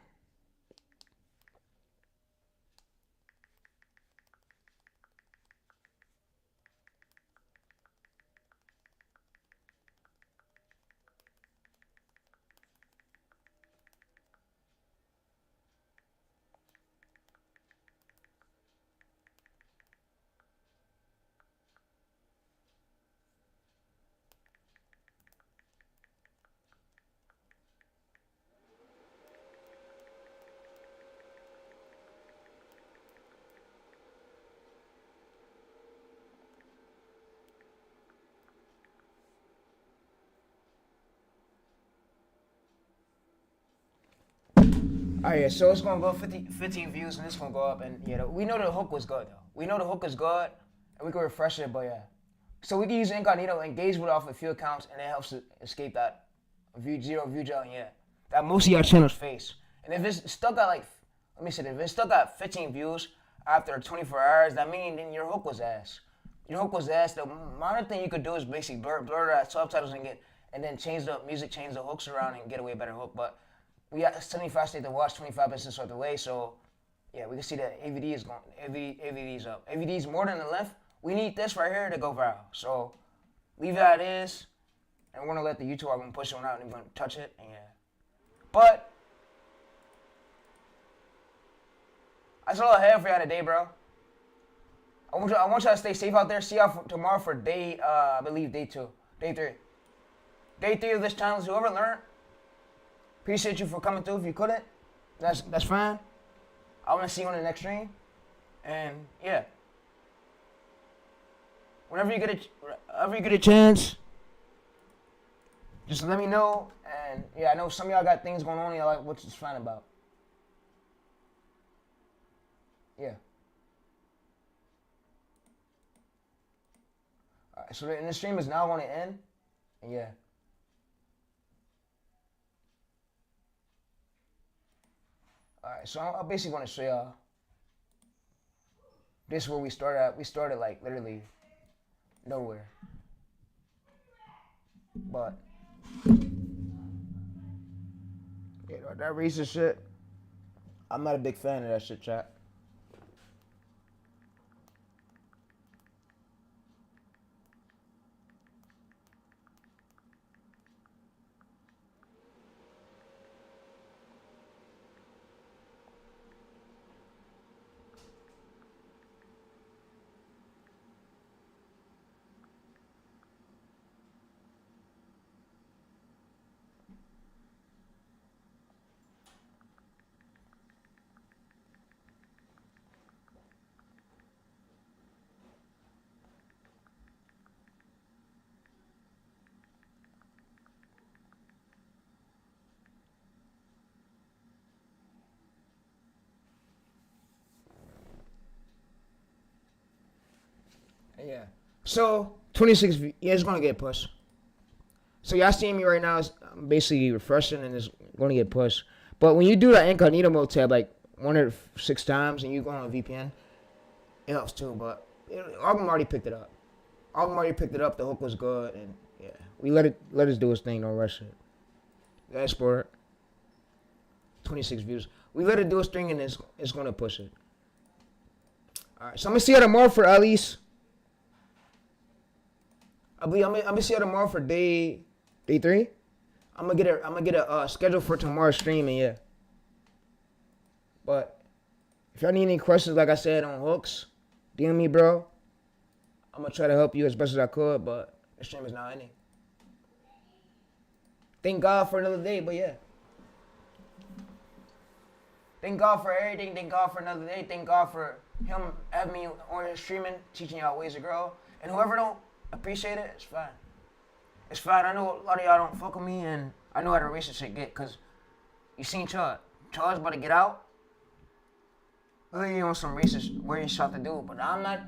Oh yeah, so it's gonna go 15 views and it's gonna go up, and yeah, we know the hook was good though. We know the hook is good, and we can refresh it, but yeah. So we can use incognito, engage with off a few accounts, and it helps to escape that zero view gel, yeah. That most of your channels face. And if it's stuck at like, let me say, if it's stuck at 15 views after 24 hours, that means then your hook was ass. Your hook was ass. The minor thing you could do is basically blur that subtitles and then change the music, change the hooks around, and get away a better hook, but. We got 75 states to watch, 25% of the way, so yeah, we can see that AVD is going. AVD's up. AVD's more than the length. We need this right here to go viral. So leave it as it is, and we're gonna let the YouTube algorithm push one out and we're gonna touch it, and yeah. But that's all I have for y'all today, bro. I want y'all to stay safe out there. See y'all tomorrow for day, I believe day 2, day 3. Day 3 of this challenge. Whoever learned. Appreciate you for coming through. If you couldn't, that's fine. I want to see you on the next stream. And yeah, whenever you get a chance, just let me know. And yeah, I know some of y'all got things going on. Y'all like what's this fine about? Yeah. All right. So the stream is now going to end. And yeah. Alright, so I basically want to show y'all. This is where we started at. We started like literally nowhere. But yeah, that racist shit, I'm not a big fan of that shit, chat. So 26. Yeah, it's gonna get pushed. So y'all seeing me right now is basically refreshing and it's gonna get pushed. But when you do that incognito mode tab like 106 times and you go on a VPN, it helps too. But Album already picked it up. Album already picked it up. The hook was good, and yeah, we let it do its thing. Don't rush it. Export 26 views. We let it do its thing, and it's gonna push it. All right, so I'm gonna see you tomorrow for at least. I'm gonna see you tomorrow for day 3. I'm gonna get a schedule for tomorrow's stream, and yeah. But if y'all need any questions, like I said, on hooks, DM me, bro. I'm gonna try to help you as best as I could, but the stream is not ending. Thank God for another day, but yeah. Thank God for everything. Thank God for another day. Thank God for him having me on his streaming, teaching y'all ways to grow. And whoever don't appreciate it, it's fine. It's fine. I know a lot of y'all don't fuck with me, and I know how the racist shit get, because you seen Chud. Chud's about to get out. Look at you on some racist weird shit to do, but I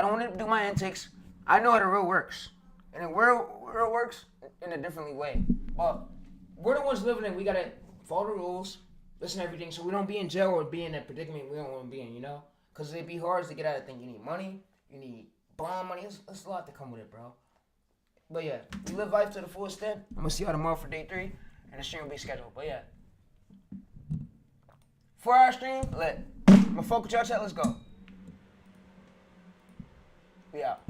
don't want to do my antics. I know how the real works. And the real works in a different way. But we're the ones living it. We got to follow the rules, listen to everything, so we don't be in jail or be in a predicament we don't want to be in, you know? Because it'd be hard to get out of things. You need money. You need bond money. There's a lot to come with it, bro. But yeah, we live life to the full extent. I'm going to see y'all tomorrow for day 3. And the stream will be scheduled. But yeah. 4-hour stream, lit. I'm going to fuck with y'all chat. Let's go. We out.